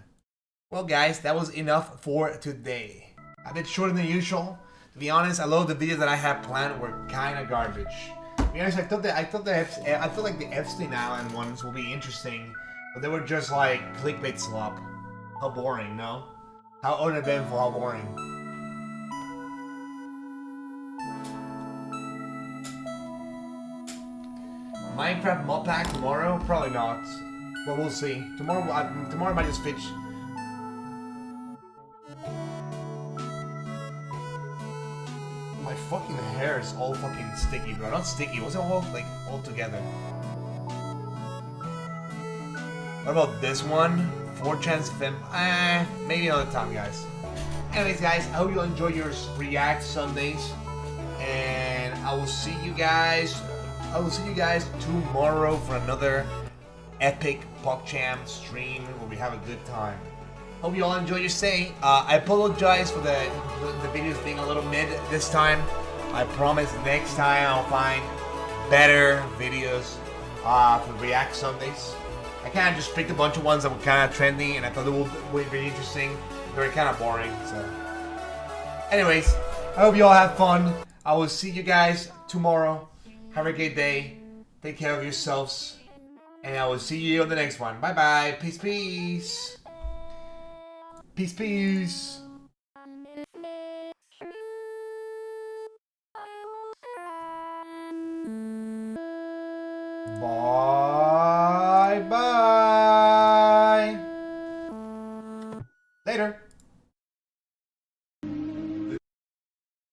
Well, guys, that was enough for today. A bit shorter than usual. To be honest, a lot of the videos that I had planned were kind of garbage. To be honest, I thought like the Epstein Island ones will be interesting, but they were just like clickbait slop. How boring, no? How uneventful, how boring. Minecraft mod pack tomorrow? Probably not. But we'll see. Tomorrow I might just pitch. My fucking hair is all fucking sticky, bro. Not sticky, it wasn't all like all together. What about this one? 4chan's Fem. Maybe another time, guys. Anyways, guys, I hope you enjoy your React Sundays. And I will see you guys. Tomorrow for another epic PogChamp stream where we have a good time. Hope you all enjoy your stay. I apologize for the videos being a little mid this time. I promise next time I'll find better videos for React Sundays. I kind of just picked a bunch of ones that were kind of trendy and I thought they would be interesting. They were kind of boring, so. Anyways, I hope you all have fun. I will see you guys tomorrow. Have a great day. Take care of yourselves. And I will see you on the next one. Bye bye. Peace, peace. Peace, peace. Bye.